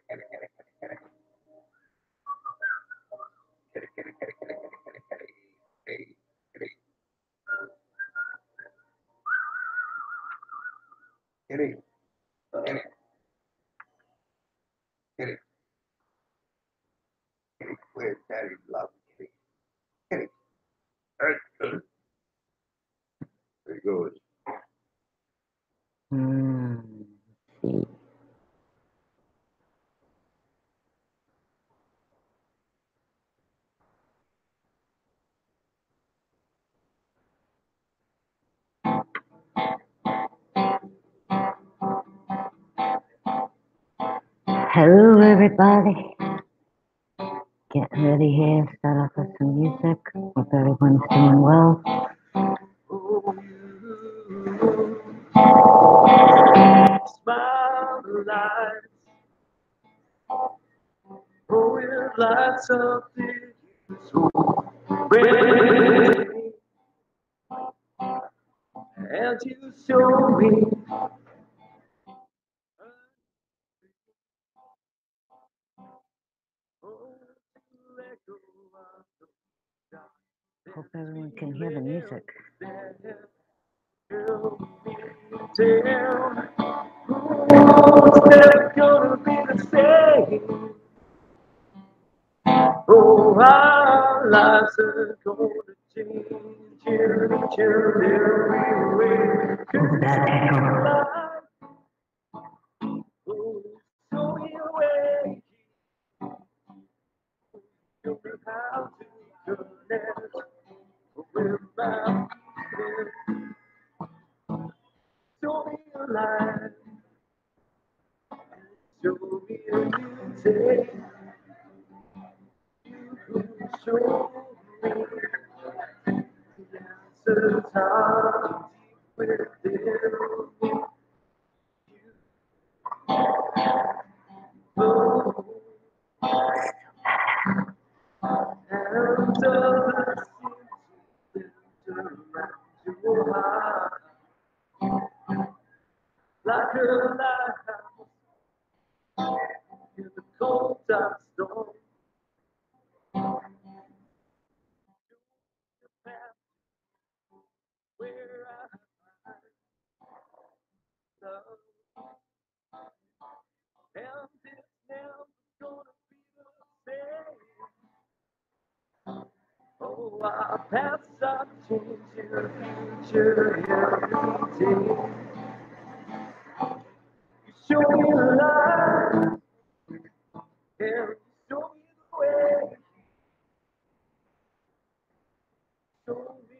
Hello, everybody. Getting ready here. Start off with some music. Hope everyone's doing well. Smile the lights, oh, it lights up the soul. And you show me Hope everyone can hear the music. Who's never gonna be the same? Oh, our lives are gonna change in each and every way. That echo. Oh, show me a way. Show me how to connect with my feelings. Show me a light. Show me a new day. Show me the answers are deep within me. Oh, and others seem to around your heart like a lighthouse in the cold dark storm. The path where I find love, and it's never gonna be the same. Oh, our paths are changing, future every day. You show me the light, and you show me the way. Show me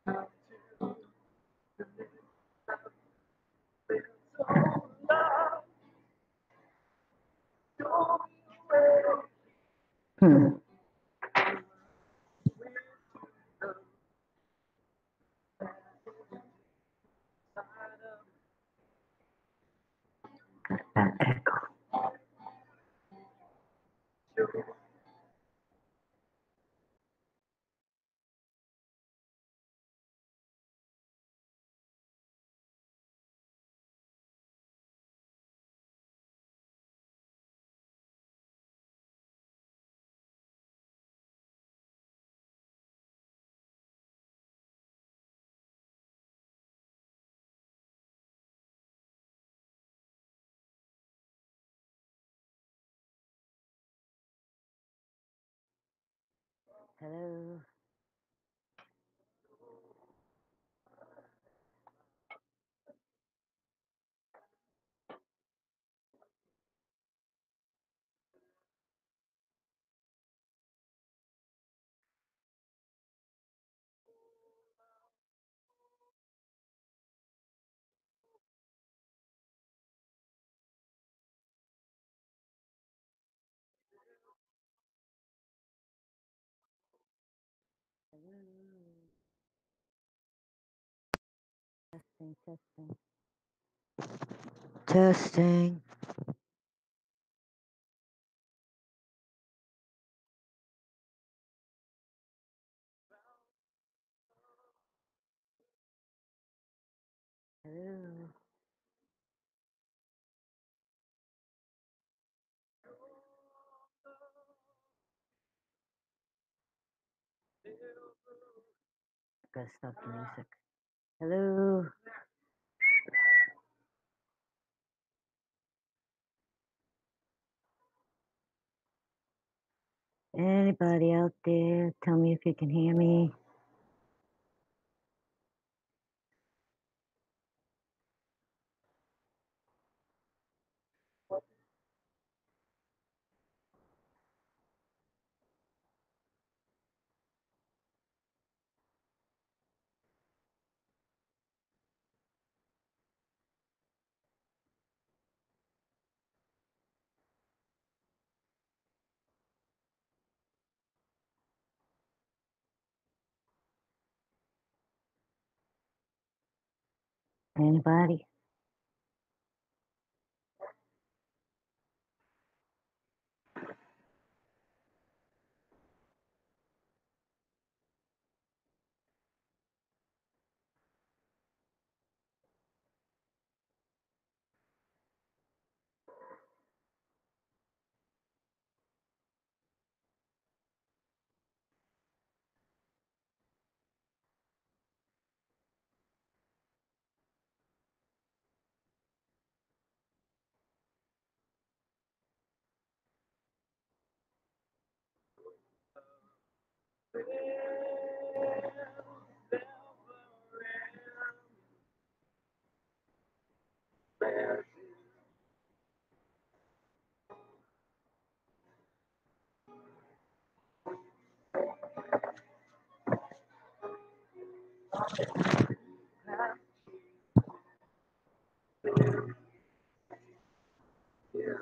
how to live. There's so love, show me the way. Hmm. That echo. Hello. Testing, testing. Testing. Hello. Gotta stop the music. Hello. Anybody out there? Tell me if you can hear me. Anybody?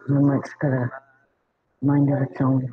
My mic's got a mind of its own.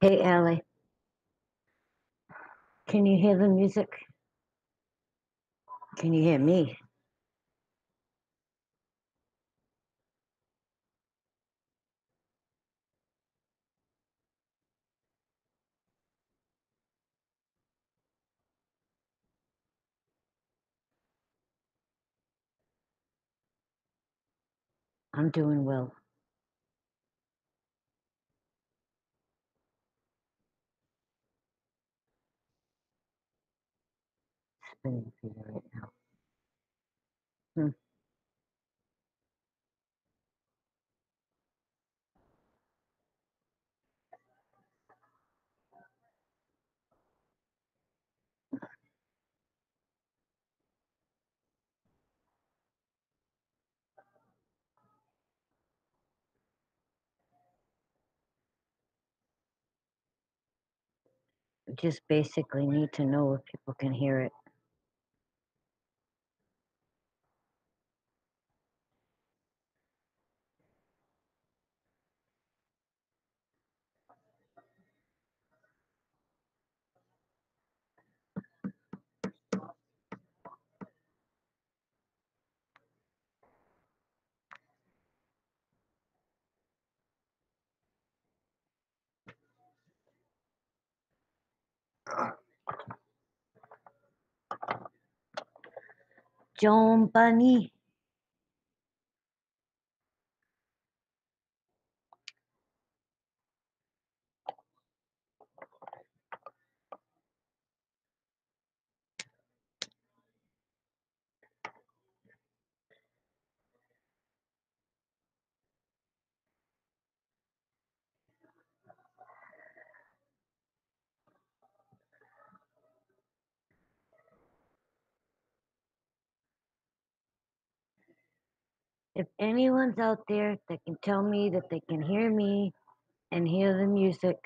Hey, Allie. Can you hear the music? Can you hear me? I'm doing well. spinning for you right now. Just basically need to know if people can hear it. John Bunny. If anyone's out there that can tell me that they can hear me and hear the music,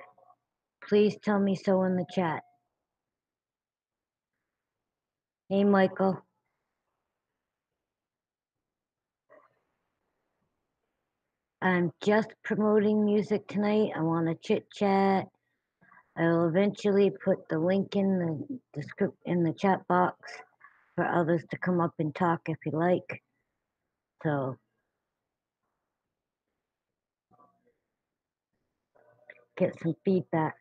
please tell me so in the chat. Hey, Michael. I'm just promoting music tonight. I want to chit chat. I'll eventually put the link in the script in the chat box for others to come up and talk if you like. So get some feedback.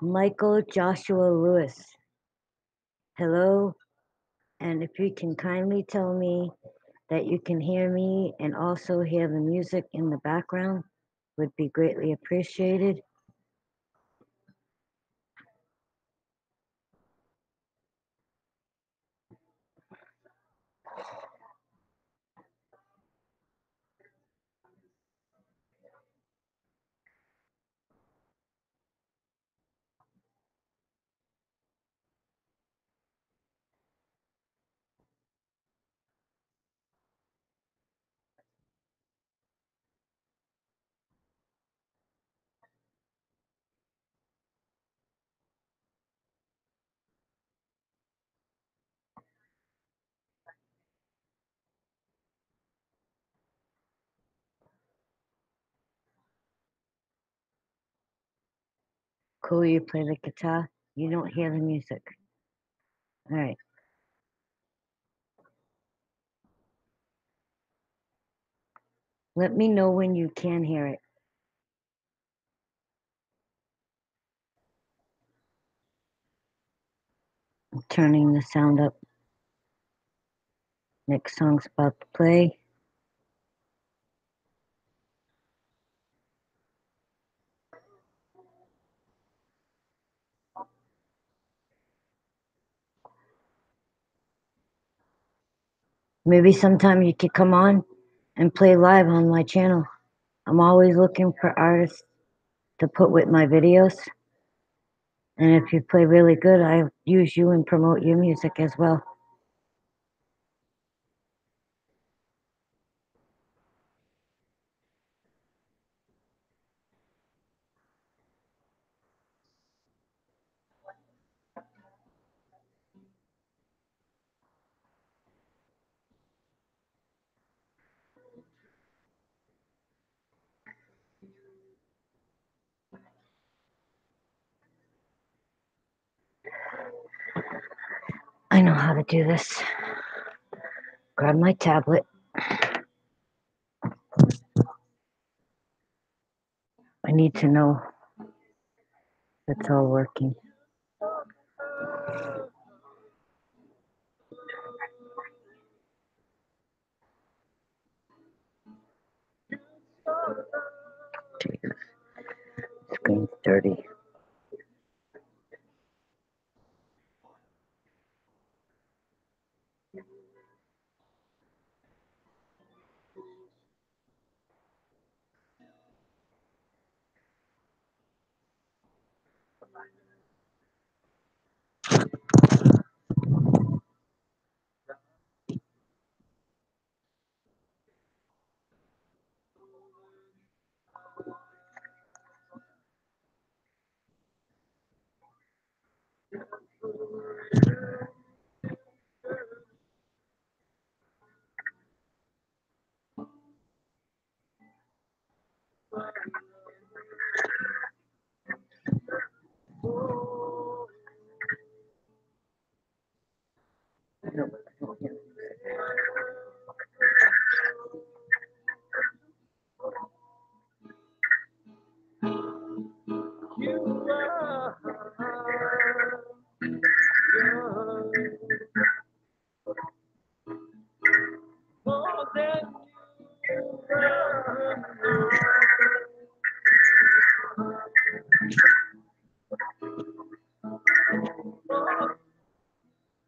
Michael Joshua Lewis. Hello. And if you can kindly tell me that you can hear me and also hear the music in the background, would be greatly appreciated. Cool, you play the guitar, you don't hear the music. All right. Let me know when you can hear it. I'm turning the sound up. Next song's about to play. Maybe sometime you could come on and play live on my channel. I'm always looking for artists to put with my videos. And if you play really good, I use you and promote your music as well. I know how to do this. Grab my tablet. I need to know if it's all working. Screen's dirty.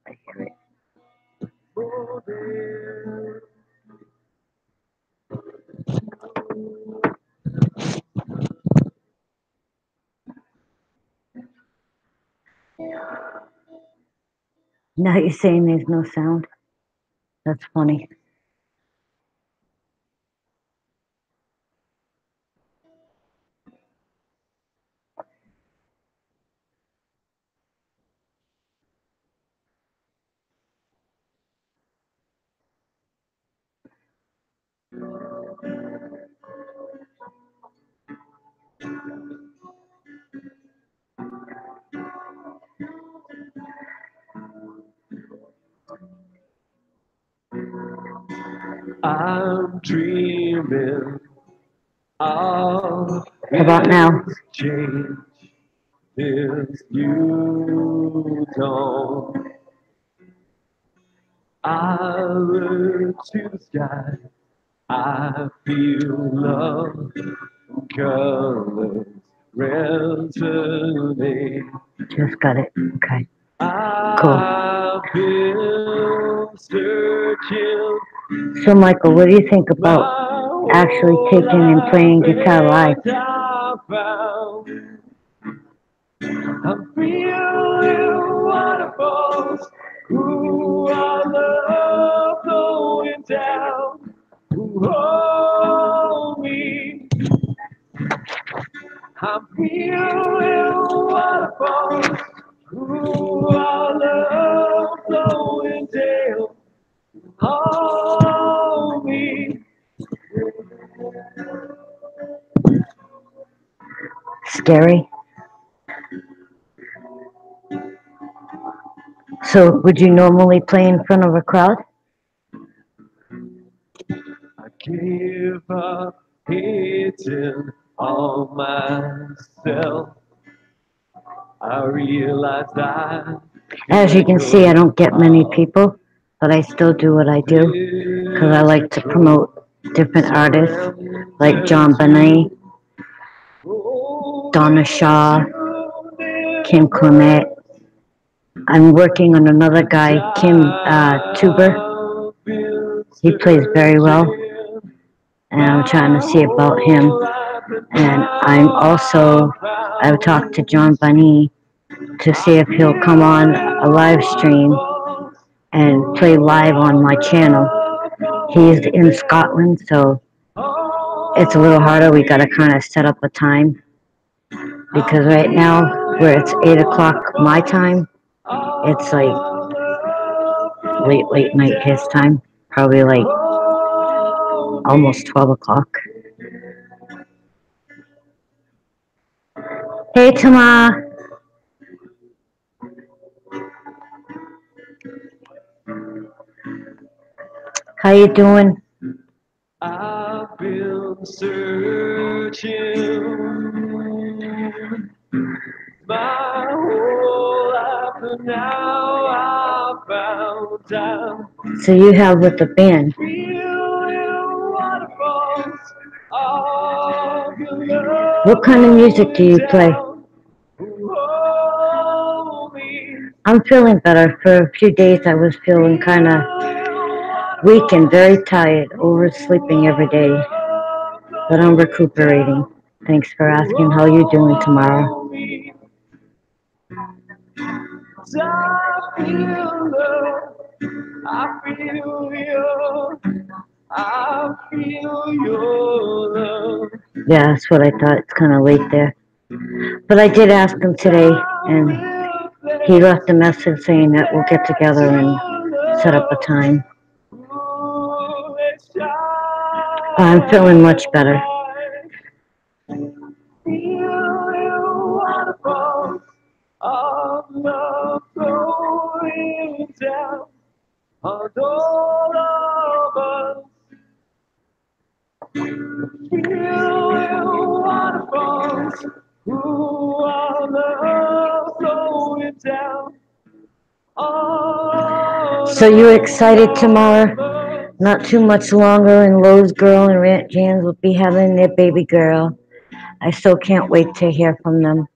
I hear it. Now you're saying there's no sound? That's funny. I'm dreaming of How about now? change. This you don't. I look to the sky. I feel love. Colors resonate. Just got it. Okay. I've been searching So, Michael, what do you think about actually taking and playing guitar live? I'm feeling waterfalls. Ooh, I love going down. Ooh, hold me. I'm feeling waterfalls. Ooh, I love going down. Hold me. Scary. So, would you normally play in front of a crowd? I give up hating on myself. I realized As you can see, I don't get many people, but I still do what I do because I like to promote different artists like John Bonet, Donna Shaw, Kim Clement. I'm working on another guy, Kim Tuber. He plays very well, and I'm trying to see about him. And I've talked to John Bunny to see if he'll come on a live stream and play live on my channel. He's in Scotland, so it's a little harder. We gotta kind of set up a time because right now, where it's 8 o'clock my time, it's like late night his time, probably like almost 12 o'clock. Hey, Tama. How you doing? I've been searching my whole life, and now I found out. So you have with the band. Feeling waterfalls of your love. What kind of music do you play? I'm feeling better. For a few days I was feeling kind of weak and very tired, oversleeping every day. But I'm recuperating. Thanks for asking. How you doing tomorrow? I feel you. I feel your love. Yeah, that's what I thought. It's kind of late there. But I did ask him today, and he left a message saying that we'll get together and set up a time. I'm feeling much better. Of love flowing down on all of us. Feel waterfalls, ooh, our love flowing down. So you're excited tomorrow? Not too much longer, and Lowe's Girl and Rant Jams will be having their baby girl. I still can't wait to hear from them.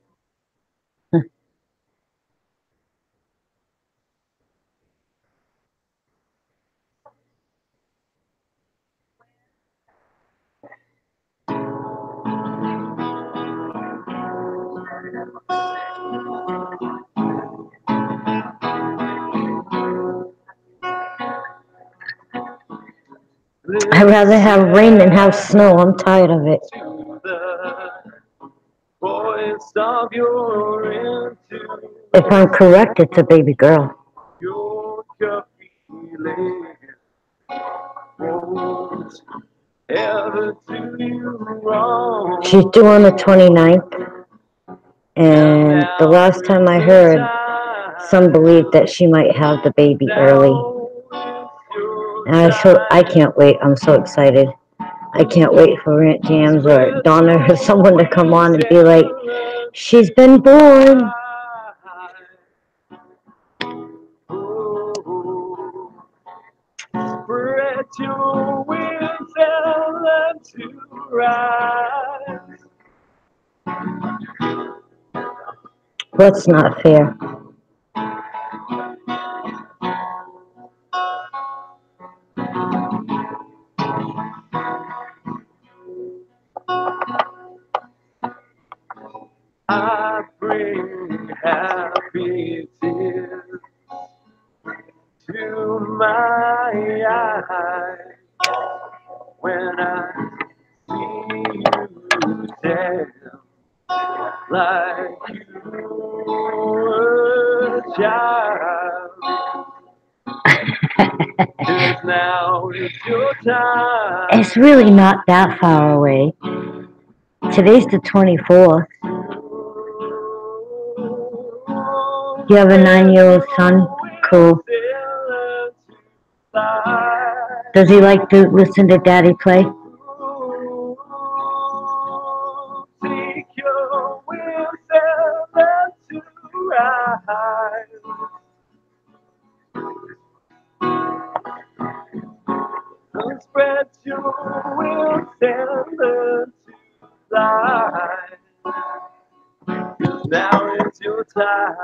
I'd rather have rain than have snow. I'm tired of it. If I'm correct, it's a baby girl. She's due on the 29th, and the last time I heard, some believe that she might have the baby early. And I can't wait. I'm so excited. I can't wait for Rant Jams or Donna or someone to come on and be like, she's been born. Spread your wings and learn to rise. That's not fair. I bring happy tears to my eyes when I see you dance like you were a child. 'Cause now is your time. It's really not that far away. Today's the 24th. You have a 9-year-old son? Cool. Does he like to listen to Daddy play? Take your wings and learn to rise. And spread your wings and learn to fly. Now is your time.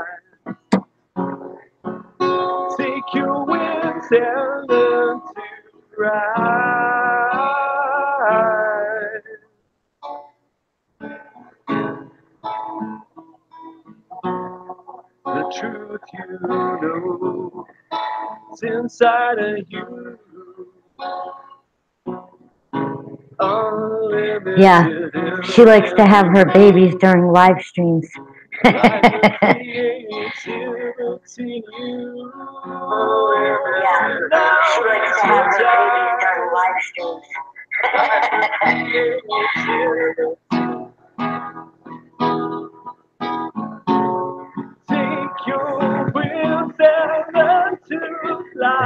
Take your wings and learn to rise. The truth you know is inside of you. Yeah, she likes to have her babies during live streams. Yeah, she likes to have her babies during live streams. Take your wings and learn to fly.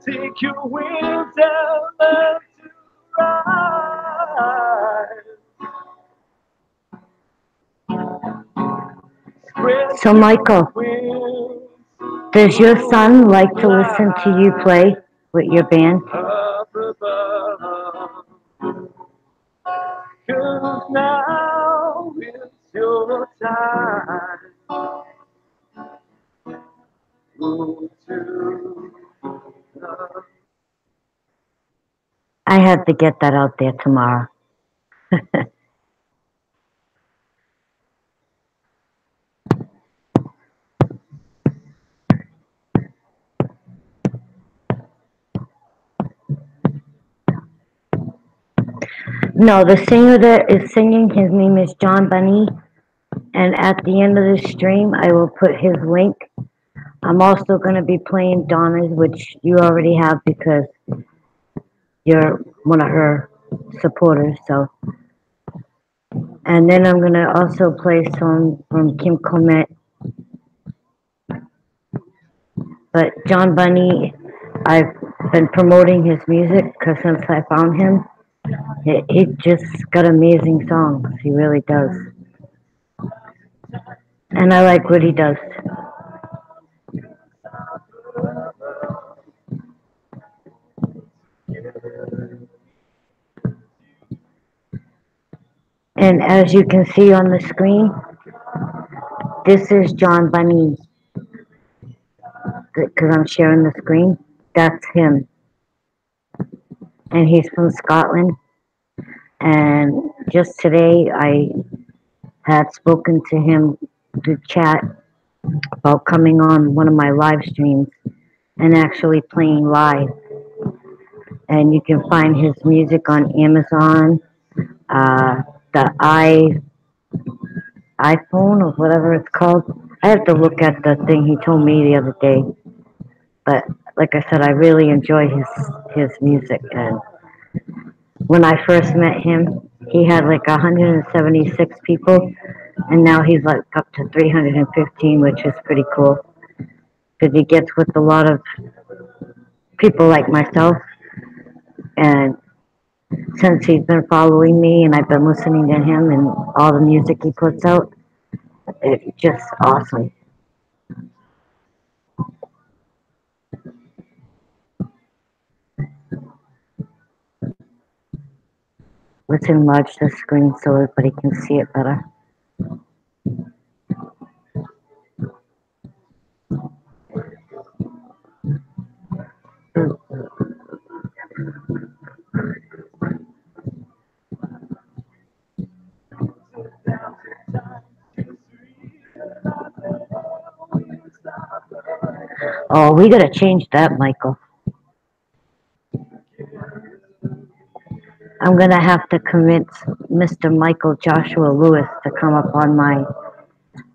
Take your wings and learn to rise. So, Michael, does your son like to listen to you play? with your band? up above. 'Cause now it's your time. Move to love. I have to get that out there tomorrow. No, the singer that is singing, his name is John Bunny, and at the end of the stream, I will put his link. I'm also going to be playing Donna's, which you already have because you're one of her supporters. So, and then I'm going to also play some from Kim Comet. But John Bunny, I've been promoting his music because since I found him, he just got amazing songs. He really does. And I like what he does. And as you can see on the screen, this is John Bunny because I'm sharing the screen. That's him. And he's from Scotland. And just today, I had spoken to him to chat about coming on one of my live streams and actually playing live. And you can find his music on Amazon, the iPhone or whatever it's called. I have to look at the thing he told me the other day. But like I said, I really enjoy his music. And when I first met him, he had like 176 people, and now he's like up to 315, which is pretty cool. Because he gets with a lot of people like myself, and since he's been following me and I've been listening to him and all the music he puts out, it's just awesome. Let's enlarge the screen so everybody can see it better. Oh, we gotta change that, Michael. I'm gonna have to convince Mr. Michael Joshua Lewis to come up on my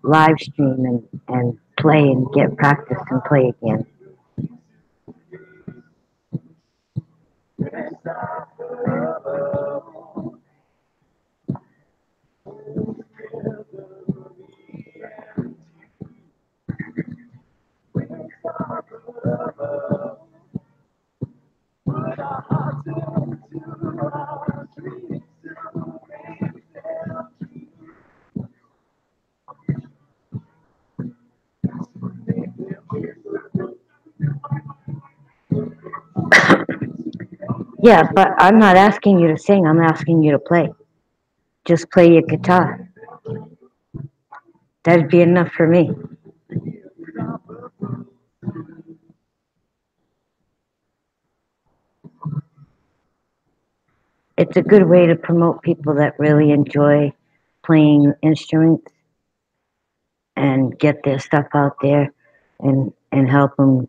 live stream and play and get practice and play again. Yeah, but I'm not asking you to sing, I'm asking you to play. Just play your guitar. That'd be enough for me. It's a good way to promote people that really enjoy playing instruments and get their stuff out there and help them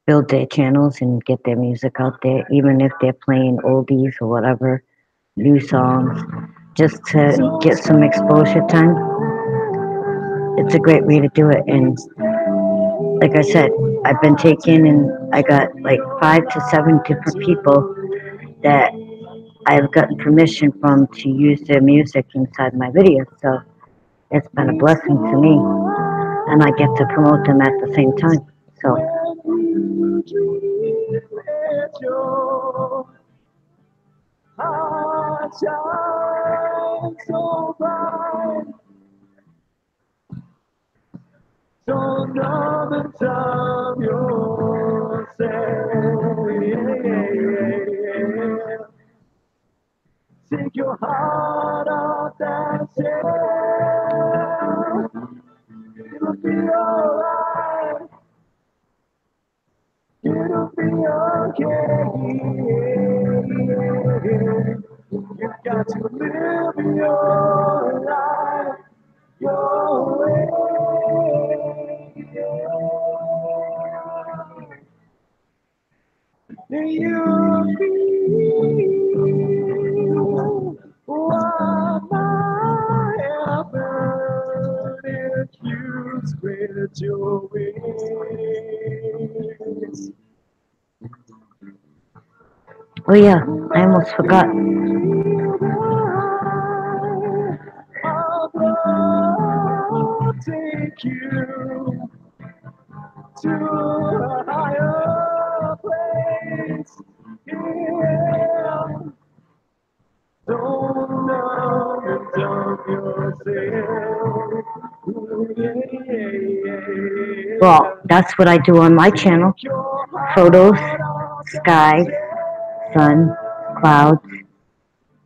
build their channels and get their music out there, even if they're playing oldies or whatever, new songs, just to get some exposure time. It's a great way to do it. And like I said, I've been taken and I got like 5 to 7 different people that I've gotten permission from to use their music inside my videos. So it's been a blessing to me, and I get to promote them at the same time. So Don't know the time you're yourself. Yeah. Take your heart off that shelf. It'll be alright. It'll be okay. You got to live your life your way. You feel what might happen if you spread your wings. Oh yeah, I almost forgot. I'll take you to a higher place. Yeah. Don't numb and dumb yourself. Ooh, yeah. Well, that's what I do on my channel. Photos, sky, sun, clouds.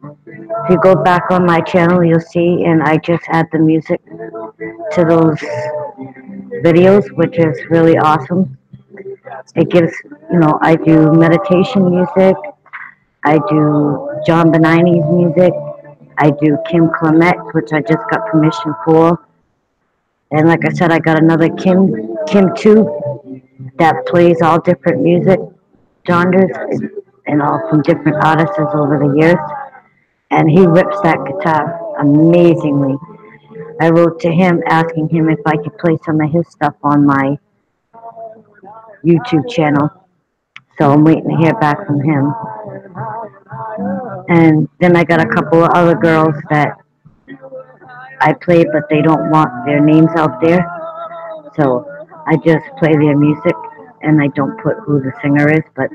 If you go back on my channel, you'll see, and I just add the music to those videos, which is really awesome. It gives, I do meditation music, I do John Benigni's music, I do Kim Clement, which I just got permission for, and like I said, I got another Kim 2 that plays all different music genres and all from different artists over the years, and he rips that guitar amazingly. I wrote to him asking him if I could play some of his stuff on my YouTube channel. So I'm waiting to hear back from him. And then I got a couple of other girls that I play, but they don't want their names out there. So I just play their music, and I don't put who the singer is, but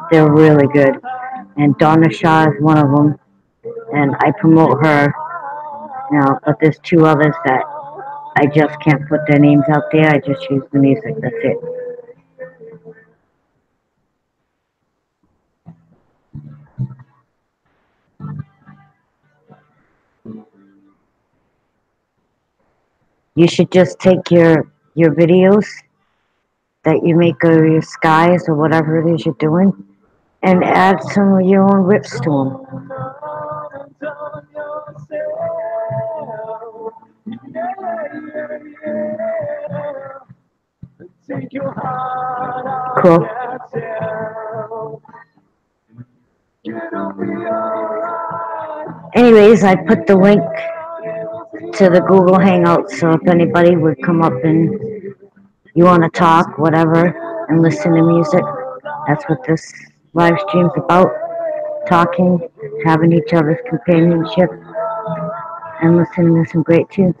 they're really good. And Donna Shaw is one of them, and I promote her now, but there's 2 others that I just can't put their names out there. I just use the music, that's it. You should just take your videos that you make of your skies or whatever it is you're doing and add some of your own rips to them. Cool. Anyways, I put the link to the Google Hangout, so if anybody would come up and you want to talk, whatever, and listen to music, that's what this live stream's about. Talking, having each other's companionship, and listening to some great tunes.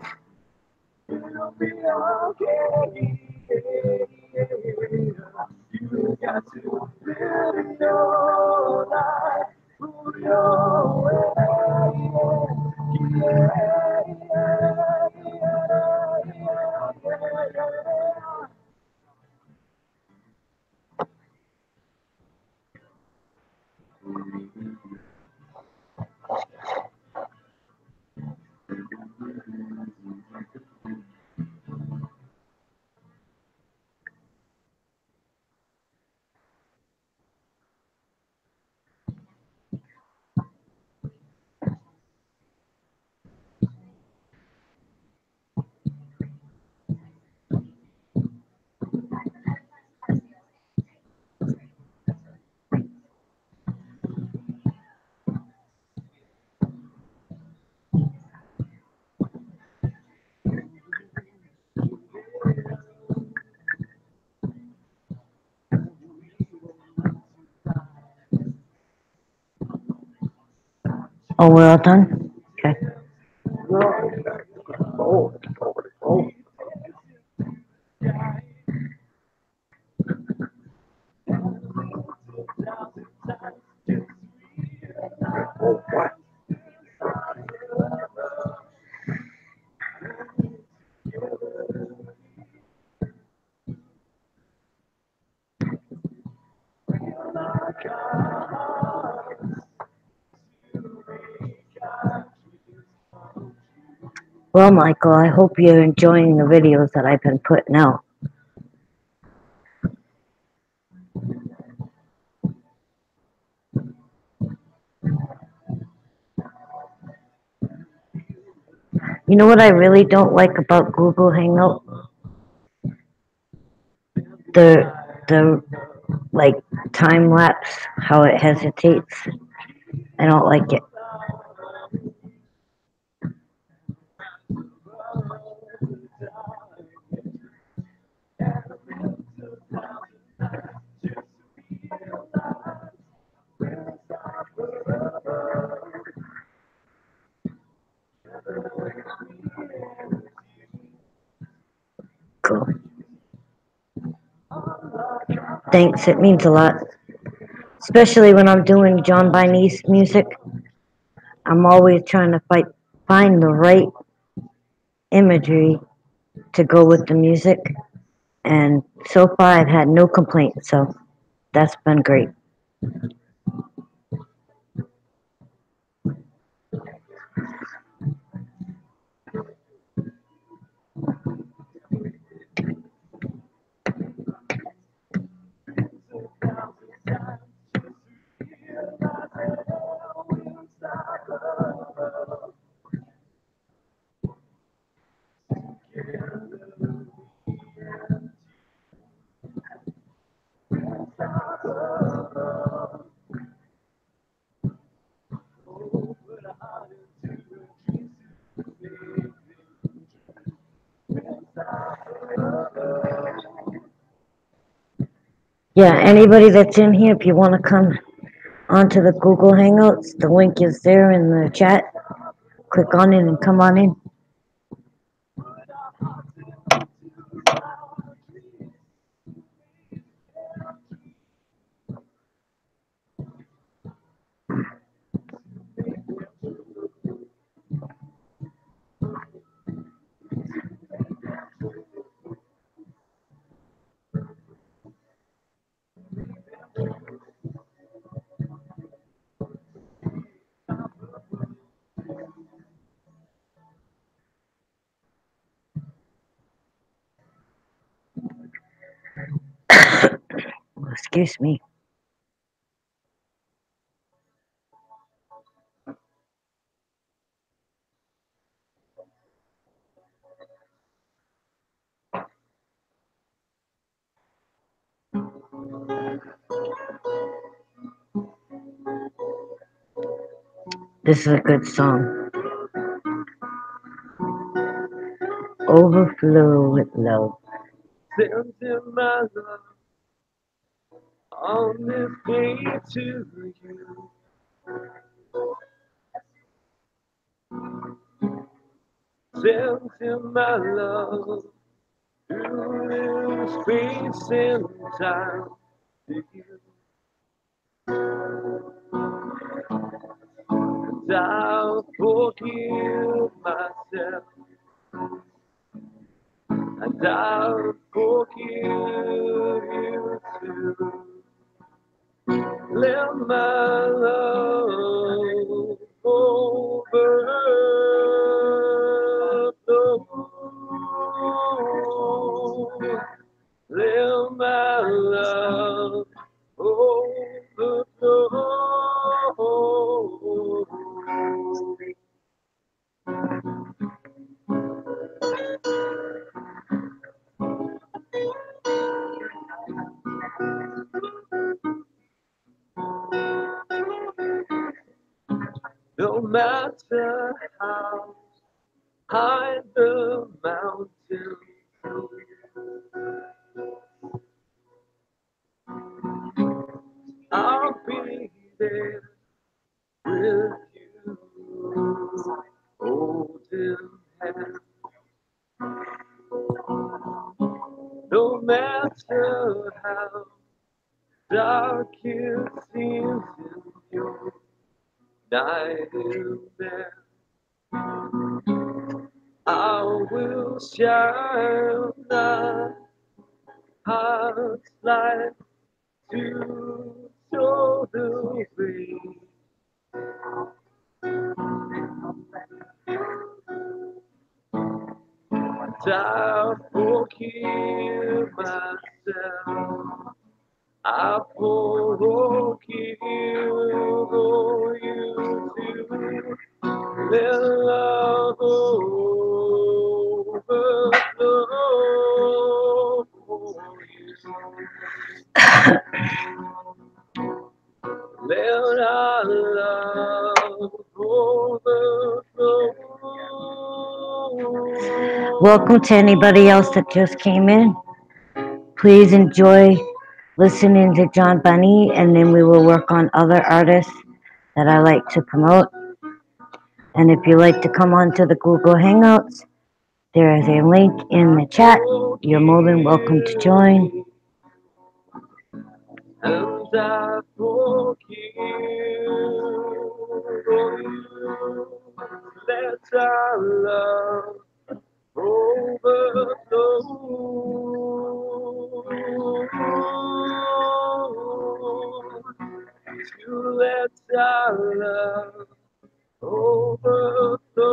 Oh, we're all done? Okay. Well, Michael, I hope you're enjoying the videos that I've been putting out. You know what I really don't like about Google Hangout? The like time lapse, how it hesitates. I don't like it. Cool. Thanks, it means a lot. Especially when I'm doing John Binese music. I'm always trying to find the right imagery to go with the music. And so far I've had no complaints, so that's been great. Yeah, anybody that's in here, if you want to come onto the Google Hangouts, the link is there in the chat. Click on it and come on in. Excuse me. This is a good song. Overflow with love. Send him my love on this day to you. Send him my love through space and time to you. And I'll forgive myself, and I'll forgive you too. Let my love overflow. Let my love overflow. No matter how high the mountain, I'll be there with you, holding hands. No matter how dark it seems in your night in there, I will shine my heart's light to show the way. I forgive myself. I forgive you too. Let love overflow you. Let our love overflow. Welcome to anybody else that just came in. Please enjoy listening to John Bunny, and then we will work on other artists that I like to promote. And if you like to come on to the Google Hangouts, there is a link in the chat. You're more than welcome to join. And I forgive you. Let our love overflow. To let our love overflow.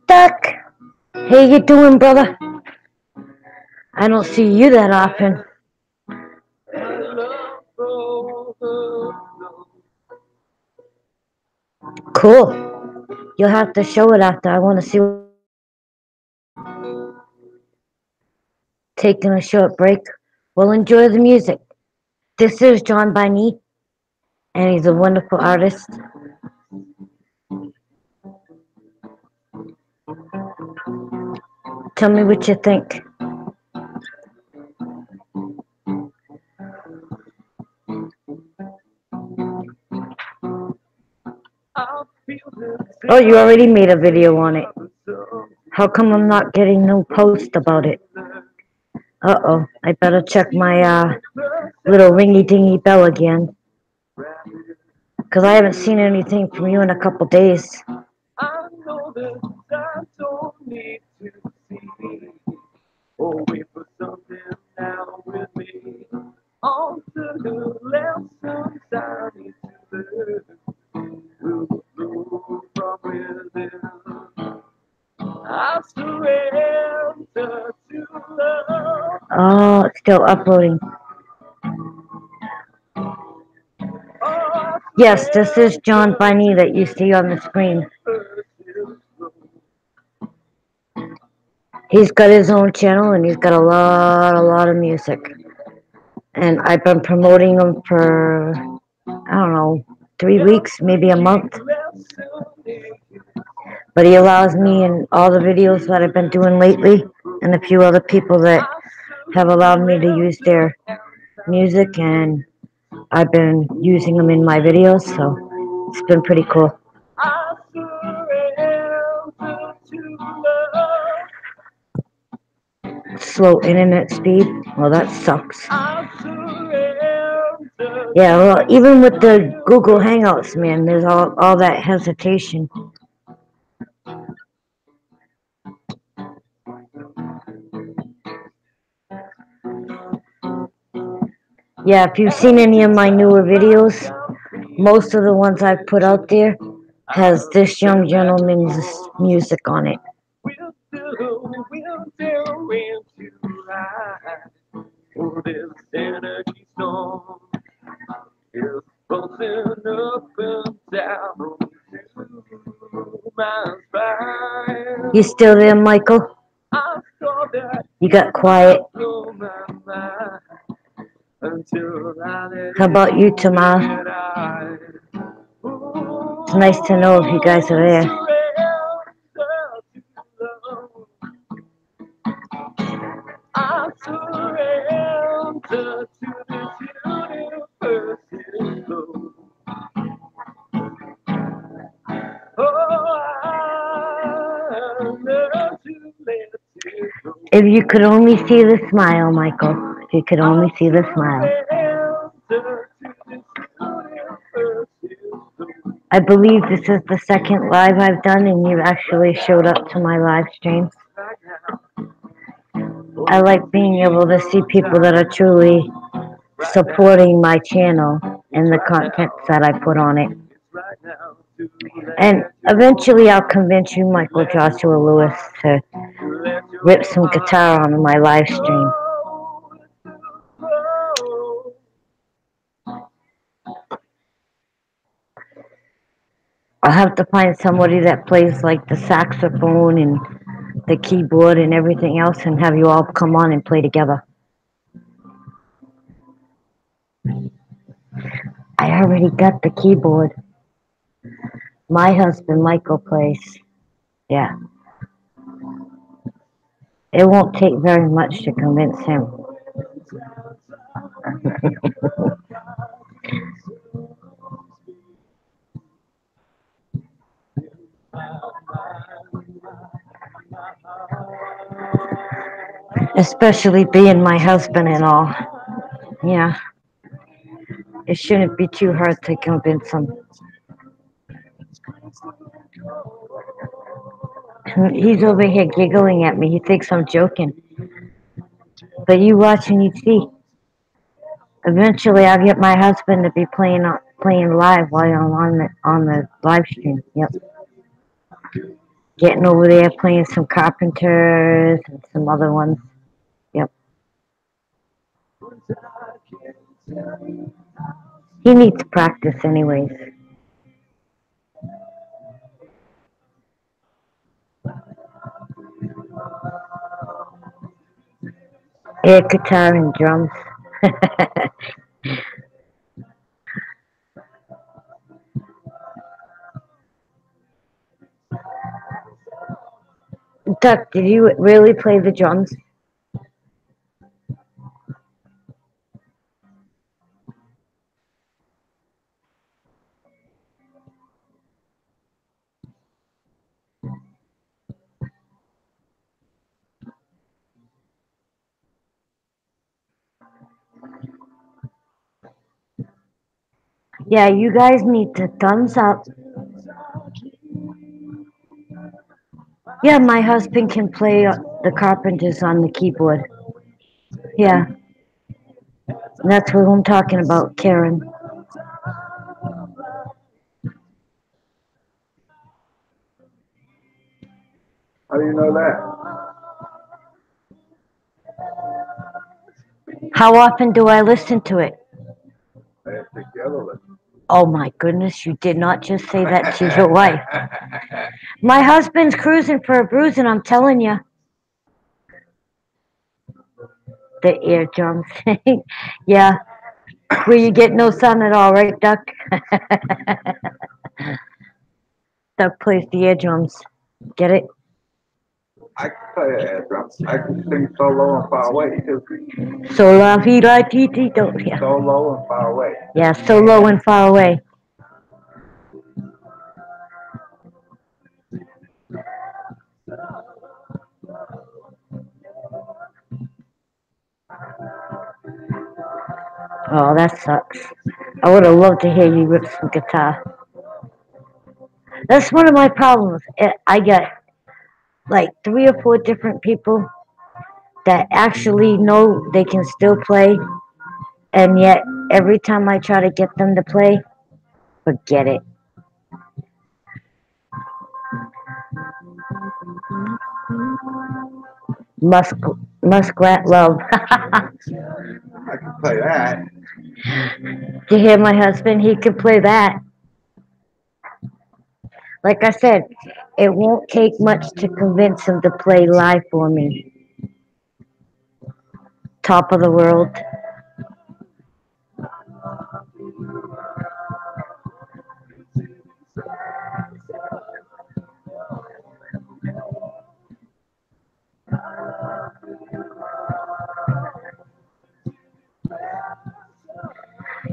Duck, how you doing, brother? I don't see you that often. Cool. You'll have to show it after. I want to see. Taking a short break. We'll enjoy the music. This is John Bunny, and he's a wonderful artist. Tell me what you think. Oh, you already made a video on it. How come I'm not getting no post about it? Uh-oh, I better check my little ringy-dingy bell again. Because I haven't seen anything from you in a couple days. I know that I don't need to see or wait for something now with me. On to the lessons I need to learn will flow from within. I surrender to love. Oh, it's still uploading. Yes, this is John Bunny that you see on the screen. He's got his own channel and he's got a lot of music. And I've been promoting him for, I don't know, 3 weeks, maybe a month. But he allows me in all the videos that I've been doing lately, and a few other people that have allowed me to use their music, and I've been using them in my videos, so it's been pretty cool. Slow internet speed? Well, that sucks. Yeah, well, even with the Google Hangouts, man, there's all that hesitation. Yeah, if you've seen any of my newer videos, most of the ones I've put out there has this young gentleman's music on it. You still there, Michael? You got quiet. How about you, Tamara? It's nice to know if you guys are there. I surrender to this universe's flow. If you could only see the smile, Michael. If you could only see the smile. I believe this is the second live I've done, and you actually showed up to my live streams. I like being able to see people that are truly supporting my channel and the content that I put on it. And eventually I'll convince you, Michael Joshua Lewis, to rip some guitar on my live stream. I'll have to find somebody that plays like the saxophone and the keyboard and everything else and have you all come on and play together. I already got the keyboard. My husband, Michael, plays. Yeah. It won't take very much to convince him. Especially being my husband and all. Yeah. It shouldn't be too hard to convince him. He's over here giggling at me. He thinks I'm joking. But you watch and you see. Eventually, I'll get my husband to be playing live while I'm on the live stream. Yep. Getting over there, playing some Carpenters and some other ones. Yep. He needs practice anyways. Air guitar and drums. Duck, did you really play the drums? Yeah, you guys need to thumbs up. Yeah, my husband can play the Carpenters on the keyboard. Yeah. That's what I'm talking about, Karen. How do you know that? How often do I listen to it? I have to together listen. Oh my goodness, you did not just say that to your wife. My husband's cruising for a bruise, and I'm telling you. The eardrums. Yeah. Where you get no sun at all, right, Duck? Duck plays the eardrums. Get it? I can play air drums. I can sing so low and far away too. So la vida ti ti do. Yeah. So low and far away. Yeah, so low and far away. Oh, that sucks. I would have loved to hear you rip some guitar. That's one of my problems. I got like 3 or 4 different people that actually know they can still play, and yet every time I try to get them to play, forget it. Muskrat Love. I can play that. You hear my husband? He can play that. Like I said, it won't take much to convince him to play live for me. Top of the world.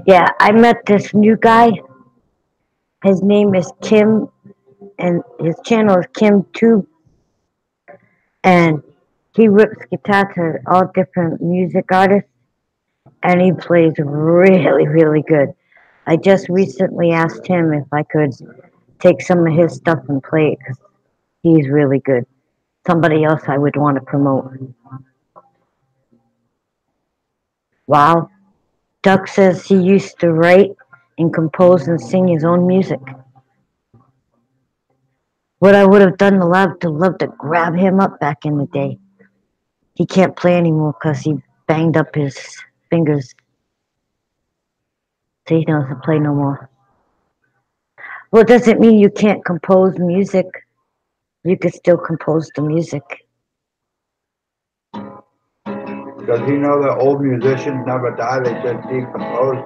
Yeah, I met this new guy. His name is Kim, and his channel is Kim Tube. And he rips guitar to all different music artists, and he plays really, really good. I just recently asked him if I could take some of his stuff and play it, 'cause he's really good. Somebody else I would want to promote. Wow. Duck says he used to write and compose and sing his own music. What I would have done to love to grab him up back in the day. He can't play anymore because he banged up his fingers. So he doesn't play no more. Well, it doesn't mean you can't compose music. You could still compose the music. Does he know that old musicians never die, they just decompose?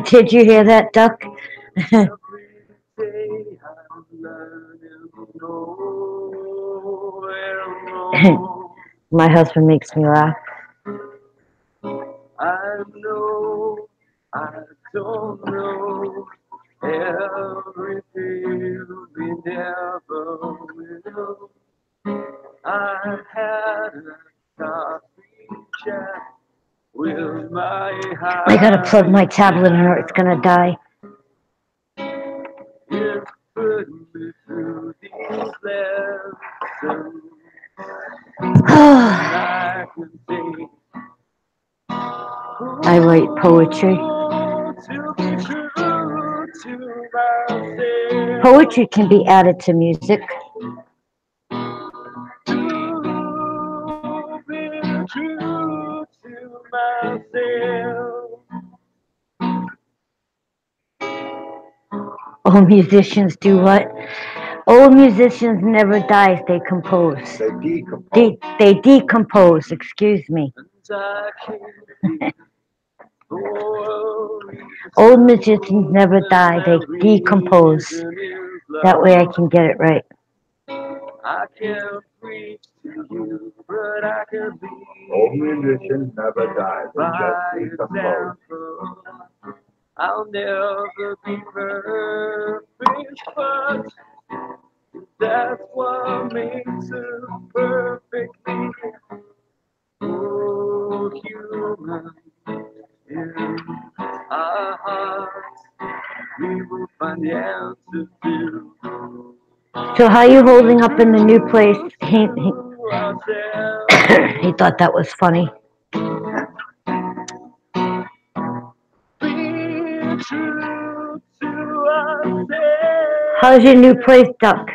Did you hear that, Duck? My husband makes me laugh. I know, I don't know everything we never will. I had a coffee chat with my heart. I gotta plug my tablet in or it's gonna die. It put me through these lessons. I can take I write poetry. to be true to myself. Poetry can be added to music. To be true to myself. Old musicians do what? Old musicians never die, they compose. They decompose. They decompose, excuse me. And I can't be worried. Old musicians never die, they decompose. That way I can get it right. I can't preach to you, but I can be Old musicians never die, they by just decompose. example. I'll never be perfect, but that's what makes us perfectly human. In our hearts, we will find the answer to So how you holding up in the new place? ourselves. He thought that was funny. Be true to ourselves. How's your new place, Duck?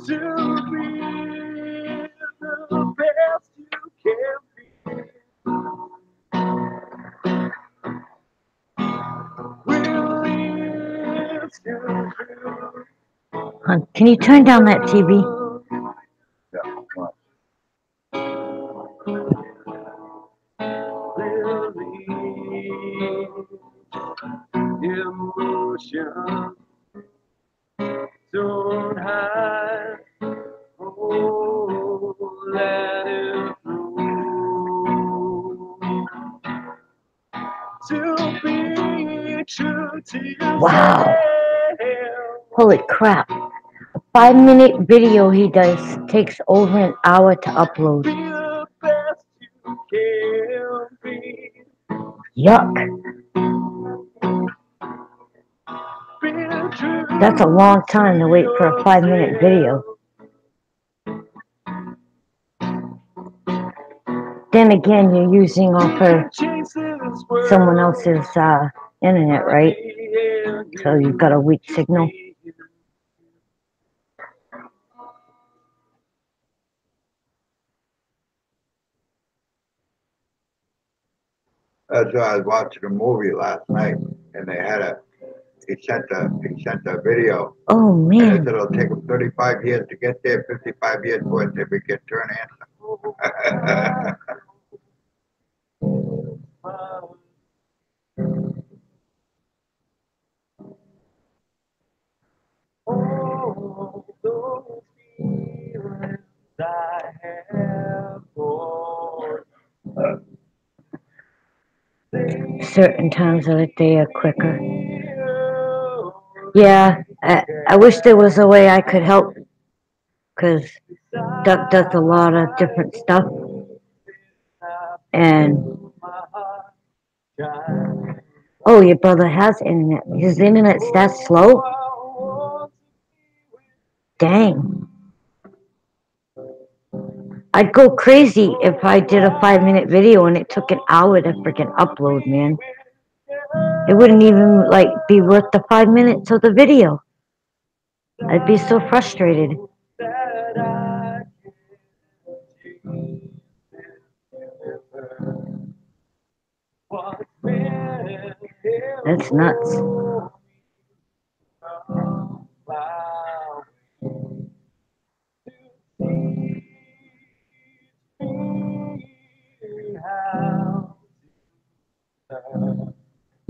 To be the best you can be. We'll live to Hon, can you turn down that TV? Yeah, come on. emotion. Don't hide. Oh, let it flow. To be true to yourself. Wow. Holy crap. A 5-minute video he does takes over an hour to upload. Be the best you can be. Yuck. Be true. That's a long time to wait for a 5-minute video. Then again, you're using off of someone else's internet, right? So you've got a weak signal. That's why I was watching a movie last night, and they had he sent a video, Oh and man. it said it'll take them 35 years to get there, 55 years for it to get turn answer. Oh, those feelings I have for Certain times of the day are quicker. you. Yeah, I wish there was a way I could help, because Duck does a lot of different stuff, and oh, your brother has internet. His internet's that slow? Dang. I'd go crazy if I did a 5-minute video and it took an hour to freaking upload, man. It wouldn't even like be worth the 5 minutes of the video. I'd be so frustrated. That's nuts.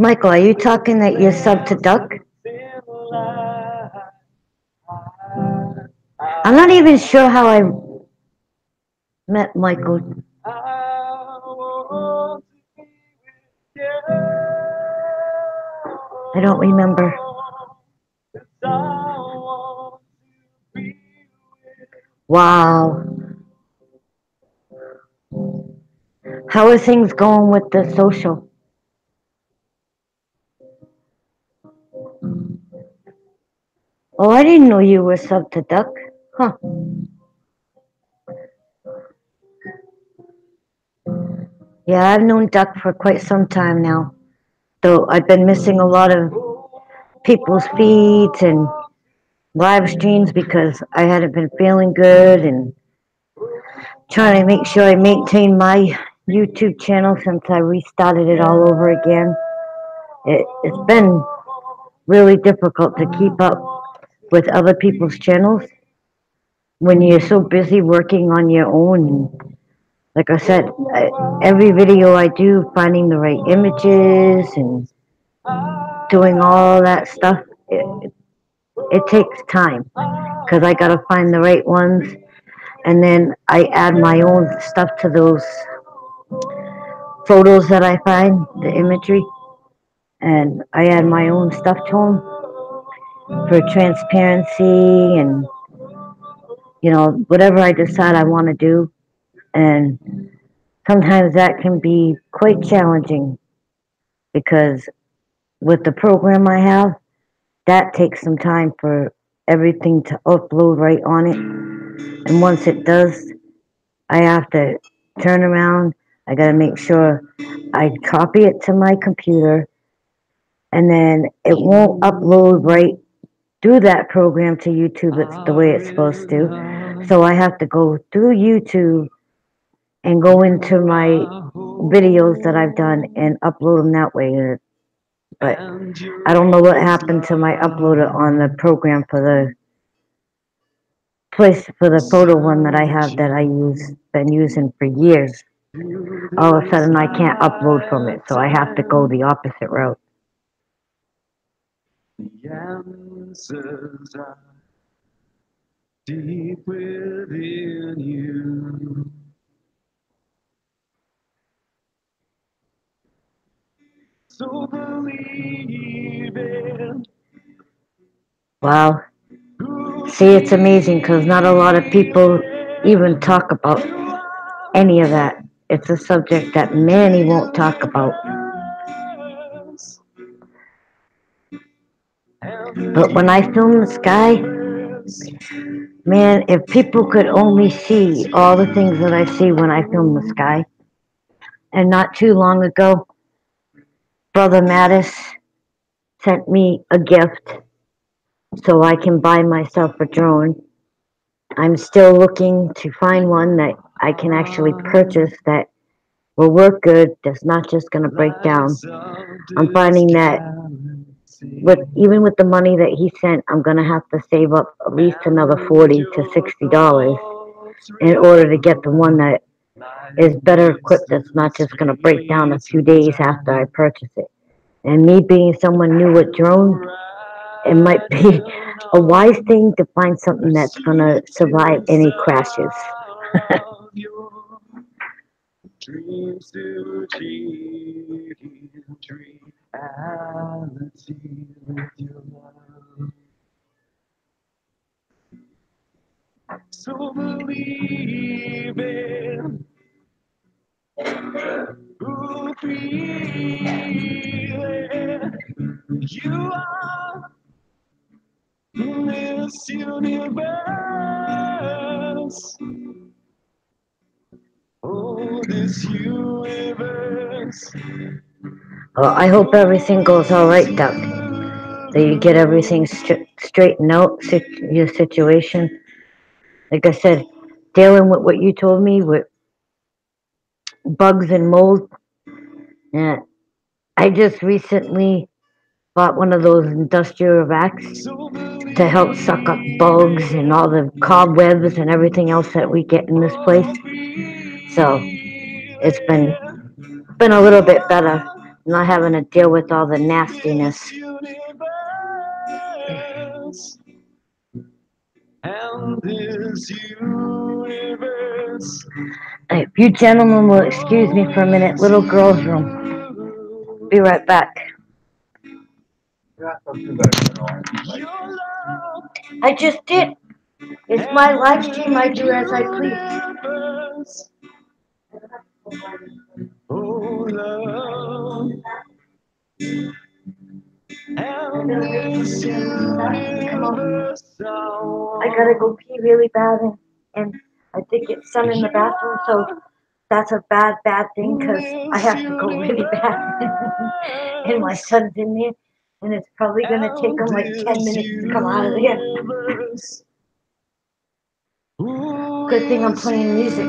Michael, are you talking that you're sub to Duck? I'm not even sure how I met Michael. I don't remember. Wow. How are things going with the social? Oh, I didn't know you were sub to Duck. Huh. Yeah, I've known Duck for quite some time now. Though I've been missing a lot of people's feeds and live streams because I hadn't been feeling good and trying to make sure I maintain my YouTube channel since I restarted it all over again. It's been really difficult to keep up with other people's channels when you're so busy working on your own. Like I said, every video I do, finding the right images and doing all that stuff, it takes time because I gotta find the right ones, and then I add my own stuff to those photos that I find, the imagery, and I add my own stuff to them for transparency and, you know, whatever I decide I want to do. And sometimes that can be quite challenging because with the program I have, that takes some time for everything to upload right on it. And once it does, I have to turn around. I got to make sure I copy it to my computer, and then it won't upload right through that program to YouTube. It's the way it's supposed to. So I have to go through YouTube and go into my videos that I've done and upload them that way. But I don't know what happened to my uploader on the program for the place for the photo one that I have that been using for years. All of a sudden I can't upload from it, so I have to go the opposite route. The answers are deep within you. So believe it. Wow. See, it's amazing because not a lot of people even talk about any of that. It's a subject that many won't talk about. But when I film the sky, man, if people could only see all the things that I see when I film the sky. And not too long ago, Brother Mattis sent me a gift so I can buy myself a drone. I'm still looking to find one that I can actually purchase that will work good, that's not just going to break down. I'm finding that even with the money that he sent, I'm going to have to save up at least another $40 to $60 in order to get the one that is better equipped, that's not just going to break down a few days after I purchase it. And me being someone new with drones, it might be a wise thing to find something that's going to survive any crashes. Dreams to achieve reality with your love. So believe it. Ooh, feel it. You are. this universe. Oh, this universe. Well, I hope everything goes all right, Duck. That you get everything straightened out, your situation. Like I said, dealing with what you told me with bugs and mold. And I just recently bought one of those industrial vacs to help suck up bugs and all the cobwebs and everything else that we get in this place. So it's been a little bit better, not having to deal with all the nastiness. And this universe. Hey, if you gentlemen will excuse me for a minute, little girl's room. Be right back. I just did. It's my live stream. I do as I please. Oh, love. And this universe. I gotta go pee really bad, and I think it's sun in the bathroom, so that's a bad thing because I have to go really bad. And my son's in there, and it's probably gonna take him like 10 minutes to come out of there. Good thing I'm playing music.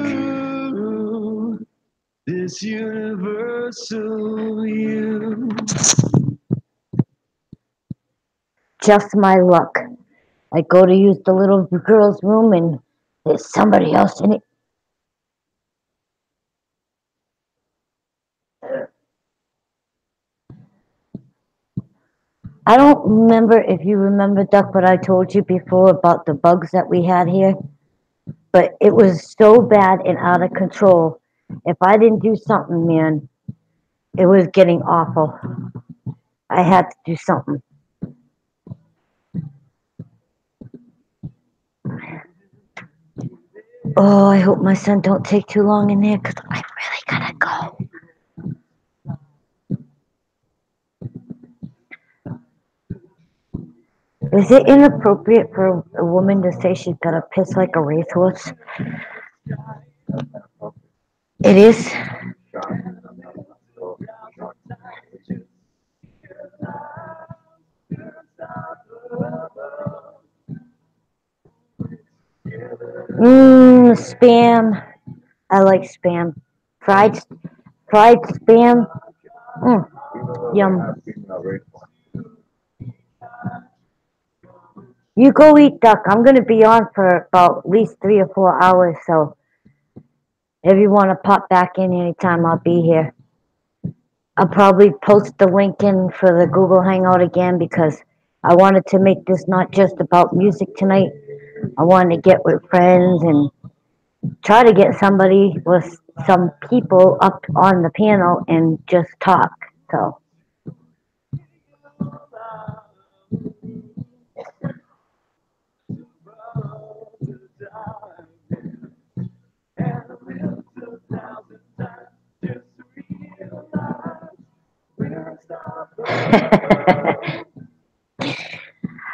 This universal you. Just my luck. I go to use the little girl's room, and there's somebody else in it. I don't remember if you remember, Duck, what I told you before about the bugs that we had here. But it was so bad and out of control. If I didn't do something, man, it was getting awful. I had to do something. Oh, I hope my son don't take too long in there because I really gotta go. Is it inappropriate for a woman to say she's gotta piss like a racehorse? It is? Spam. I like spam. Fried spam. Yum. You go eat, Duck. I'm gonna be on for about at least 3 or 4 hours, so if you want to pop back in anytime, I'll be here. I'll probably post the link in for the Google Hangout again because I wanted to make this not just about music tonight. I wanted to get with friends and try to get somebody with some people up on the panel and just talk. So.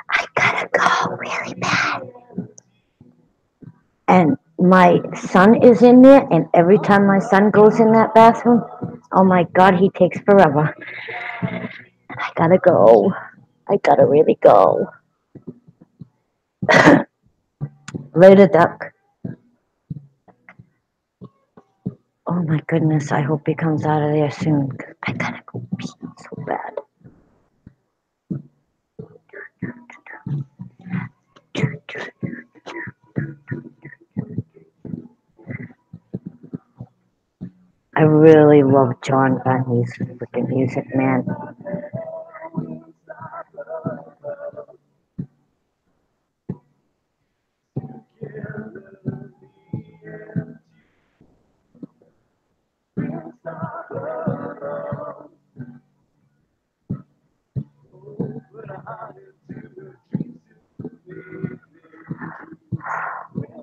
I gotta go really bad. And my son is in there, and every time my son goes in that bathroom, oh my God, he takes forever. I gotta go. I gotta really go. Later, Duck. Oh my goodness, I hope he comes out of there soon. I gotta go pee so bad. I really love John Bunny's freaking music, man.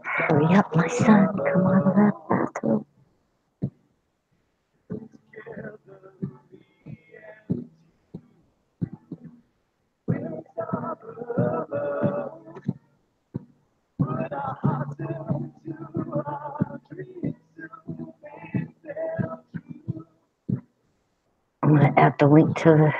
Hurry up, my son. Come out of that bathroom. hearts into our dreams to make them I'm gonna add the link to the.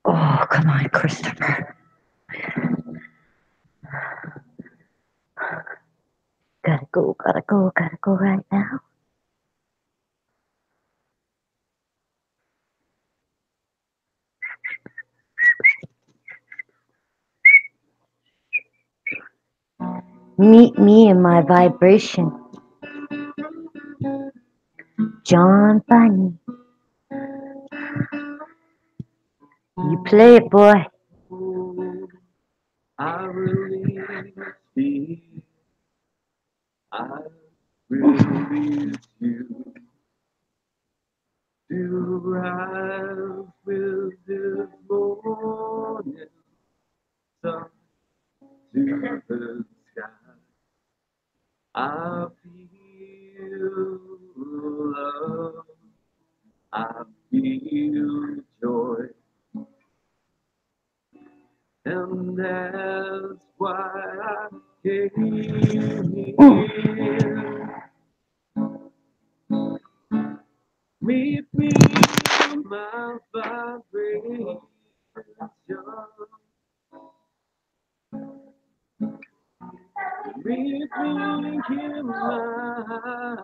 Oh, come on, Christopher. Gotta go right now. Meet me in my vibration. John Bunny. You play it, boy. I release fear. I release you to rise with this morning sun to the sky. I feel love. I feel joy. And that's why I came here. Meet me in my vibration. Meet me in my life.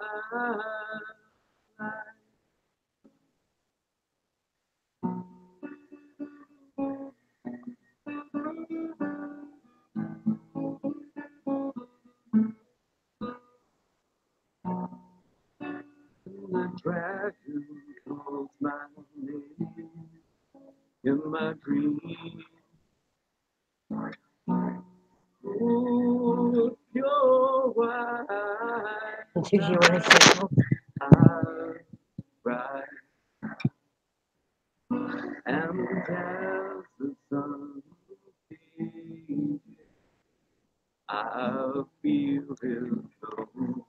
The dragon calls my name in my dream. Oh, pure Do you want to say something? eyes bright and as the sun beams, I feel his glow.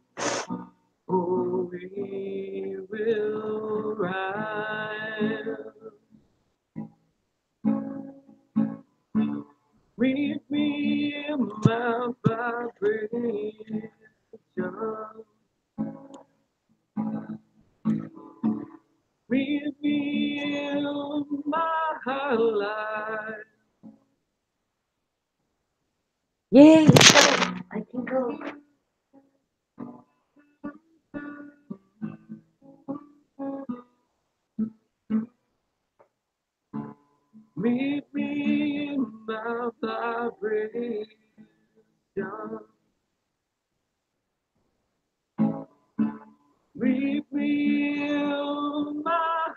Oh, we will rise. Meet me in my vibration. Meet me in my life. Yeah, I can go. Meet me in my vibration. Meet me in my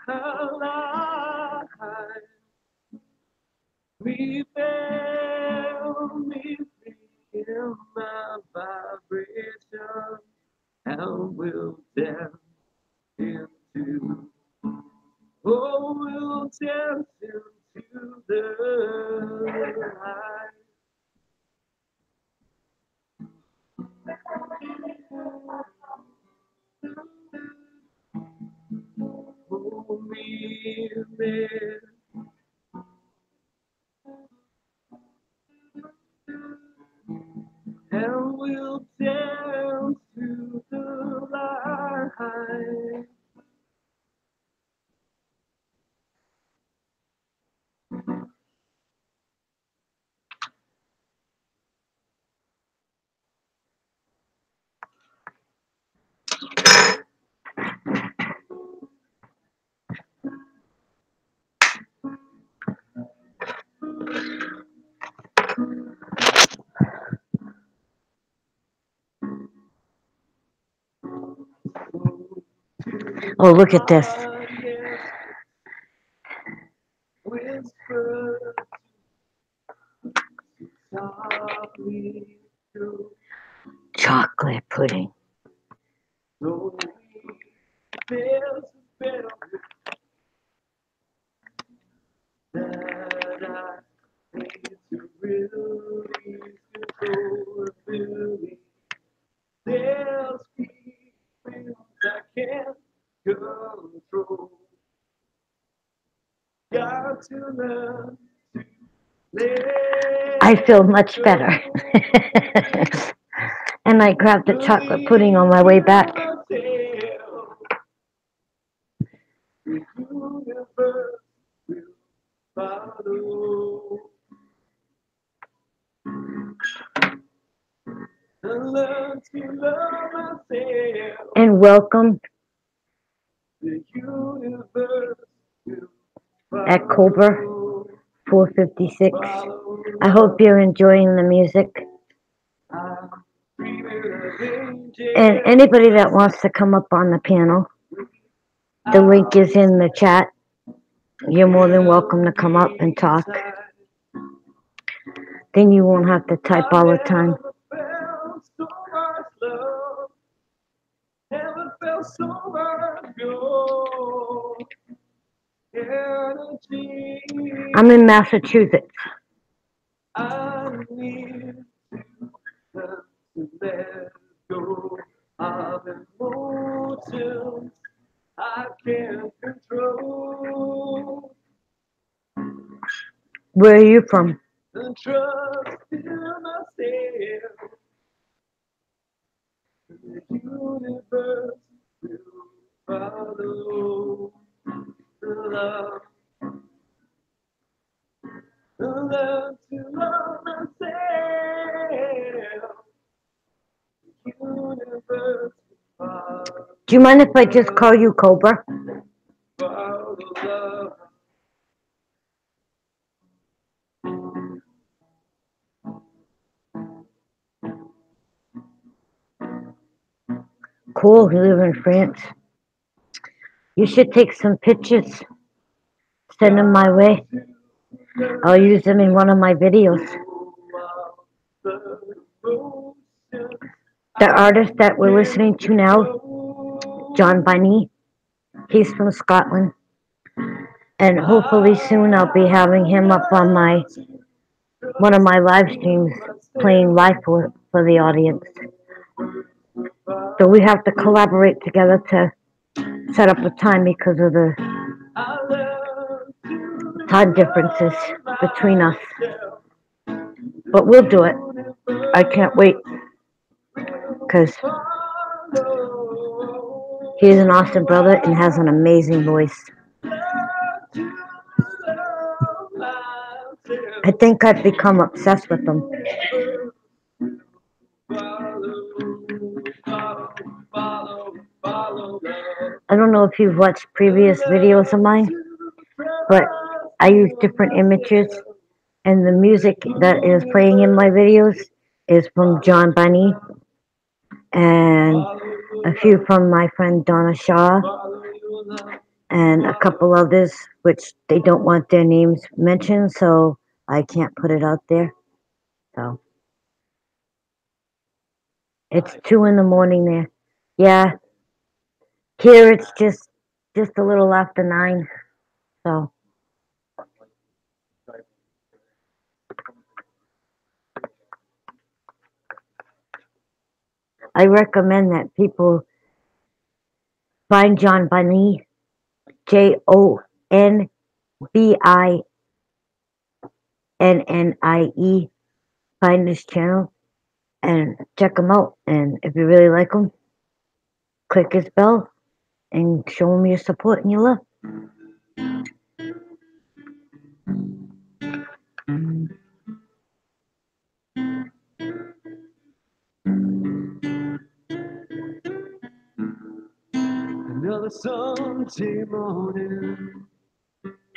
life. Meet me in my vibration. And we'll dance into, oh, we'll dance into the light. Oh, meet me. And we'll dance to the light. Oh, look at this. Whisper softly through Chocolate pudding. so there's a better way that I need to release control of feeling. There's feelings I can't control. Got to learn to let I feel much better. And I grabbed the chocolate pudding on my way back. The universe will follow. And learn to love myself. And welcome The universe will at Cobra follow. 456. I hope you're enjoying the music. I'm dreaming of angels. And anybody that wants to come up on the panel, the link is in the chat. You're more than welcome to come up and talk. Then you won't have to type all the time. Never felt so much your energy. I'm in Massachusetts. I need to let go of emotions I can't control. Where are you from? And trust in myself. The universe will follow. Love, love to love myself. The universe will follow. Do you mind if I just call you Cobra? Follow love. Cool, you live in France. You should take some pictures. Send them my way. I'll use them in one of my videos. The artist that we're listening to now, John Bunny, he's from Scotland. And hopefully soon I'll be having him up on one of my live streams playing live for the audience. So we have to collaborate together to set up a time because of the time differences between us. But we'll do it. I can't wait because he's an awesome brother and has an amazing voice. I think I've become obsessed with him. I don't know if you've watched previous videos of mine, but I use different images, and the music that is playing in my videos is from John Bunny and a few from my friend Donna Shaw and a couple others which they don't want their names mentioned, so I can't put it out there. So it's 2 a.m. there. Yeah. Here it's just a little after 9. So I recommend that people find John Bunny, JONBINNIE. Find his channel and check him out. And if you really like him, click his bell and show him your support and your love. Another Sunday morning.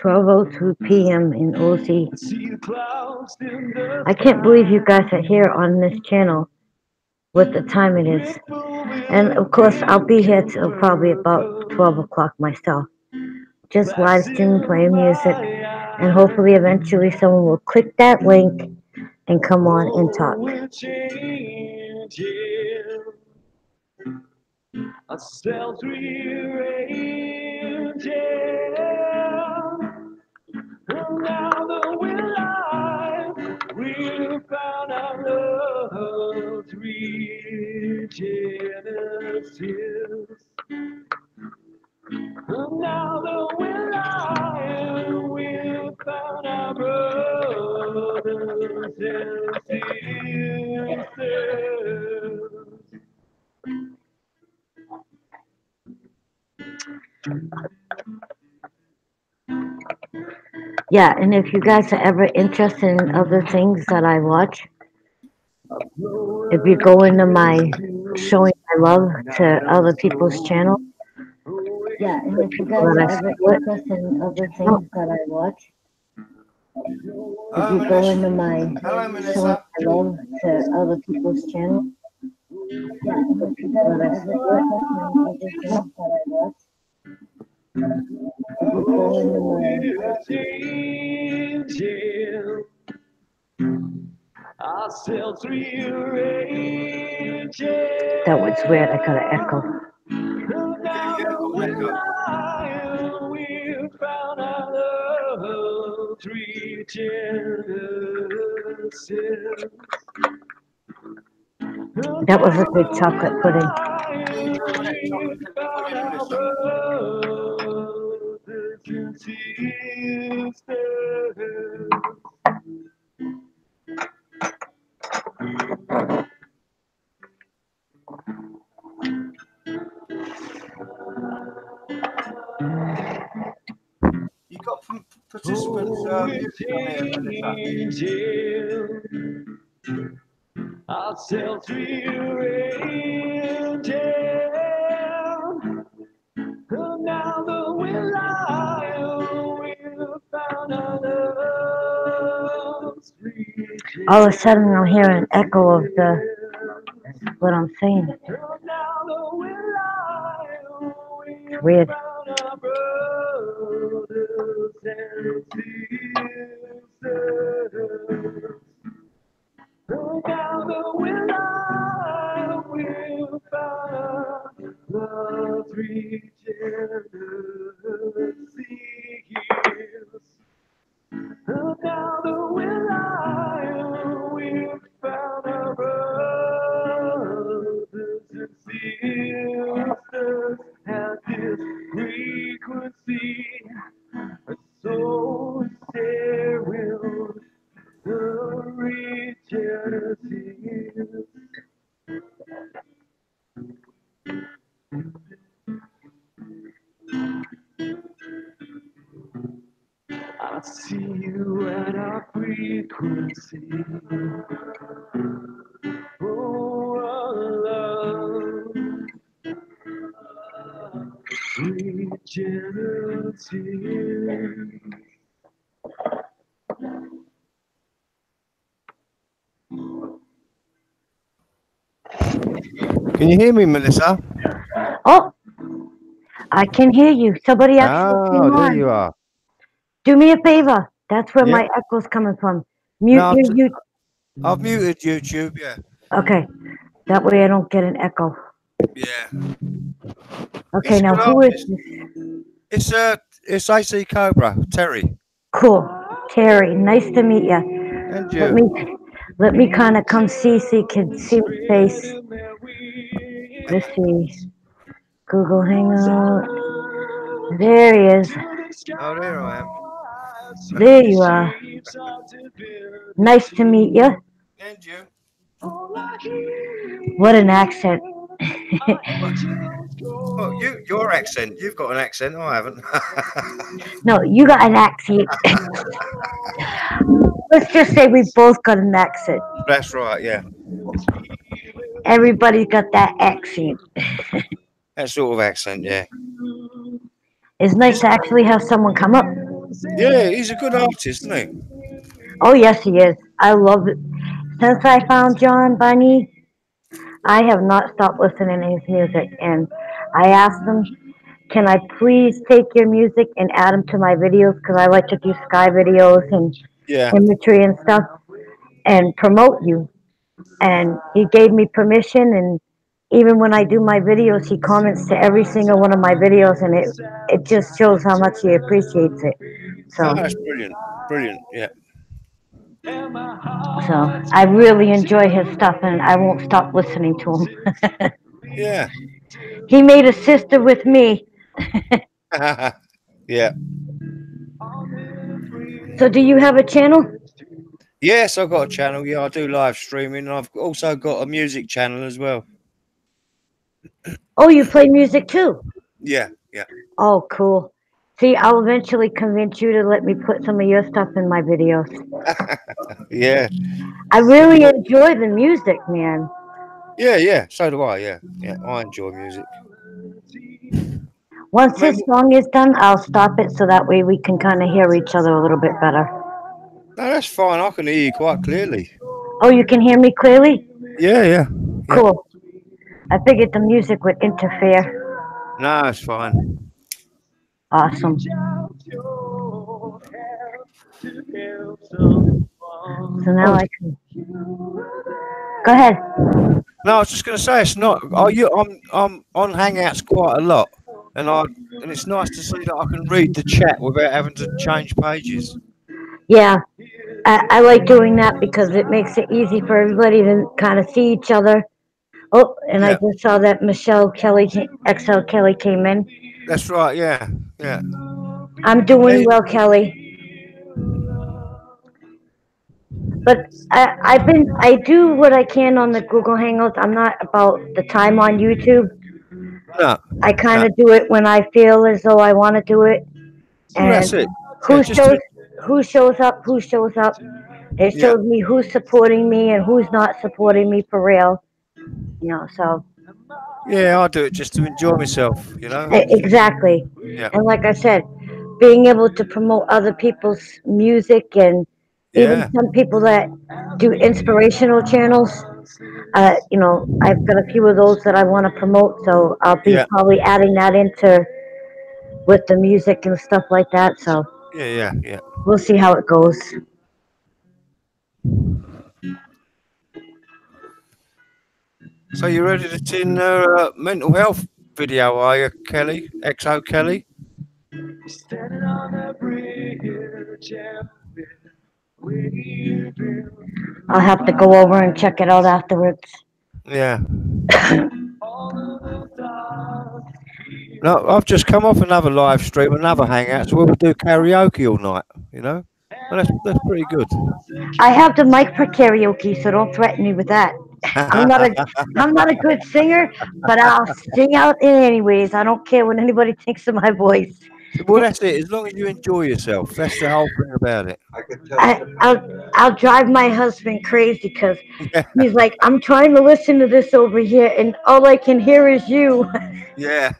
12:02 p.m. in OC. See the clouds in the I can't believe you guys are here on this channel what the time it is. And of course, I'll be here till probably about 12 o'clock myself. Just live streaming, playing music, and hopefully eventually someone will click that link and come on and talk. A self-rearranging. Now the wind tears. Now that we're lying, we've found our brothers and sisters. Yeah, and if you guys are ever interested in other things that I watch, if you go into my showing my love to other people's channel, yeah, and if you guys are ever interested in other things that I watch, if you go into my showing my love to other people's channel, yeah, and if you guys are ever interested in other things that I watch, if you go into that was weird. I got an echo. That was a good chocolate pudding. You got participants music on here, I'll sail through your angel. Now that we're lying, we've found our love's reaching. All of a sudden, I'll hear an echo of what I'm saying. Now that we're lying, It's weird. found our brothers and sisters. Now that we're lying, we've found love's reaching seas. Now that we're lying, we've found our brothers and sisters at this frequency. So there will the eternity. I see you at our frequency. Oh, our love, regenerative. Can you hear me, Melissa? Oh, I can hear you. Somebody actually came there on. you are. Do me a favor. That's where Yeah. my echo's coming from. Mute No, your I've muted YouTube, yeah. Okay. That way I don't get an echo. Yeah. Okay, It's now good who artist. is this? It's AC Cobra, Terry. Cool. Terry, nice to meet you. And you. Let me kind of come see so you can see my face. Let's see. Google Hangout. There he is. Oh, there I am. There you are. Nice to meet you. And you. What an accent. Well, your accent. You've got an accent. I haven't. No, you got an accent. Let's just say we both got an accent. That's right, yeah. Everybody's got that accent. That sort of accent, yeah. It's nice to actually have someone come up. Yeah, he's a good artist, isn't he? Oh, yes, he is. I love it. Since I found John Bunny, I have not stopped listening to his music. And I asked him, can I please take your music and add them to my videos? Because I like to do sky videos and Yeah. imagery and stuff and promote you. And he gave me permission. And even when I do my videos, he comments to every single one of my videos. And it just shows how much he appreciates it. So, Oh, that's brilliant. Brilliant, yeah. I really enjoy his stuff, and I won't stop listening to him. Yeah. He made a sister with me. Yeah. So do you have a channel? Yes, I've got a channel. Yeah, I do live streaming. I've also got a music channel as well. Oh, you play music too? Yeah, yeah. Oh, cool. See, I'll eventually convince you to let me put some of your stuff in my videos. Yeah. I really enjoy the music, man. Yeah, yeah. So do I. Yeah, yeah. I enjoy music. Once I this mean, song is done, I'll stop it so that way we can kind of hear each other a little bit better. no, that's fine. I can hear you quite clearly. Oh, you can hear me clearly? Yeah, yeah. Yeah. Cool. I figured the music would interfere. No, it's fine. Awesome. So now I can. Go ahead. No, I was just going to say it's not. I'm on Hangouts quite a lot, and it's nice to see that I can read the chat without having to change pages. Yeah, I like doing that because it makes it easy for everybody to kind of see each other. Oh, and I Yeah, just saw that Michelle Kelly, XL Kelly came in. that's right. Yeah, yeah. I'm doing Hey, well, Kelly. But I do what I can on the Google Hangouts. I'm not about the time on YouTube. no, I kind no. of do it when I feel as though I want to do it. Well, And that's it. Yeah, who just shows to. who shows up, who shows up. It Yeah, shows me who's supporting me and who's not supporting me for real. So yeah. I do it just to enjoy myself. exactly. Yeah, And like I said, being able to promote other people's music and even yeah, some people that do inspirational channels. I've got a few of those that I want to promote, so I'll be yeah, probably adding that into with the music and stuff like that. So yeah, yeah, yeah. we'll see how it goes. So you're editing a mental health video, are you, Kelly? XO Kelly? Standing on that bridge, I'll have to go over and check it out afterwards. Yeah. No, I've just come off another live stream, another hangout, so we'll do karaoke all night. And that's pretty good. I have the mic for karaoke, so don't threaten me with that. I'm not a good singer, but I'll sing out it anyways. I don't care what anybody thinks of my voice. Well, that's it. As long as you enjoy yourself, that's the whole thing about it. I can tell. I'll drive my husband crazy because Yeah, he's like, I'm trying to listen to this over here, and all I can hear is you. yeah.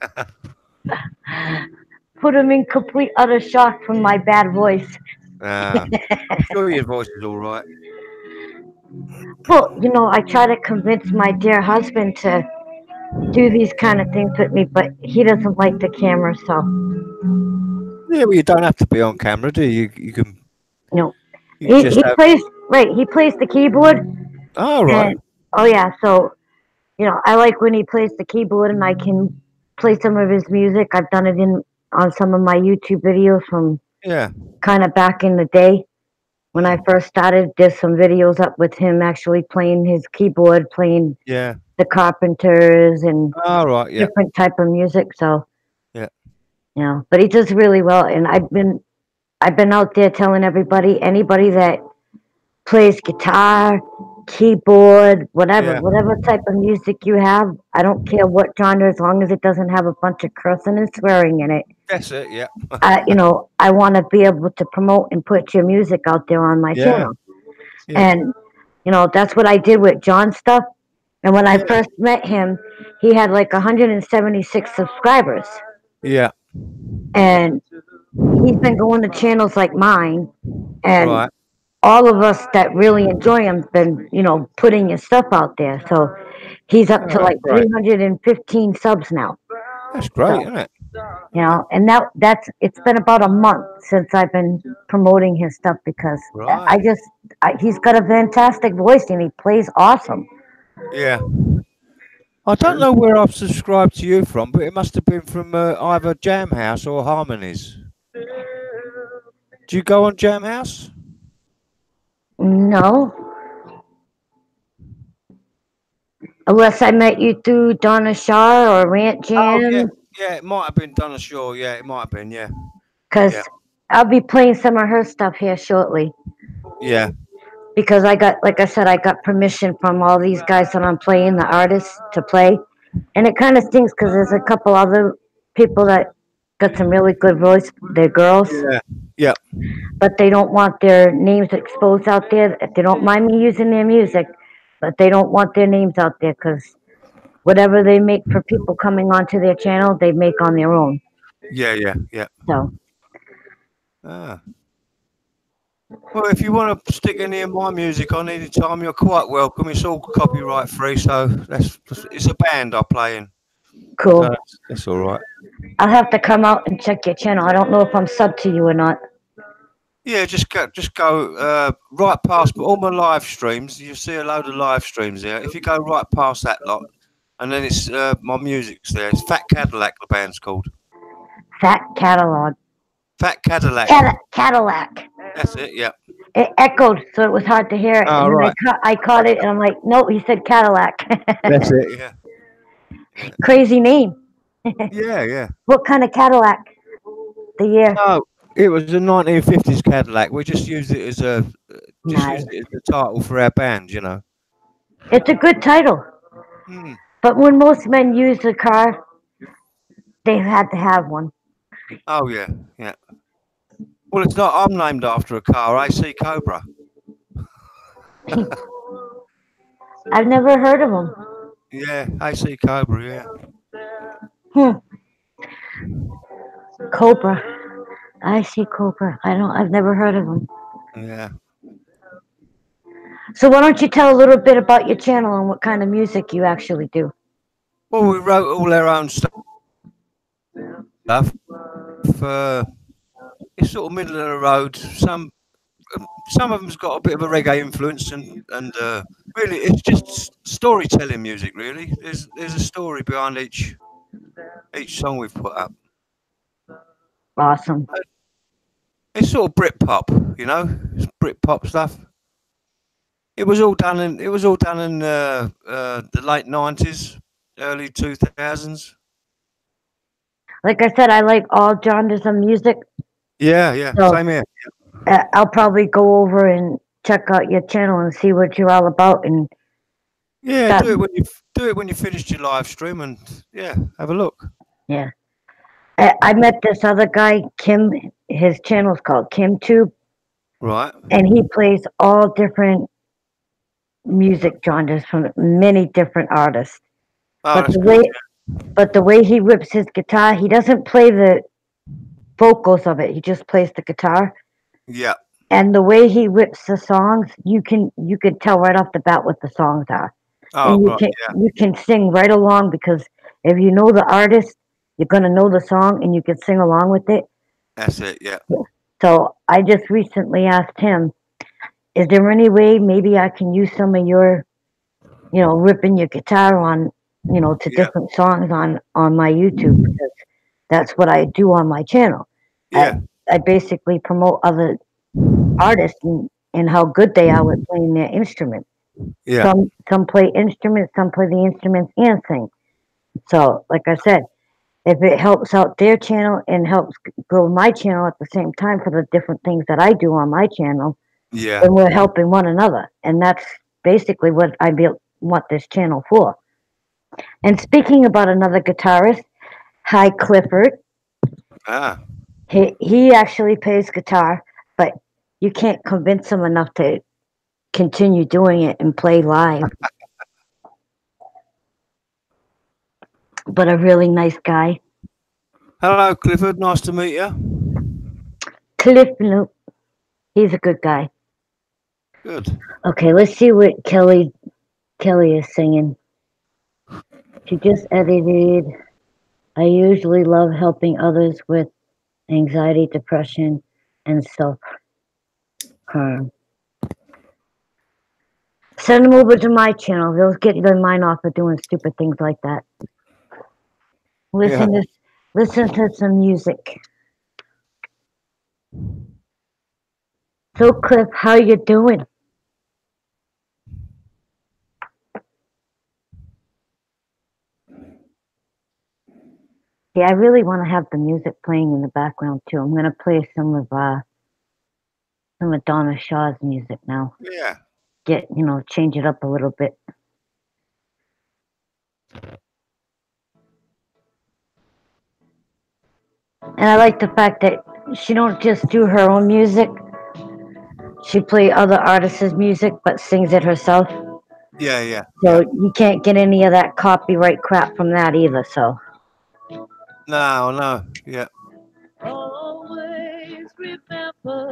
Put him in complete utter shock from my bad voice. I'm sure your voice is all right. Well, I try to convince my dear husband to do these kind of things with me, but he doesn't like the camera, so Yeah, well, you don't have to be on camera, do you? You can. no. You can just He have. plays right. He plays the keyboard, Oh, right. and oh yeah, so I like when he plays the keyboard, and I can play some of his music. I've done it on some of my YouTube videos from Yeah, kind of back in the day when I first started. There's some videos up with him actually playing his keyboard, playing yeah. the Carpenters and All right. Yeah, different type of music. So yeah. but he does really well, and I've been out there telling anybody that plays guitar, keyboard, Yeah. whatever type of music you have. I don't care what genre, as long as it doesn't have a bunch of cursing and swearing in it. That's it. Yeah. I want to be able to promote and put your music out there on my Yeah. channel. Yeah. And, that's what I did with John's stuff. And when I Yeah. first met him, he had like 176 subscribers. Yeah. And he's been going to channels like mine. And Right. all of us that really enjoy him been, putting his stuff out there. So he's up Oh, to that's like great. 315 subs now. That's great, isn't it? And it's been about a month since I've been promoting his stuff because Right. he's got a fantastic voice and he plays awesome. Yeah. I don't know where I've subscribed to you from, but it must have been from either Jam House or Harmonies. Do you go on Jam House? No. Unless I met you through Donna Shaw or Rant Oh yeah, Jam, yeah. It might have been Donna Shaw. Yeah, it might have been. Yeah, because yeah, I'll be playing some of her stuff here shortly. yeah, Because I got, like I said, I got permission from all these guys that I'm playing, the artists, to play. And it kind of stinks because there's a couple other people that got some really good voice. They're girls, yeah, yeah, but they don't want their names exposed out there. They don't mind me using their music, but they don't want their names out there because whatever they make for people coming onto their channel, they make on their own. yeah, yeah, yeah. So, Ah. Well, if you want to stick any of my music on any time, you're quite welcome. It's all copyright free, so it's a band I play in. cool. So that's all right. I'll have to come out and check your channel. I don't know if I'm sub to you or not. Yeah, just go right past all my live streams. You see a load of live streams there. If you go right past that lot, and then it's my music's there. It's Fat Cadillac. The band's called Fat Catalog. Fat Cadillac. Cadillac. That's it. Yeah. It echoed, so it was hard to hear it. Oh, And then right. I caught it, and I'm like, nope, he said Cadillac. That's it. Yeah. Crazy name. Yeah, yeah. What kind of Cadillac? The year. No, it was a 1950s Cadillac. We just used it as Nice. the title for our band. You know. It's a good title. Hmm. But when most men use a car, they had to have one. Oh yeah, yeah. Well, it's not. I'm named after a car, AC Cobra. I've never heard of them. Yeah, AC Cobra. Yeah. Cobra. I see Cobra. I've never heard of them. Yeah. So why don't you tell a little bit about your channel and what kind of music you actually do? Well, we wrote all our own stuff. It's sort of middle of the road. Some of them's got a bit of a reggae influence, and really, it's just storytelling music. Really, there's a story behind each song we've put up. Awesome. It's sort of Britpop, you know, it's Britpop stuff. It was all done in the late 90s, early 2000s. Like I said, I like all genres of music. Yeah, yeah, So- same here. I'll probably go over and check out your channel and see what you're all about. And Yeah, That- do it when you finished your live stream, and yeah, have a look. yeah, I met this other guy, Kim. His channel's called KimTube, Right. and he plays all different music genres from many different artists. Oh, But that's the good. way, but the way he rips his guitar, he doesn't play the vocals of it. He just plays the guitar. Yeah. And the way he rips the songs, you can tell right off the bat what the songs are. Oh, And right. Yeah. you can sing right along because if you know the artist, you're gonna know the song and you can sing along with it. That's it. Yeah. So I just recently asked him, is there any way maybe I can use some of your, ripping your guitar on, to Yeah. different songs on my YouTube, because that's what I do on my channel. Yeah. I basically promote other artists and how good they are with playing their instrument. Yeah. Some play instruments, some play the instruments and sing. So, like I said, if it helps out their channel and helps grow my channel at the same time for the different things that I do on my channel, Yeah. then we're helping one another. And that's basically what want this channel for. And speaking about another guitarist, Hi Clifford, Ah. he actually plays guitar, but you can't convince him enough to continue doing it and play live. But a really nice guy. Hello, Clifford. Nice to meet you. Cliff Nope. He's a good guy. Good. Okay, let's see what Kelly is singing. She just edited. I usually love helping others with anxiety, depression, and self-harm. Send them over to my channel. They'll get their mind off of doing stupid things like that. Listen to some music. So, Cliff, how you doing? See, I really want to have the music playing in the background too. I'm gonna play some of Donna Shaw's music now. Yeah. Change it up a little bit. And I like the fact that she don't just do her own music. She play other artists' music, but sings it herself. Yeah, yeah. So you can't get any of that copyright crap from that either. So No, yeah.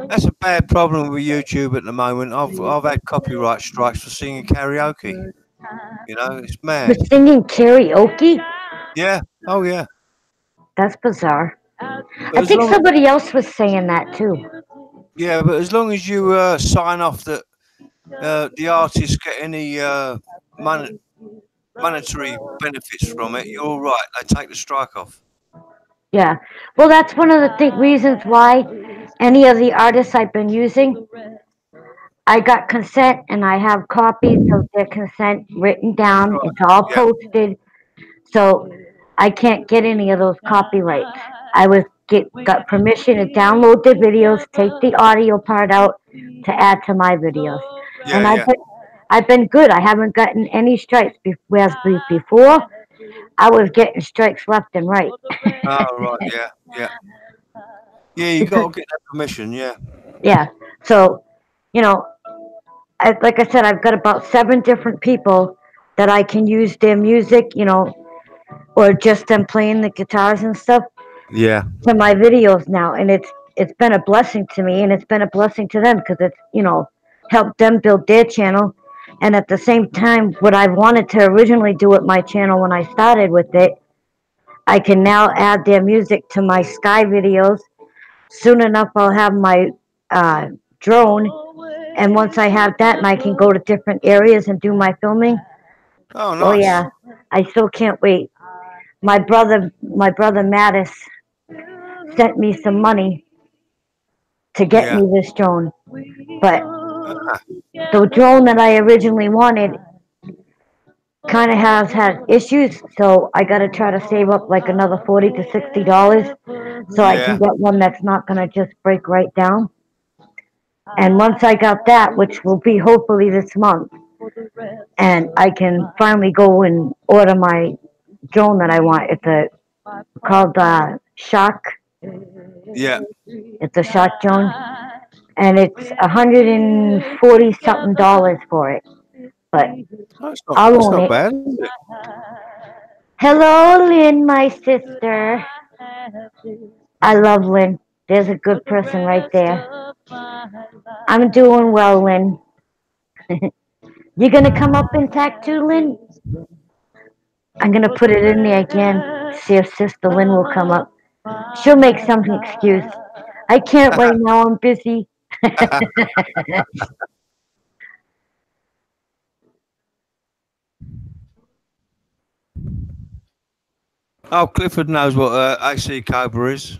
That's a bad problem with YouTube at the moment. I've had copyright strikes for singing karaoke. It's mad. for singing karaoke, Yeah. Oh, yeah. that's bizarre. But I as think long- somebody else was saying that too. Yeah, but as long as you sign off that the artists get any monetary benefits from it, you're all right. They take the strike off. Yeah. Well, that's one of the reasons why any of the artists I've been using, I got consent and I have copies of their consent written down. It's all Yeah. posted. So I can't get any of those copyrights. I got permission to download the videos, take the audio part out to add to my videos. Yeah, And yeah. I've been good. I haven't gotten any strikes. Whereas before, I was getting strikes left and right. Oh, right. Yeah, yeah. Yeah, you got to get that permission. Yeah. Yeah. So, like I said, I've got about 7 different people that I can use their music, or just them playing the guitars and stuff Yeah. to my videos now, and it's been a blessing to me, and it's been a blessing to them because it's helped them build their channel, and at the same time, what I wanted to originally do with my channel when I started with it, I can now add their music to my Sky videos. Soon enough, I'll have my drone, and once I have that, and I can go to different areas and do my filming. Oh, nice. Oh yeah, I still can't wait. My brother Mattis sent me some money to get Yeah. me this drone, but the drone that I originally wanted kind of has had issues, so I got to try to save up like another $40 to $60 so I Yeah. can get one that's not going to just break right down. And once I got that, which will be hopefully this month, and I can finally go and order my drone that I want. It's called Shock. Yeah. It's a Shock drone, and it's $140 something for it. But Oh, it's I'll not own it. bad, is it? Hello, Lynn, my sister. I love Lynn. There's a good person right there. I'm doing well, Lynn. You gonna come up and tattoo, Lynn? I'm gonna put it in there again. See if Sister Lynn will come up. She'll make some excuse. I can't right now. I'm busy. Oh, Clifford knows what AC Cobra is.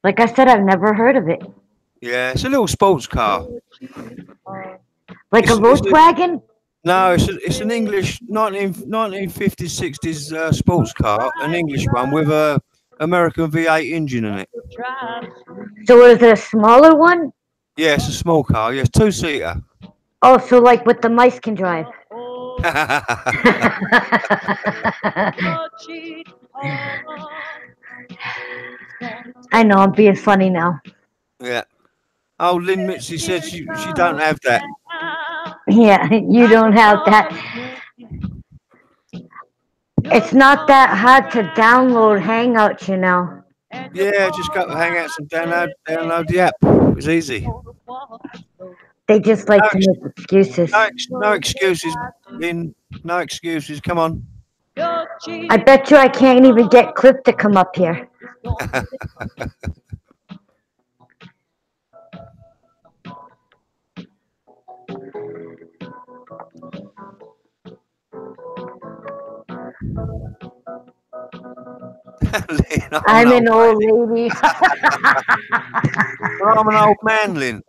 Like I said, I've never heard of it. Yeah, it's a little sports car. Like a Volkswagen? No, it's an English 1950s, 60s sports car, an English one with a American V8 engine in it. So is it a smaller one? Yeah, it's a small car. Yeah, it's 2-seater. Oh, so like what the mice can drive. I know, I'm being funny now. Yeah. Oh, Lynn Mitzi said she don't have that. Yeah, you don't have that. It's not that hard to download Hangouts, Yeah, just go to Hangouts and download the app. It's easy. They just like to make excuses. No excuses, Lynn. No excuses. Come on. I bet you I can't even get Cliff to come up here. Lynn, I'm an old lady. I'm an old man, Lynn.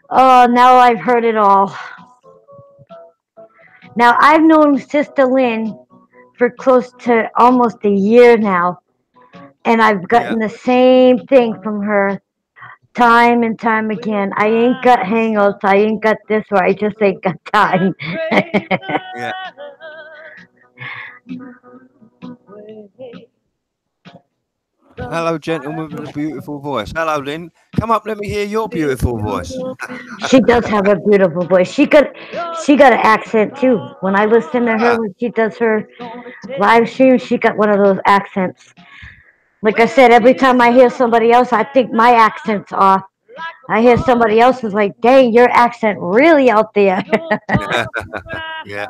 Oh, now I've heard it all. Now, I've known Sister Lynn for close to almost a year now, and I've gotten the same thing from her time and time again. I ain't got hangouts, I ain't got this, or I just ain't got time. Yeah. Hello, gentleman with a beautiful voice. Hello, Lynn. Come up, let me hear your beautiful voice. She does have a beautiful voice. She got an accent too. When I listen to her when she does her live stream, she got one of those accents. Like I said, every time I hear somebody else, I think my accent's off. I hear somebody else is like, dang, your accent really out there. Yeah.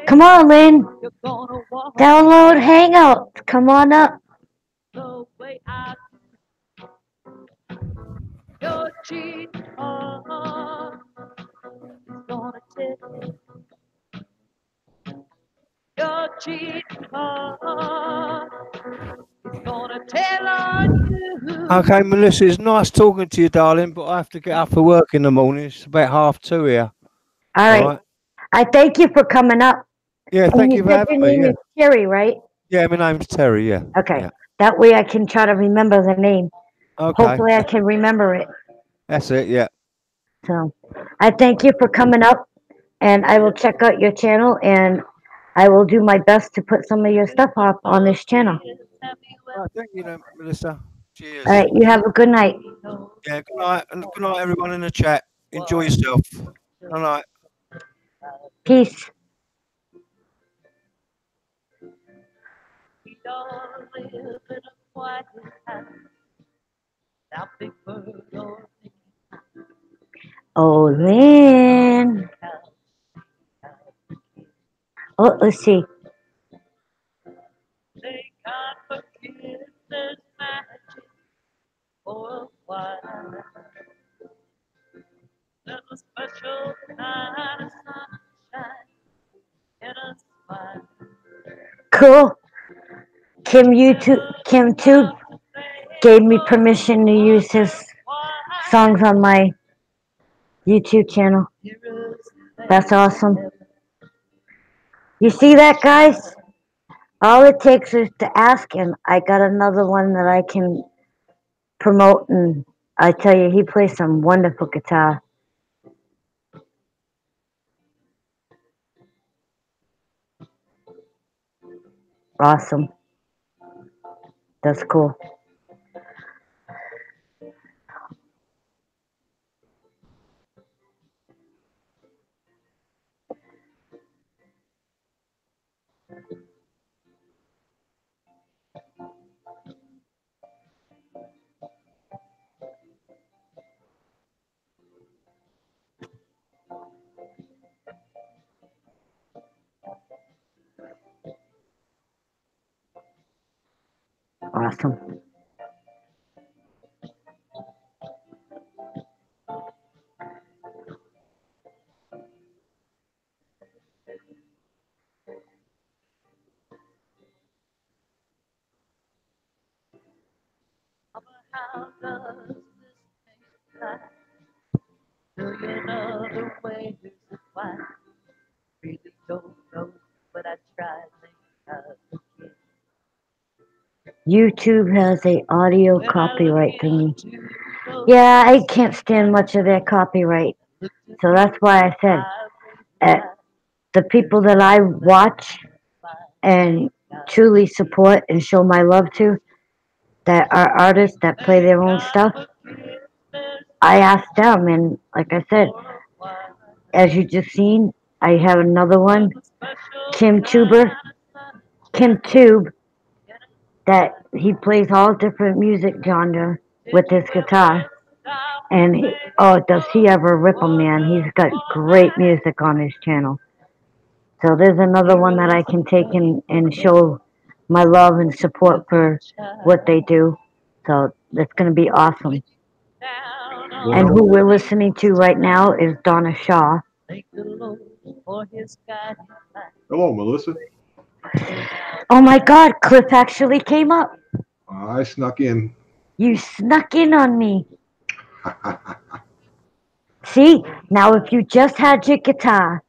Come on, Lynn. Download Hangouts. Come on up. Okay, Melissa, it's nice talking to you, darling, but I have to get up for work in the morning. It's about 2:30 here. All right. I thank you for coming up. Yeah, And thank you for said having your me. name is Terry, right? Yeah, my name's Terry, yeah. Okay. Yeah. That way I can try to remember the name. Okay. Hopefully I can remember it. That's it, yeah. So I thank you for coming up, and I will check out your channel, and I will do my best to put some of your stuff up on this channel. Oh, thank you, then, Melissa. Cheers. All right. You have a good night. Yeah, good night. And good night, everyone in the chat. Enjoy yourself. Good night. Peace. Oh, Lynn. Oh, let's see. Cool. Kim Tube gave me permission to use his songs on my YouTube channel. That's awesome. You see that, guys? All it takes is to ask, and I got another one that I can promote, and I tell you, he plays some wonderful guitar. Awesome. That's cool. Awesome. YouTube has a audio copyright thingy. Yeah, I can't stand much of their copyright. So that's why I said the people that I watch and truly support and show my love to, that are artists that play their own stuff, I ask them, and like I said, as you just seen, I have another one, Kim Tube, that he plays all different music genre with his guitar. And does he ever rip 'em, man? He's got great music on his channel. So there's another one that I can take and show my love and support for what they do. So that's going to be awesome. And who we're listening to right now is Donna Shaw. Hello, Melissa. Oh my God, Cliff actually came up. I snuck in. You snuck in on me. See, now if you just had your guitar,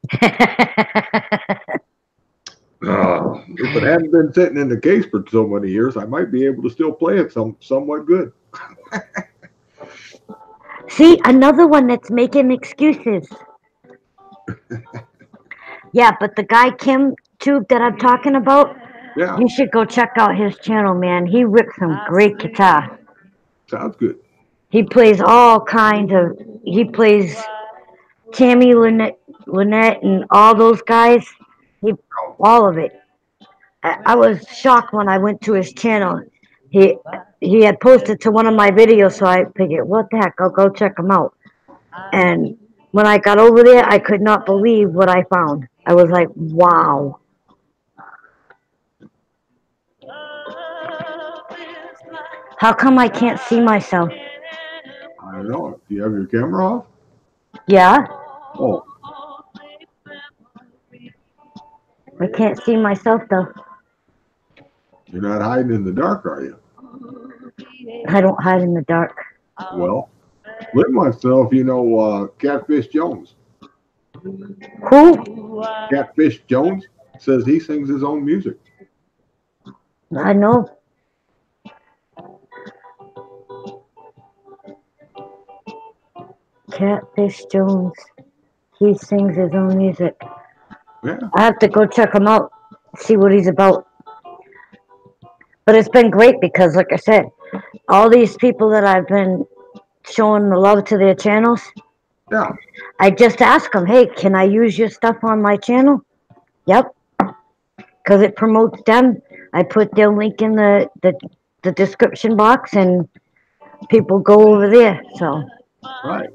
If it hadn't been sitting in the case for so many years, I might be able to still play it somewhat good. see, another one that's making excuses. Yeah, but the guy Kim Tube that I'm talking about, Yeah, you should go check out his channel, man. He rips some great guitar. sounds good. He plays all kinds of. He plays Tammy Lynette and all those guys. All of it. I was shocked when I went to his channel. He had posted to one of my videos, so I figured, what the heck? I'll go check him out. And when I got over there, I could not believe what I found. I was like, wow. How come I can't see myself? I don't know. Do you have your camera off? Yeah, Oh, I can't see myself though. you're not hiding in the dark, are you? I don't hide in the dark. Well, Lynn wants to know if you know Catfish Jones. Who? Catfish Jones says he sings his own music. I know. Catfish Jones. He sings his own music. Yeah. I have to go check him out, see what he's about. But it's been great because, like I said, all these people that I've been showing the love to their channels, Yeah. I just ask them, hey, can I use your stuff on my channel? Yep. Because it promotes them. I put their link in the description box and people go over there. So Right.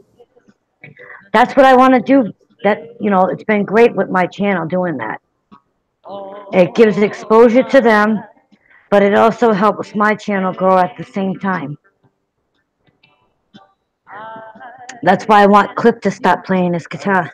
that's what I want to do. That, you know, it's been great with my channel doing that. It gives exposure to them, but it also helps my channel grow at the same time. That's why I want Cliff to stop playing his guitar.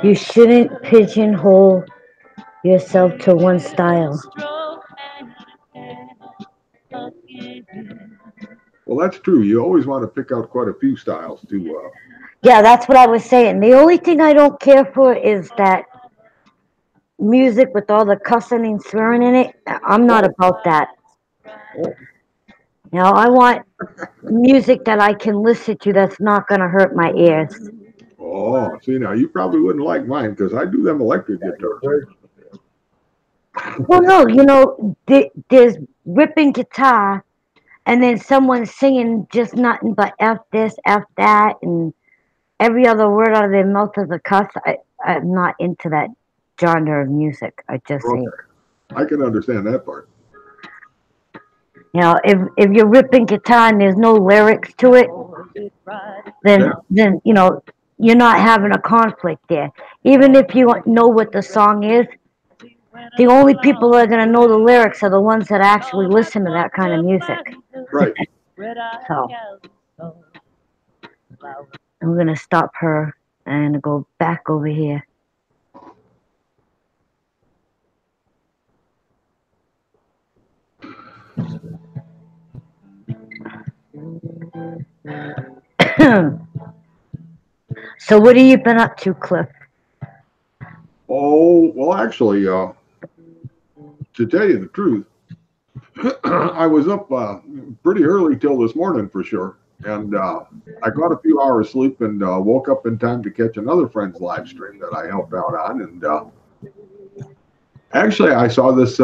You shouldn't pigeonhole yourself to one style. Well, that's true. You always want to pick out quite a few styles to. Yeah, that's what I was saying. The only thing I don't care for is that music with all the cussing and swearing in it. I'm not about that. Oh, You know, I want music that I can listen to that's not going to hurt my ears. oh, see now you probably wouldn't like mine because I do them electric guitars. Well, no, you know, there's ripping guitar and then someone singing just nothing but F this, F that, and every other word out of their mouth is a cuss. I'm not into that genre of music. I just say, I can understand that part. you know, if you're ripping guitar and there's no lyrics to it, then you know, you're not having a conflict there. Even if you know what the song is, the only people that are going to know the lyrics are the ones that actually listen to that kind of music. Right. So I'm going to stop her and go back over here. So what have you been up to, Cliff? Oh, well, actually, to tell you the truth, I was up pretty early till this morning for sure. And I got a few hours sleep and woke up in time to catch another friend's live stream that I helped out on. And actually, I saw this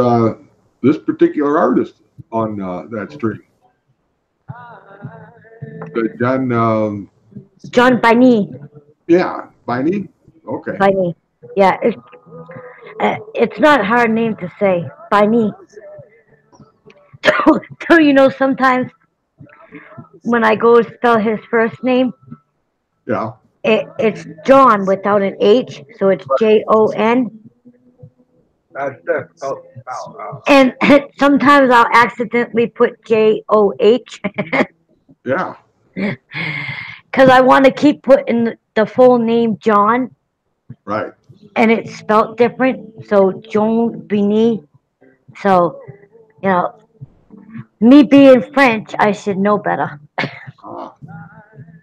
this particular artist on that stream. John Biney. Yeah, Biney. Okay. Biney. Yeah, it's not a hard name to say. Biney. So you know, sometimes when I go to spell his first name, Yeah. it's John without an H, so it's Jon. That's difficult to spell. And sometimes I'll accidentally put JOH. Yeah. Because I want to keep putting the full name John, Right. and it's spelt different. So Joan Bini. So, you know, me being French, I should know better.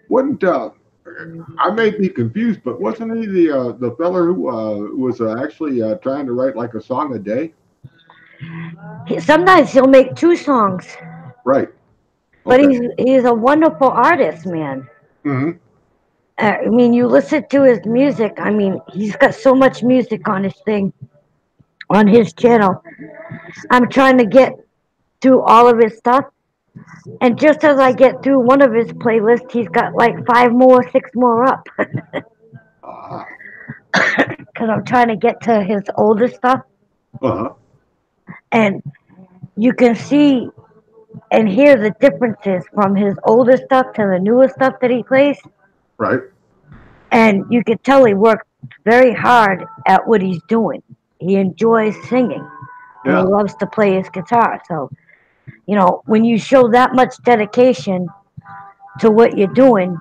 Wouldn't I may be confused, but wasn't he the feller who was actually trying to write like a song a day? Sometimes he'll make 2 songs, Right. but Okay. he's a wonderful artist, man. Hmm. I mean, you listen to his music. I mean, he's got so much music on his thing, on his channel. I'm trying to get through all of his stuff. And just as I get through one of his playlists, he's got like 5 more, 6 more up. Uh-huh. Because I'm trying to get to his older stuff. Uh-huh. And you can see and hear the differences from his older stuff to the newer stuff that he plays. Right. And you can tell he worked very hard at what he's doing. He enjoys singing. And Yeah. he loves to play his guitar. So, you know, when you show that much dedication to what you're doing,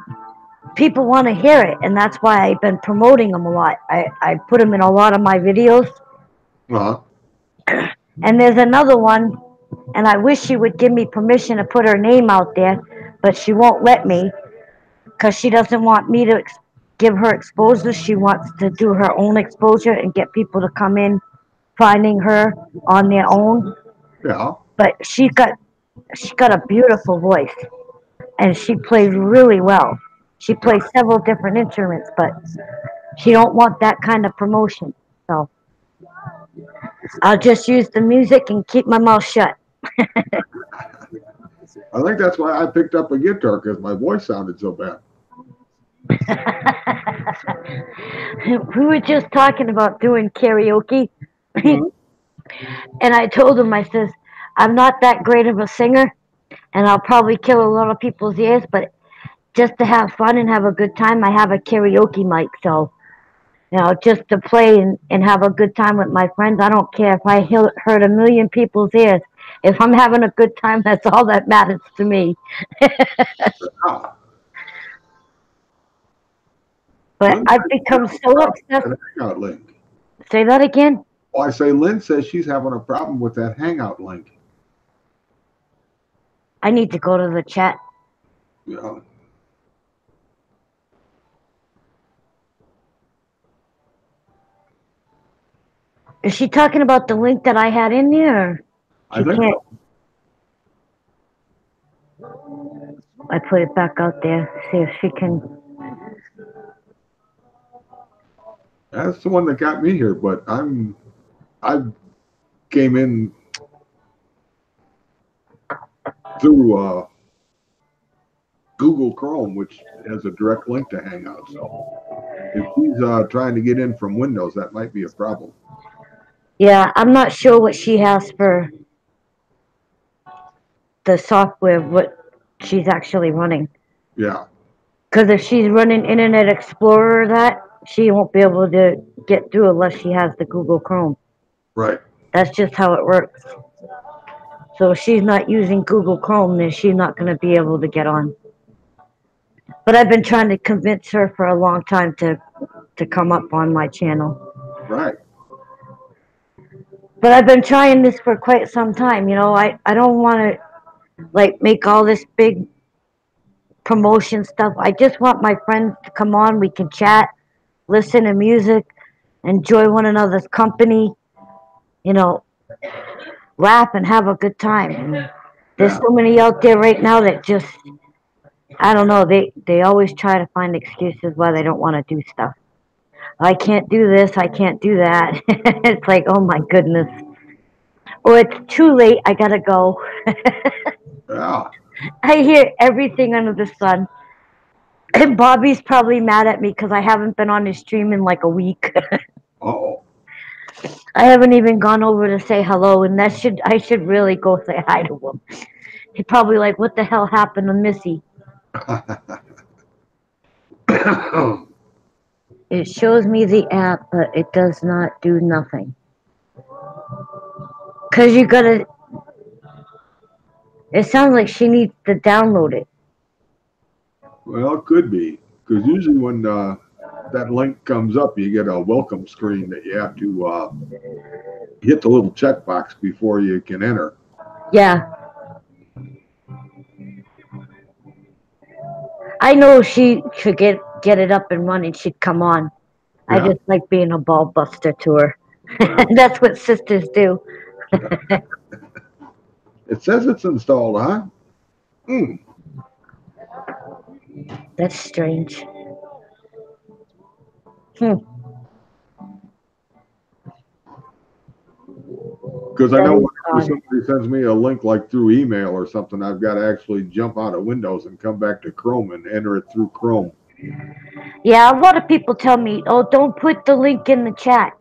people want to hear it. And that's why I've been promoting him a lot. I put him in a lot of my videos. Uh-huh. And there's another one, and I wish she would give me permission to put her name out there, but she won't let me because she doesn't want me to give her exposure. She wants to do her own exposure and get people to come in finding her on their own. Yeah. But she's got a beautiful voice, and she plays really well. She plays several different instruments, but she don't want that kind of promotion. So I'll just use the music and keep my mouth shut. I think that's why I picked up a guitar, because my voice sounded so bad. We were just talking about doing karaoke. Mhm. And I told him, I says, I'm not that great of a singer, and I'll probably kill a lot of people's ears, but just to have fun and have a good time, I have a karaoke mic. So, you know, just to play and have a good time with my friends. I don't care if I hurt a million people's ears. If I'm having a good time, that's all that matters to me. Ah, But Lynn I've says become she's so having a problem obsessed. with that Hangout link. Say that again? Oh, I say Lynn says she's having a problem with that Hangout link. I need to go to the chat. Yeah. Is she talking about the link that I had in there? Or I she think can't. I put it back out there. See if she can. that's the one that got me here, but I came in through Google Chrome, which has a direct link to Hangout. So if she's trying to get in from Windows, that might be a problem. Yeah, I'm not sure what she has for the software, what she's actually running. Yeah. Because if she's running Internet Explorer, that she won't be able to get through unless she has the Google Chrome. Right. That's just how it works. So if she's not using Google Chrome, then she's not going to be able to get on. But I've been trying to convince her for a long time to come up on my channel. Right. But I've been trying this for quite some time. You know, I don't want to like make all this big promotion stuff. I just want my friends to come on. We can chat, listen to music, enjoy one another's company, you know, laugh and have a good time. And there's so many out there right now that just, I don't know, they always try to find excuses why they don't want to do stuff. I can't do this, I can't do that. It's like, oh my goodness. Or it's too late, I gotta go. Yeah. I hear everything under the sun. And Bobby's probably mad at me because I haven't been on his stream in like a week. Oh. I haven't even gone over to say hello, and I should really go say hi to him. He's probably like, what the hell happened to Missy? It shows me the app, but it does not do nothing. Because you gotta... It sounds like she needs to download it. Well, it could be, because usually when that link comes up, you get a welcome screen that you have to hit the little checkbox before you can enter. Yeah. I know she should get it up and running. She'd come on. I Yeah. just like being a ball buster to her. That's what sisters do. It says it's installed, huh? Hmm. That's strange. Hmm. Because I That know is whenever odd. somebody sends me a link like through email or something, I've got to actually jump out of Windows and come back to Chrome and enter it through Chrome. Yeah, a lot of people tell me, "Oh, don't put the link in the chat."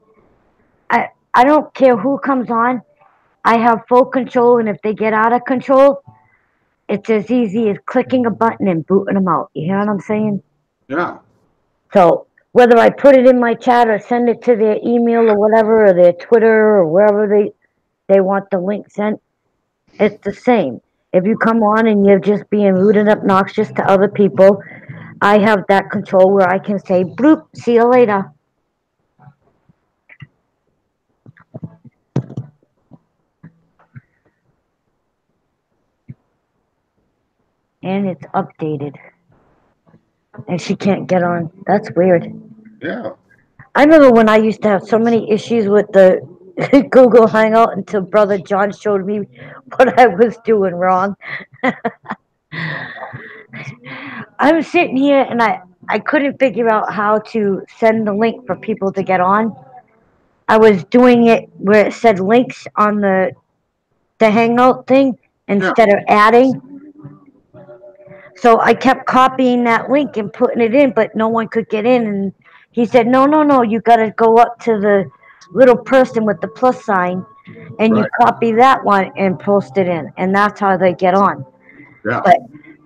I don't care who comes on. I have full control, and if they get out of control, it's as easy as clicking a button and booting them out. You hear what I'm saying? Yeah. So whether I put it in my chat or send it to their email or whatever, or their Twitter or wherever they want the link sent, it's the same. If you come on and you're just being rude and obnoxious to other people, I have that control where I can say, bloop, see you later. And it's updated. And she can't get on. That's weird. Yeah. I remember when I used to have so many issues with the Google Hangout until Brother John showed me what I was doing wrong. I was sitting here and I couldn't figure out how to send the link for people to get on. I was doing it where it said links on the Hangout thing instead of adding. So I kept copying that link and putting it in, but no one could get in. And he said, no, you got to go up to the little person with the plus sign and you Right. copy that one and post it in. And that's how they get on. Yeah. But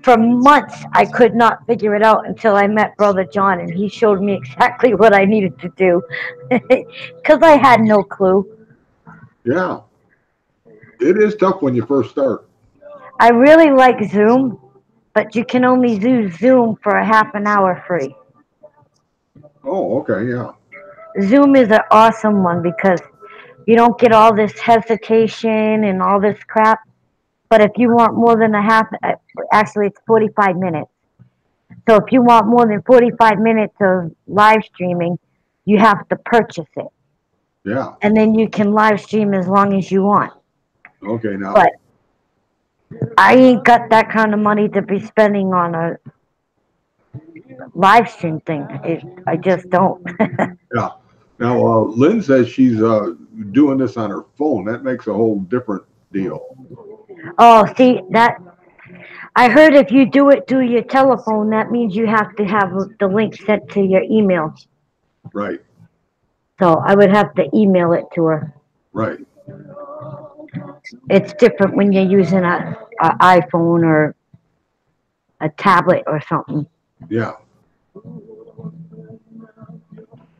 for months, I could not figure it out until I met Brother John and he showed me exactly what I needed to do because I had no clue. Yeah. It is tough when you first start. I really like Zoom, but you can only use Zoom for a half an hour free. Oh, okay. Yeah. Zoom is an awesome one because you don't get all this hesitation and all this crap. But if you want more than actually it's 45 minutes. So if you want more than 45 minutes of live streaming, you have to purchase it. Yeah. And then you can live stream as long as you want. Okay. Now. But I ain't got that kind of money to be spending on a live stream thing. I just don't. Yeah. Now, Lynn says she's doing this on her phone. That makes a whole different deal. Oh, see, that I heard if you do it through your telephone, that means you have to have the link sent to your email. Right. So I would have to email it to her. Right. It's different when you're using a iPhone or a tablet or something. Yeah.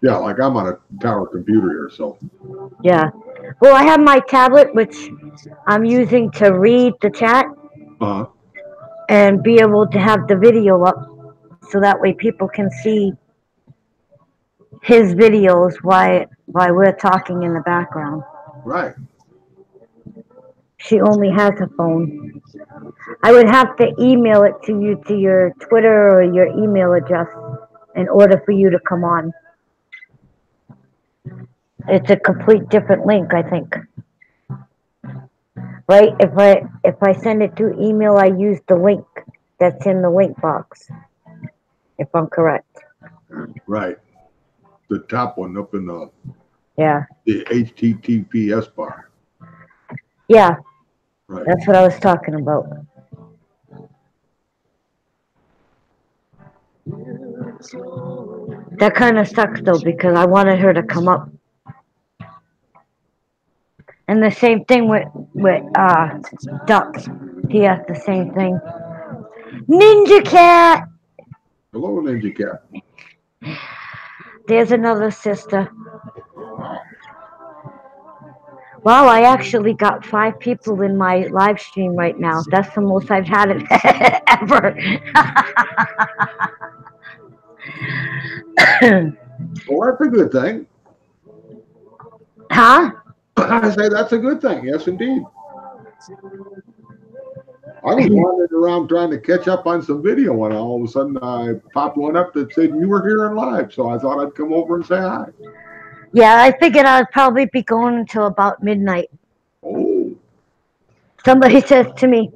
Yeah, like I'm on a tower computer here, so. Yeah. Well, I have my tablet, which I'm using to read the chat and be able to have the video up so that way people can see his videos while we're talking in the background. Right. She only has a phone. I would have to email it to you to your Twitter or your email address in order for you to come on. It's a complete different link, I think. Right? If I send it through email, I use the link that's in the link box. If I'm correct. Right. The top one up in the HTTPS bar. Yeah. Right. That's what I was talking about. That kind of sucks though because I wanted her to come up. And the same thing with Duck. He has the same thing. Ninja Cat. Hello, Ninja Cat. There's another sister. Wow, I actually got 5 people in my live stream right now. That's the most I've had it ever. Well, that's a good thing. Huh? I say that's a good thing. Yes, indeed. I was wandering around trying to catch up on some video, and all of a sudden I popped one up that said you were here in live. So I thought I'd come over and say hi. Yeah, I figured I'd probably be going until about midnight. Oh, Somebody says to me,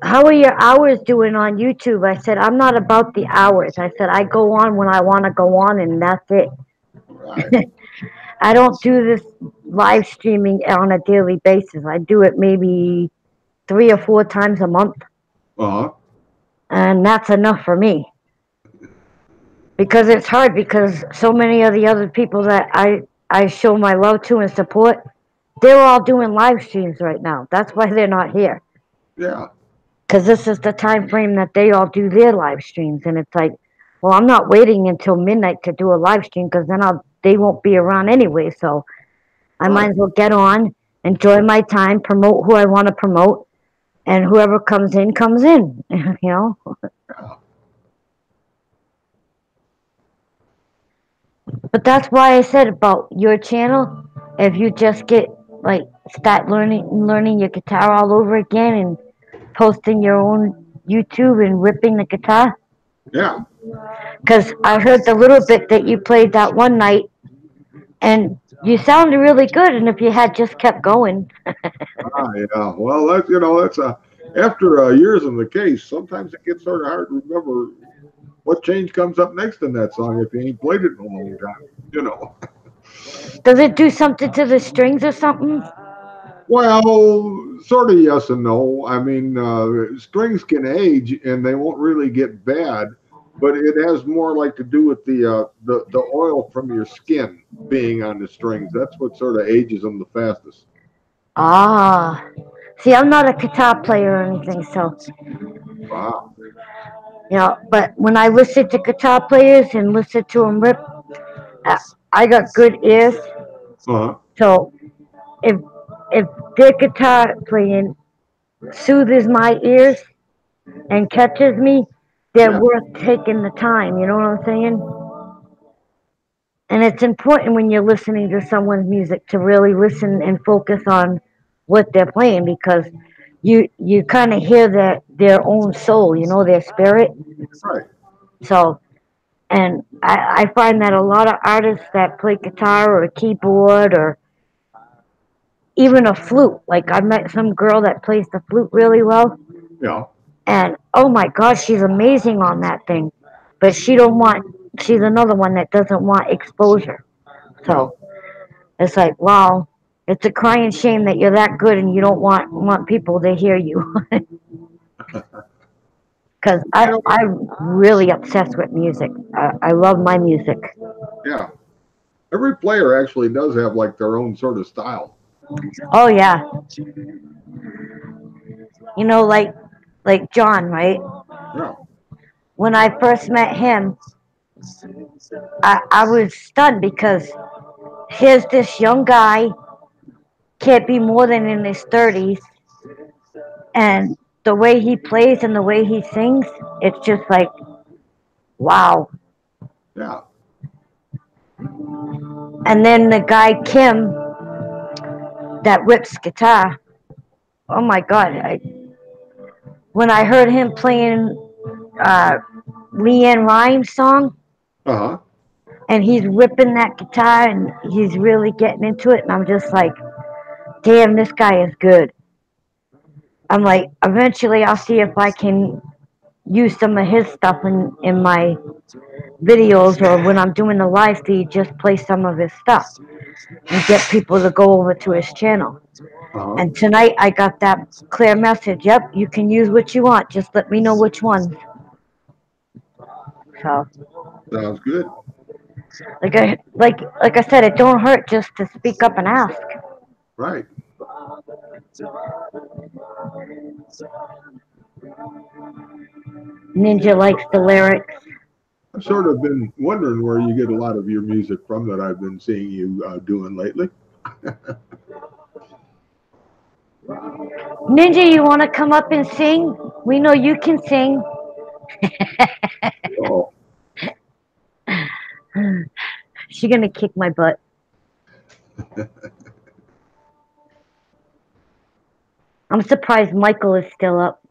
"How are your hours doing on YouTube?" I said, "I'm not about the hours." I said, "I go on when I want to go on, and that's it." right. I don't do this live streaming on a daily basis. I do it maybe 3 or 4 times a month, Uh-huh. and that's enough for me. Because it's hard, because so many of the other people that I show my love to and support, they're all doing live streams right now. That's why they're not here. Yeah. Because this is the time frame that they all do their live streams, and it's like, well, I'm not waiting until midnight to do a live stream, because then they won't be around anyway. So I might as well get on, enjoy my time, promote who I want to promote, and whoever comes in comes in. You know. But that's why I said about your channel. If you just start learning your guitar all over again and posting your own YouTube and ripping the guitar. Yeah. Because I heard the little bit that you played that one night, and you sounded really good. And if you had just kept going. Yeah. Well, that's after years in the case, sometimes it gets sort of hard to remember what change comes up next in that song if you ain't played it in a long time, Does it do something to the strings or something? Well, sort of yes and no. I mean, strings can age and they won't really get bad, but it has more like to do with the oil from your skin being on the strings. That's what sort of ages them the fastest. Ah. See, I'm not a guitar player or anything, so. Wow. But when I listen to guitar players and listen to them rip, I got good ears. Uh-huh. So if their guitar playing soothes my ears and catches me, they're worth taking the time. You know what I'm saying? And it's important when you're listening to someone's music to really listen and focus on what they're playing, because you kind of hear their own soul, their spirit. Right. So, and I find that a lot of artists that play guitar or a keyboard or even a flute, like I met some girl that plays the flute really well. Yeah. And oh my gosh, she's amazing on that thing. But she's another one that doesn't want exposure. So it's like, wow, it's a crying shame that you're that good and you don't want people to hear you. Because I'm really obsessed with music. I love my music. Yeah. Every player actually does have like their own sort of style. Oh yeah. Like John, right? Yeah. When I first met him, I was stunned, because here's this young guy, can't be more than in his 30s, and the way he plays and the way he sings, it's just like, wow. Yeah. And then the guy Kim that rips guitar, oh my God. When I heard him playing Leanne Rimes' song, Uh-huh. and he's ripping that guitar and he's really getting into it, and I'm just like, damn, this guy is good. I'm like, eventually I'll see if I can use some of his stuff in my videos, or when I'm doing the live feed, just play some of his stuff and get people to go over to his channel. Uh-huh. And tonight I got that clear message. Yep, you can use what you want. Just let me know which ones. So Sounds good. like I said, it don't hurt just to speak up and ask. Right. Ninja likes the lyrics. I've sort of been wondering where you get a lot of your music from that I've been seeing you doing lately. Ninja, you want to come up and sing? We know you can sing. Oh, She's gonna kick my butt. I'm surprised Michael is still up.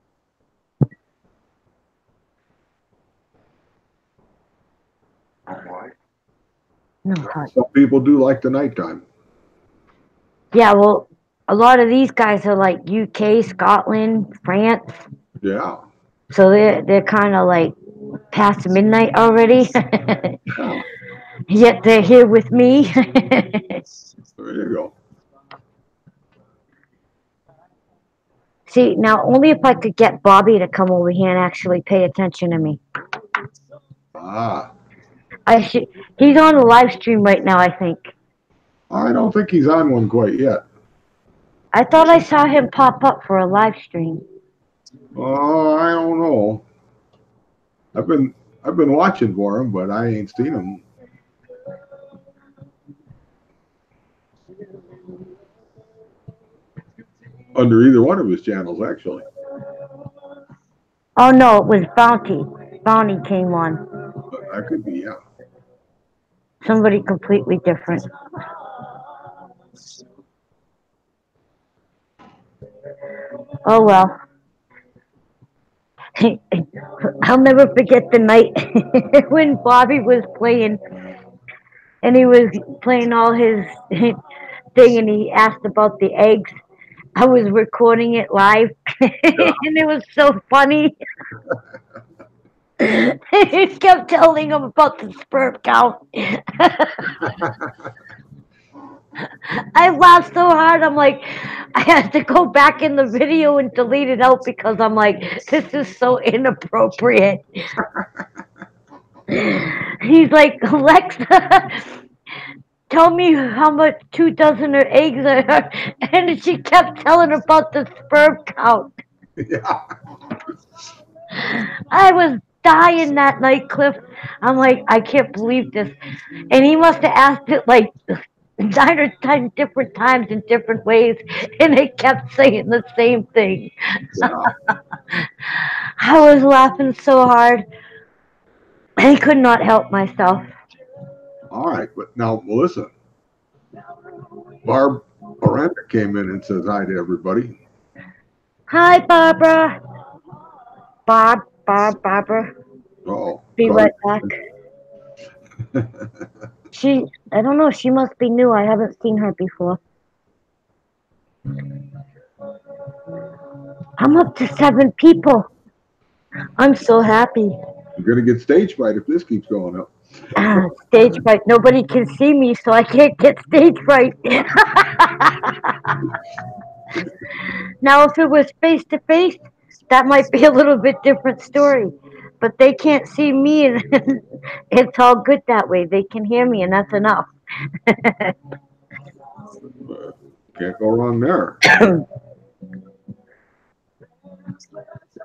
No, hot. some people do like the nighttime. Yeah, well, a lot of these guys are like UK, Scotland, France, Yeah. so they're kind of like past midnight already. Yeah. Yet they're here with me. There you go. See, now only if I could get Bobby to come over here and actually pay attention to me. Ah, He's on a live stream right now, I think. I don't think he's on one quite yet. I thought I saw him pop up for a live stream. Oh, I don't know. I've been watching for him, but I ain't seen him. Under either one of his channels, actually. Oh no, it was Bounty. Bounty came on. But that could be, yeah. Somebody completely different. Oh well. I'll never forget the night when Bobby was playing, and he was playing all his thing, and he asked about the eggs. I was recording it live, and it was so funny. He kept telling him about the sperm count. I laughed so hard. I'm like, I had to go back in the video and delete it out because I'm like, this is so inappropriate. He's like, Alexa, tell me how much 2 dozen of eggs are. And she kept telling about the sperm count. Yeah. I was dying that night, Cliff. I'm like, I can't believe this. And he must have asked it like 9 or 10 different times in different ways, and they kept saying the same thing. Yeah. I was laughing so hard. I could not help myself. All right, but now, well, listen. Barb Aranda came in and says hi to everybody. Hi, Barbara. Barbara. Oh, Be right back. I don't know, she must be new. I haven't seen her before. I'm up to 7 people. I'm so happy. You're gonna get stage fright if this keeps going up. Stage fright. Nobody can see me, so I can't get stage fright. Now, if it was face to face, that might be a little bit different story. But they can't see me, and it's all good that way. They can hear me, and that's enough. Can't go wrong there.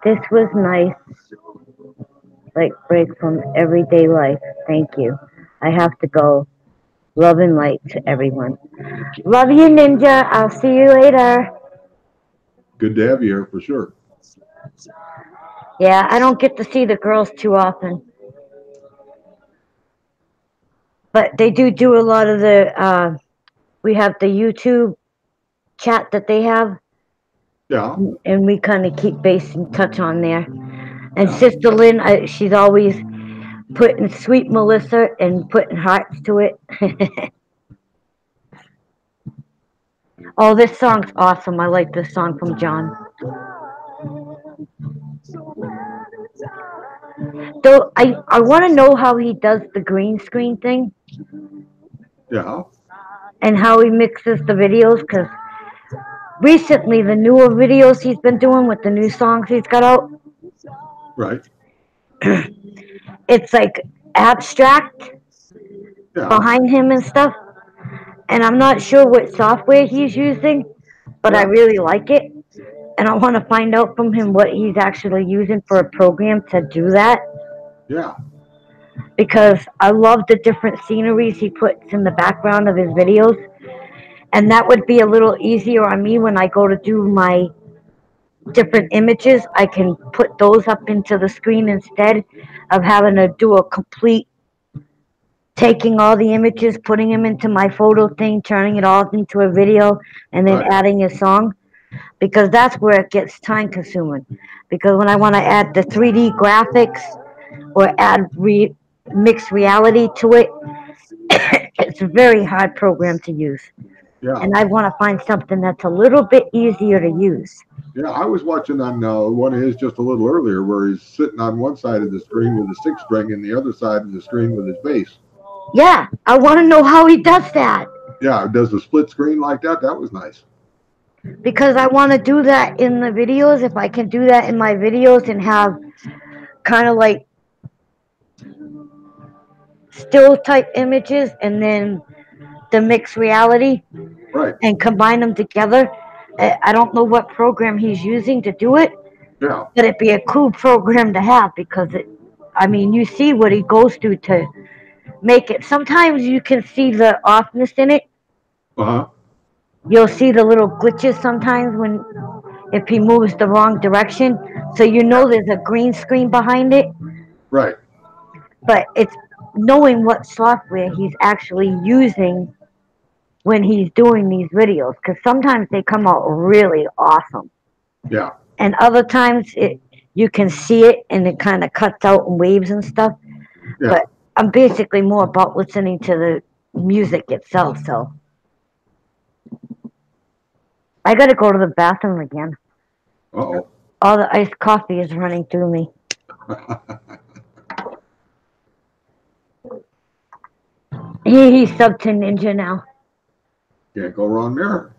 This was nice. Like break from everyday life. Thank you. I have to go. Love and light to everyone. Love you, Ninja. I'll see you later. Good to have you here for sure. Yeah, I don't get to see the girls too often. But they do a lot of the, we have the YouTube chat that they have. Yeah. And we kind of keep base in touch on there. And Sister Lynn, she's always putting Sweet Melissa and putting hearts to it. Oh, this song's awesome. I like this song from John. Though I want to know how he does the green screen thing. Yeah. And how he mixes the videos, because recently the newer videos he's been doing with the new songs he's got out, Right. it's like abstract behind him and stuff. And I'm not sure what software he's using, but I really like it. And I want to find out from him what he's actually using for a program to do that. Yeah. Because I love the different sceneries he puts in the background of his videos. And that would be a little easier on me when I go to do my different images. I can put those up into the screen instead of having to do a complete taking all the images, putting them into my photo thing, turning it all into a video, and then Right. adding a song. Because that's where it gets time consuming. Because when I want to add the 3D graphics or add mixed reality to it, it's a very hard program to use. Yeah. And I want to find something that's a little bit easier to use. Yeah, I was watching on one of his just a little earlier where he's sitting on one side of the screen with a six string and the other side of the screen with his bass. Yeah, I want to know how he does that. Yeah, does the split screen like that? That was nice. Because I want to do that in the videos. If I can do that in my videos and have kind of like still type images and then the mixed reality Right. and combine them together. I don't know what program he's using to do it, Yeah. but it'd be a cool program to have because I mean, you see what he goes through to make it. Sometimes you can see the offness in it. Uh-huh. You'll see the little glitches sometimes if he moves the wrong direction. So you know there's a green screen behind it. Right. But it's knowing what software he's actually using when he's doing these videos, because sometimes they come out really awesome. Yeah. And other times you can see it and it kind of cuts out in waves and stuff. Yeah. But I'm basically more about listening to the music itself. So I got to go to the bathroom again. Uh-oh. All the iced coffee is running through me. He's sub to Ninja now. Can't go wrong there.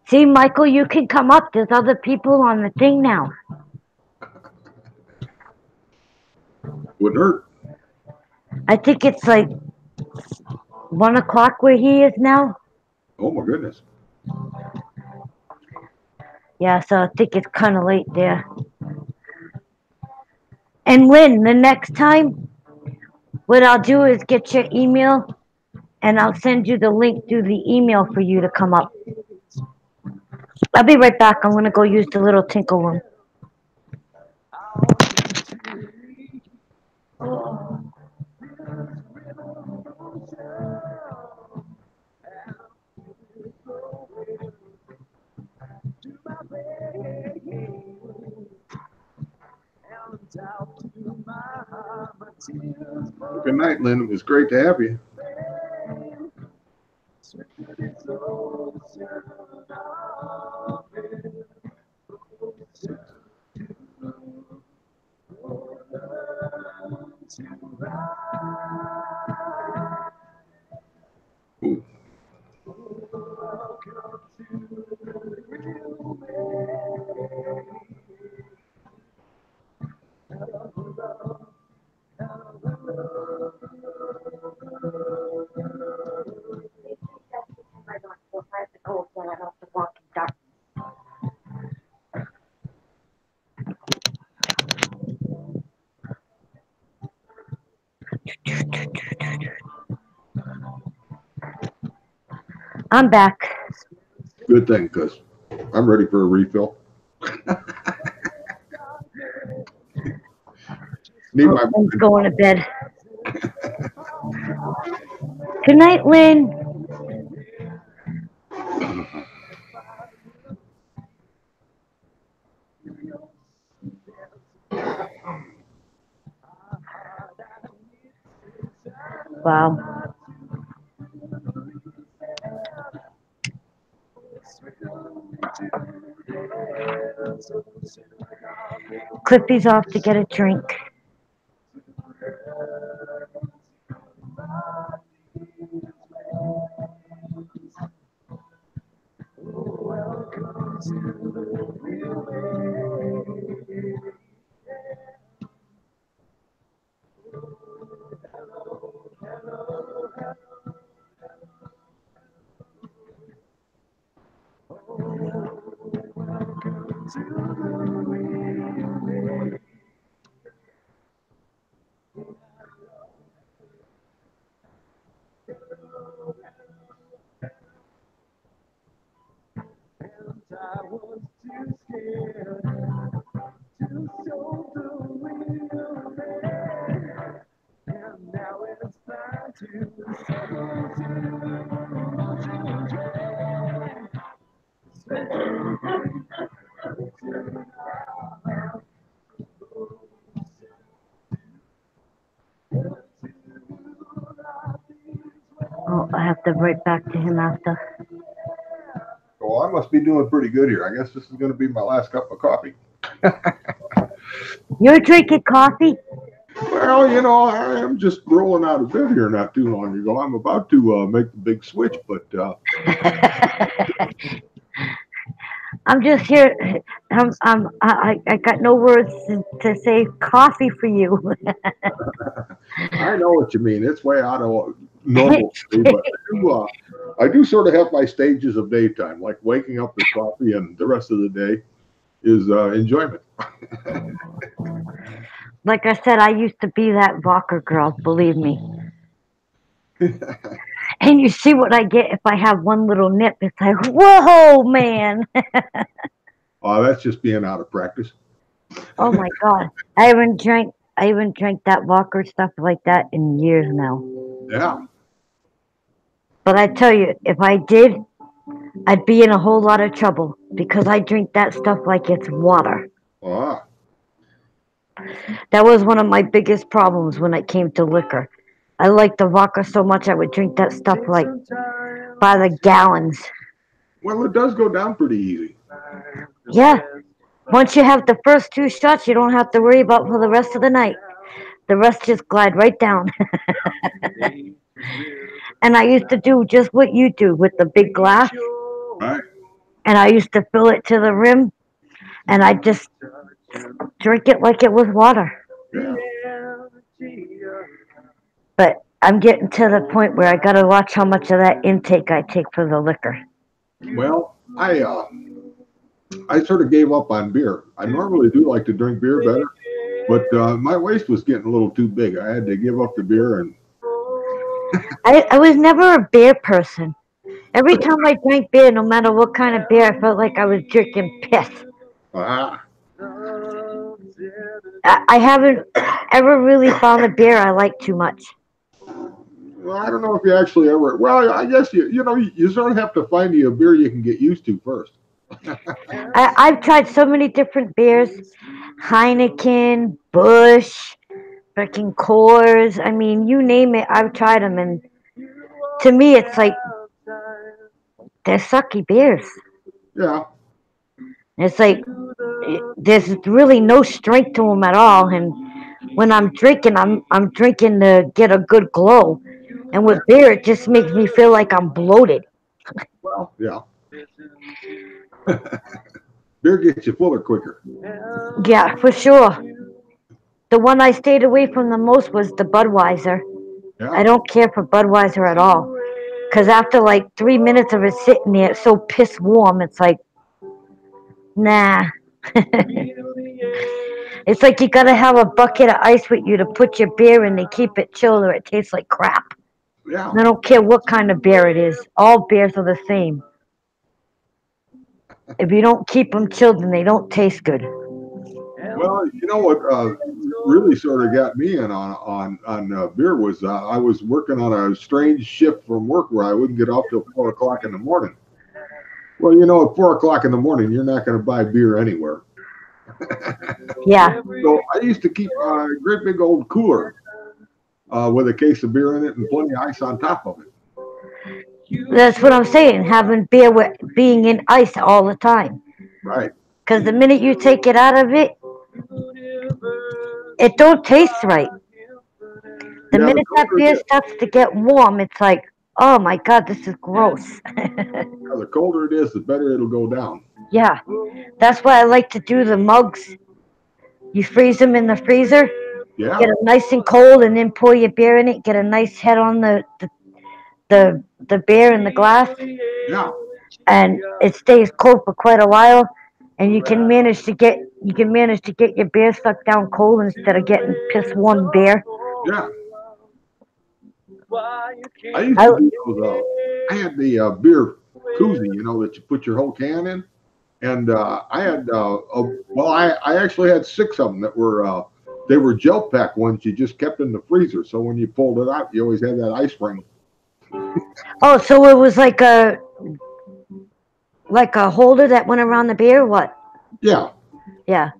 See, Michael, you can come up. There's other people on the thing now. Wouldn't hurt. I think it's like 1 o'clock where he is now. Oh my goodness. Yeah, so I think it's kind of late there. And Lynn, the next time, what I'll do is get your email and I'll send you the link through the email for you to come up. I'll be right back. I'm going to go use the little tinkle room. Good night, Lynn. It was great to have you. Ooh. I'm back. Good thing, because I'm ready for a refill. Need my I'm going to bed. Good night, Lynn. Wow. Clippy's off to get a drink. was too scared to show the real man. And now it's time to settle Oh, I have to write back to him after. Well, I must be doing pretty good here. I guess this is going to be my last cup of coffee. You're drinking coffee? Well, you know, I am just rolling out of bed here not too long ago. I'm about to make the big switch, but I'm just here. I got no words to say coffee for you. I know what you mean. It's way out of normal for me, but I do sort of have my stages of daytime, like waking up with coffee, and the rest of the day is enjoyment. Like I said, I used to be that vodka girl, believe me. And you see what I get if I have one little nip. It's like, whoa, man. Oh, that's just being out of practice. Oh my God. I haven't drank that vodka stuff like that in years now. Yeah. But I tell you, if I did, I'd be in a whole lot of trouble because I drink that stuff like it's water. Ah. That was one of my biggest problems when it came to liquor. I liked the vodka so much I would drink that stuff like by the gallons. Well, it does go down pretty easy. Yeah. Once you have the first 2 shots, you don't have to worry about for the rest of the night. The rest just glide right down. And I used to do just what you do with the big glass. Right. And I used to fill it to the rim. And I just drink it like it was water. Yeah. But I'm getting to the point where I got to watch how much of that intake I take for the liquor. Well, I sort of gave up on beer. I normally do like to drink beer better, but my waist was getting a little too big. I had to give up the beer, and I was never a beer person. Every time I drank beer, no matter what kind of beer, I felt like I was drinking piss. I haven't ever really found a beer I like too much. Well, I don't know if you actually ever. Well, I guess you sort of have to find you a beer you can get used to first. I've tried so many different beers: Heineken, Busch, freaking Coors. I mean, you name it, I've tried them, and to me, it's like they're sucky beers. Yeah. It's like there's really no strength to them at all, and when I'm drinking to get a good glow, and with beer, it just makes me feel like I'm bloated. Well, yeah. Beer gets you fuller quicker. Yeah, for sure. The one I stayed away from the most was the Budweiser. Yeah. I don't care for Budweiser at all. Because after like 3 minutes of it sitting there, it's so piss warm, it's like, nah. It's like you gotta have a bucket of ice with you to put your beer in to keep it chilled, or it tastes like crap. Yeah. I don't care what kind of beer it is. All beers are the same. If you don't keep them chilled, then they don't taste good. Well, you know what really sort of got me in on beer was I was working on a strange shift from work where I wouldn't get off till 4 o'clock in the morning. Well, you know, at 4 o'clock in the morning, you're not going to buy beer anywhere. Yeah. So I used to keep a great big old cooler with a case of beer in it and plenty of ice on top of it. That's what I'm saying, having beer with being in ice all the time. Right. Because the minute you take it out of it, it don't taste right. The minute that beer starts to get warm, it's like, oh my God, this is gross. The colder it is, the better it'll go down. Yeah, that's why I like to do the mugs. You freeze them in the freezer, Yeah. get it nice and cold, and then pour your beer in it. Get a nice head on the beer in the glass. Yeah. And it stays cold for quite a while, and you can manage to get your beer sucked down cold instead of getting piss warm beer. Yeah. I used to do those. I had the beer koozie, you know, that you put your whole can in, and I had well, I actually had 6 of them that were they were gel pack ones you just kept in the freezer. So when you pulled it out, you always had that ice ring. Oh, so it was like a holder that went around the beer. What? Yeah, Yeah.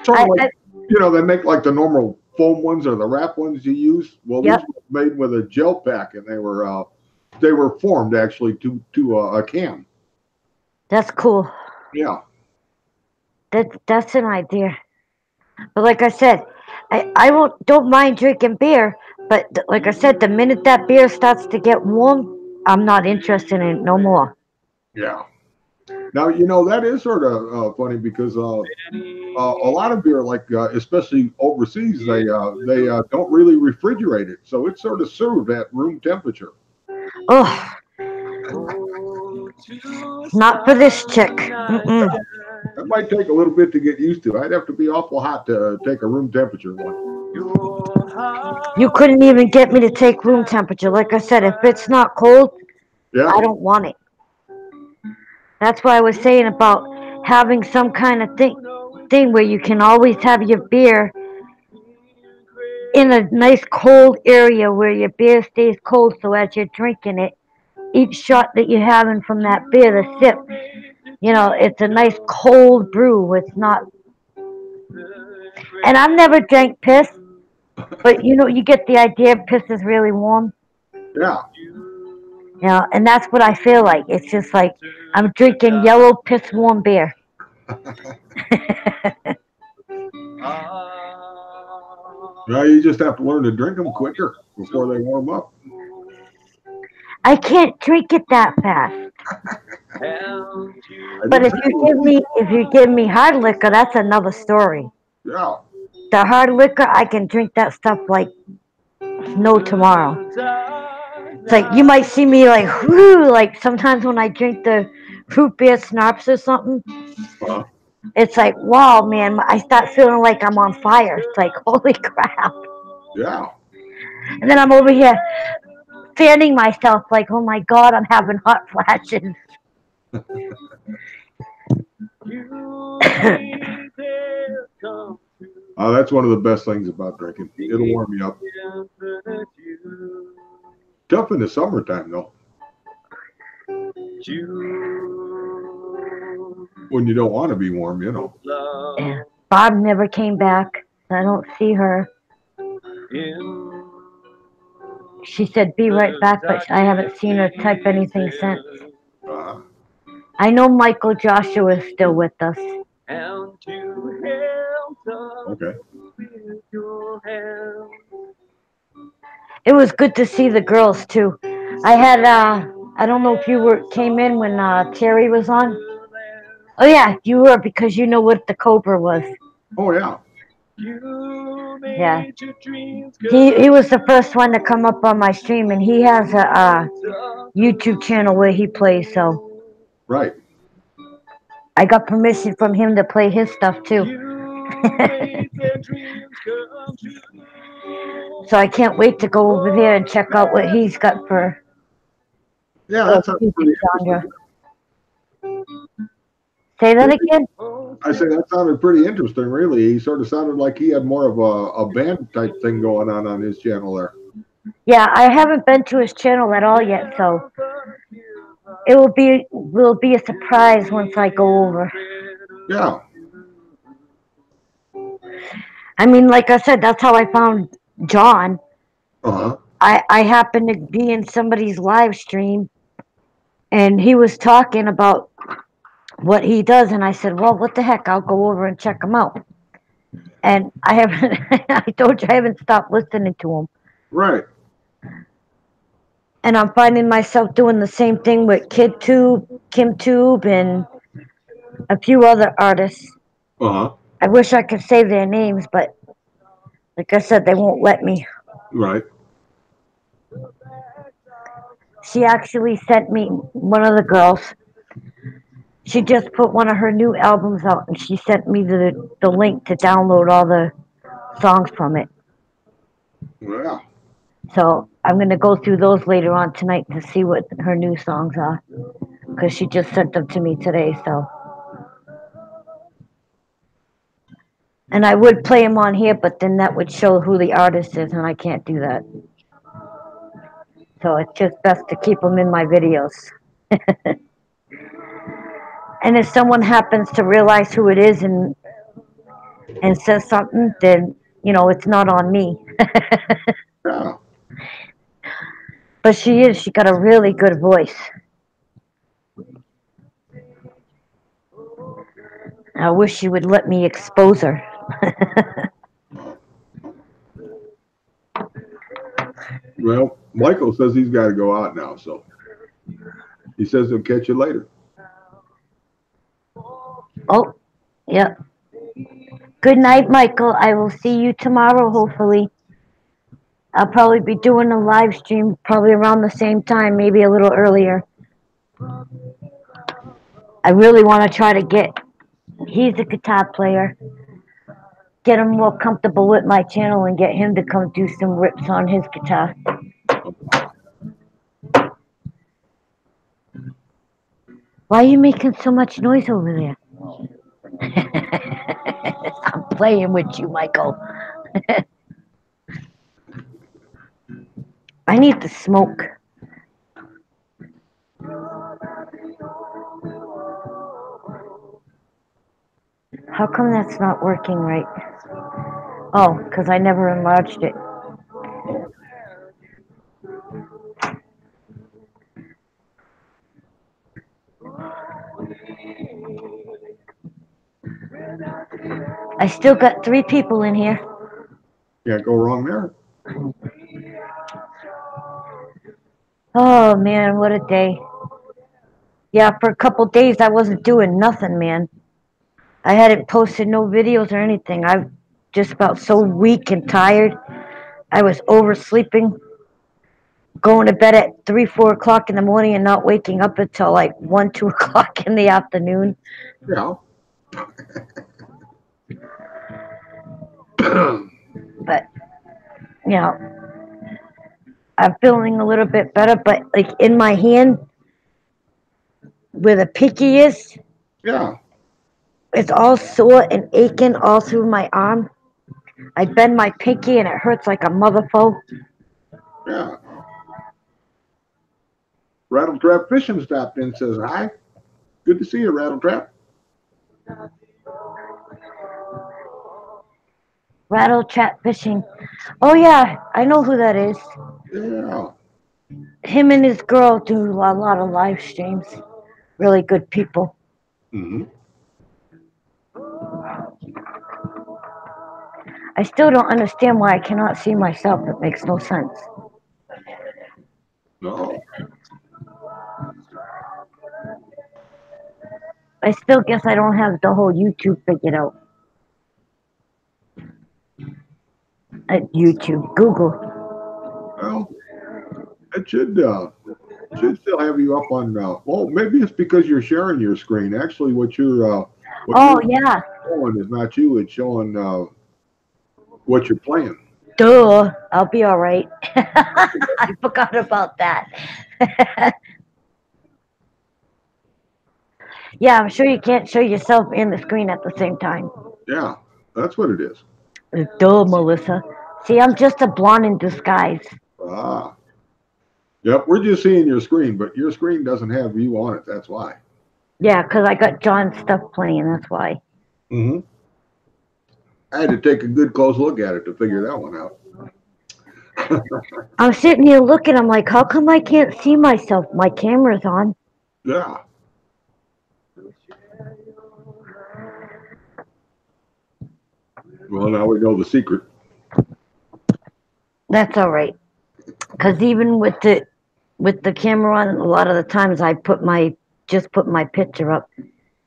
sort of like you know they make like the normal foam ones or the wrap ones you use. Well, Yep. these were made with a gel pack, and they were formed actually to a can. That's cool. Yeah. That's an idea. But like I said, I don't mind drinking beer, but like I said, the minute that beer starts to get warm, I'm not interested in it no more. Yeah. Now you know that is sort of funny because a lot of beer, like especially overseas, they don't really refrigerate it, so it's sort of served at room temperature. Ugh, not for this chick. Mm-mm. That might take a little bit to get used to. I'd have to be awful hot to take a room temperature one. You couldn't even get me to take room temperature. Like I said, if it's not cold, Yeah. I don't want it. That's why I was saying about having some kind of thing where you can always have your beer in a nice cold area where your beer stays cold, so as you're drinking it, each shot that you're having from that beer, the sip, you know, it's a nice cold brew. It's not. And I've never drank piss, but you know, you get the idea. Piss is really warm. Yeah. You know, and that's what I feel like. It's just like I'm drinking yellow piss warm beer. Well, you just have to learn to drink them quicker before they warm up. I can't drink it that fast. But if you give me hard liquor, that's another story. Yeah. The hard liquor, I can drink that stuff like no tomorrow. It's like you might see me like whoo, like sometimes when I drink the root beer schnapps or something. Uh-huh. It's like, wow, man, I start feeling like I'm on fire. It's like, holy crap. Yeah. And then I'm over here fanning myself like, oh my God, I'm having hot flashes. That's one of the best things about drinking. It'll warm you up. Tough in the summertime, though. When you don't want to be warm, you know. Yeah. Bob never came back. I don't see her. She said be right back, but I haven't seen her type anything since. I know Michael Joshua is still with us. Okay. It was good to see the girls too. I had I don't know if you came in when Terry was on. Oh yeah, you were because you know what the Cobra was. Oh yeah. Yeah. He was the first one to come up on my stream, and he has a YouTube channel where he plays. So. Right. I got permission from him to play his stuff too. So I can't wait to go over there and check out what he's got for. Yeah, that sounds pretty interesting. Say that again? I say that sounded pretty interesting, really. He sort of sounded like he had more of a band type thing going on his channel there. Yeah, I haven't been to his channel at all yet, so it will be a surprise once I go over. Yeah. I mean, like I said, that's how I found John. Uh-huh. I happened to be in somebody's live stream, and he was talking about what he does, and I said, well, what the heck, I'll go over and check him out. And I haven't, I told you I haven't stopped listening to him. Right. And I'm finding myself doing the same thing with KidTube, KimTube, and a few other artists. Uh-huh. I wish I could say their names, but like I said, they won't let me. Right. She actually sent me, one of the girls, she just put one of her new albums out, and she sent me the link to download all the songs from it. Yeah. So I'm going to go through those later on tonight to see what her new songs are, because she just sent them to me today. So And I would play them on here, but then that would show who the artist is, and I can't do that. So it's just best to keep them in my videos. And if someone happens to realize who it is and says something, then, you know, it's not on me. Yeah. But she got a really good voice. I wish she would let me expose her. Well, Michael says he's got to go out now, so he says he'll catch you later. Oh, yeah. Good night, Michael. I will see you tomorrow, hopefully. I'll probably be doing a live stream probably around the same time, maybe a little earlier. I really want to try to get, he's a guitar player, get him more comfortable with my channel and get him to come do some rips on his guitar. Why are you making so much noise over there? I'm playing with you, Michael. I need to smoke. How come that's not working right? Oh, because I never enlarged it. I still got 3 people in here. Can't go wrong there. Oh, man, what a day. Yeah, for a couple days I wasn't doing nothing, man. I hadn't posted no videos or anything. I just felt so weak and tired. I was oversleeping, going to bed at 3, 4 o'clock in the morning and not waking up until like 1, 2 o'clock in the afternoon. Yeah. But, you know, I'm feeling a little bit better, but like in my hand, where the pinky is, Yeah. it's all sore and aching all through my arm. I bend my pinky and it hurts like a motherfucker. Yeah. Rattletrap Fishing stopped in and says, hi. Good to see you, Rattletrap. Rattletrap Fishing. Oh, yeah, I know who that is. Yeah. Him and his girl do a lot of live streams. Really good people. Mm-hmm. I still don't understand why I cannot see myself. It makes no sense. No. I still guess I don't have the whole YouTube figured out. YouTube, Google. Well, it should still have you up on. Well, maybe it's because you're sharing your screen. Actually, what you're Yeah. showing is not you. It's showing what you're playing. Duh. I'll be all right. I forgot about that. Yeah, I'm sure you can't show yourself and the screen at the same time. Yeah, that's what it is. Duh, Melissa. See, I'm just a blonde in disguise. Ah. Yep, we're just seeing your screen, but your screen doesn't have you on it. That's why. Yeah, because I got John's stuff playing. That's why. Mm-hmm. I had to take a good close look at it to figure that one out. I'm sitting here looking. I'm like, how come I can't see myself? My camera's on. Yeah. Well, now we know the secret. That's all right. Because even with the camera on, a lot of the times I just put my picture up.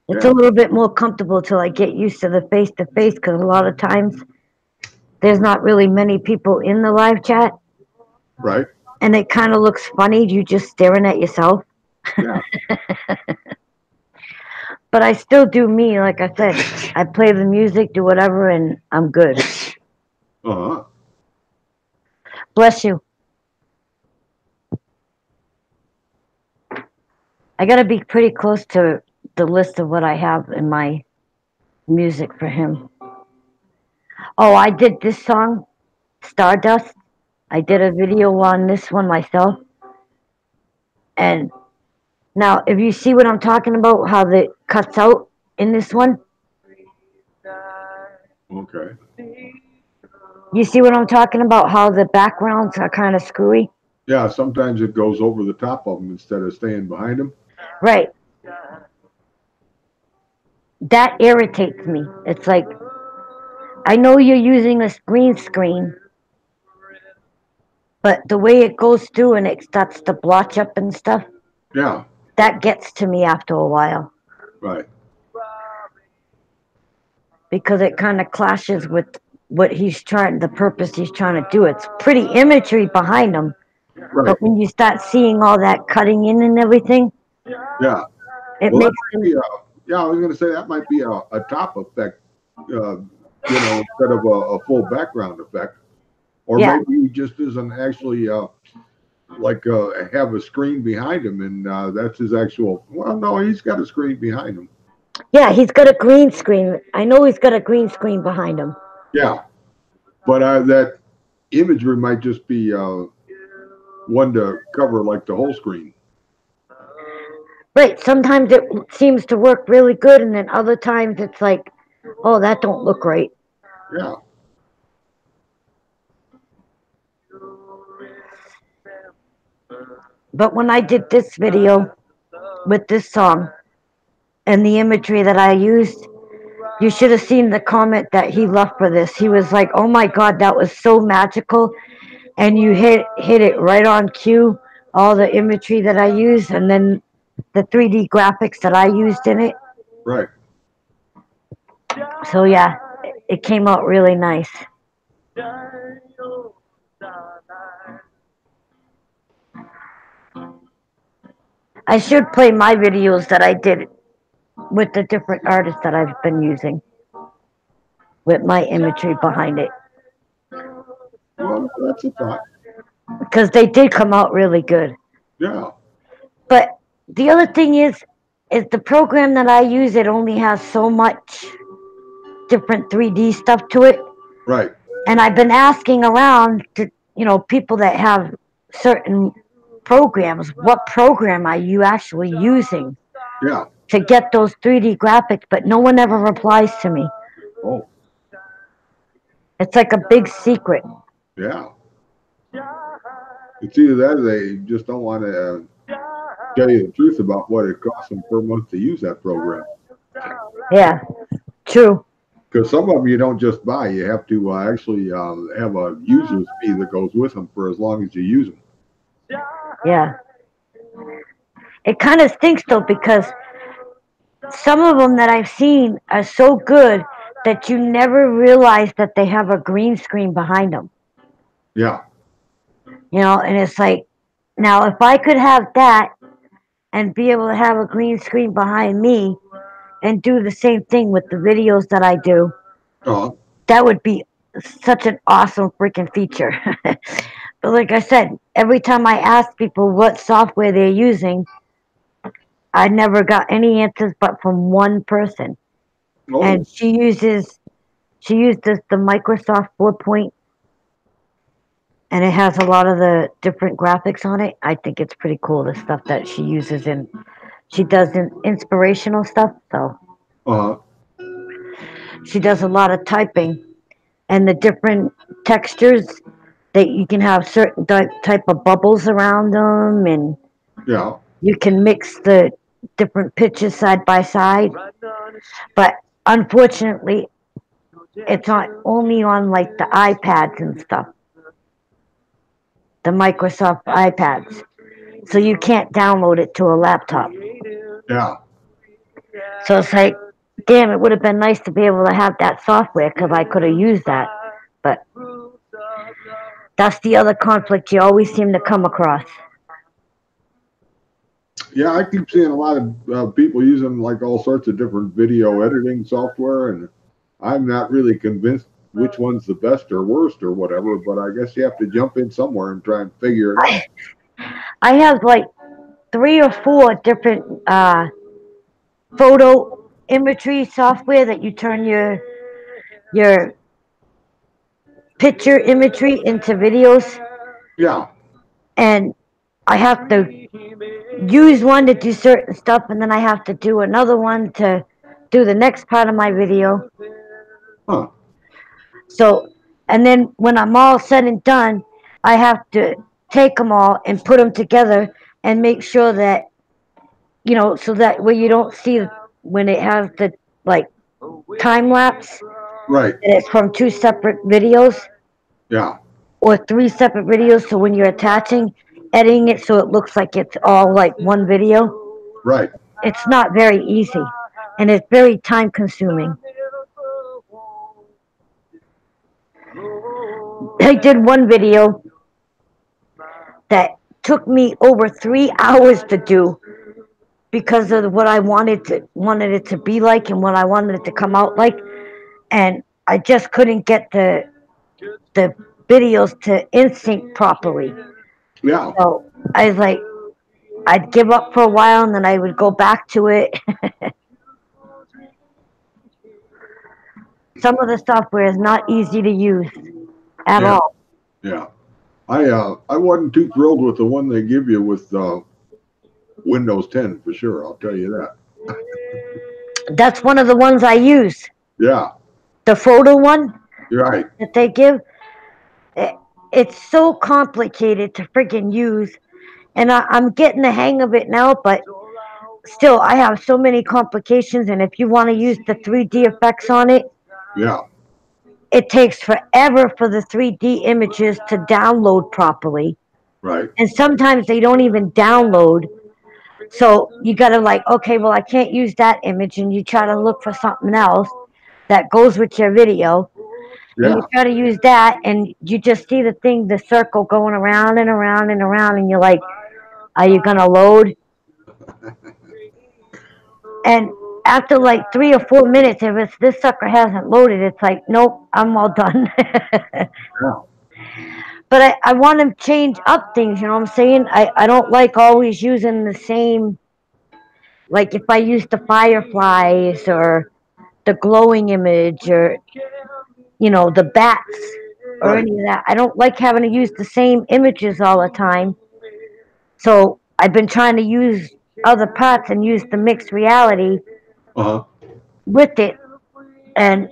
It's a little bit more comfortable till I get used to the face-to-face, because a lot of times there's not really many people in the live chat. Right. And it kind of looks funny, you just staring at yourself. Yeah. But I still do me, like I said. I play the music, do whatever, and I'm good. Uh-huh. Bless you. I got to be pretty close to the list of what I have in my music for him. Oh, I did this song, Stardust. I did a video on this one myself. And now, if you see what I'm talking about, how it cuts out in this one, Okay. you see what I'm talking about, how the backgrounds are kind of screwy? Yeah, sometimes it goes over the top of them instead of staying behind them. Right. That irritates me. It's like, I know you're using a green screen, but the way it goes through and it starts to blotch up and stuff, Yeah, that gets to me after a while right. because it kind of clashes with what the purpose he's trying to do. It's pretty imagery behind him, Right. but when you start seeing all that cutting in and everything, Yeah. it Well, that makes might be yeah, I was going to say that might be a top effect, instead of a full background effect. Or Yeah. maybe he just isn't actually have a screen behind him, and that's his actual. Well, no, he's got a screen behind him. Yeah, he's got a green screen. I know he's got a green screen behind him. Yeah, but that imagery might just be one to cover like the whole screen. Right. Sometimes it seems to work really good, and then other times it's like, oh, that don't look right. Yeah. But when I did this video with this song and the imagery that I used, you should have seen the comment that he left for this. He was like, "Oh my God, that was so magical," and you hit it right on cue. All the imagery that I used, and then the 3D graphics that I used in it. Right. So yeah, it came out really nice. I should play my videos that I did with the different artists that I've been using, with my imagery behind it. Well, that's a thought. Because they did come out really good. Yeah. But the other thing is the program that I use, it only has so much different 3D stuff to it. Right. And I've been asking around to, people that have certain programs, what program are you actually using? Yeah. To get those 3D graphics, but no one ever replies to me. Oh. It's like a big secret. Yeah. It's either that or they just don't want to tell you the truth about what it costs them per month to use that program. Yeah, true. Because some of them you don't just buy; you have to actually have a user's fee that goes with them for as long as you use them. Yeah. It kind of stinks though, because some of them that I've seen are so good that you never realize that they have a green screen behind them. Yeah. And it's like, now if I could have that and be able to have a green screen behind me and do the same thing with the videos that I do, that would be such an awesome freaking feature. But like I said, every time I ask people what software they're using, I never got any answers but from one person. Oh. And she uses the Microsoft 4 and it has a lot of the different graphics on it. I think it's pretty cool, the stuff that she uses, and she does inspirational stuff. So she does a lot of typing, and the different textures that you can have certain type of bubbles around them, and yeah, you can mix the different pictures side by side. But unfortunately, it's not only on like the iPads and stuff, the Microsoft iPads. So you can't download it to a laptop. Yeah. So it's like, damn, it would have been nice to be able to have that software because I could have used that. But that's the other conflict you always seem to come across. Yeah, I keep seeing a lot of people using like all sorts of different video editing software, and I'm not really convinced which one's the best or worst or whatever, but I guess you have to jump in somewhere and try and figure it out. I have like 3 or 4 different photo imagery software that you turn your picture imagery into videos, Yeah. and I have to use one to do certain stuff, and then I have to do another one to do the next part of my video. Huh. So, and then when I'm all said and done, I have to take them all and put them together and make sure that, you know, so that way you don't see when it has the like time lapse, Right. that it's from 2 separate videos Yeah. or 3 separate videos. So when you're attaching, editing it so it looks like it's all like one video, Right. it's not very easy, and it's very time consuming. I did one video that took me over 3 hours to do because of what I wanted it to be like and what I wanted it to come out like, and I just couldn't get the videos to in sync properly. Yeah. So I was like, I'd give up for a while and then I would go back to it. Some of the software is not easy to use at Yeah. all. Yeah. I wasn't too thrilled with the one they give you with Windows 10 for sure. I'll tell you that. That's one of the ones I use. Yeah. The photo one You're right. that they give. It's so complicated to freaking use, and I'm getting the hang of it now, but still I have so many complications, and if you want to use the 3D effects on it, Yeah. it takes forever for the 3D images to download properly, Right. and sometimes they don't even download. So you gotta like, okay, well, I can't use that image, and you try to look for something else that goes with your video, and Yeah. you try to use that, and you just see the circle going around and around and around, and you're like, are you gonna load? And after like 3 or 4 minutes, if it's this sucker hasn't loaded, it's like, nope, I'm all done. Yeah. But I want to change up things, you know what I'm saying? I don't like always using the same, like if I use the fireflies or the glowing image or, you know, the bats or Right. any of that. I don't like having to use the same images all the time. So I've been trying to use other parts and use the mixed reality Uh-huh. with it. And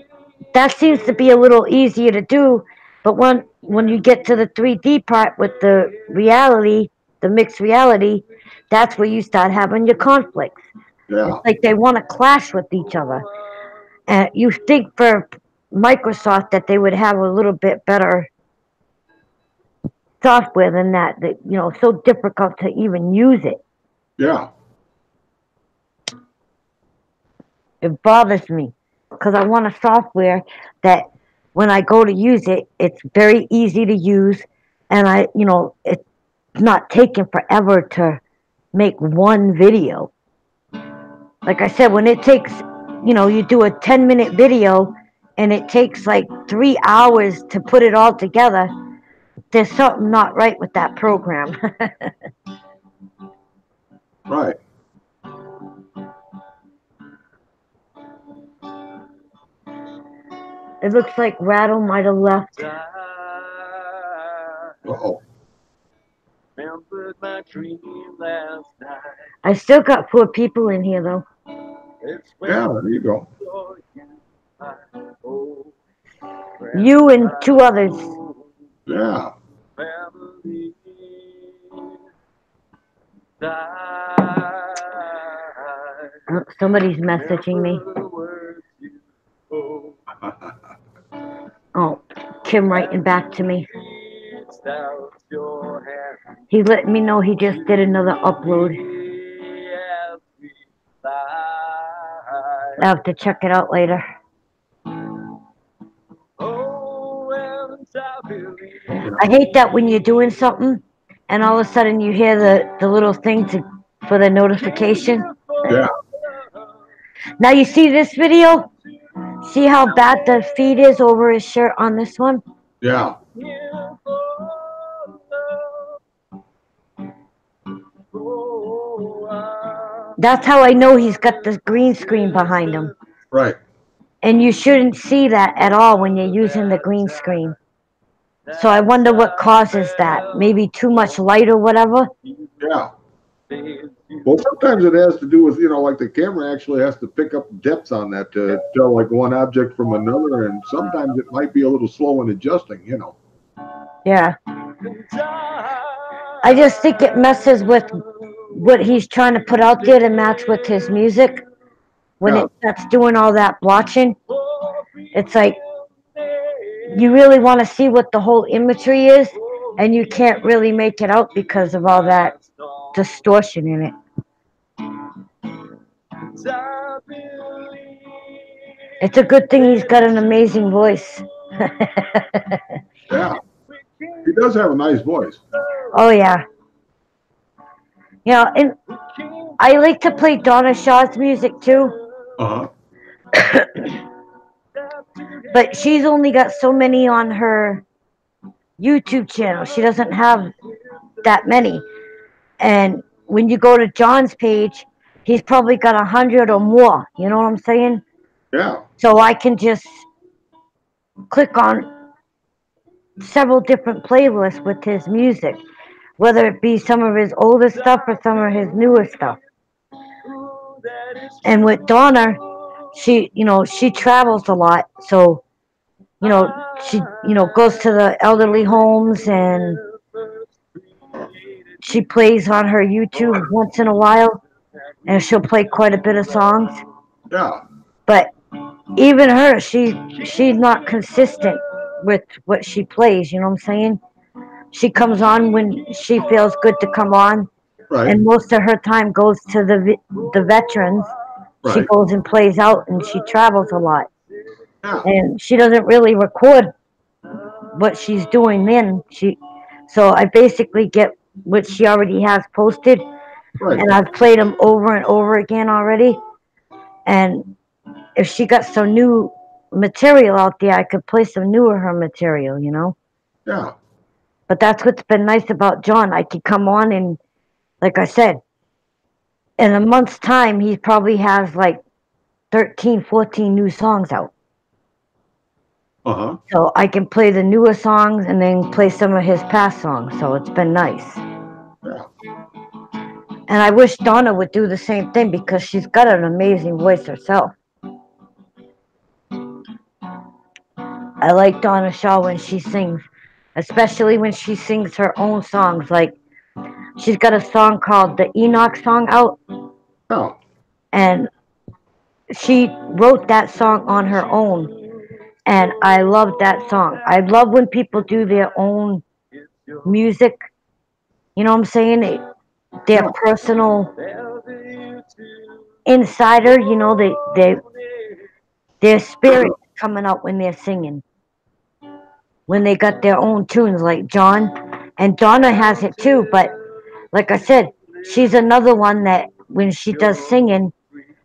that seems to be a little easier to do. But when you get to the 3D part with the reality, the mixed reality, that's where you start having your conflicts. Yeah. It's like they want to clash with each other. And you think for Microsoft that they would have a little bit better software than that, you know, so difficult to even use it. Yeah. It bothers me because I want a software that when I go to use it, it's very easy to use, and you know, it's not taking forever to make one video. Like I said, when it takes, you know, you do a 10-minute video and it takes like 3 hours to put it all together, there's something not right with that program. Right. It looks like Rattle might have left. Uh-oh. Remembered my dream last night. I still got 4 people in here though. It's when Yeah, there you go. I saw you, I owe You and 2 others. Yeah. family Oh, somebody's messaging me. Oh, Kim writing back to me. He's letting me know he just did another upload. I'll have to check it out later. I hate that when you're doing something and all of a sudden you hear the little thing for the notification. Yeah. Now you see this video? See how bad the feed is over his shirt on this one? Yeah. That's how I know he's got this green screen behind him. Right. And you shouldn't see that at all when you're using the green screen. So I wonder what causes that. Maybe too much light or whatever. Yeah. Well, sometimes it has to do with, like the camera actually has to pick up depth on that to tell like one object from another, and sometimes it might be a little slow in adjusting, Yeah. I just think it messes with what he's trying to put out there to match with his music. When Yeah. it starts doing all that blotching, it's like you really want to see what the whole imagery is, and you can't really make it out because of all that distortion in it. It's a good thing he's got an amazing voice. Yeah. He does have a nice voice. Oh, yeah. And I like to play Donna Shaw's music too. Uh-huh. But she's only got so many on her YouTube channel. She doesn't have that many. And when you go to John's page, he's probably got 100 or more. You know what I'm saying? Yeah. So I can just click on several different playlists with his music, whether it be some of his older stuff or some of his newer stuff. And with Donna, she travels a lot, so she goes to the elderly homes, and she plays on her YouTube once in a while, and she'll play quite a bit of songs. Yeah. But even her, she's not consistent with what she plays. You know what I'm saying? She comes on when she feels good to come on, Right. and most of her time goes to the veterans. She Right. goes and plays out, and she travels a lot. Yeah. And she doesn't really record what she's doing then. So I basically get what she already has posted, Right. and I've played them over and over again already. And if she got some new material out there, I could play some new of her material, Yeah. But that's what's been nice about John. I could come on, and like I said, in a month's time, he probably has like 13, 14 new songs out. Uh-huh. So I can play the newer songs and then play some of his past songs. So it's been nice. Yeah. And I wish Donna would do the same thing because she's got an amazing voice herself. I like Donna Shaw when she sings, especially when she sings her own songs. Like, she's got a song called the Enoch song out, Oh. and she wrote that song on her own. And I love that song. I love when people do their own music. You know what I'm saying? Their Yeah. personal insider, their spirit coming out when they're singing. When they got their own tunes, like John. And Donna has it too, but like I said, she's another one that when she does singing,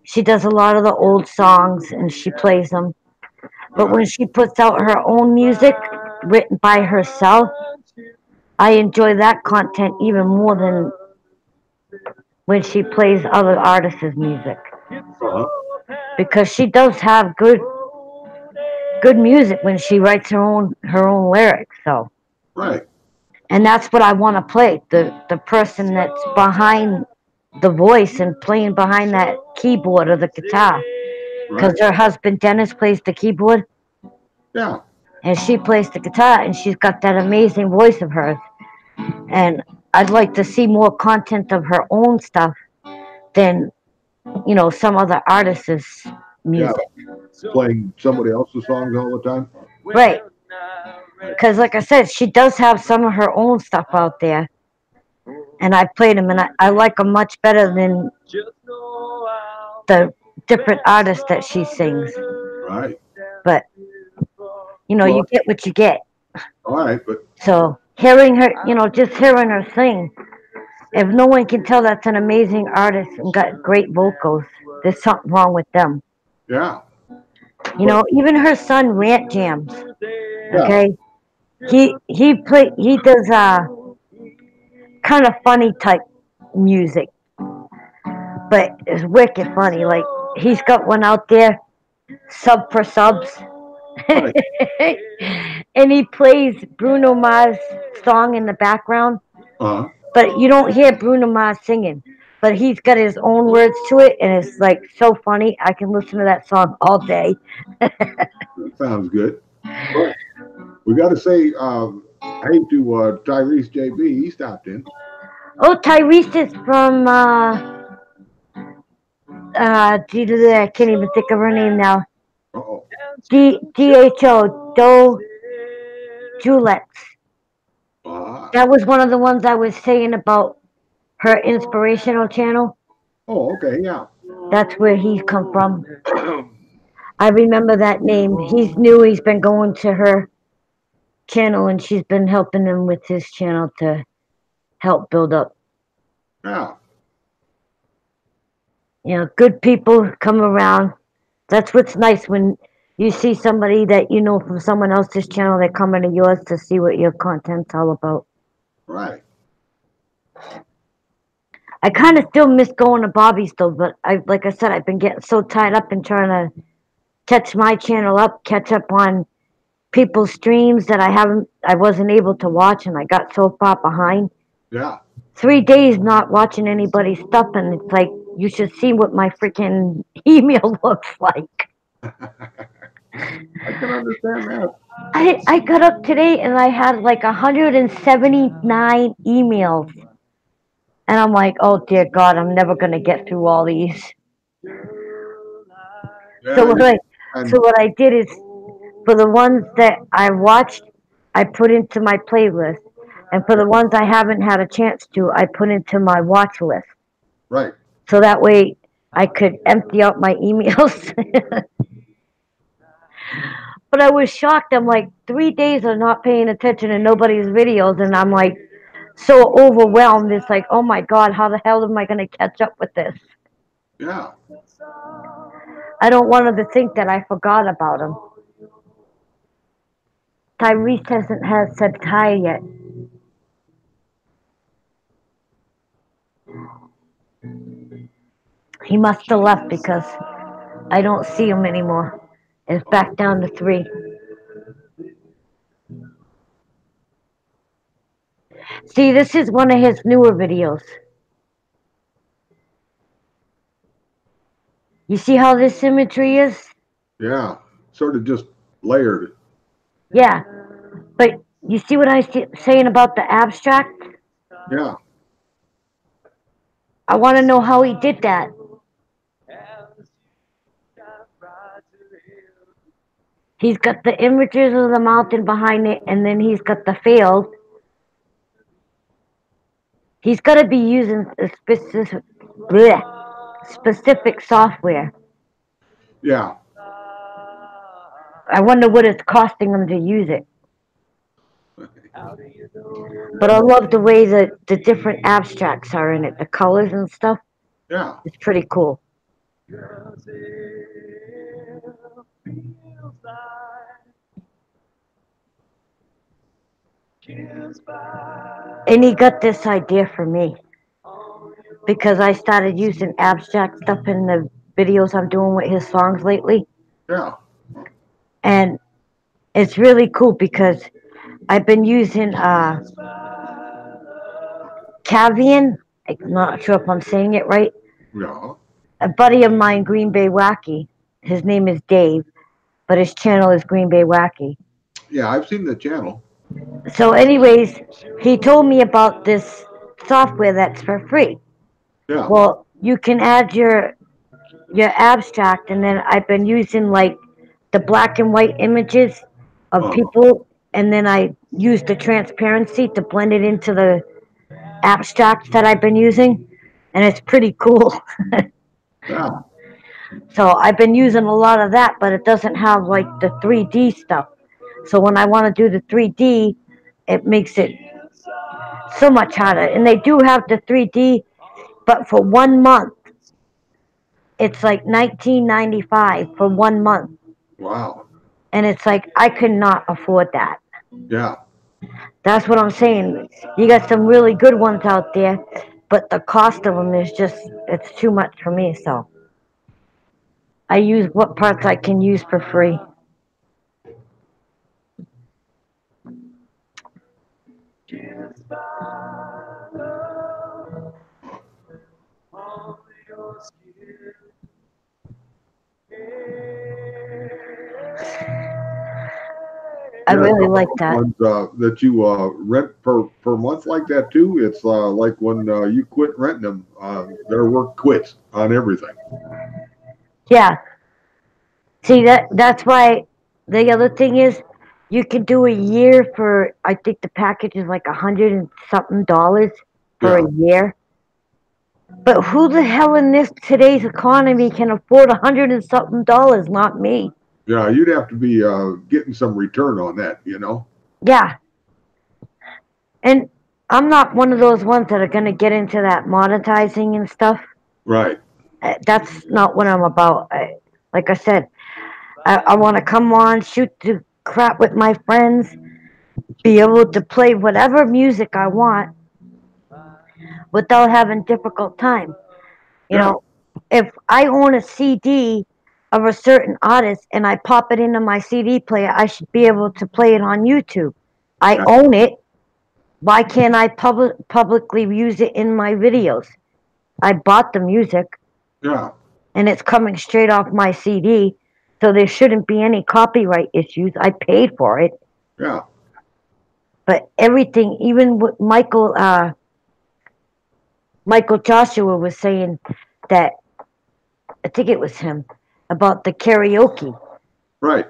she does a lot of the old songs and she plays them. But when she puts out her own music written by herself, I enjoy that content even more than when she plays other artists' music. Uh-huh. Because she does have good music when she writes her own lyrics. So, Right. and that's what I want to play. The person that's behind the voice and playing behind that keyboard or the guitar. Because Right. her husband Dennis plays the keyboard. Yeah. And she plays the guitar, and she's got that amazing voice of hers. And I'd like to see more content of her own stuff than, some other artists' music. Yeah. Playing somebody else's songs all the time. Right. Because, like I said, she does have some of her own stuff out there. And I played them, and I like them much better than the different artists that she sings. Right. But, you get what you get. All right, but So hearing her, just hearing her sing, if no one can tell that's an amazing artist and got great vocals, there's something wrong with them. yeah. Even her son Rant Jams. Okay, he does kind of funny type music, but it's wicked funny. Like, he's got one out there, Sub for Subs. Right. And he plays Bruno Mars song in the background, Uh-huh. but you don't hear Bruno Mars singing. But he's got his own words to it, and it's like so funny. I can listen to that song all day. That sounds good. But we got to say hey to Tyrese JB. He stopped in. Oh, Tyrese is from I can't even think of her name now. Uh-oh. DHO, Do Julex. Ah. That was one of the ones I was saying about her inspirational channel. Oh, okay. Yeah. That's where he's come from. I remember that name. He's new. He's been going to her channel, and she's been helping him with his channel to help build up. Yeah. You know, good people come around. That's what's nice when you see somebody that you know from someone else's channel that come into yours to see what your content's all about. Right. I kind of still miss going to Bobby's though, but like I said, I've been getting so tied up in trying to catch my channel up, catch up on people's streams that I wasn't able to watch, and I got so far behind. Yeah. 3 days not watching anybody's stuff, and it's like you should see what my freaking email looks like. I can understand that. I got up today and I had like 179 emails, and I'm like, oh dear God, I'm never gonna get through all these. Yeah, So and what I did is, for the ones that I watched, I put into my playlist, and for the ones I haven't had a chance to, I put into my watch list. right. So that way I could empty out my emails. But I was shocked. I'm like, 3 days of not paying attention to nobody's videos, and I'm like so overwhelmed. It's like, oh my God, how the hell am I going to catch up with this? Yeah. I don't want them to think that I forgot about him. Tyrese hasn't said hi yet. He must have left because I don't see him anymore. It's back down to 3. See, this is one of his newer videos. You see how this symmetry is? Yeah. Sort of just layered. Yeah. But you see what I'm saying about the abstract? Yeah. I want to know how he did that. He's got the images of the mountain behind it, and then he's got the field. He's got to be using a specific software. Yeah. I wonder what it's costing him to use it. But I love the way that the different abstracts are in it, the colors and stuff. Yeah. It's pretty cool. And he got this idea for me because I started using abstract stuff in the videos I'm doing with his songs lately. Yeah. And it's really cool because I've been using Cavian. I'm not sure if I'm saying it right. Yeah. A buddy of mine, Green Bay Wacky. His name is Dave, but his channel is Green Bay Wacky. Yeah, I've seen the channel. So anyways, he told me about this software that's for free. Yeah. Well, you can add your abstract, and then I've been using like the black and white images of people, and then I use the transparency to blend it into the abstracts that I've been using, and it's pretty cool. Yeah. So I've been using a lot of that, but it doesn't have like the 3D stuff. So when I want to do the 3D, it makes it so much harder. And they do have the 3D, but for 1 month, it's like $19.95 for 1 month. Wow. And it's like, I could not afford that. Yeah. That's what I'm saying. You got some really good ones out there, but the cost of them is just, it's too much for me. So I use what parts I can use for free. I Yeah, really some like of that. those ones that you rent per month like that too. It's like when you quit renting them, their work quits on everything. Yeah. See that's why the other thing is you can do a year for I think the package is like $100 and something for Yeah, a year. But who the hell in this today's economy can afford $100 and something? Not me. yeah, you'd have to be getting some return on that, you know. Yeah. And I'm not one of those ones that are gonna get into that monetizing and stuff. Right. That's not what I'm about. Like I said, I want to come on, shoot the crap with my friends, be able to play whatever music I want without having difficult time. You Yeah. know, if I own a CD of a certain artist and I pop it into my CD player, I should be able to play it on YouTube. I Yeah. own it. Why can't I publicly use it in my videos? I bought the music Yeah. and it's coming straight off my CD, so there shouldn't be any copyright issues. I paid for it. Yeah. But everything, even what Michael Joshua was saying that I think it was him about the karaoke. Right.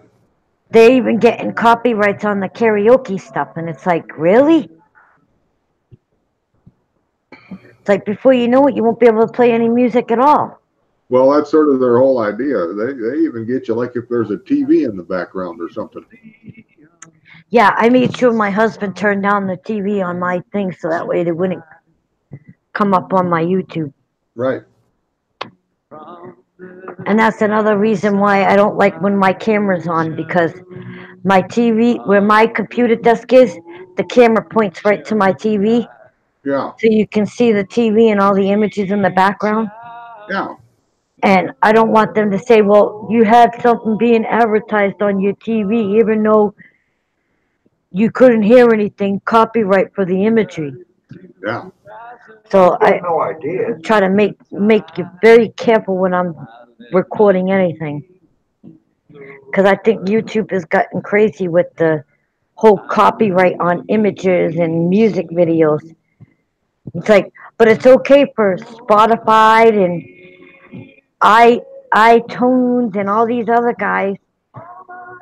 They're even getting copyrights on the karaoke stuff, and it's like, really? It's like before you know it, you won't be able to play any music at all. Well, that's sort of their whole idea. They even get you like if there's a TV in the background or something. Yeah, I made sure my husband turned down the TV on my thing so that way they wouldn't come up on my YouTube. Right. And that's another reason why I don't like when my camera's on because my TV, where my computer desk is, the camera points right to my TV. Yeah. So you can see the TV and all the images in the background. Yeah. And I don't want them to say, well, you had something being advertised on your TV, even though you couldn't hear anything, copyright for the imagery. Yeah. So I No idea. try to make you very careful when I'm recording anything. Because I think YouTube has gotten crazy with the whole copyright on images and music videos. It's like, but it's okay for Spotify and i iTunes and all these other guys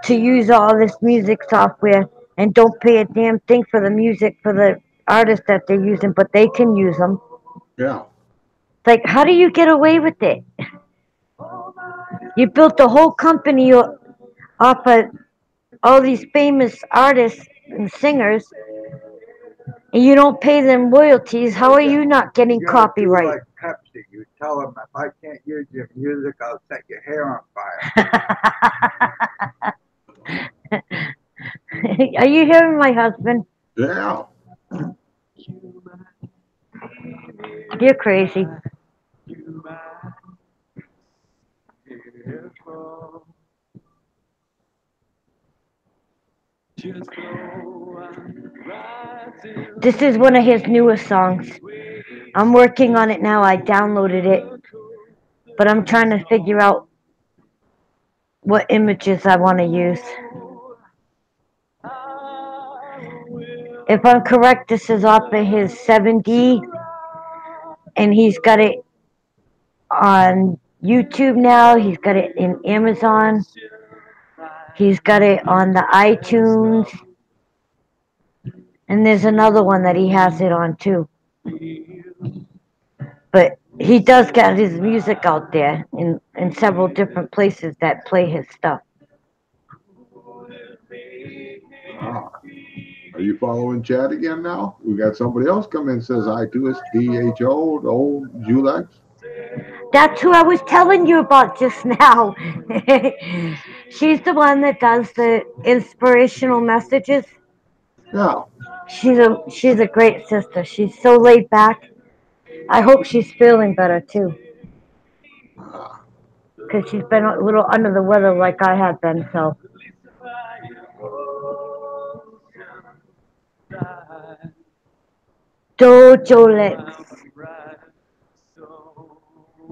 to use all this music software and don't pay a damn thing for the music for the artists that they're using, but they can use them. Yeah. It's like, how do you get away with it? You built a whole company off of all these famous artists and singers, and you don't pay them royalties. How are you not getting You gotta do copyright? like Pepsi. You tell them if I can't use your music, I'll set your hair on fire. Are you hearing my husband? Yeah. You're crazy. This is one of his newest songs. I'm working on it now. I downloaded it, but I'm trying to figure out what images I want to use. If I'm correct, this is off of his 7D, and he's got it on YouTube now. He's got it in Amazon. He's got it on the iTunes. And there's another one that he has it on too. But he does got his music out there in several different places that play his stuff. Ah. Are you following Chad again now? We got somebody else come in and says hi to us. DHO, the old Julex. That's who I was telling you about just now. She's the one that does the inspirational messages. Yeah. She's a great sister. She's so laid back. I hope she's feeling better too. Because she's been a little under the weather like I have been, so. Dojo Licks.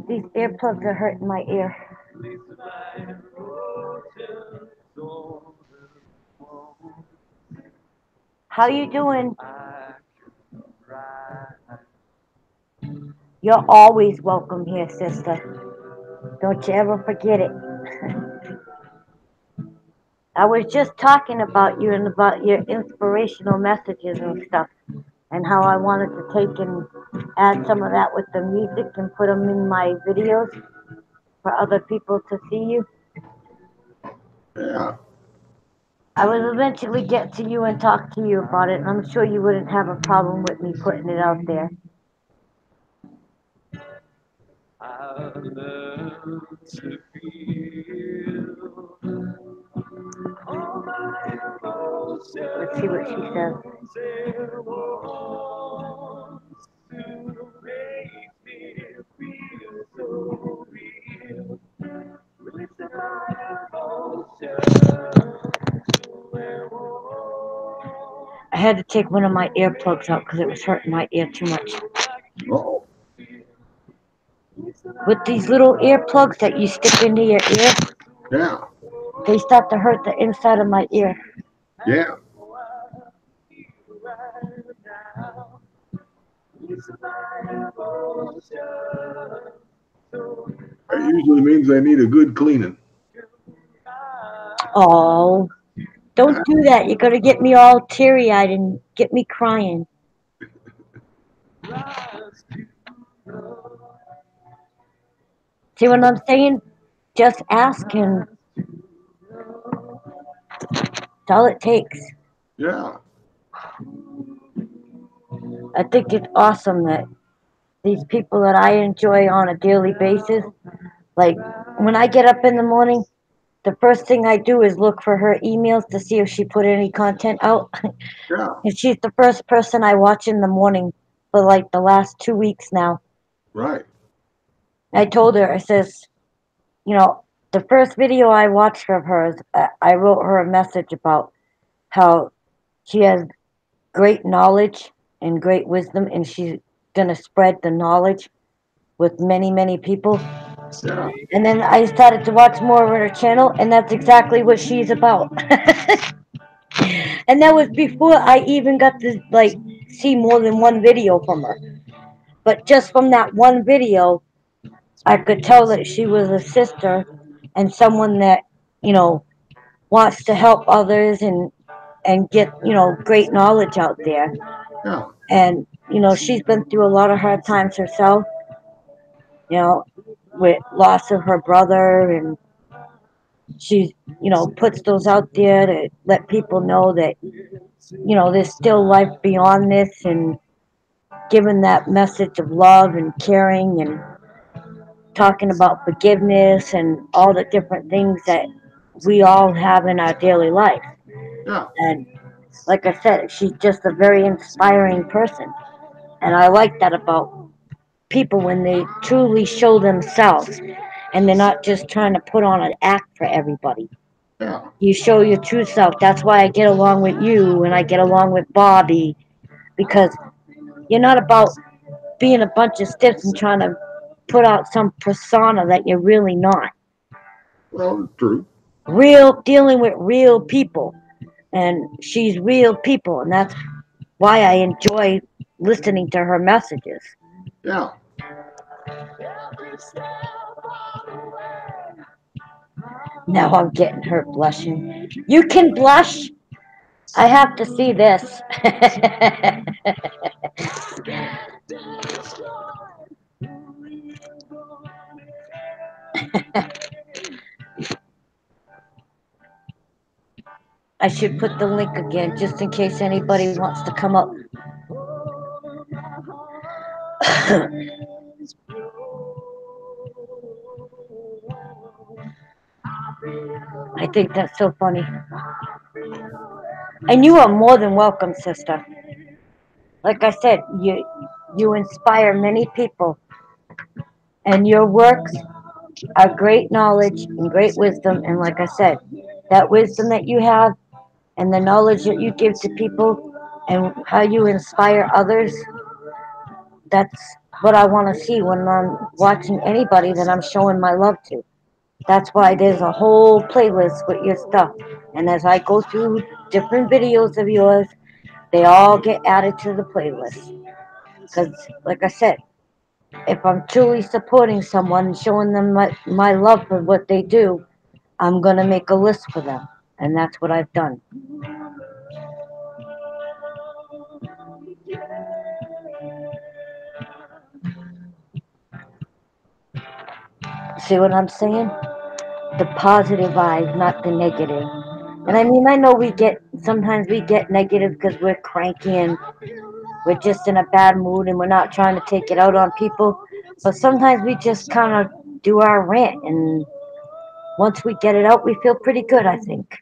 These earplugs are hurting my ear. How you doing? You're always welcome here, sister. Don't you ever forget it. I was just talking about you and about your inspirational messages and stuff, and how I wanted to take and add some of that with the music and put them in my videos for other people to see you. Yeah. I will eventually get to you and talk to you about it, and I'm sure you wouldn't have a problem with me putting it out there. I love to feel all my emotions. Let's see what she says. It wants to make me feel so real. Release my emotions. I had to take one of my earplugs out because it was hurting my ear too much. Oh. With these little earplugs that you stick into your ear, Yeah. they start to hurt the inside of my ear. Yeah. That usually means they need a good cleaning. Oh, don't do that. You're going to get me all teary-eyed and get me crying. See what I'm saying? Just ask and that's all it takes. Yeah. I think it's awesome that these people that I enjoy on a daily basis, like when I get up in the morning, the first thing I do is look for her emails to see if she put any content out. Yeah. And she's the first person I watch in the morning for like the last 2 weeks now. Right. I told her, I says, you know, the first video I watched of hers, I wrote her a message about how she has great knowledge and great wisdom, and she's gonna spread the knowledge with many, many people. Yeah. And then I started to watch more of her channel, and that's exactly what she's about. And that was before I even got to like see more than one video from her. But just from that one video, I could tell that she was a sister and someone that, you know, wants to help others and get, you know, great knowledge out there. Yeah. And, you know, she's been through a lot of hard times herself, you know, with loss of her brother, and she, you know, puts those out there to let people know that, you know, there's still life beyond this, and giving that message of love and caring and talking about forgiveness and all the different things that we all have in our daily life. Yeah. And like I said, she's just a very inspiring person. And I like that about people when they truly show themselves and they're not just trying to put on an act for everybody. Yeah. You show your true self. That's why I get along with you and I get along with Bobby, because you're not about being a bunch of stiffs and trying to put out some persona that you're really not. Well, true. Real, dealing with real people. And she's real people, and that's why I enjoy listening to her messages. Yeah. Now I'm getting her blushing. You can blush? I have to see this. I should put the link again just in case anybody wants to come up. I think that's so funny. And you are more than welcome, sister. Like I said, you inspire many people, and your works are great knowledge and great wisdom. And like I said, that wisdom that you have and the knowledge that you give to people and how you inspire others, that's what I want to see when I'm watching anybody that I'm showing my love to. That's why there's a whole playlist with your stuff. And as I go through different videos of yours, They all get added to the playlist. Because, like I said, if I'm truly supporting someone and showing them my love for what they do, I'm going to make a list for them. And that's what I've done. See what I'm saying? The positive vibes, not the negative. And I mean, I know sometimes we get negative because we're cranky and we're just in a bad mood and we're not trying to take it out on people. But sometimes we just kind of do our rant, and once we get it out, we feel pretty good, I think.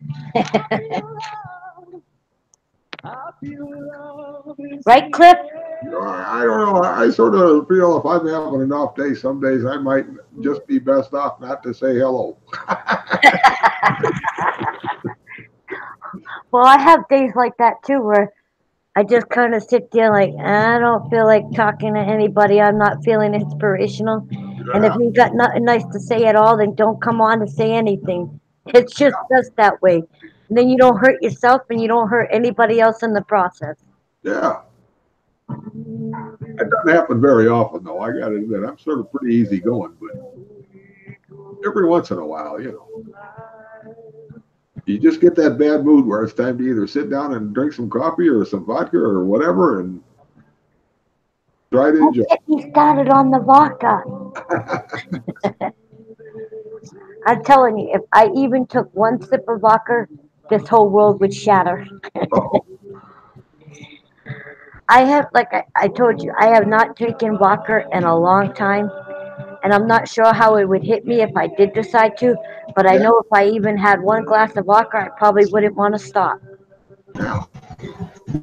Right, Cliff? I don't know. I sort of feel if I'm having an off day, some days I might just be best off not to say hello. Well, I have days like that too, where I just kind of sit there like, I don't feel like talking to anybody. I'm not feeling inspirational. And if you got nothing nice to say at all, then don't come on to say anything. It's just that way. And then you don't hurt yourself and you don't hurt anybody else in the process. Yeah. It doesn't happen very often, though. I got to admit, I'm sort of pretty easy going, but every once in a while, you just get that bad mood where it's time to either sit down and drink some coffee or some vodka or whatever and try to enjoy. Get me started on the vodka. I'm telling you, if I even took one sip of vodka, this whole world would shatter. I have, like I told you, I have not taken vodka in a long time, and I'm not sure how it would hit me if I did decide to, but I know if I even had one glass of vodka, I probably wouldn't want to stop.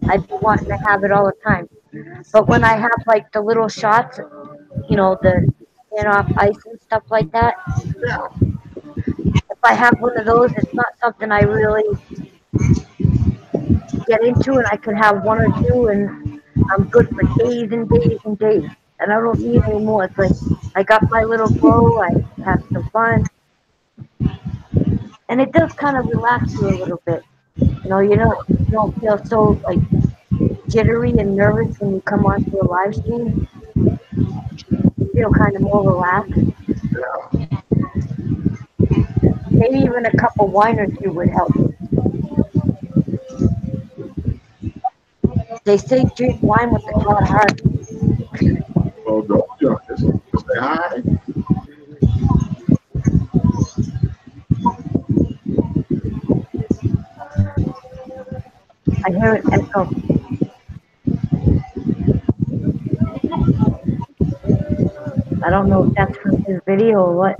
I'd be wanting to have it all the time. But when I have like the little shots, the stand off ice and stuff like that, if I have one of those, it's not something I really get into, and I could have one or two, and I'm good for days and days and days. And I don't need any more. It's like I got my little flow, I have some fun. And it does kind of relax you a little bit. You don't feel so like jittery and nervous when you come onto a live stream. You feel kind of more relaxed. Maybe even a cup of wine or two would help. They say drink wine with a hot heart. Well, don't just say hi. I hear an echo. I don't know if that's from his video or what.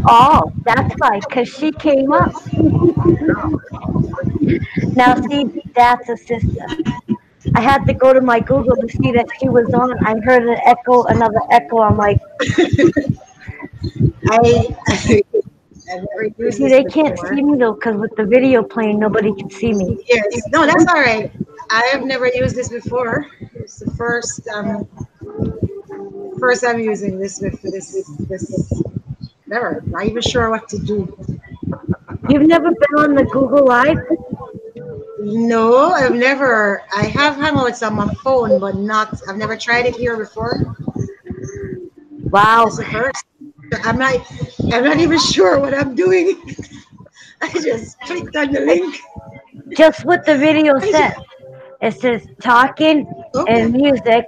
Oh, that's right, because she came up. Now, see, that's a sister. I had to go to my Google to see that she was on. I heard an echo, another echo. I'm like, see, they can't see me though, because with the video playing, nobody can see me. Yes, no, that's all right. I have never used this before. It's the first I'm using this with this. Never. Not even sure what to do. You've never been on the Google Live? No, I've never. I have Hangouts on my phone, but I've never tried it here before. Wow. It's the first. I'm not even sure what I'm doing. I just clicked on the link. Just what the video says. It says talking and music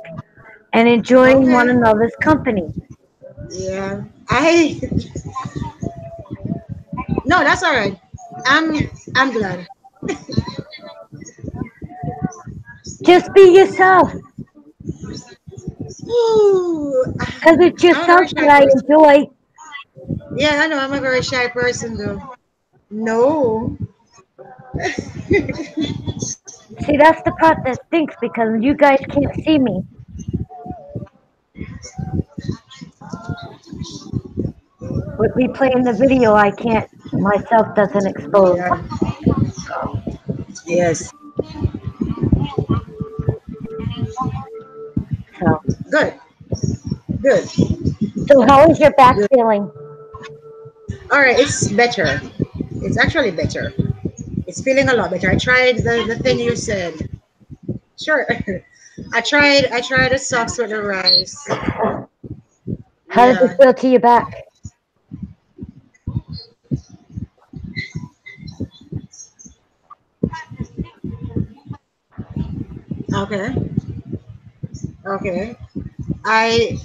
and enjoying one another's company. Yeah. No, that's all right. I'm glad. Just be yourself. Because it's yourself that I enjoy. Yeah, I know. I'm a very shy person, though. No. See, that's the part that stinks because you guys can't see me. With me playing the video, I can't. Myself doesn't expose. Yeah. Yes. So Good. So how is your back feeling? All right, it's better. It's actually better. It's feeling a lot better. I tried the thing you said. Sure. I tried the socks with the rice. How does it Yeah. feel to your back? Okay. Okay. I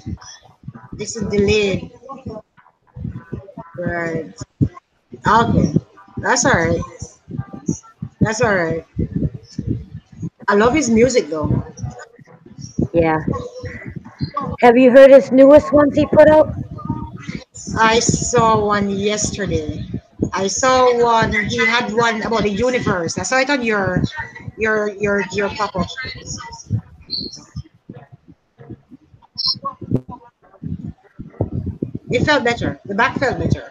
It's a delayed. Right. Okay. That's all right. That's all right. I love his music though. Yeah. Have you heard his newest ones he put out? I saw one yesterday. I saw one. He had one about the universe. I saw it on your pop up. It felt better. The back felt better.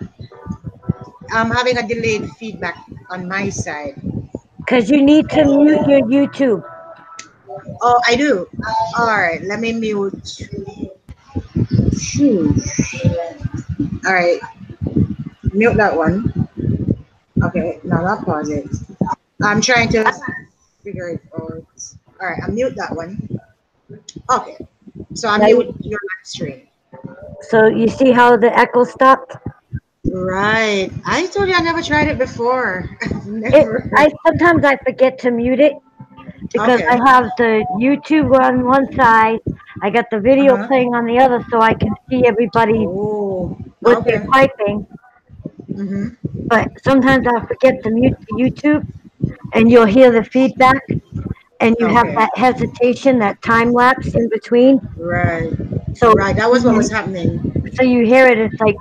I'm having a delayed feedback on my side. Because you need to mute your YouTube. Oh, I do. All right. Let me mute. Phew. All right. Mute that one. Okay. Now not pause it. I'm trying to figure it out. All right. I mute that one. Okay. So I Now mute you, your live stream. so you see how the echo stopped? Right. I told you I never tried it before. It. Never. Sometimes I forget to mute it because Okay. I have the YouTube on one side, I got the video Uh-huh. playing on the other, so I can see everybody Oh. what they're Okay. typing. Mm-hmm. But sometimes I forget to mute the YouTube, and you'll hear the feedback, and you have Okay. that hesitation, that time lapse in between. Right. So Right. That was what was happening. so you hear it. It's like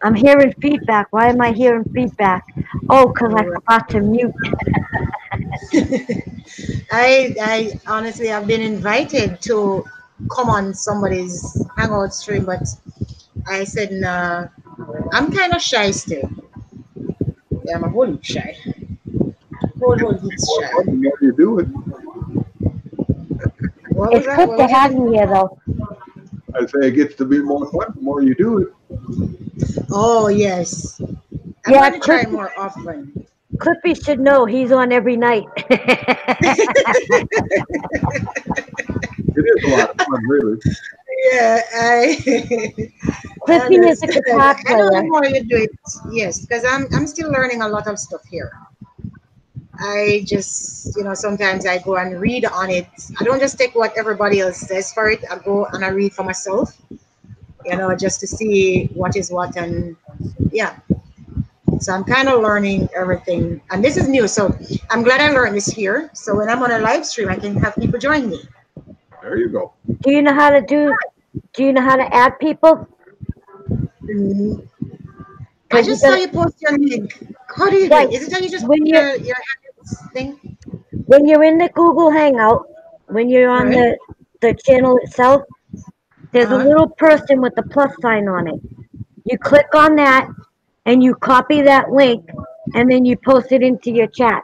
I'm hearing feedback. Why am I hearing feedback? Oh, because I Right. forgot to mute. I honestly have been invited to come on somebody's hangout stream, but I said nah. I'm kind of shy still. Yeah, I'm a whole heap shy. Whole It's heap more shy. fun the more you do it. What was It's that? good What to was have it? you here, though. I say it gets to be more fun the more you do it. Oh yes. I'm Yeah, going to try more often. Clippy should know he's on every night. It is a lot of fun, really. Yeah, I I Clippy is a understand. guitar I know the player. more you do it, yes, because I'm still learning a lot of stuff here. I just, sometimes I go and read on it. I don't just take what everybody else says for it. I go and I read for myself, just to see what is what. And yeah, so I'm kind of learning everything. And this is new. So I'm glad I learned this here. So when I'm on a live stream, I can have people join me. There you go. Do you know how to Do you know how to add people? Mhm. I Because you just saw got you post your link. How do you do right it? Is it that you just put when your hands thing? you're in the Google Hangout, when you're on Right? the channel itself, there's a Uh-huh. little person with the plus sign on it. You click on that and you copy that link, and then you post it into your chat.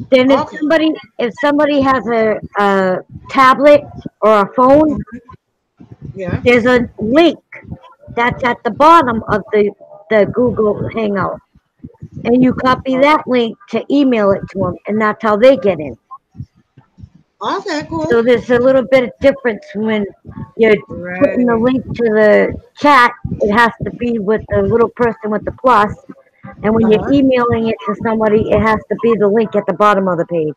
Then Okay. if somebody has a tablet or a phone, Yeah. there's a link that's at the bottom of the Google Hangout, and you copy that link to email it to them, and that's how they get in. Okay, So cool. there's a little bit of difference when you're putting the Right. link to the chat. It has to be with the little person with the plus, and when you're Uh-huh. emailing it to somebody, it has to be the link at the bottom of the page.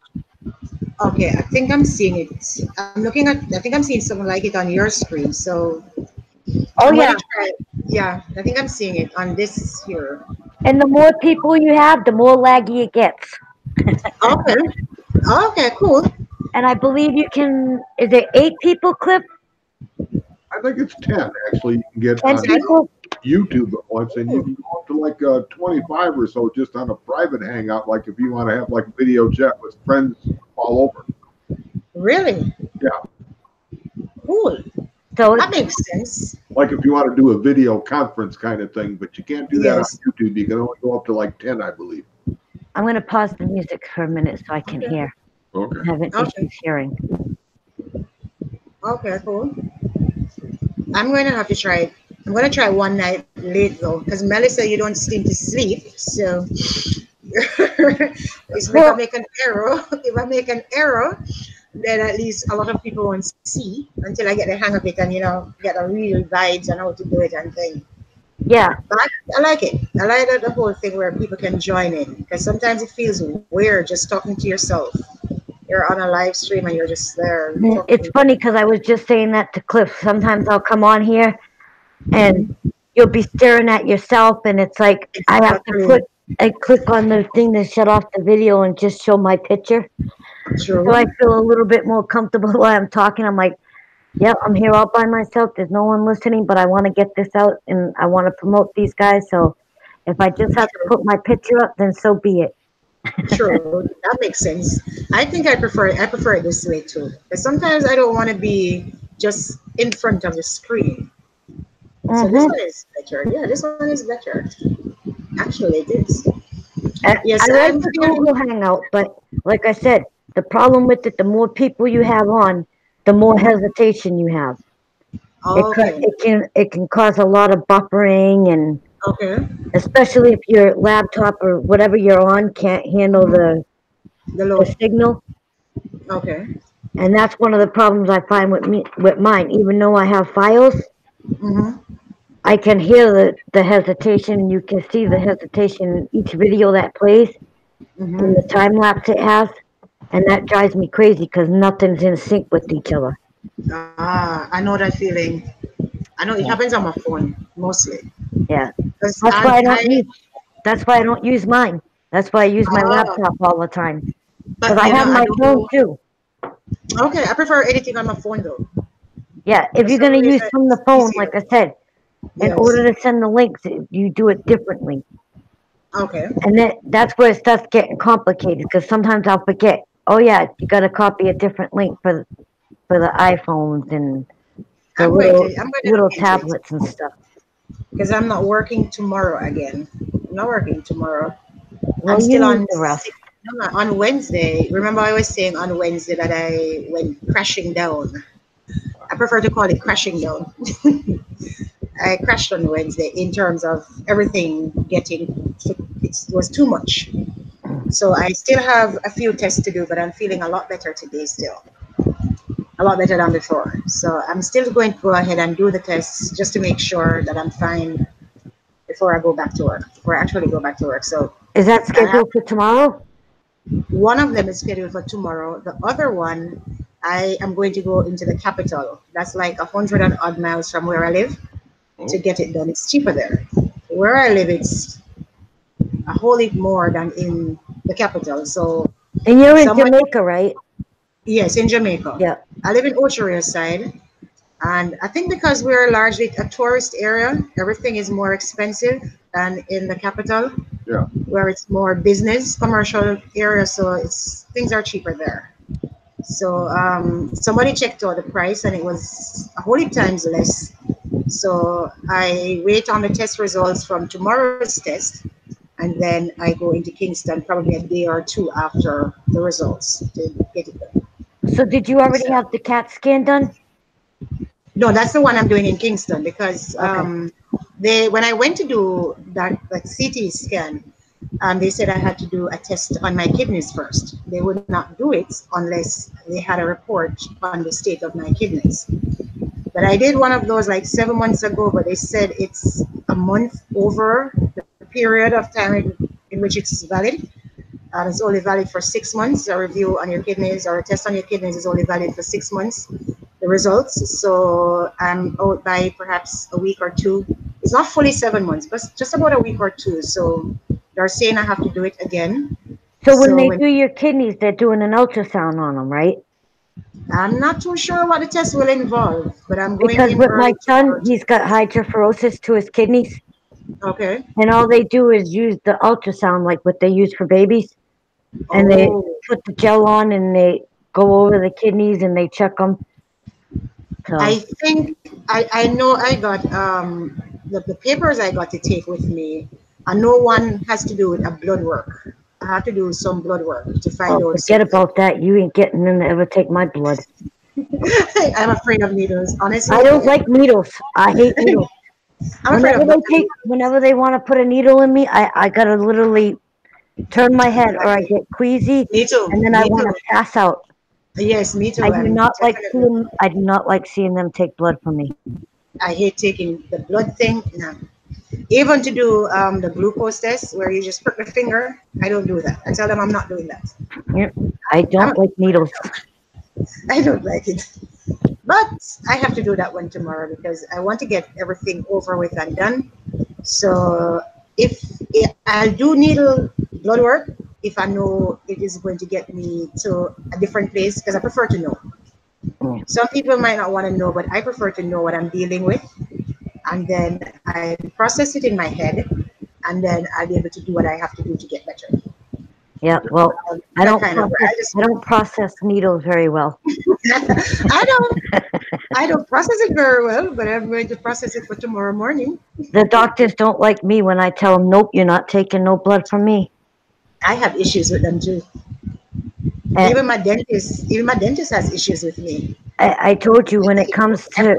Okay, I think I'm seeing it. I think I'm seeing something like it on your screen. So Oh I'm yeah, gonna try it. Yeah, I think I'm seeing it on this here. and the more people you have, the more laggy it gets. Okay. Okay, cool. And I believe you can. Is it 8 people clip? I think it's 10 actually. You can get Ten on 10? people? YouTube at once, and you Cool. can go up to like 25 or so just on a private hangout. Like if you want to have like video chat with friends all over. Really? Yeah. Cool. So That makes sense. Like if you want to do a video conference kind of thing, but you can't do that on Yes. YouTube. You can only go up to like 10, I believe. I'm going to pause the music for a minute so I can hear. Okay. I'm having Okay. issues hearing. Okay, cool. I'm going to have to try it I'm gonna try one night late though, because Melissa, you don't seem to sleep. So if I make an error, then at least a lot of people won't see until I get the hang of it and get the real vibes and how to do it and things. Yeah. But I like it. I like the whole thing where people can join in, because sometimes it feels weird just talking to yourself. You're on a live stream and you're just there. It's funny because I was just saying that to Cliff. Sometimes I'll come on here and you'll be staring at yourself, and it's like I have to click on the thing to shut off the video and just show my picture. True. So I feel a little bit more comfortable while I'm talking. I'm like, yep, I'm here all by myself. There's no one listening, but I want to get this out and I want to promote these guys. So if I just have to put my picture up, then so be it. True, that makes sense. I think I prefer it this way too. Because sometimes I don't want to be just in front of the screen. So this one is better. Yeah, this one is better. Actually, it is. Yes, I like the Google Hangout, but like I said, the problem with it, the more people you have on, the more hesitation you have. Okay. It can cause a lot of buffering, and especially if your laptop or whatever you're on can't handle the signal. Okay. And that's one of the problems I find with mine. Even though I have files, I can hear the hesitation. You can see the hesitation in each video that plays, and the time lapse it has, and that drives me crazy because nothing's in sync with each other. I know that feeling. I know it happens on my phone mostly. Yeah, that's why I don't use mine. That's why I use my laptop all the time. Because I have my phone too. Okay, I prefer editing on my phone though. Yeah, if you're gonna use from the phone, like I said, in order to send the links, you do it differently. Okay. And that's where it starts getting complicated, because sometimes I'll forget. Oh yeah, you got to copy a different link for the iPhones and the little tablets and stuff. Because I'm not working tomorrow again. I'm not working tomorrow. Well, I'm still on the rest. On Wednesday. Remember, I was saying on Wednesday that I went crashing down. I prefer to call it crashing down. I crashed on Wednesday in terms of everything it was too much. So I still have a few tests to do, but I'm feeling a lot better today still. A lot better than before. So I'm still going to go ahead and do the tests just to make sure that I'm fine before I go back to work, before I actually go back to work. So is that scheduled for tomorrow? One of them is scheduled for tomorrow. The other one, I am going to go into the capital. That's like 100 and odd miles from where I live to get it done. It's cheaper there. Where I live, it's a whole lot more than in the capital. So, and you're in Jamaica, right? Yes, in Jamaica. Yeah. I live in Ocho side. And I think because we're largely a tourist area, everything is more expensive than in the capital. Yeah. Where it's more business, commercial area. So things are cheaper there. So somebody checked out the price and it was a whole times less. So I wait on the test results from tomorrow's test, and then I go into Kingston probably a day or two after the results to get it done. So did you already have the CAT scan done? No, that's the one I'm doing in Kingston, because when I went to do that CT scan, they said I had to do a test on my kidneys first. They would not do it unless they had a report on the state of my kidneys. But I did one of those like 7 months ago, but they said it's a month over the period of time in which it's valid. It's only valid for 6 months. A review on your kidneys or a test on your kidneys is only valid for 6 months, the results. So I'm out by perhaps a week or two. It's not fully 7 months, but just about a week or two. So they're saying I have to do it again. So when they do your kidneys, they're doing an ultrasound on them, right? I'm not too sure what the test will involve, but I'm going because with my son, he's got hydrophorosis to his kidneys. Okay. And all they do is use the ultrasound, like what they use for babies. And they put the gel on and they go over the kidneys and they check them. So. I think I know I got the papers I got to take with me. I know one has to do with a blood work. I have to do some blood work to find out. Forget about that. You ain't getting them to ever take my blood. I'm afraid of needles, honestly. I don't like needles. I hate needles. I'm afraid of doctors. Whenever they want to put a needle in me, I gotta literally turn my head or I get queasy Me too. and then Me I want too. to pass out. Yes, me too. I do not like Definitely. seeing them take blood from me. I hate taking the blood thing. No. Even to do the glucose test where you just prick the finger, I don't do that. I tell them I'm not doing that. Yeah, I don't like needles. I don't like it. But I have to do that one tomorrow because I want to get everything over with and done. So if I'll do needle blood work if I know it is going to get me to a different place because I prefer to know. Mm. Some people might not want to know, but I prefer to know what I'm dealing with. And then I process it in my head, and then I'll be able to do what I have to do to get better. Yeah, well, I That don't kind of process, I don't process needles very well. I don't process it very well, but I'm going to process it for tomorrow morning. The doctors don't like me when I tell them, nope, you're not taking no blood from me. I have issues with them too. And Even my dentist has issues with me. I told you when it comes to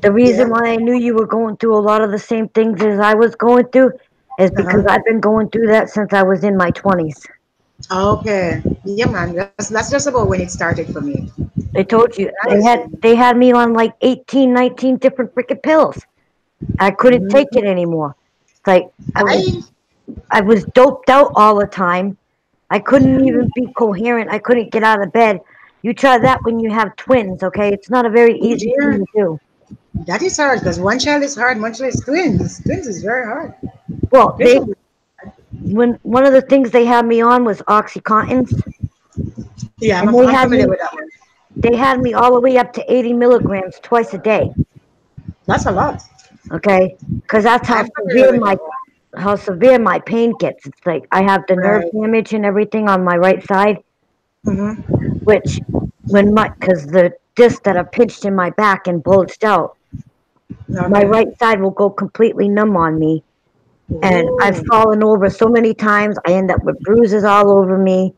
the reason Yeah. why I knew you were going through a lot of the same things as I was going through is because I've been going through that since I was in my 20s. Okay. Yeah, man. That's just about when it started for me. I told you I was, they had me on like 18, 19 different freaking pills. I couldn't take it anymore. It's like I was doped out all the time. I couldn't even be coherent. I couldn't get out of bed. You try that when you have twins, okay? It's not a very oh easy dear, thing to do. that is hard because one child is hard, much less twins. Twins is very hard. Well, Twins is- when one of the things they had me on was OxyContins, yeah, and I'm familiar with that one. they had me all the way up to 80 milligrams twice a day. That's a lot. Okay, because that's I'm familiar with that one. how severe my pain gets. It's like I have the nerve Right. damage and everything on my right side, Mm-hmm. which because the disc that are pinched in my back and bulged out, my right side will go completely numb on me. And I've Ooh, fallen over so many times. I end up with bruises all over me.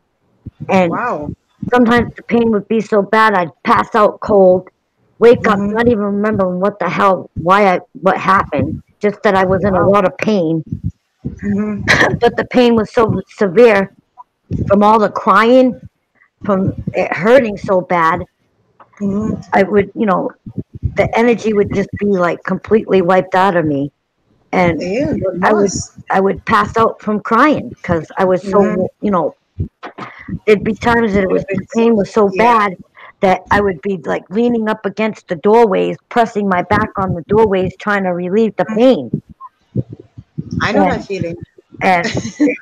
And wow. sometimes the pain would be so bad I'd pass out cold, wake up, Mm-hmm. not even remembering what happened. Just that I was in a Wow. lot of pain. Mm-hmm. But the pain was so severe from all the crying, from it hurting so bad, Mm-hmm. I would, the energy would just be like completely wiped out of me. And Yeah, but I would most. I would pass out from crying because I was Mm-hmm. so, there'd be times that the pain was so Yeah. bad that I would be like leaning up against the doorways, pressing my back on the doorways, trying to relieve the pain. I know And, that feeling. and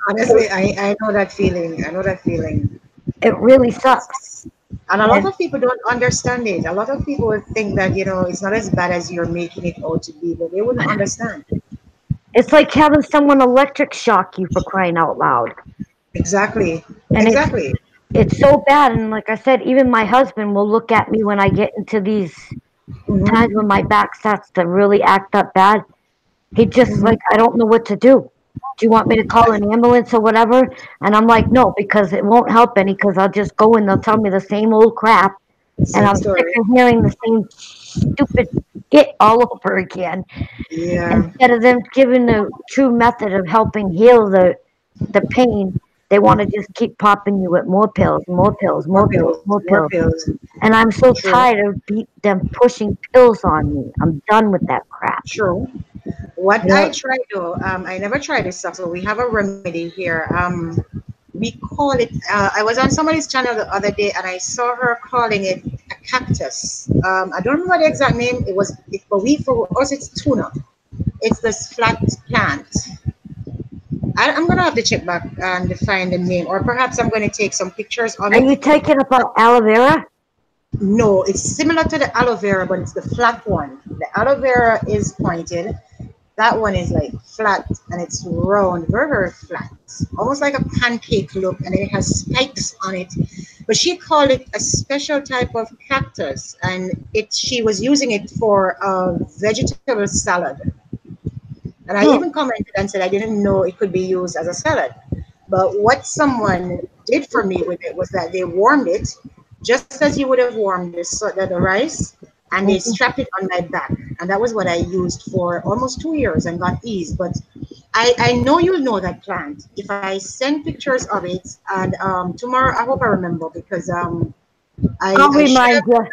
Honestly, I know that feeling. I know that feeling. it really sucks. And a lot And of people don't understand it. A lot of people would think that, it's not as bad as you're making it out to be, but they wouldn't understand. it's like having someone electric shock you, for crying out loud. Exactly. And Exactly. it's so bad. And like I said, even my husband will look at me when I get into these Mm-hmm. times when my back starts to really act up bad. He just Mm-hmm. like, I don't know what to do. Do you want me to call an ambulance or whatever? And I'm like, no, because it won't help any, because I'll just go and they'll tell me the same old crap. And Same I'm sick story. of hearing the same stupid shit all over again. Yeah. Instead of them giving the true method of helping heal the pain, they want to just keep popping you with more pills, more pills, More more pills, pills. more More pills. pills. And I'm so True. tired of them pushing pills on me. I'm done with that crap. True. What You I know, try though, I never tried this stuff. So we have a remedy here. We call it. I was on somebody's channel the other day, and I saw her calling it a cactus. I don't remember the exact name. For us it's tuna. It's this flat plant. I'm gonna have to check back and find the name, or perhaps I'm gonna take some pictures of are you it. taking about aloe vera? No, it's similar to the aloe vera, but it's the flat one. The aloe vera is pointed. That one is like flat and it's round, very, very flat, almost like a pancake look, and it has spikes on it. But she called it a special type of cactus, and she was using it for a vegetable salad. And I Hmm. even commented and said I didn't know it could be used as a salad. But what someone did for me with it was that they warmed it just as you would have warmed the rice, and they strap it on my back. And that was what I used for almost 2 years and got ease. But I know you'll know that plant. If I send pictures of it, and tomorrow, I hope I remember, because I'll I remind shared, you.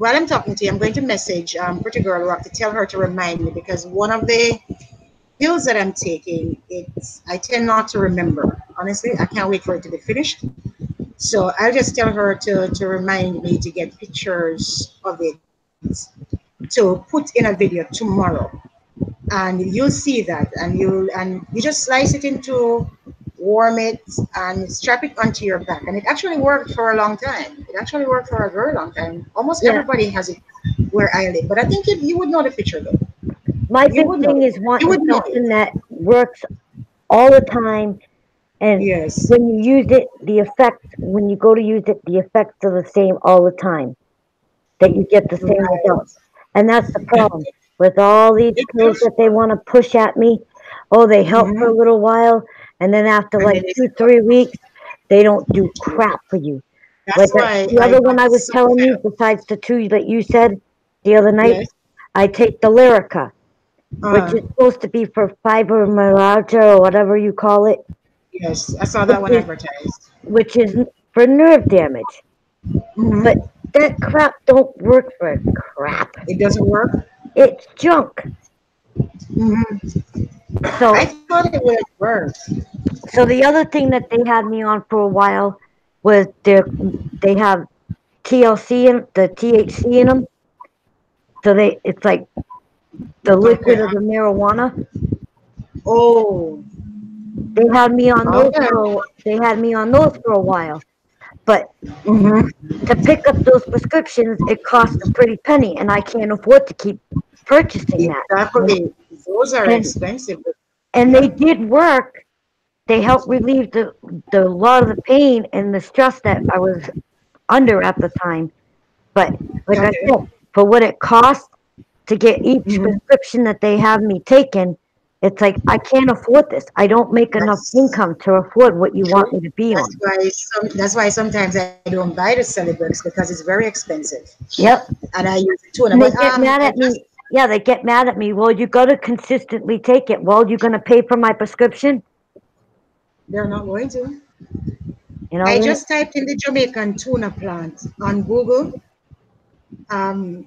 while I'm talking to you, I'm going to message Pretty Girl Rock to tell her to remind me, because one of the pills that I'm taking, I tend not to remember. Honestly, I can't wait for it to be finished. So I'll just tell her to remind me to get pictures of it to put in a video tomorrow, and you'll see that, and you just slice it into, warm it, and strap it onto your back, and it actually worked for a long time. It actually worked for a very long time. Almost Yeah. everybody has it where I live, but I think you would know the picture though. My You big would know thing it. is You wanting would know something it. that works all the time, and Yes. when you use it, when you go to use it, the effects are the same all the time. That you get the same Right. results, and that's the problem with all these It pills does that they work. want to push at me. Oh, they help for a Mhm. little while, and then after And like then they 2, 3 weeks, they don't do crap for you. Like That's why the I other one got I was so telling fed you, up. besides the two that you said the other night, Yes. I take the Lyrica, which is supposed to be for fibromyalgia or whatever you call it, Yes. I saw which that one is advertised. for nerve damage. Mhm. But that crap don't work for crap. It doesn't work. It's junk. Mhm. I So, thought it would work. so the other thing that they had me on for a while was they have the THC in them. So it's like the liquid Okay. of the marijuana. Oh. Okay. They had me on those for a while. But Mhm. to pick up those prescriptions, it costs a pretty penny, and I can't afford to keep purchasing that. Exactly. Those are And expensive. and they did work. They helped relieve the lot of the pain and the stress that I was under at the time. But like I Okay. said, for what it costs to get each Mhm. prescription that they have me taken, it's like I can't afford this. I don't make enough That's income to afford what you want true. me to be on. That's why sometimes I don't buy the Celebrex, because it's very expensive, Yep. and I use it too. And they But get mad I at just me. Yeah, they get mad at me. Well, you got to consistently take it. Well, you're going to pay for my prescription. they're not going to. You know, I just typed in the Jamaican tuna plant on Google.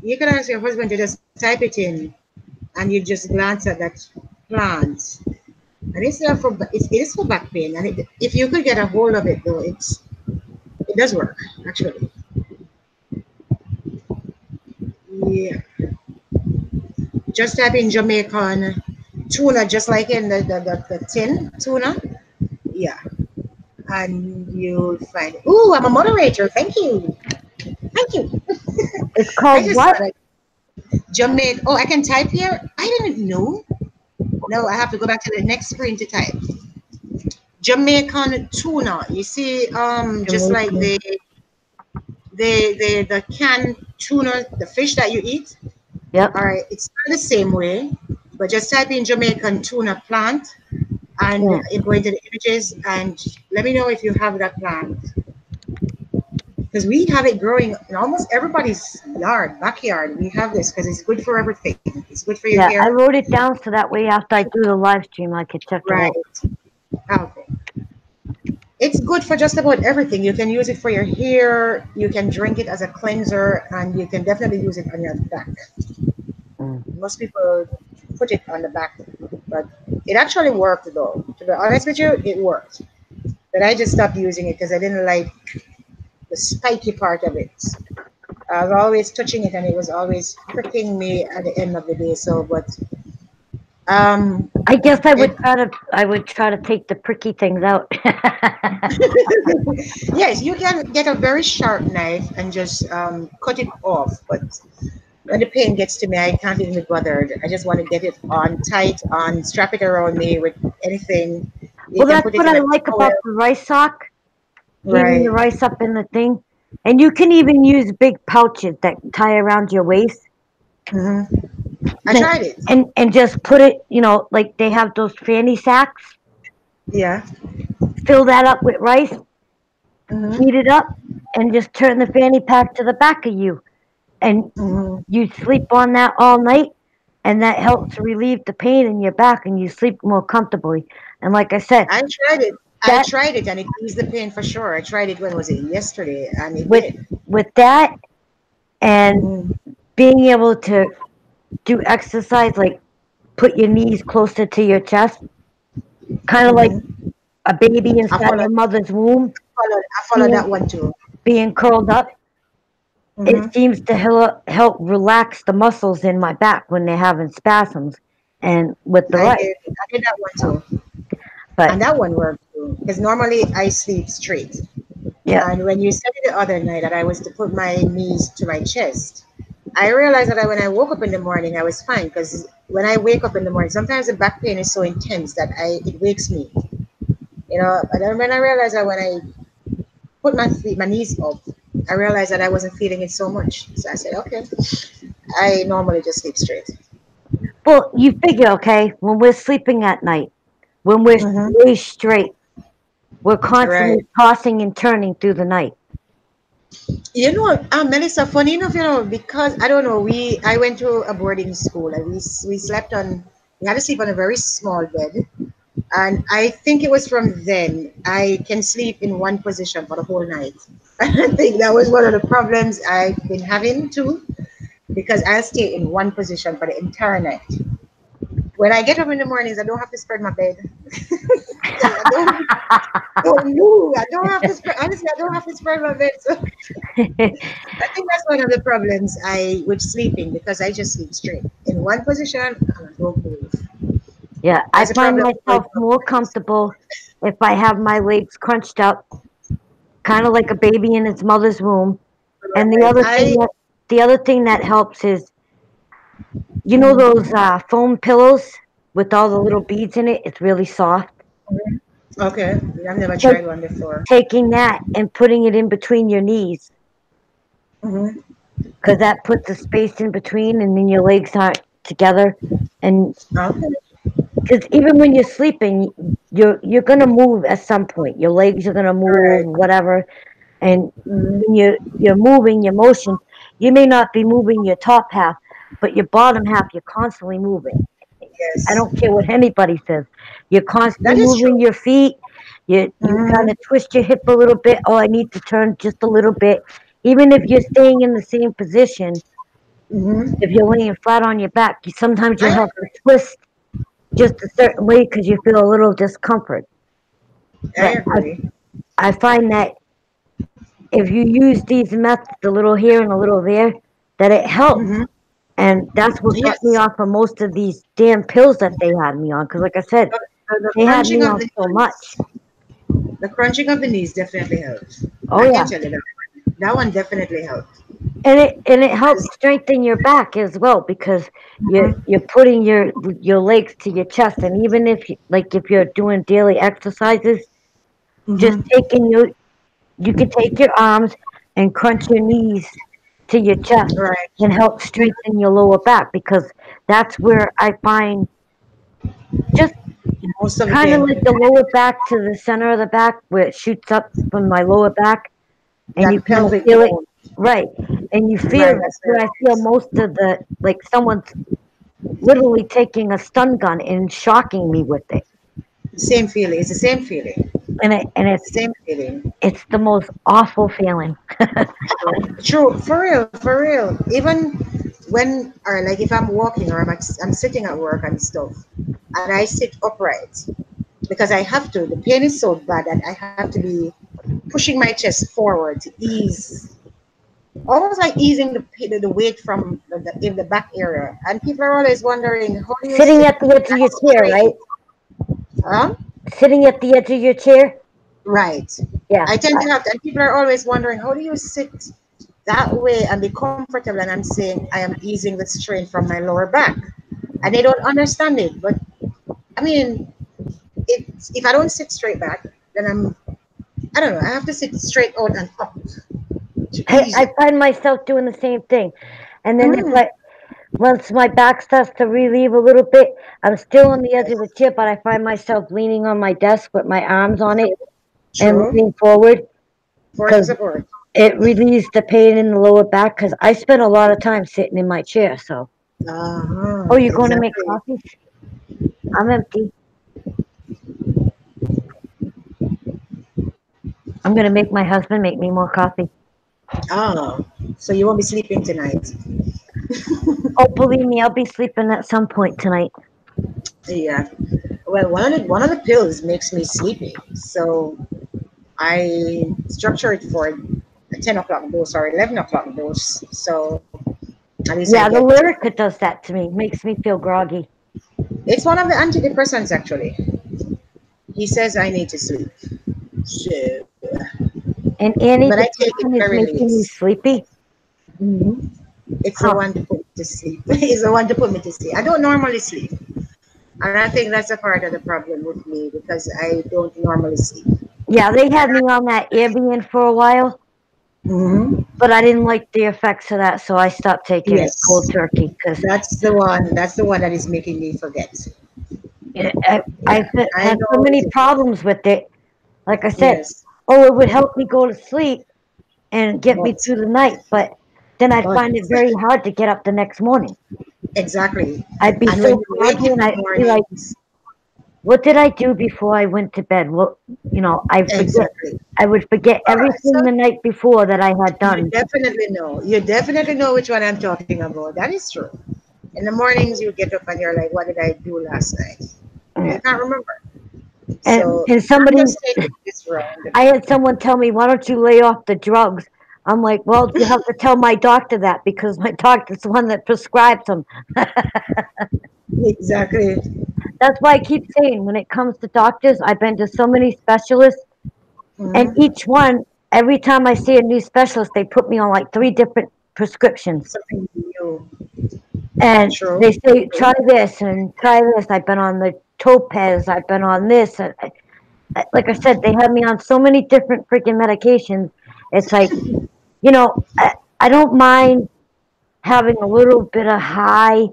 You can ask your husband to just type it in, and you just glance at that plant. And it is for back pain. And if you could get a hold of it, though, it does work actually. Yeah, just type in Jamaican tuna, just like in the tin tuna. Yeah, and you'll find. Ooh, I'm a moderator. Thank you. Thank you. it's I called just saw what? that. Jamaican. Oh, I can type here. I didn't know. No, I have to go back to the next screen to type. Jamaican tuna. You see, just like Jamaican. the canned tuna, the fish that you eat. Yep. All right, it's not the same way, but just type in Jamaican tuna plant, and Yeah. you go into the images, and let me know if you have that plant, because we have it growing in almost everybody's backyard. We have this because it's good for everything. It's good for your Yeah, I hair. wrote it down so that way after I do the live stream, I could check it Right. out. Okay. It's good for just about everything. You can use it for your hair. You can drink it as a cleanser, and you can definitely use it on your back. Mm. Most people put it on the back, but it actually worked though. To be honest with you, it worked. But I just stopped using it because I didn't like the spiky part of it. I was always touching it, and it was always pricking me at the end of the day. So, but I guess it I would try to take the pricky things out. yes, you can get a very sharp knife and just cut it off. But when the pain gets to me, I can't even be bothered. I just want to get it on tight, on strap it around me with anything. You Well, can that's put it what in I a like towel. about the rice sock, heating the Right. rice up in the thing. And you can even use big pouches that tie around your waist. Hmm. I And, tried it. and just put it, like they have those fanny sacks. Yeah. Fill that up with rice, Hmm. heat it up, and just turn the fanny pack to the back of you, and Mhm. you sleep on that all night, and that helps relieve the pain in your back, and you sleep more comfortably. And like I said, I tried it. I that tried it and it eased the pain for sure. I tried it when was it yesterday and it with did. that and Mhm. being able to do exercise like put your knees closer to your chest, kind of like Mhm. a baby I inside followed, your mother's womb I followed being that one too. being curled up. It Mhm. seems to help relax the muscles in my back when they're having spasms, and with the right. I did that one too. And But that one worked too. Because normally I sleep straight. yeah, And when you said it the other night that I was to put my knees to my chest, I realized that when I woke up in the morning, I was fine. Because when I wake up in the morning, sometimes the back pain is so intense that it wakes me. You know, and then when I realized that when I put my knees up, I realized that I wasn't feeling it so much. So I said, okay, I normally just sleep straight. well, you figure, okay, when we're sleeping at night, when we're Mm-hmm. way straight, we're Right. constantly tossing and turning through the night. You know, Melissa, funny enough, because I don't know, I went to a boarding school and we slept on, we had to sleep on a very small bed. And I think it was from then I can sleep in one position for the whole night. I think that was one of the problems I've been having too, because I stay in one position for the entire night. When I get up in the mornings, I don't have to spread my bed. I don't move. I don't have to spread. Honestly, I don't have to spread my bed. So I think that's one of the problems I with sleeping because I just sleep straight in one position and I don't move. Yeah, I That's a find problem with myself more comfortable if I have my legs crunched up, kind of like a baby in its mother's womb. And right. I the other thing that helps is, you know mhm. those foam pillows with all the little beads in it. It's really soft. Okay. I've never Take, tried one before. taking that and putting it in between your knees, Hmm. because that puts a space in between, and then your legs aren't together. And Okay. because even when you're sleeping, you're gonna move at some point. Your legs are gonna move, Right. whatever. And Hmm. when you're moving your motion, you may not be moving your top half, but your bottom half you're constantly moving. I Yes. don't care what anybody says. You're constantly That is moving true. your feet. You kind Hmm. of twist your hip a little bit. Oh, I need to turn just a little bit. Even if you're staying in the same position, Hmm. if you're laying flat on your back, sometimes you'll I have to twist just a certain way because you feel a little discomfort. I But agree. I find that if you use these methods, a little here and a little there, that it helps. Hmm. And that's what got me Yes. off of most of these damn pills that they had me on. Because, like I said, The they had crunching me of on the so much. knees. The crunching of the knees definitely helps. Oh I yeah, can tell you that. That one definitely helped. and it helps 'Cause- strengthen your back as well because Mhm. you're putting your legs to your chest, and even if you're doing daily exercises, just Mhm. taking you can take your arms and crunch your knees to your chest Right. can help strengthen your lower back because that's where I find just Most of the kind of pain. like the lower back to the center of the back where it shoots up from my lower back and you That kind of pelvic feel it bone. right and you feel Right. it That's where very I feel nice. most of the like someone's literally taking a stun gun and shocking me with it Same feeling. It's the same feeling. and Same feeling. it's the most awful feeling. True. For real. For real. Even when, or like if I'm walking or I'm sitting at work and stuff, and I sit upright because I have to. The pain is so bad that I have to be pushing my chest forward to ease, almost like easing the weight from in the back area. And people are always wondering, how do you Sitting sit at the edge of that your chair, right? straight? Huh? Sitting at the edge of your chair. Right. Yeah. I tend to have to, and people are always wondering, how do you sit that way and be comfortable? And I'm saying, I am easing the strain from my lower back. And they don't understand it. But I mean, if I don't sit straight back, then I don't know, I have to sit straight out and up to ease I it. find myself doing the same thing. And then if Mm, I once my back starts to relieve a little bit, I'm still on the edge of the chair, but I find myself leaning on my desk with my arms on it true. and True. leaning forward For because support. it relieves the pain in the lower back because I spend a lot of time sitting in my chair. So, oh, you're going to make Exactly. coffee? I'm empty. I'm going to make my husband make me more coffee. Oh, so you won't be sleeping tonight? Oh, believe me, I'll be sleeping at some point tonight. Yeah. Well, one of the pills makes me sleepy, so I structure it for a 10 o'clock dose or 11 o'clock dose. So at least I Yeah, the get. Lyrica does that to me. Makes me feel groggy. It's one of the antidepressants actually. He says I need to sleep. So, And but I take it antidepressant is very making you late. sleepy. It's the Huh. one to put me to sleep. It's the one to put me to sleep. I don't normally sleep. And I think that's a part of the problem with me because I don't normally sleep. Yeah, they had me on that Ambien for a while, Mm-hmm. but I didn't like the effects of that, so I stopped taking it cold Yes, turkey because that's the one. That's the one that is making me forget. I've Yeah, I had so know. many problems with it. Like I said, Yes, oh, it would help me go to sleep and get me but through the night, but then I'd but find it very hard to get up the next morning. exactly. I'd be And when so you wake groggy in and the I'd be like, mornings, what did I do before I went to bed? Well, I forget. exactly. I would forget All right. So everything the night before that I had you done. definitely know. You definitely know which one I'm talking about. That is true. In the mornings, you get up and you're like, "What did I do last night?" You And can't remember. and So I'm somebody, just taking this round. I had someone tell me, "Why don't you lay off the drugs?" I'm like, "Well, you have to tell my doctor that because my doctor's the one that prescribes them." Exactly. That's why I keep saying when it comes to doctors, I've been to so many specialists, and Mm-hmm. each one, every time I see a new specialist, they put me on like 3 different prescriptions. Something new. And True. they say, try this and try this. I've been on the Topaz, I've been on this. And like I said, they have me on so many different freaking medications. It's like, I don't mind having a little bit of high,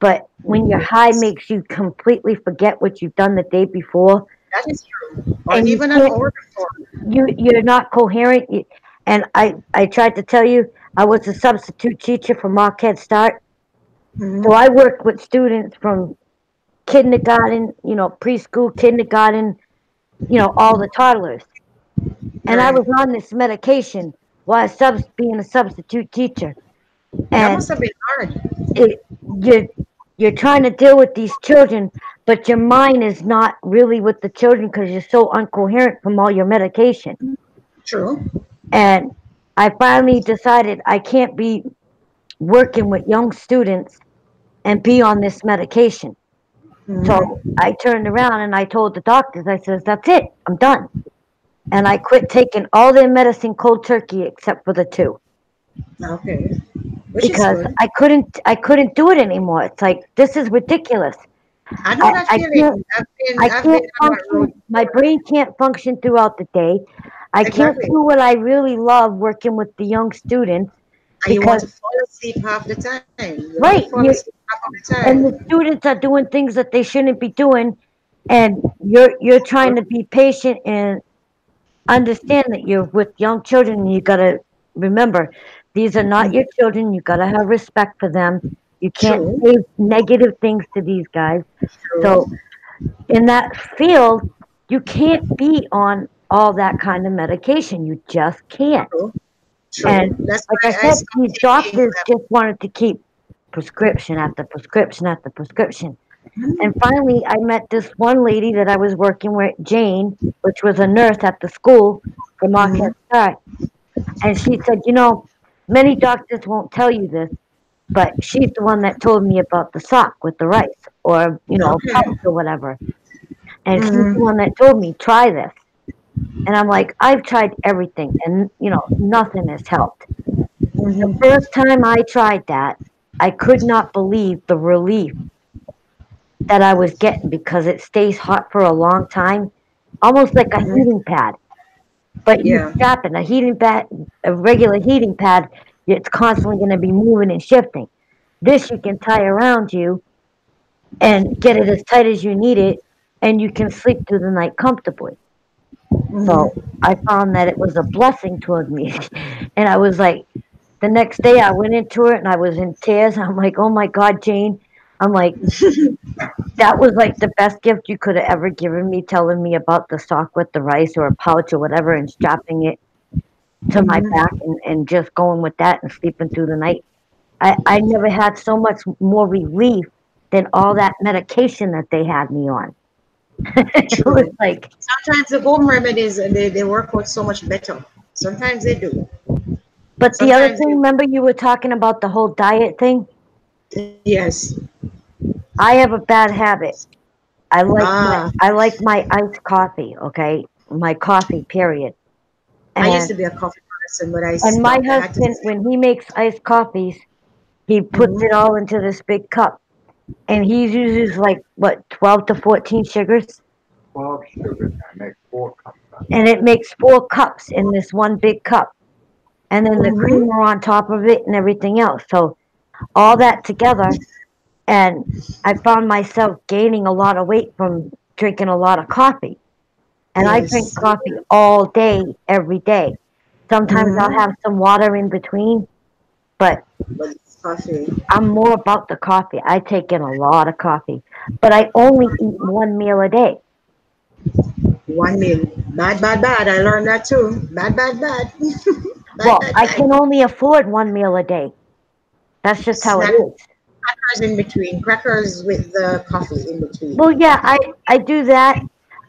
but when your high makes you completely forget what you've done the day before, That is true. Or and you even an can't, hour before. you're not coherent. And I tried to tell you, I was a substitute teacher for Mock Head Start. So Mm-hmm. I worked with students from kindergarten, preschool, kindergarten, all the toddlers. And I Right. was on this medication while being a substitute teacher. That And must have been hard. it, you're, you're trying to deal with these children, but your mind is not really with the children because you're so uncoherent from all your medication. True. And I finally decided I can't be working with young students and be on this medication. So Mm-hmm. I turned around and I told the doctors, I says, that's it, I'm done. And I quit taking all their medicine cold turkey except for the 2 Okay. Which is because good. I couldn't do it anymore. It's like this is ridiculous. I know I, that I can't feeling. I I've been can't on that road function. My before. brain can't function throughout the day. I can't Exactly. do what I really love working with the young students And you want because to fall asleep half the time. You want to right, fall asleep half of the and the time. students are doing things that they shouldn't be doing, and you're trying to be patient and understand that you're with young children and you gotta remember these are not your children. You gotta have respect for them. You can't True. say negative things to these guys. True. So in that field, you can't be on all that kind of medication. You just can't. True. True. And That's like I why I said, stopped these taking doctors them. just wanted to keep prescription after prescription after prescription. And finally, I met this one lady that I was working with, Jane, which was a nurse at the school for Marquette Mhm. Start. And she said, many doctors won't tell you this, but she's the one that told me about the sock with the rice or, Okay. pumps or whatever. And she's the Mhm. one that told me, try this. And I'm like, I've tried everything and, nothing has helped. The Mhm. first time I tried that, I could not believe the relief that I was getting because it stays hot for a long time, almost like a Mhm. heating pad. But you Yeah. strap it, a regular heating pad, it's constantly going to be moving and shifting. This you can tie around you and get it as tight as you need it, and you can sleep through the night comfortably. So Mhm. I found that it was a blessing toward me And I was like, the next day I went into it and I was in tears. I'm like, oh my God, Jane. I'm like, that was like the best gift you could have ever given me, telling me about the sock with the rice or a pouch or whatever and strapping it to my back and just going with that and sleeping through the night. I never had so much more relief than all that medication that they had me on. It was like, Sometimes the home remedies they work out so much better. Sometimes they do. but the other Sometimes thing, remember you were talking about the whole diet thing? yes. I have a bad habit. I Ah. like my iced coffee, okay? My coffee, period. I used And to be a coffee person, but I and my stopped. I had to. husband, when he makes iced coffees, he puts it all into this big cup. And he uses like what, 12 to 14 sugars? 12 sugars. I make 4 cups of it. And it makes 4 cups in this one big cup. And then the creamer on top of it and everything else. So all that together, and I found myself gaining a lot of weight from drinking a lot of coffee. And I drink Yes. coffee all day, every day. Sometimes I'll have some water in between, but But it's coffee. I'm more about the coffee. I take in a lot of coffee, but I only eat 1 meal a day. One meal. Bad, bad, bad. I learned that too. Bad, bad, bad. Well, I can only afford 1 meal a day. That's just how it Snack is. crackers in between. Crackers with the coffee in between. Well, yeah, I do that,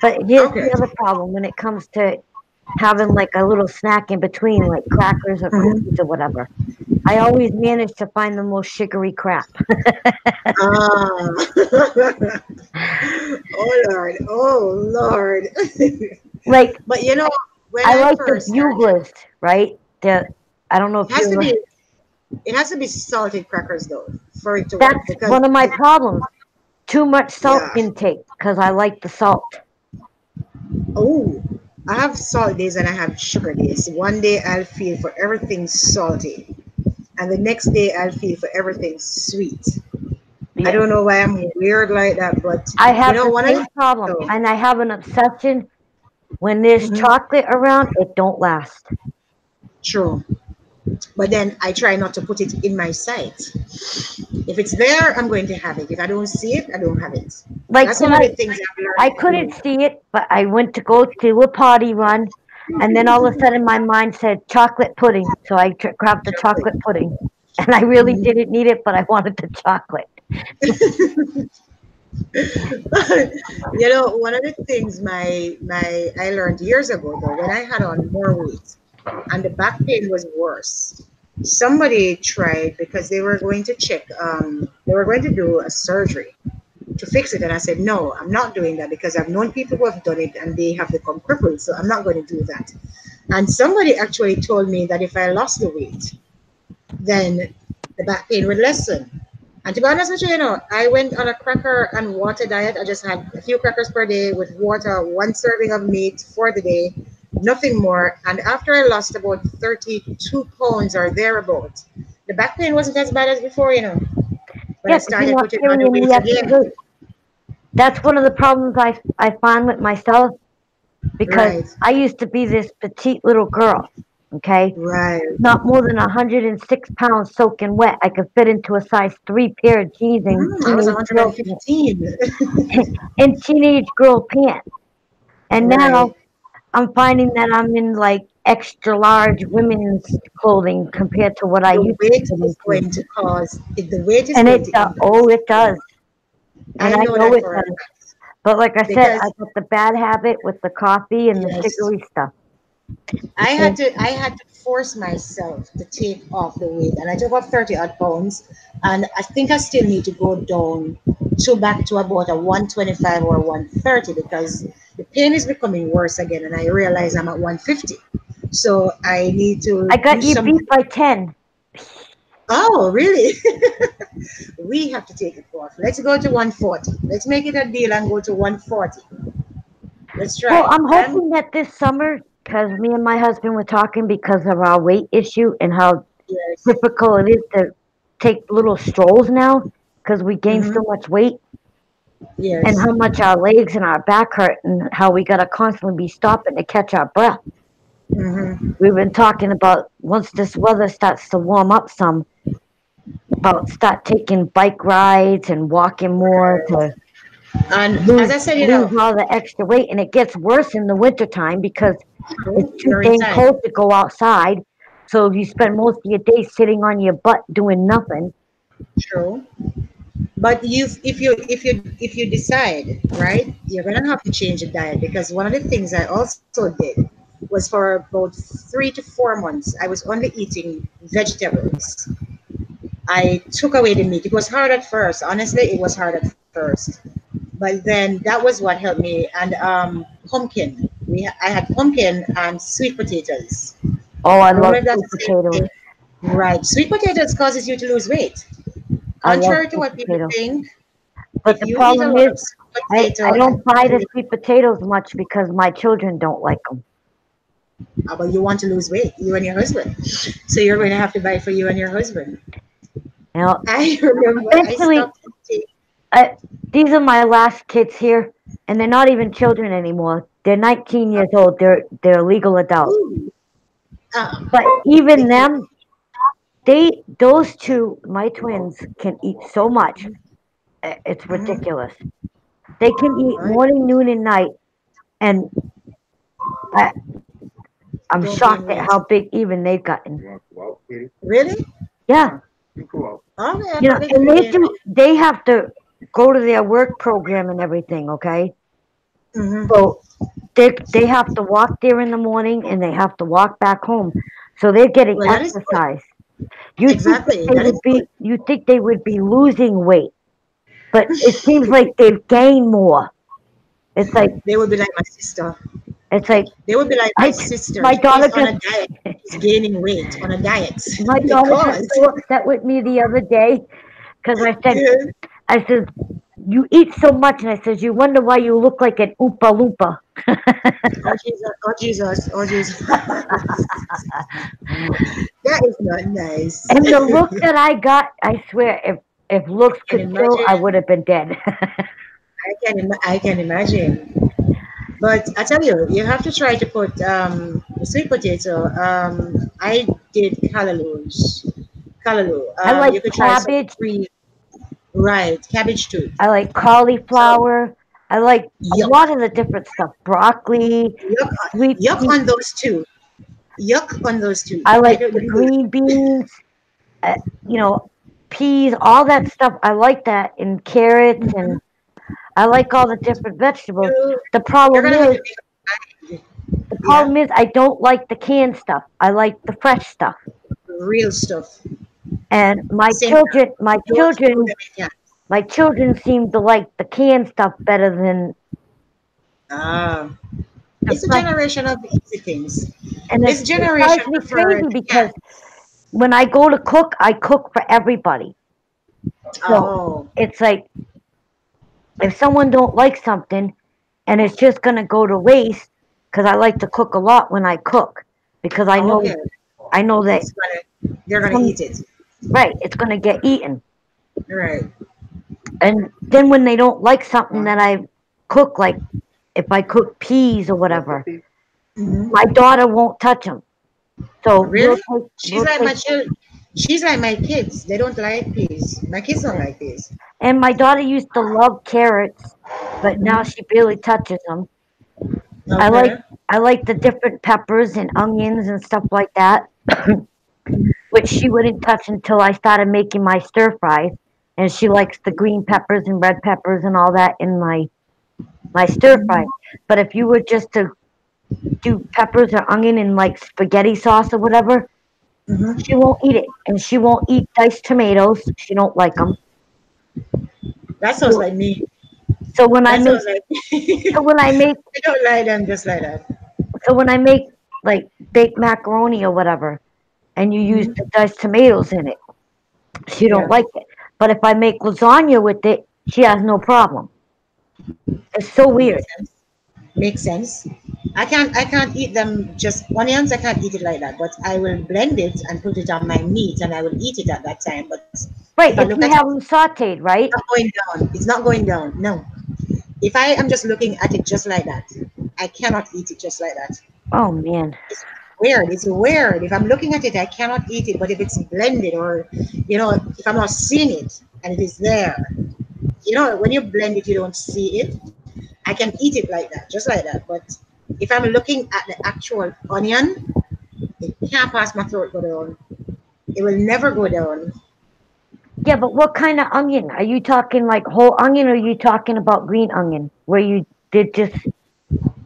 but here's Okay. the other problem when it comes to having like a little snack in between, like crackers or cookies or whatever. I always manage to find the most sugary crap. Ah. Oh Lord. Oh Lord. Like, But you know, when I I like the first started, buglers, right? I don't know if it has you to ever, be it has to be salted crackers though for it to work that's because one of my problems. Too much salt yeah. intake because I like the salt. Oh, I have salt days and I have sugar days. One day I'll feel for everything salty, and the next day I'll feel for everything sweet. I Yeah. don't know why I'm weird like that, but I have the one same of problem, the and I have an obsession. When there's chocolate around, it don't last. true. But then I try not to put it in my sight. If it's there, I'm going to have it. If I don't see it, I don't have it. Like That's one of the tonight, things I've learned I to couldn't do. see it, but I went to go to a party run, and then all of a sudden my mind said chocolate pudding, so I grabbed the chocolate pudding, and I really didn't need it, but I wanted the chocolate. You know, one of the things I learned years ago though, when I had on more weight and the back pain was worse. Somebody tried because they were going to check, they were going to do a surgery to fix it. And I said, no, I'm not doing that because I've known people who have done it and they have become crippled. So I'm not going to do that. And somebody actually told me that if I lost the weight, then the back pain would lessen. And to be honest with you, you know, I went on a cracker and water diet. I just had a few crackers per day with water, 1 serving of meat for the day, nothing more. And after I lost about 32 pounds or thereabout, the back pain wasn't as bad as before, you know. But I Yeah, 'cause you're started not putting on the carrying weight the extra again. weight. That's one of the problems I find with myself because Right, I used to be this petite little girl, okay? right. Not more than 106 pounds soaking wet. I could fit into a size 3 pair of jeans and I was teenage girl pants. 115. And teenage girl pants. And Right. now I'm finding that I'm in like extra large women's clothing compared to what I The used to weight fit is into. going to cause, the weight is And going it to increase. oh, it does. And I I know know that it for a does. But like I said, because I got the bad habit with the coffee and the yes, sugary stuff. I And had to force myself to take off the weight, and I took off 30 odd pounds, and I think I still need to go down to back to about a 125 or 130 because the pain is becoming worse again, and I realize I'm at 150. So I need to I do got you something. beat by 10. Oh, really? We have to take it off. Let's go to 140. Let's make it a deal and go to 140. Let's Well, try. I'm hoping that this summer, because me and my husband were talking because of our weight issue and how Yes. difficult it is to take little strolls now because we gained Hmm. so much weight and Yes. how much our legs and our back hurt and how we got to constantly be stopping to catch our breath. We've been talking about once this weather starts to warm up some, about start taking bike rides and walking more to And lose, as I said, lose all the extra weight. And it gets worse in the wintertime because it's too during dang time. cold to go outside. So you spend most of your day sitting on your butt doing nothing. True. But if you decide, right, you're gonna have to change the diet, because one of the things I also did was for about 3 to 4 months I was only eating vegetables. I took away the meat. It was hard at first. Honestly, it was hard at first. But then that was what helped me. And pumpkin. I had pumpkin and sweet potatoes. Oh, I I don't love know if that's sweet the same potatoes. thing. Right. Sweet potatoes causes you to lose weight. I love Contrary to sweet what people potatoes. think, But if the you eat a problem lot of is, sweet I potato don't buy the and sweet potatoes much because my children don't like them. but you want to lose weight, you and your husband. So you're going to have to buy for you and your husband. You know, I remember I eventually, stopped eating. these are my last kids here, and they're not even children anymore. They're 19 years old. They're legal adults. Ooh. But even them, those two, my twins, can eat so much. It's ridiculous. They can eat morning, noon, and night, and I, I'm Don't shocked gain at weight. how big even they've gotten. You want to go out, Katie? Really? Yeah, You go out. Okay, you know, and they have to go to their work program and everything. Okay, so they have to walk there in the morning and they have to walk back home, so they're getting Well, that is good. exercise. You Exactly. think that That they is would be? You think they would be losing weight, but it seems like they've gained more. It's like They would be like my sister. it's like They would be like my I, sister. my daughter She's on a just diet. She's gaining weight on a diet. my daughter got Because so upset with me the other day because I said you eat so much, and I said you wonder why you look like an Oompa Loompa. oh Jesus, oh Jesus, oh Jesus. That is not nice. And the look that I got, I swear, if looks I could can kill, I imagine. would have been dead. I can imagine. But I tell you, you have to try to put sweet potato. I did callaloo. I like You could try some cabbage. green, right? Cabbage too. I like cauliflower. I like a Yuck, lot of the different stuff. Broccoli, yuck, sweet yuck pea. on those two. Yuck on those two. I I like don't the know. green beans. You know, peas, all that stuff. I like that, and carrots, and I like all the different vegetables. You, The you're problem gonna have is, to make I don't like the canned stuff. I like the fresh stuff. real stuff. And Same. my children seem to like the canned stuff better than Ah, the it's a fresh. generation of easy things. And This it generation drives me prefer crazy because when I go to cook, I cook for everybody. So Oh, it's like if someone don't like something and it's just gonna go to waste, because I like to cook a lot when I cook because okay. I know that They're gonna eat it. right, it's gonna get eaten. Right. And then when they don't like something that I cook, like if I cook peas or whatever, my daughter won't touch them. So Really? She's we'll like my take, children. She's like my kids. They don't like peas. My kids don't like peas. and my daughter used to love carrots, but now she barely touches them. Okay. I like the different peppers and onions and stuff like that, which she wouldn't touch until I started making my stir fries. And she likes the green peppers and red peppers and all that in my stir fry. But if you were just to do peppers or onion in like spaghetti sauce or whatever, she won't eat it. And she won't eat diced tomatoes. She don't like them. That sounds like me. So when I That make, sounds like so when I make, I don't like them just like that. so when I make like baked macaroni or whatever, and you use the diced tomatoes in it, she don't like it. But if I make lasagna with it, she has no problem. It's so weird. Makes sense. I can't eat them just onions. I can't eat it like that. But I will blend it and put it on my meat, and I will eat it at that time. But Right, if I if look you at have them sauteed, right? it's not going down. It's not going down. No. If I am just looking at it just like that, I cannot eat it just like that. Oh man. weird. It's weird. If I'm looking at it, I cannot eat it. But if it's blended, or if I'm not seeing it and it is there, when you blend it, you don't see it. I can eat it like that, just like that. But if I'm looking at the actual onion, it can't pass my throat go down. It will never go down. Yeah, but what kind of onion? Are you talking like whole onion, or are you talking about green onion, where they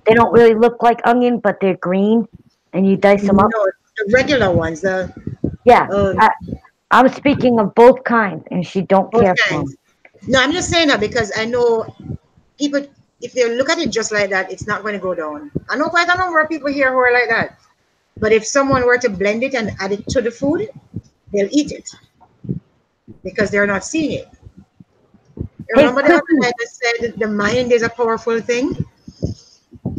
don't really look like onion, but they're green, and you dice them up? No, the regular ones. Yeah, I'm speaking of both kinds, and she don't Both care for kinds. them. No, I'm just saying that because I know people, if they look at it just like that, it's not going to go down. I know quite a number of people here who are like that. But if someone were to blend it and add it to the food, they'll eat it because they're not seeing it. Remember the other night I said the mind is a powerful thing?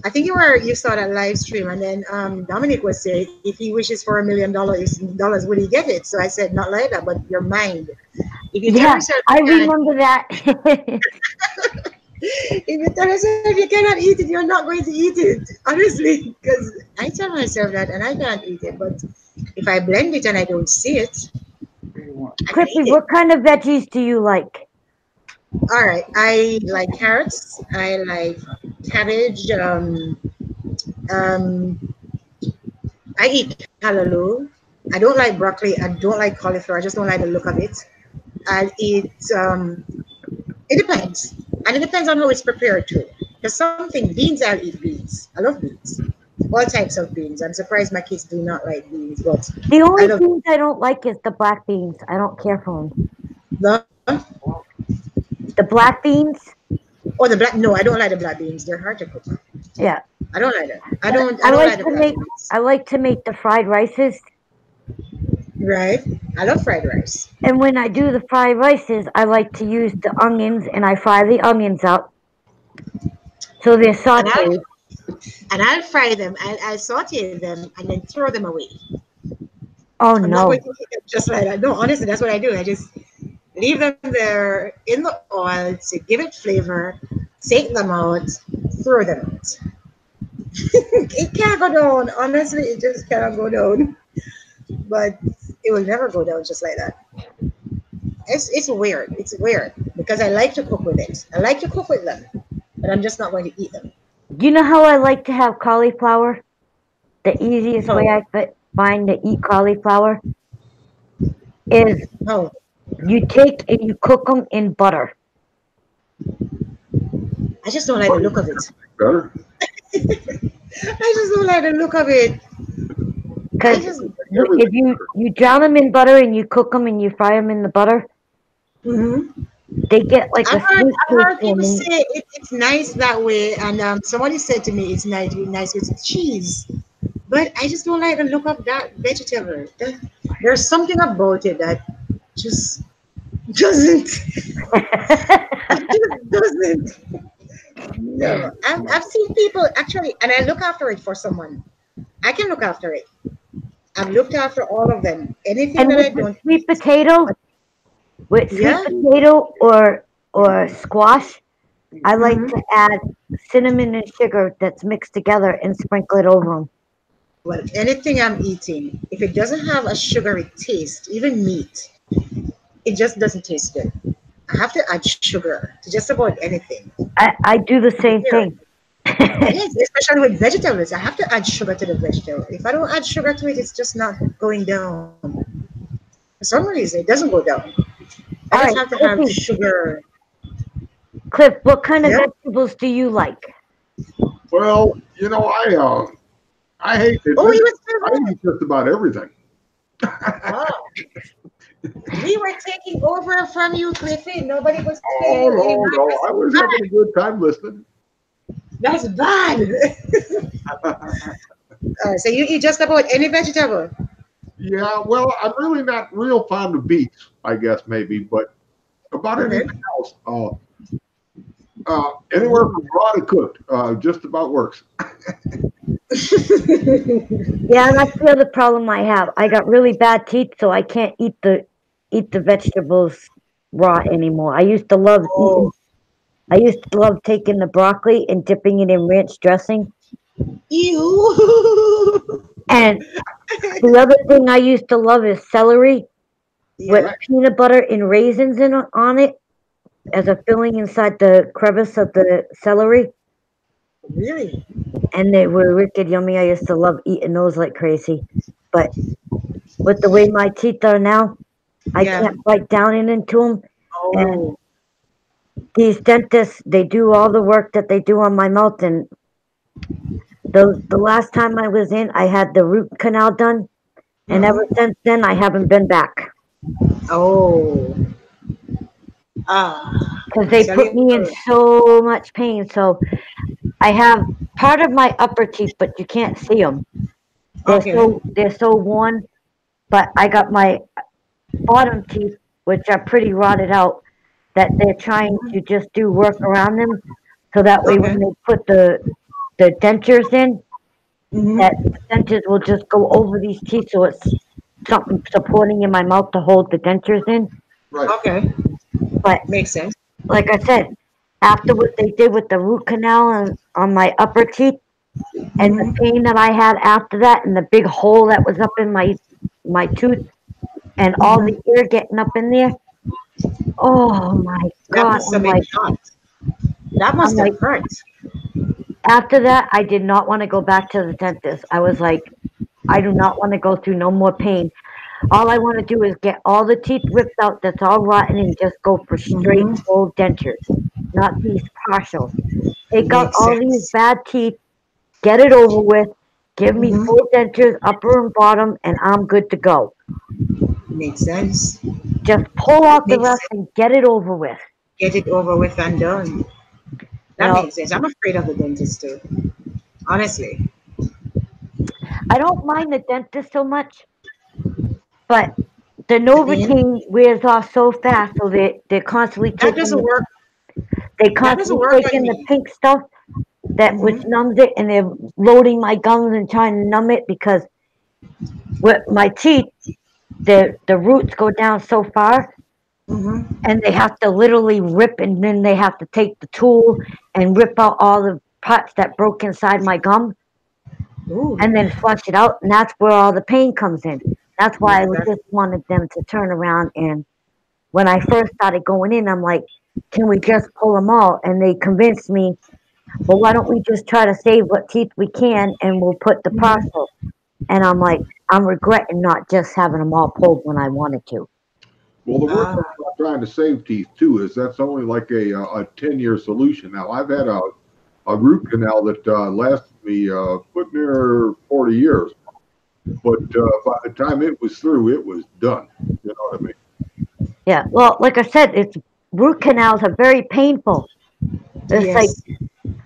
I think you saw that live stream, and then Dominic was saying if he wishes for $1 million, would he get it? So I said not like that, but your mind. If you tell yourself I remember that. if you tell yourself you cannot eat it, you're not going to eat it. Honestly, because I tell myself that and I can't eat it. But if I blend it and I don't see it, Cliffy, what kind of veggies do you like? All right, I like carrots. I like cabbage. I eat callaloo. I don't like broccoli. I don't like cauliflower. I just don't like the look of it. I eat. It depends, and it depends on how it's prepared too. There's something beans. I'll eat beans. I love beans. All types of beans. I'm surprised my kids do not like beans, but the only beans I don't like is the black beans. I don't care for them. The black beans. Oh, the black. No, I don't like the black beans. They're hard to cook. Yeah. I don't like that. I don't like the black beans. I like to make the fried rices. Right. I love fried rice. And when I do the fried rices, I like to use the onions, and I fry the onions up. So they're sauteed. And I'll fry them. I'll saute them and then throw them away. Oh, I'm no. not going to eat them just like that. No, honestly, that's what I do. I just leave them there in the oil to give it flavor, take them out, throw them out. It can't go down. Honestly, it just cannot go down. But it will never go down just like that. It's weird. It's weird because I like to cook with it. I like to cook with them, but I'm just not going to eat them. Do you know how I like to have cauliflower? The easiest way I find to eat cauliflower is you take and you cook them in butter. I just don't like the look of it. Better? I just don't like the look of it. Because if you drown them in butter and you cook them and you fry them in the butter, they get like I've heard people say it's nice that way, and somebody said to me it's nice with cheese, but I just don't like the look of that vegetable. There's something about it that just doesn't. It just doesn't. No, I've seen people actually, and I look after it for someone. I can look after it. I've looked after all of them. Anything that I don't. Sweet potato, with sweet potato or squash, I like to add cinnamon and sugar that's mixed together and sprinkle it over them. Well, anything I'm eating, if it doesn't have a sugary taste, even meat, it just doesn't taste good. I have to add sugar to just about anything. I do the same thing. Yes, especially with vegetables. I have to add sugar to the vegetable. If I don't add sugar to it, it's just not going down. For some reason, it doesn't go down. I just have to have sugar. Cliff, what kind of vegetables do you like? Well, I hate it. I eat just about everything. Wow. We were taking over from you, Cliffy. Nobody was saying no. I was having a good time listening. That's bad. So you eat just about any vegetable? Yeah, well, I'm really not real fond of beets, I guess, maybe, but about anything else, anywhere from raw to cooked, just about works. Yeah, that's the other problem I have. I got really bad teeth, so I can't eat the vegetables raw anymore. I used to love taking the broccoli and dipping it in ranch dressing. Ew. And the other thing I used to love is celery with Yeah. peanut butter and raisins on it as a filling inside the crevice of the celery. Really? And they were wicked yummy. I used to love eating those like crazy. But with the way my teeth are now, I Yeah. can't bite down into them. And Oh. these dentists, they do all the work that they do on my mouth. And the last time I was in, I had the root canal done. And ever since then, I haven't been back. Oh. Ah. Because they So put me in so much pain. So I have part of my upper teeth, but you can't see them. Okay. They're so worn. But I got my bottom teeth, which are pretty rotted out, that they're trying to just do work around them, so that way when Okay. they put the dentures in, Mhm. that the dentures will just go over these teeth, so it's something supporting in my mouth to hold the dentures in. Right. Okay. But Makes sense. like I said, after what they did with the root canal on my upper teeth, and the pain that I had after that, and the big hole that was up in my tooth, and all the air getting up in there. Oh my That God! must have been hot. That must I'm have like, hurt. after that, I did not want to go back to the dentist. I was like, I do not want to go through no more pain. All I want to do is get all the teeth ripped out that's all rotten and just go for straight full dentures, not these partials. Take out Makes all these sense. bad teeth, get it over with, give me full dentures, upper and bottom, and I'm good to go. Makes sense. Just pull out the Makes rest and get it over with. Get it over with and done. That You know, makes sense. I'm afraid of the dentist too. Honestly. I don't mind the dentist so much, but the Again, Novocaine wears off so fast, so they're constantly that doesn't taking work. they That doesn't constantly work on taking the me. pink stuff that which numbs it, and they're loading my gums and trying to numb it because with my teeth, the roots go down so far, and they have to literally rip, and then they have to take the tool and rip out all the parts that broke inside my gum, Ooh. and then flush it out, and that's where all the pain comes in. That's why I Exactly. just wanted them to turn around. And when I first started going in, I'm like, can we just pull them all? And they convinced me, well, why don't we just try to save what teeth we can, and we'll put the partial. And I'm like, I'm regretting not just having them all pulled when I wanted to. Well, the worst thing about trying to save teeth too is that's only like a 10-year solution. Now I've had a root canal that lasted me put near 40 years, but by the time it was through, it was done. You know what I mean? Yeah, well, like I said, it's root canals are very painful. It's Yes. like,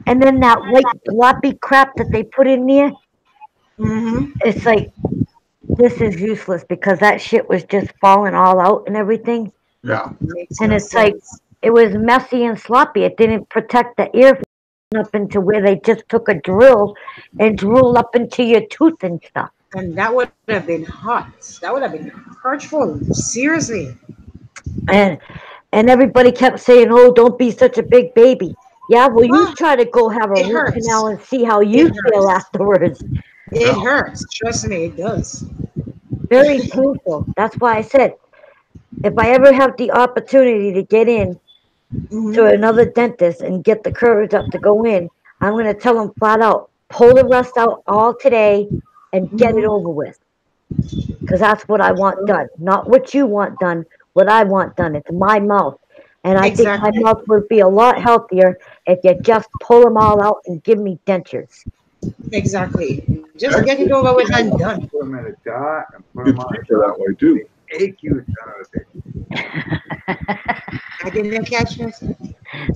and then that white bloppy crap that they put in there, it's like, this is useless because that shit was just falling all out and everything. Yeah. Makes And no it's like, sense. it was messy and sloppy. It didn't protect the air from up into where they just took a drill and drilled up into your tooth and stuff. And that would have been hot. That would have been hurtful. Seriously. And everybody kept saying, "Oh, don't be such a big baby." Yeah, well, you try to go have a It root hurts. canal and see how you feel afterwards. It hurts. Trust me, it does. Very painful. That's why I said, if I ever have the opportunity to get in to another dentist and get the courage up to go in, I'm going to tell them flat out, pull the rest out all today and get it over with. Because that's what I want done. Not what you want done, what I want done. It's my mouth. And I think my mouth would be a lot healthier if you just pull them all out and give me dentures. Exactly. Just get it over with and done. Put them in a jar and put It's them on a cheaper that way too. ache, you son of a bitch. I didn't catch that.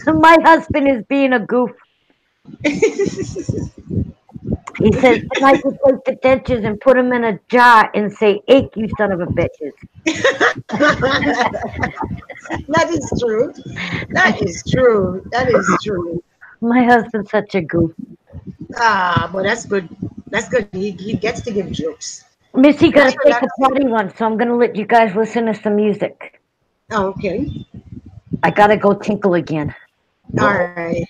My husband is being a goof. He says, then I could take the dentures and put them in a jar and say, ache, you son of a bitches. That is true. That is true. That is true. My husband's such a goof. But that's good. That's good. He gets to give jokes. Missy got to That's take a potty one, so I'm going to let you guys listen to some music. Oh, okay. I got to go tinkle again. All right.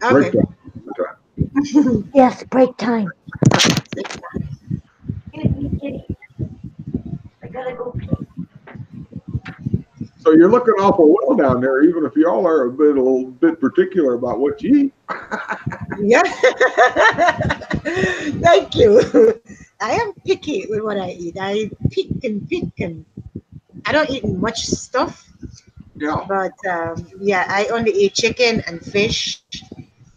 Break Okay. time. Yes, break time. pee, kitty. I gotta go pee. So you're looking awful well down there, even if y'all are a little bit particular about what you eat. Yeah. Thank you. I am picky with what I eat. I pick and I don't eat much stuff, Yeah, but yeah, I only eat chicken and fish,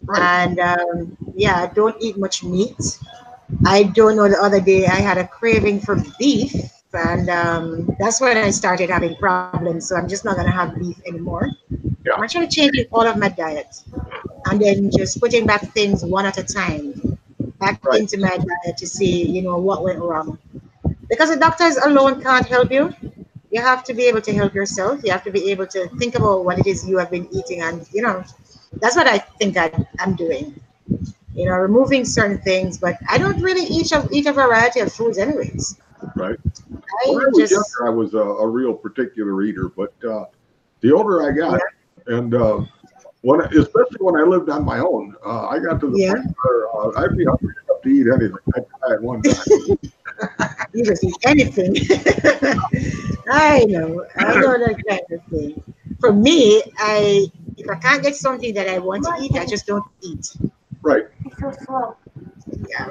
right. and yeah, I don't eat much meat. I don't know. The other day, I had a craving for beef, and that's when I started having problems. So I'm just not gonna have beef anymore. Yeah. I'm actually changing all of my diet, and then just putting back things one at a time back Right. into my diet to see, what went wrong. Because the doctors alone can't help you. You have to be able to help yourself. You have to be able to think about what it is you have been eating, and that's what I think I'm doing. Removing certain things, but I don't really eat a variety of foods, anyways. Right. I When I was just younger, I was a real particular eater, but the older I got, and especially when I lived on my own, I got to the Yeah. point where I'd be hungry enough to eat anything. I'd try at one time. you just eat anything. I know that kind of thing. For me, if I can't get something that I want to eat, I just don't eat. Right. He's so slow. Yeah.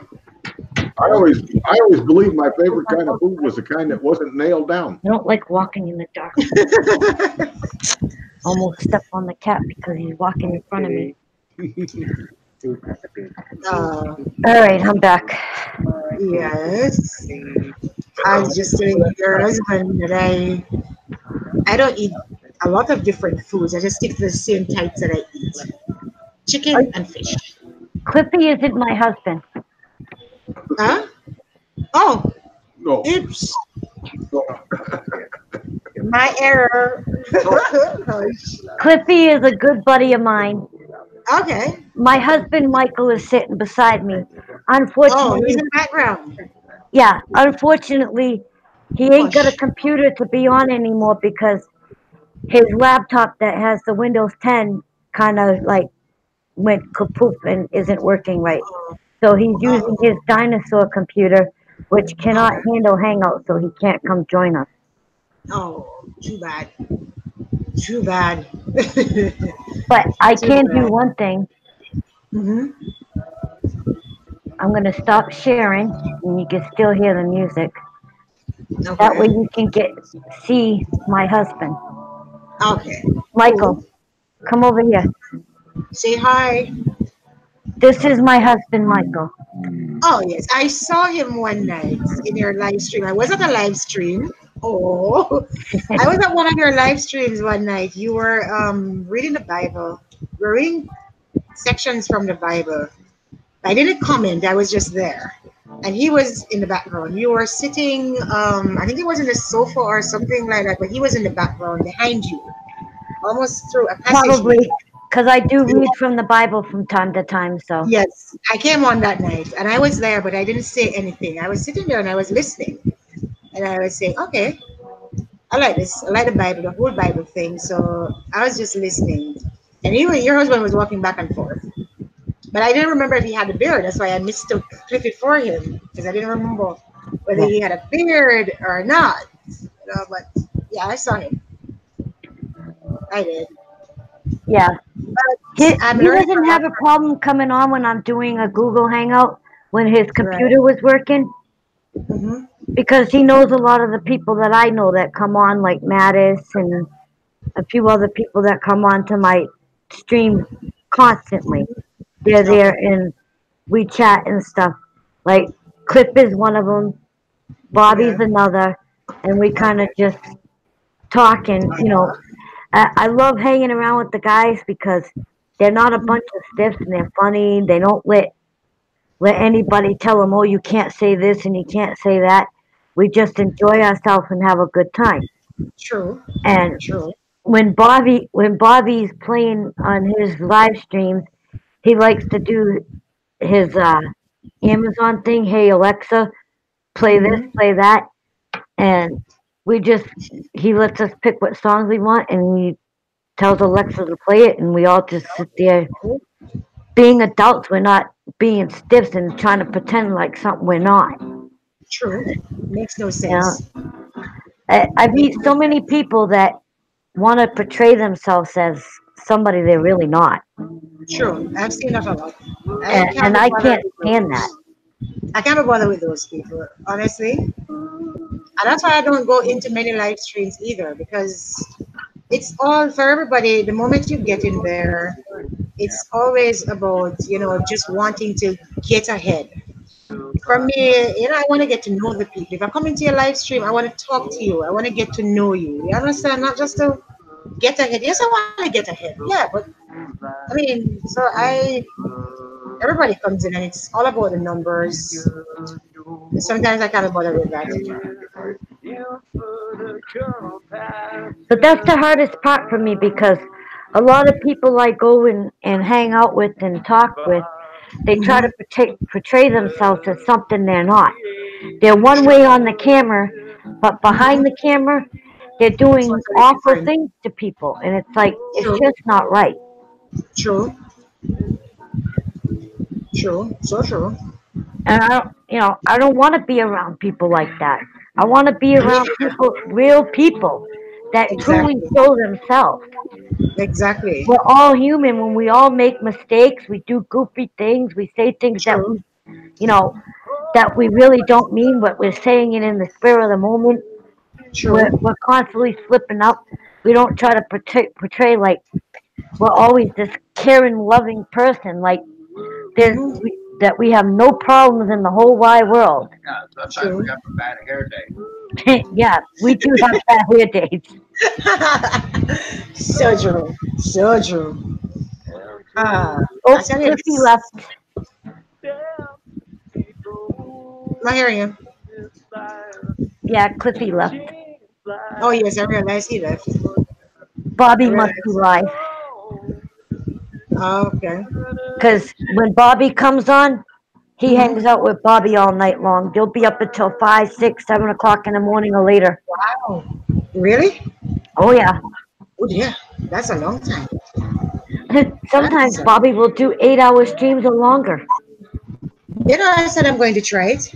I always believed my favorite kind of food was the kind that wasn't nailed down. I don't like walking in the dark. Almost step on the cat because he's walking in front of me. Uh, All right, I'm back. yes. I was just saying to your husband that I don't eat a lot of different foods. I just stick to the same types that I eat. Chicken and fish. Clippy isn't my husband. Huh? Oh, No. oops. No. My error. Clippy is a good buddy of mine. Okay. My husband Michael is sitting beside me. Oh, Unfortunately, he's in the background. unfortunately, he ain't got a computer to be on anymore because his laptop that has the Windows 10 kind of like went kapoof and isn't working right. So he's using his dinosaur computer, which cannot handle Hangout, so he can't come join us. Oh, too bad. Too bad. But I Too can do bad. one thing. hmm I'm going to stop sharing, and you can still hear the music. That way Okay. you can see my husband. Okay. Michael, come over here. Say hi. This is my husband, Michael. Oh, yes. I saw him one night in your live stream. I was at a live stream. Oh, I was at one of your live streams one night. You were reading the Bible. You were reading sections from the Bible. I didn't comment. I was just there. And he was in the background. You were sitting, I think it was in the sofa or something like that, but he was in the background behind you, almost through a passage. Probably, because I do read from the Bible from time to time, so. Yes, I came on that night and I was there, but I didn't say anything. I was sitting there and I was listening. And I was saying, okay, I like this. I like the Bible, the whole Bible thing. So I was just listening. And your husband was walking back and forth. But I didn't remember if he had a beard. That's why I mistook it for him. Because I didn't remember whether he had a beard or not. But yeah, I saw him. I did. Yeah. But I'm He learning doesn't have a problem coming on when I'm doing a Google Hangout when his computer was working. Mhm. Because he knows a lot of the people that I know that come on, like Mattis and a few other people that come on to my stream constantly. They're there and we chat and stuff. Like Clip is one of them, Bobby's another, and we kind of just talk and, I love hanging around with the guys because they're not a bunch of stiffs and they're funny. They don't let anybody tell them, oh, you can't say this and you can't say that. We just enjoy ourselves and have a good time. True. And True. when Bobby's playing on his live streams, he likes to do his Amazon thing. Hey Alexa, play this, play that, and he lets us pick what songs we want, and he tells Alexa to play it, and we all just sit there. Being adults, we're not being stiffs and trying to pretend like something we're not. True. Makes no You know, sense. I meet so many people that want to portray themselves as somebody they're really not, True. I've seen that a lot. I can't and be I bothered can't with stand that. those. I can't be bothered with those people, honestly. And that's why I don't go into many live streams either, because it's all for everybody. The moment you get in there, it's always about, just wanting to get ahead. For me, I want to get to know the people. If I come into your live stream, I want to talk to you. I want to get to know you. You understand? Not just to get ahead. Yes, I want to get ahead. Yeah, but I mean, everybody comes in and it's all about the numbers. Sometimes I can't bother with that. But that's the hardest part for me because a lot of people I go and hang out with and talk with, they try to Mhm. portray themselves as something they're not. They're one way on the camera, but behind Mhm. the camera, they're doing Totally awful different. things to people, and it's like it's True, just not right. true, true, so true. And I don't want to be around people like that. I want to be Me around neither. people, real people that truly Exactly, show themselves. exactly. We're all human. When we all make mistakes, we do goofy things, we say things that True, you know, that we really don't mean, but we're saying it in the spirit of the moment. true. We're constantly slipping up. We don't try to portray like we're always this caring, loving person. Like Hmm. that we have no problems in the whole wide world. Yeah, sometimes we True. have a bad hair day. Yeah, we do have bad hair days. So true, so true. Ah, I Oh, tell you Cliffy this. left. Am I hearing you? Yeah, Cliffy left. Oh yes, I realized he left. I Bobby must be realized. live. Oh, okay. Because when Bobby comes on, he Hmm. hangs out with Bobby all night long. They'll be up until 5, 6, 7 o'clock in the morning or later. Oh, really? Oh, yeah. Oh yeah, that's a long time. Sometimes That's a, Bobby will do 8-hour streams or longer. I said I'm going to try it.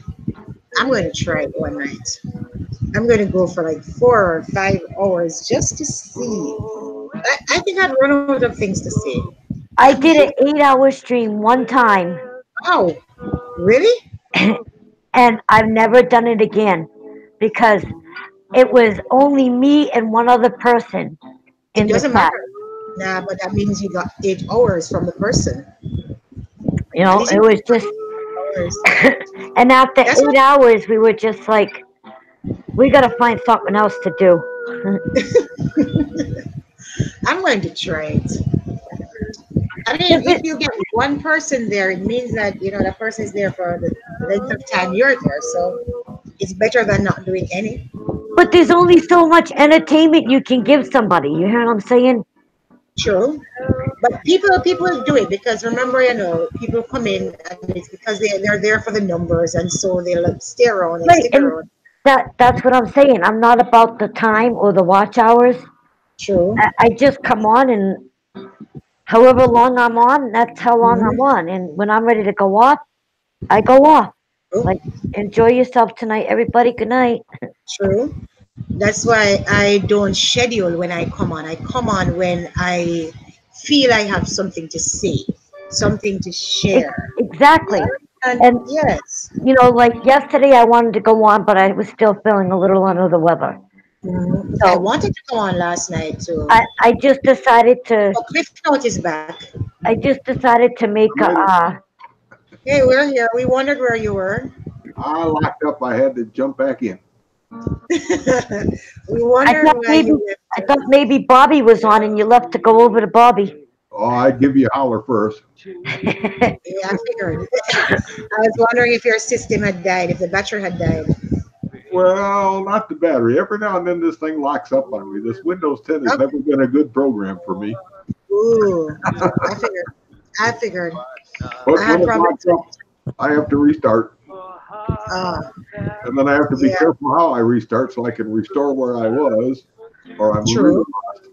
I'm going to try it one night. I'm going to go for like 4 or 5 hours just to see. I think I'd run out of things to say. I did an 8-hour stream one time, Oh, really? and I've never done it again because it was only me and one other person It in the doesn't chat. matter. Nah, but that means you got 8 hours from the person. At least It you was just, got hours. and after That's what 8 hours, we were just like, we got to find something else to do. I'm going to try it. I mean, 'Cause if you get one person there, it means that that person is there for the length of time you're there. So it's better than not doing any. But there's only so much entertainment you can give somebody. You hear what I'm saying? True. But people do it because remember, people come in and it's because they're there for the numbers and so they'll stay around and Right, stick and around. that's what I'm saying. I'm not about the time or the watch hours. True. I just come on and however long I'm on, that's how long I'm Mhm. on. And when I'm ready to go off, I go off. True. Like, enjoy yourself tonight, everybody. Good night. True. That's why I don't schedule when I come on. I come on when I feel I have something to say, something to share. Exactly. And And, yes, like yesterday, I wanted to go on, but I was still feeling a little under the weather. I So wanted to come on last night too. I just decided to, Oh, Cliff Note is back. make I'm ready. Hey, we're here. We wondered where you were. I locked up. I had to jump back in. We I wondered thought why maybe, you left I us. thought maybe Bobby was on and you left to go over to Bobby. Oh, I'd give you a holler first. Yeah, I figured. I was wondering if your system had died, if the battery had died. Well, not the battery. Every now and then this thing locks up on me. This Windows 10 has Oh, never been a good program for me. ooh, I figured. I figured. But I when had it problems. locks up, I have to restart. And then I have to be Yeah, careful how I restart so I can restore where I was, or I'm really true. lost.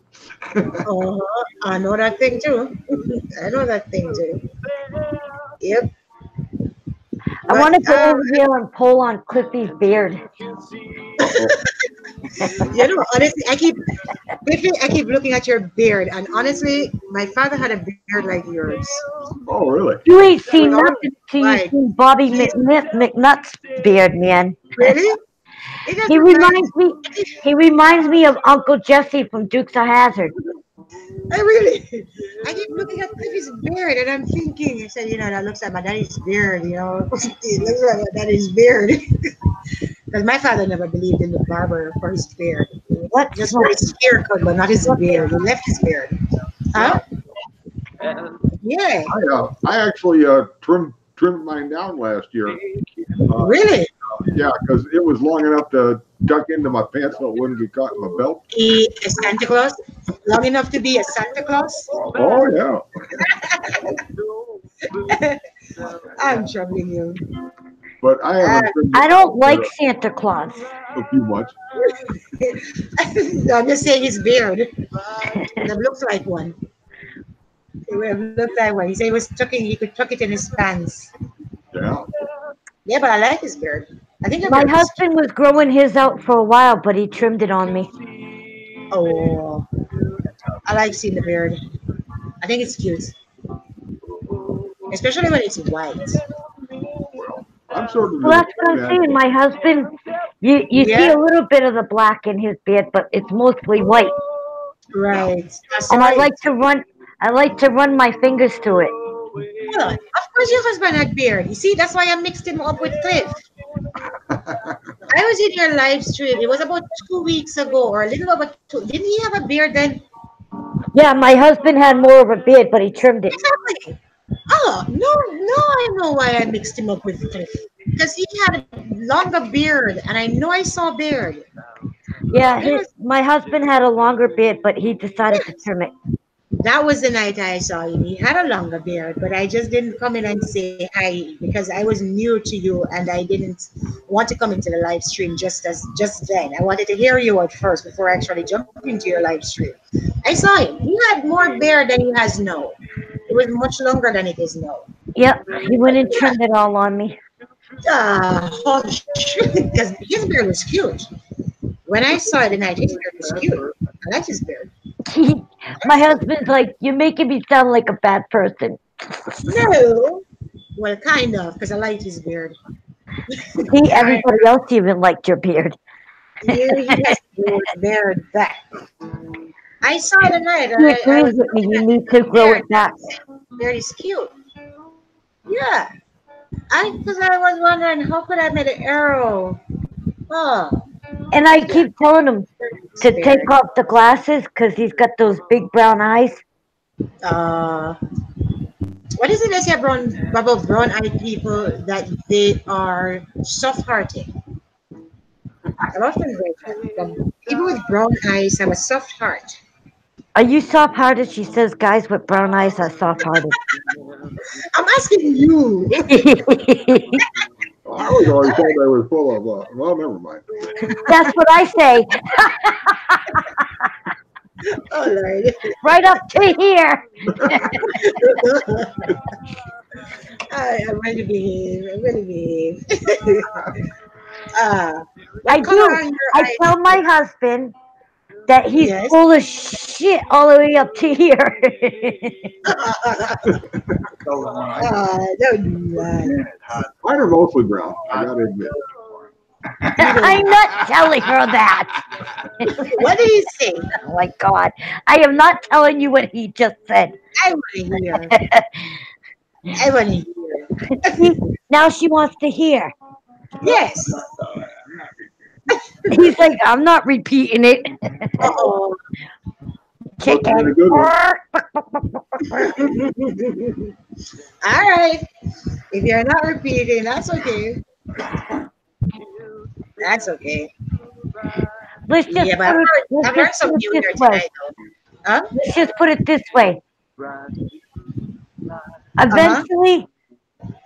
I know that thing too. I know that thing too. Yep. I want to go But, over here and pull on Cliffy's beard. you know, honestly, I keep looking at your beard, and honestly, my father had a beard like yours. Oh, really? You ain't It seen was all nothing till you white. seen Bobby McNutt's beard, man. Really? It just He reminds reminds me. He reminds me of Uncle Jesse from Dukes of Hazzard. I really, I keep looking at Cliffy's beard, and I'm thinking, I said, you know, that looks like my daddy's beard, you know, it looks like my daddy's beard. Because my father never believed in the barber for his beard. What? Just for his haircut, but not his beard. He left his beard. Huh? Yeah, I actually trimmed mine down last year. really? Yeah, because it was long enough to duck into my pants so it wouldn't get caught in my belt. Be a Santa Claus? Long enough to be a Santa Claus? Oh, yeah. I'm troubling you. But I haven't trimmed I it don't for like Santa Claus. a few months. No, I'm just saying his beard. It looks like one. It would have looked like one. He said he could tuck it in his pants. Yeah. Yeah, but I like his beard. I think My husband was growing his out for a while, but he trimmed it on me. Oh, I like seeing the beard. I think it's cute, especially when it's white. I'm sort of. Well, that's what I'm saying. My husband, you see Yeah. a little bit of the black in his beard, but it's mostly white. Right. That's And right. I like to run my fingers through it. Well, of course, your husband had beard. You see, that's why I mixed him up with Cliff. I was in your live stream. It was about 2 weeks ago, or a little over 2. Didn't he have a beard then? Yeah, my husband had more of a beard, but he trimmed it. Exactly. Oh, no, I know why I mixed him up with Cliff. Because he had a longer beard, and I know I saw beard. Yeah, my husband had a longer beard, but he decided to trim it. That was the night I saw him. He had a longer beard, but I just didn't come in and say hi because I was new to you and I didn't want to come into the live stream just then. I wanted to hear you at first before I actually jumped into your live stream. I saw him. He had more beard than he has now. It was much longer than it is now. Yep, he went and trimmed it all on me. Because his beard was cute. When I saw it tonight, his beard was cute. I like his beard. My husband's like, you're making me sound like a bad person. No. Well, kind of, because I liked his beard. See, everybody else even liked your beard. You just grew his beard back. I saw it tonight. He agrees with me. You need to grow it back. Beard is cute. Yeah. Because I was wondering, how could I make an arrow? Oh. And I keep telling him to take off the glasses because he's got those big brown eyes. What is it they say about brown-eyed people that they are soft-hearted? I've often read that people with brown eyes have a soft heart. Are you soft-hearted? She says guys with brown eyes are soft-hearted. I'm asking you. I was always told they were full of, well, never mind. That's what I say. Oh, Lord. Right up to here. I'm ready to behave. I do. I tell my husband that he's full of shit all the way up to here. Don't do that. Mine are mostly brown, I gotta admit. I'm not telling her that. What did he say? Oh my God. I am not telling you what he just said. I want to hear. I want to hear. Now she wants to hear. Yes. He's like, I'm not repeating it. Uh-oh. Chicken. All right. If you're not repeating, that's okay. That's okay. Let's just Yeah, but I've learned something new here tonight, though. Huh? Let's just put it this way. Eventually,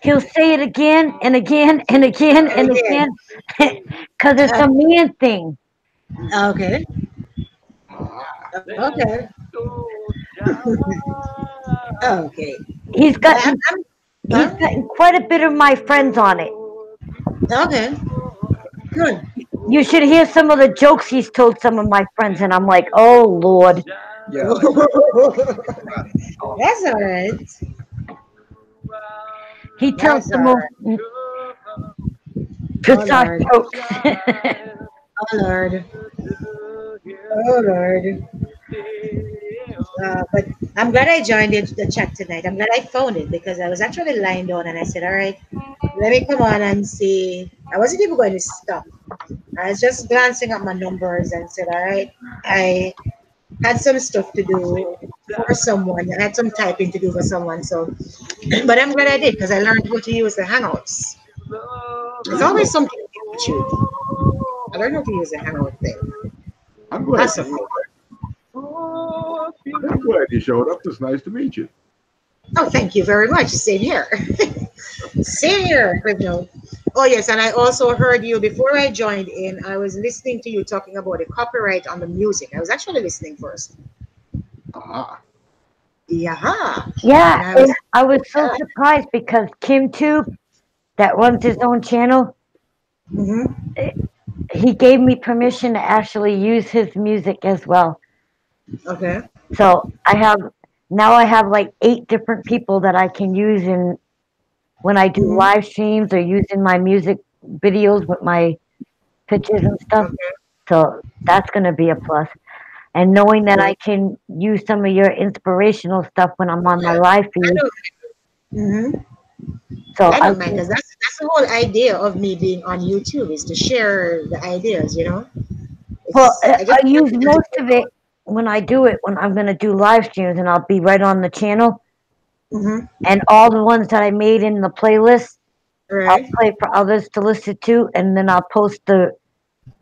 he'll say it again and again and again and again because it's a man thing. Okay. Okay. Okay. He's got He's gotten quite a bit of my friends on it. Okay. Good. You should hear some of the jokes he's told some of my friends, and I'm like, oh Lord. Yeah. That's all right. He tells That's the all most bizarre Lord. jokes. Oh Lord. Oh Lord. But I'm glad I joined the chat tonight. I'm glad I found it because I was actually lying down and I said, all right, let me come on and see. I wasn't even going to stop. I was just glancing at my numbers and said, all right, I had some stuff to do for someone. I had some typing to do for someone. So, but I'm glad I did because I learned how to use the Hangouts. There's always something to YouTube. I learned how to use the Hangout thing. I'm glad. Awesome. I'm glad you showed up. It's nice to meet you. Oh, thank you very much. Same here. Same here, Crypto. Oh, yes. And I also heard you before I joined in. I was listening to you talking about the copyright on the music. I was actually listening first. Ah, Yeah. Yeah, And and I was so surprised because KimTube, that runs his own channel, he gave me permission to actually use his music as well. Okay. So I have like 8 different people that I can use in when I do live streams or using my music videos with my pictures and stuff. Okay. So that's gonna be a plus. And knowing that I can use some of your inspirational stuff when I'm on my live feed. So I don't mind because that's the whole idea of me being on YouTube is to share the ideas, you know. Well, I use most of it when I do it when I'm gonna do live streams, and I'll be right on the channel. And all the ones that I made in the playlist, I'll play for others to listen to, and then I'll post the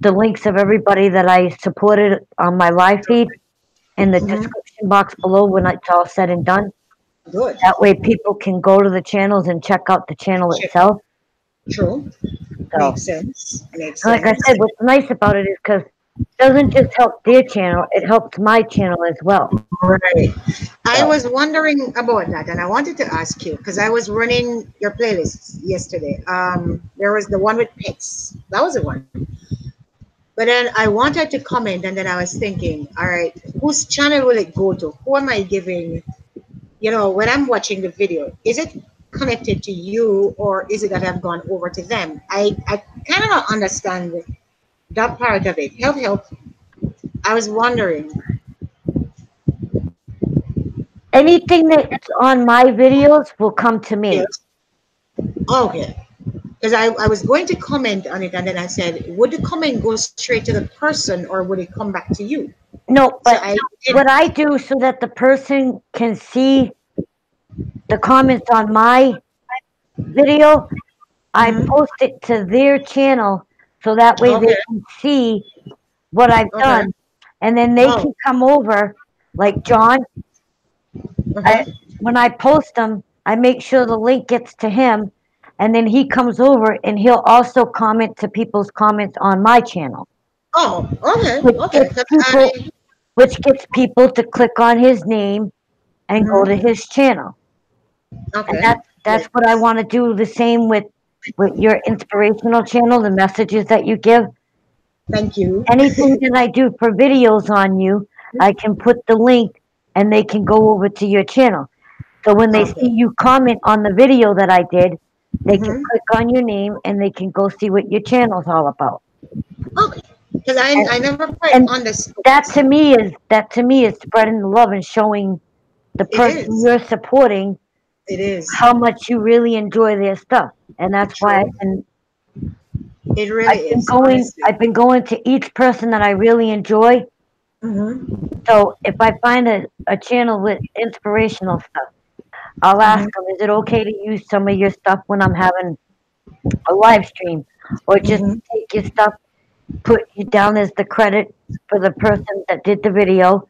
links of everybody that I supported on my live feed in the description box below when it's all said and done. Good. That way people can go to the channels and check out the channel itself. True. So, Makes sense. Makes like sense. I said, what's nice about it is because it doesn't just help their channel, it helps my channel as well. Right. I was wondering about that, and I wanted to ask you because I was running your playlists yesterday. There was the one with pets. That was the one. But then I wanted to comment, and then I was thinking, all right, whose channel will it go to? Who am I giving? You know, when I'm watching the video, is it connected to you, or is it that I've gone over to them? I kind of don't understand that part of it. Help. I was wondering. Anything that's on my videos will come to me. Yes. Okay. Because I was going to comment on it, and then I said, would the comment go straight to the person, or would it come back to you? No, but So what I do so that the person can see the comments on my video, I post it to their channel so that way they can see what I've done. And then they can come over, like John. When I post them, I make sure the link gets to him, and then he comes over and he'll also comment to people's comments on my channel. Oh, okay. Which gets people to click on his name and go to his channel. Okay. And that's what I want to do the same with your inspirational channel, the messages that you give. Thank you. Anything that I do for videos on you, I can put the link and they can go over to your channel. So when they see you comment on the video that I did, they can click on your name and they can go see what your channel's all about. Okay. Because I never quite understood. That to me is spreading the love and showing the person you're supporting how much you really enjoy their stuff. And that's why it really I've been going to each person that I really enjoy. So if I find a channel with inspirational stuff, I'll ask them, is it okay to use some of your stuff when I'm having a live stream? Or just take your stuff, put you down as the credit for the person that did the video,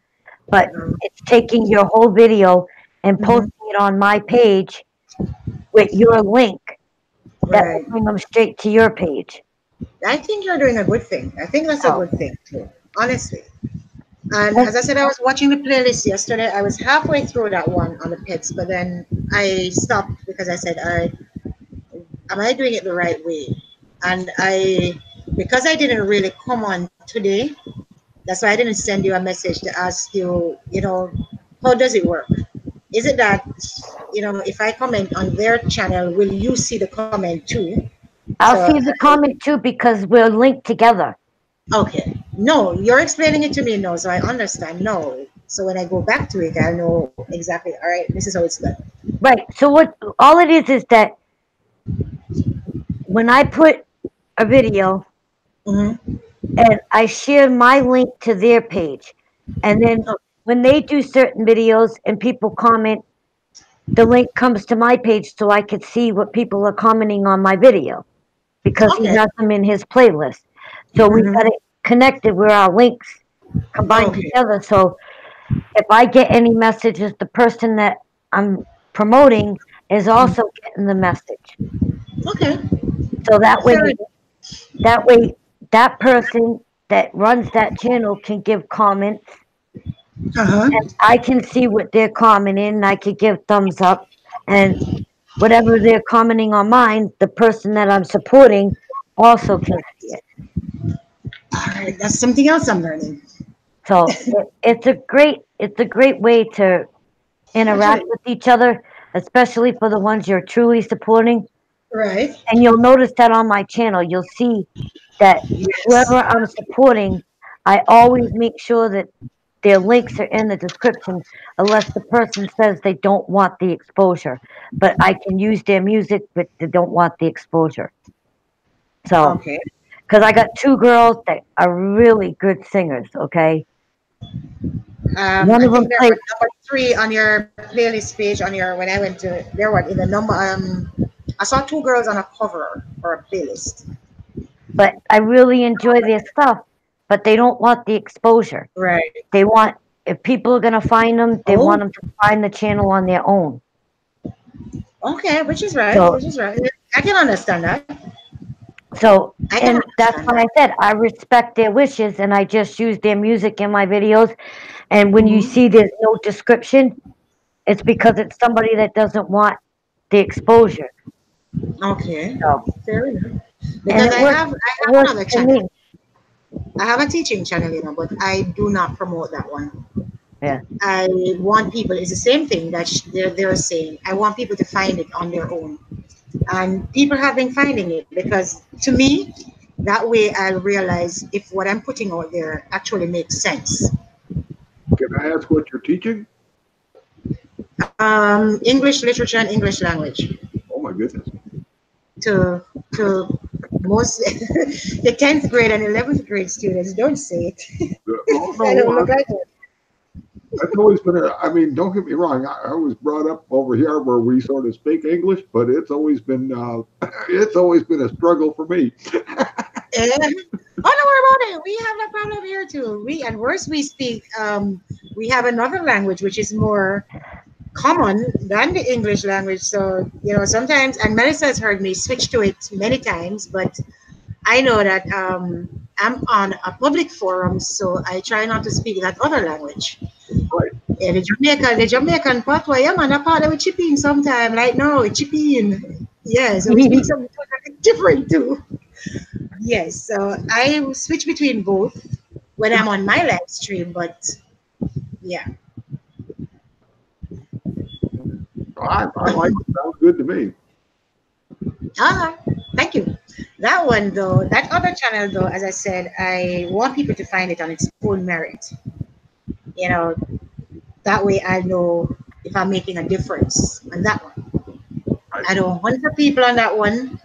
but it's taking your whole video and posting it on my page with your link. That will bring them straight to your page. I think you're doing a good thing. I think that's a good thing too, honestly. And as I said, I was watching the playlist yesterday. I was halfway through that one on the pets, but then I stopped because I said, "All right, am I doing it the right way?" And because I didn't really come on today, that's why I didn't send you a message to ask you, how does it work? Is it that, if I comment on their channel, will you see the comment too? I'll So, see the comment too because we're linked together. okay. No, you're explaining it to me now, so I understand. No. So when I go back to it, I know exactly, all right, this is how it's done. Right. So all it is that when I put a video Mm-hmm. and I share my link to their page, and then when they do certain videos and people comment, the link comes to my page so I could see what people are commenting on my video because he Okay. has them in his playlist. So we got it connected where our links combined together. So if I get any messages, the person that I'm promoting is also getting the message. Okay. So that way, Fair. that person that runs that channel can give comments. Uh-huh. And I can see what they're commenting, and I could give thumbs up. And whatever they're commenting on mine, the person that I'm supporting also can see it. All right. That's something else I'm learning. So it's a great way to interact with each other, especially for the ones you're truly supporting. Right. And you'll notice that on my channel, you'll see that whoever I'm supporting, I always make sure that their links are in the description, unless the person says they don't want the exposure. But I can use their music, but they don't want the exposure. So, Okay. because I got two girls that are really good singers, okay? One I of them think they're plays, number 3 on your playlist page on your when I went to there what in the number I saw 2 girls on a cover or a playlist. but I really enjoy their stuff, but they don't want the exposure. Right. They want, if people are going to find them, they Oh. want them to find the channel on their own. Okay, which is right. So- Which is right. I can understand that. So, I can and that's understand why I said I respect their wishes and I just use their music in my videos. And when you see there's no description, it's because it's somebody that doesn't want the exposure. Okay. So, Fair enough. and Because it I works, have it another works for channel. me. I have a teaching channel, but I do not promote that one. Yeah. I want people, it's the same thing that they're saying. I want people to find it on their own. And people have been finding it because to me, that way I'll realize if what I'm putting out there actually makes sense. Can I ask what you're teaching? English literature and English language. Oh my goodness. To most the 10th grade and 11th grade students, don't say it. Oh, I don't no, look like it. I've always been I mean, don't get me wrong. I was brought up over here where we sort of speak English, but it's always been a struggle for me. Oh, don't worry about it. We have that problem here too. And worse, we speak. We have another language which is more common than the English language. So sometimes, and Melissa has heard me switch to it many times, but I know that I'm on a public forum, so I try not to speak that other language. Right. Yeah, the Jamaican patois, yeah, man, I part with chipping sometime. Like, no, it's chipping. Yeah, so we speak something different too. Yes, so I switch between both when I'm on my live stream, but yeah. I like it. Sounds good to me. Thank you. That one though, that other channel though, as I said, I want people to find it on its own merit. That way I know if I'm making a difference on that one. Right. I don't hunt for people on that one.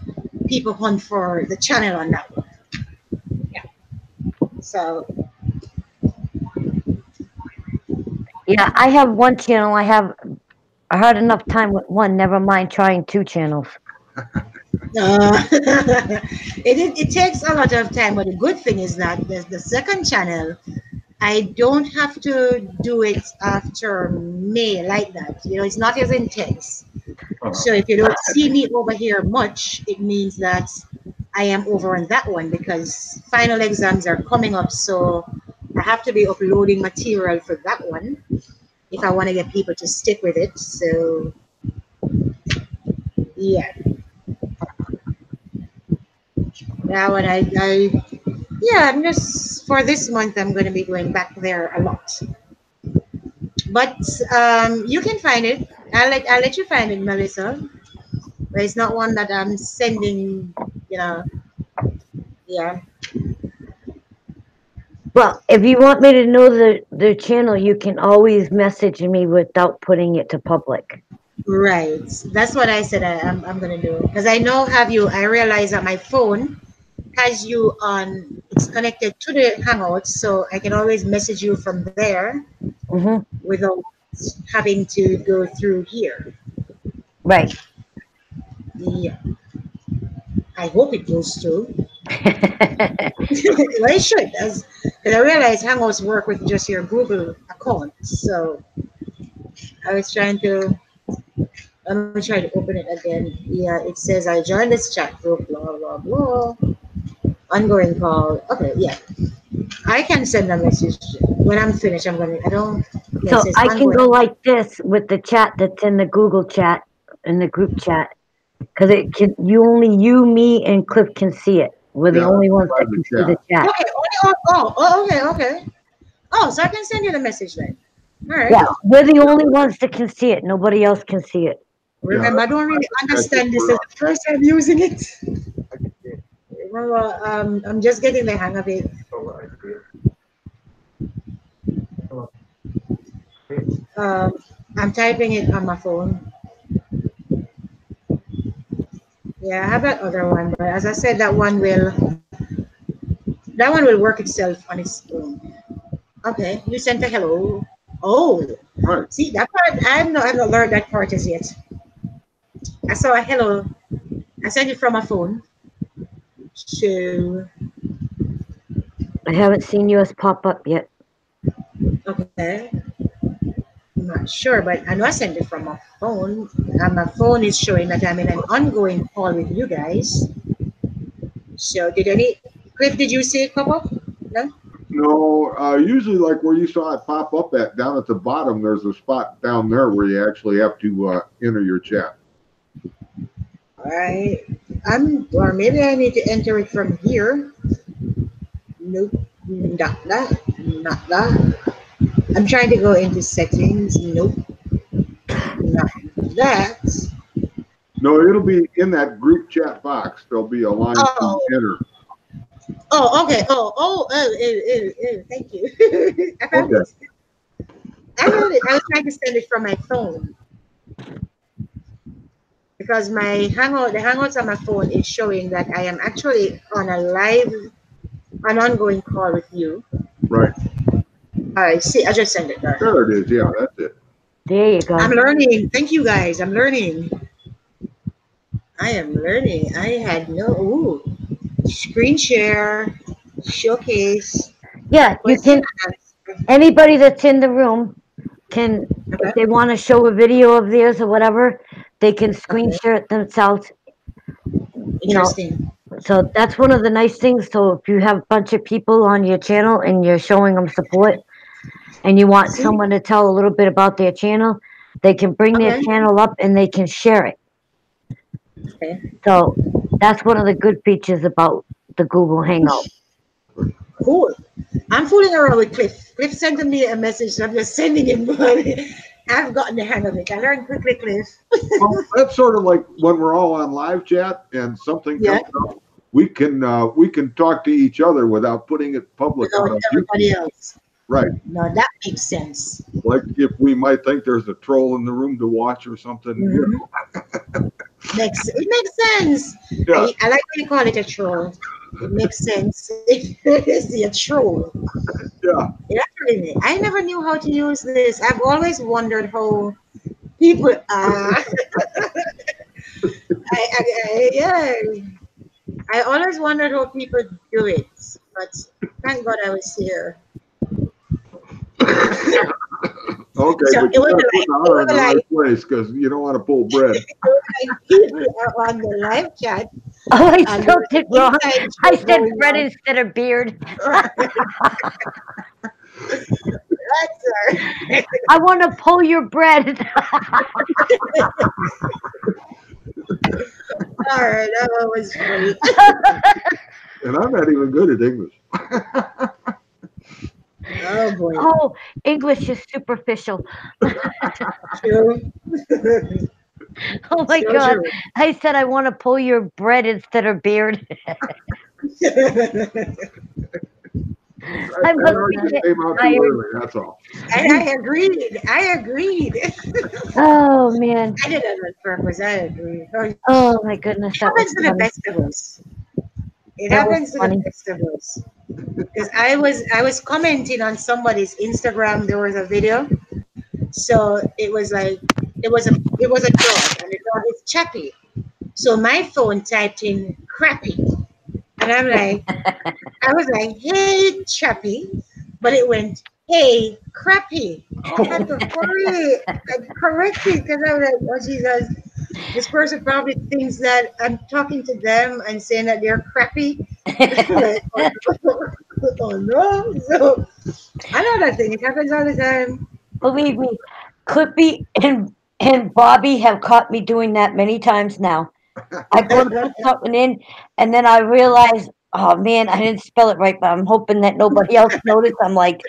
People hunt for the channel on that one. Yeah. So Yeah, I have one channel. I had enough time with one. Never mind trying 2 channels. it takes a lot of time, but the good thing is that the second channel, I don't have to do it after May like that. It's not as intense. So if you don't see me over here much, it means that I am over on that one because final exams are coming up. So I have to be uploading material for that one if I want to get people to stick with it. So yeah, that one yeah, I'm just for this month I'm going to be going back there a lot. But you can find it. I'll let you find it, Melissa. But it's not one that I'm sending, you know. Yeah. Well, if you want me to know the channel, you can always message me without putting it to public. Right. That's what I said I'm gonna do. Because I now have you, I realize that my phone has you on, it's connected to the Hangouts, so I can always message you from there Mm-hmm. without having to go through here. Right. Yeah. I hope it goes through. Well, it should, because I realize Hangouts work with just your Google account. So I was trying to, let me try to open it again. Yeah, it says I joined this chat group, blah, blah, blah. Ongoing call. Okay, yeah. I can send a message when I'm finished. I'm going to, I don't, yeah, So it says I can ongoing. go like this with the chat that's in the Google chat, in the group chat, because it can, you, me, and Cliff can see it. We're the Yeah, only ones that private can see the chat. Okay, okay. Oh, so I can send you the message then. All right. Yeah, we're the only ones that can see it. Nobody else can see it. Remember, I don't really understand this. It's the first time using it. Remember, I'm just getting the hang of it. I'm typing it on my phone. Yeah, I have that other one, but as I said, that one will work itself on its own. Okay, you sent a hello. Oh, Right. see that part? I've not learned that part as yet. I saw a hello. I sent it from my phone. So I haven't seen yours pop up yet. okay. I'm not sure, but I know I sent it from my phone. And my phone is showing that I'm in an ongoing call with you guys. So Cliff, did you see it pop up? No? No, usually like where you saw it pop up at down at the bottom, there's a spot down there where you actually have to enter your chat. All right. Or maybe I need to enter it from here. Nope, not that. I'm trying to go into settings. Nope, not that. No, it'll be in that group chat box. There'll be a line to enter. Oh, okay. Oh, thank you. I found it. I found it. I was trying to send it from my phone. Because the Hangouts on my phone is showing that I am actually on an ongoing call with you. Right. All right, see, I just sent it there. There it is. Yeah, that's it. There you go. I'm learning. Thank you guys. I'm learning. I am learning. I had no screen share, showcase. Yeah, you can. Anybody that's in the room can, if they want to show a video of theirs or whatever, they can screen share it themselves. You know, so that's one of the nice things. So if you have a bunch of people on your channel and you're showing them support, and you want someone to tell a little bit about their channel, they can bring their channel up and they can share it. Okay. So that's one of the good features about the Google Hangout. Cool. I'm fooling around with Cliff. Cliff sent me a message, so I'm just sending him. But I've gotten the hang of it. I learned quickly, Cliff. Well, that's sort of like when we're all on live chat and something comes up, we can talk to each other without putting it public. Without everybody else. Right. No, that makes sense. Like if we might think there's a troll in the room to watch or something. Mm-hmm. It makes sense. Yeah. I like when you call it a troll. It makes sense. It is a troll. Yeah. Really, I never knew how to use this. I've always wondered how people I always wondered how people do it, but thank God I was here. Okay, so but you gotta put the R in the right place because you don't want to pull bread. People are on the live chat. Oh, I spelled it wrong. I said bread instead of beard. That's her. I want to pull your bread. All right, that one was funny. And I'm not even good at English. Oh boy. Oh, English is superficial. True. Oh my So God. true. I said I want to pull your bread instead of beard. I That must be argument getting came out too tired. early, that's all. I agreed. I agreed. Oh man. I did it on purpose. I agree. It Oh my goodness, that was happens to the funny. best of us. It That was happens to funny. the best of us. Because I was commenting on somebody's Instagram. There was a video. So it was a dog, and the dog is Chappy. So my phone typed in crappy. And I was like, hey, Chappy. But it went, hey, crappy. I had to hurry and correct it because I was like, oh, Jesus. This person probably thinks that I'm talking to them and saying that they're crappy. Like, oh no. So I know that thing. It happens all the time. Believe me, Clippy and Bobby have caught me doing that many times now. I go to put something in, and then I realize, oh man, I didn't spell it right, but I'm hoping that nobody else noticed. I'm like,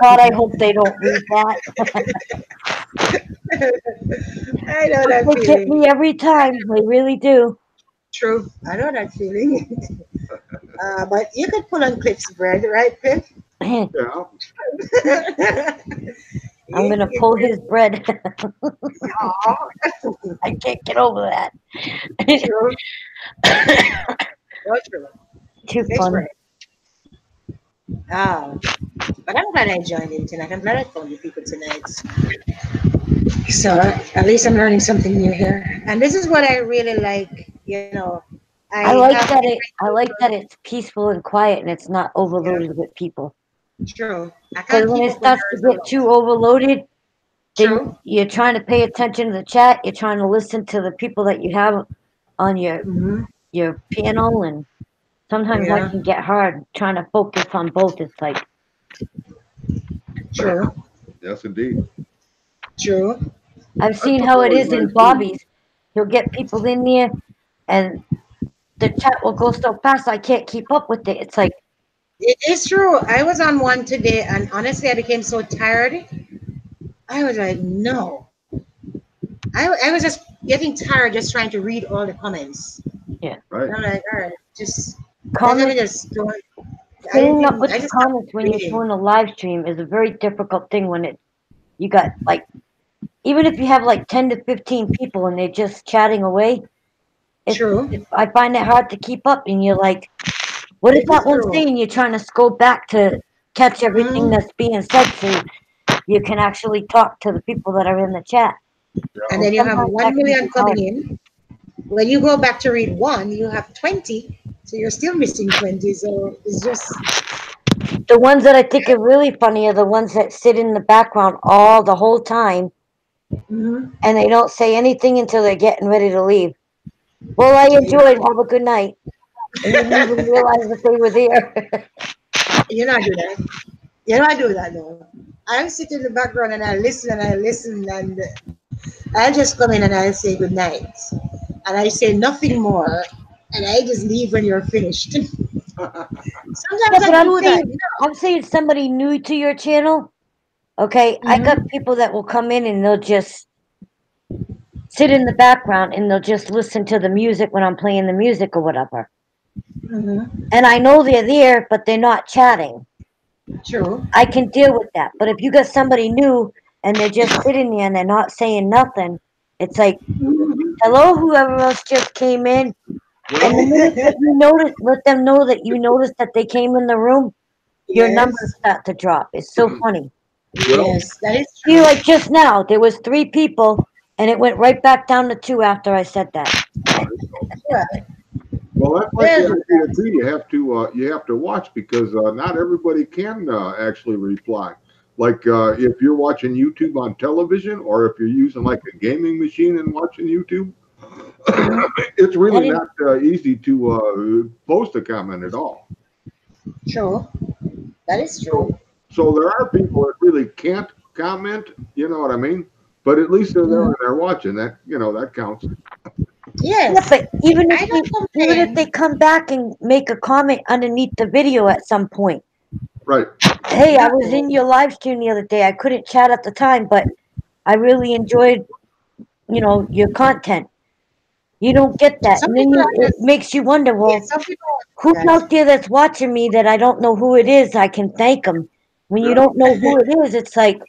God, I hope they don't read that. I know that They get feeling. me every time. They really do. True. I know that feeling. But you could pull on Cliff's bread, right, Cliff? I'm Yeah. gonna pull his bread. Aw, I can't get over that. true. So true. Too That's funny. right. But I'm glad I joined in tonight. I'm glad I found you people tonight. So at least I'm learning something new here. And this is what I really like. I I like have that it's peaceful and quiet and it's not overloaded with people. true. I Because can't when keep it up with starts to yours a get too overloaded, then True. you're trying to pay attention to the chat. You're trying to listen to the people that you have on Hmm. your panel, and sometimes that Yeah. can get hard trying to focus on both. It's like True. Yes, indeed. True. I've That's seen what's how it always is nice in too. Bobby's. He'll get people in there, and the chat will go so fast I can't keep up with it. It's like It is true. I was on one today, and honestly, I became so tired. I was like, no. I was just getting tired just trying to read all the comments. Right. And I'm like, all right, just let me comments. just go. Staying up with I the just stopped comments when you're reading. doing a live stream is a very difficult thing when you got like even if you have like 10 to 15 people and they're just chatting away. True. I find it hard to keep up, and you're like, what is It that is one true. saying? You're trying to scroll back to catch everything Mhm. that's being said so you can actually talk to the people that are in the chat. And then you have Sometimes 1 that can million be hard. coming in. When you go back to read one, you have 20. So you're still missing 20. So it's just, The ones that I think are really funny are the ones that sit in the background all the whole time mhm. and they don't say anything until they're getting ready to leave. Well, I enjoyed. Have a good night. And you didn't even realize that they were there. You're not do that. You don't do that though. I sit in the background and I listen and I just come in and I say good night. And I say nothing more. And I just leave when you're finished. Yeah, Sometimes but I do that. I'm saying somebody new to your channel. Okay, I got people that will come in and they'll just sit in the background and they'll just listen to the music when I'm playing the music or whatever. Mhm. And I know they're there, but they're not chatting. True. I can deal with that. But if you got somebody new and they're just sitting there and they're not saying nothing, it's like, hello, whoever else just came in. And the Well, minute that you notice, let them know that you noticed that they came in the room, your numbers start to drop. It's so funny. well, Yes, that is See, true. like just now, there was 3 people, and it went right back down to 2 after I said that. Well, well, that's like the there's idea too. You have to watch because not everybody can actually reply. Like if you're watching YouTube on television, or if you're using like a gaming machine and watching YouTube, it's really not easy to post a comment at all. true. That is So true. So there are people that really can't comment, you know what I mean? But at least they're there and they're watching. That, you know, that counts. Yeah, Yes. but even I if don't even if complain. they come back and make a comment underneath the video at some point. Right. Hey, I was in your live stream the other day. I couldn't chat at the time, but I really enjoyed, you know, your content. You don't get that, Some and then people you, are it just, makes you wonder. yeah, Well, some people who's are that. out there that's watching me that I don't know who it is? I can thank them. When you Yeah. don't know who it is, it's like,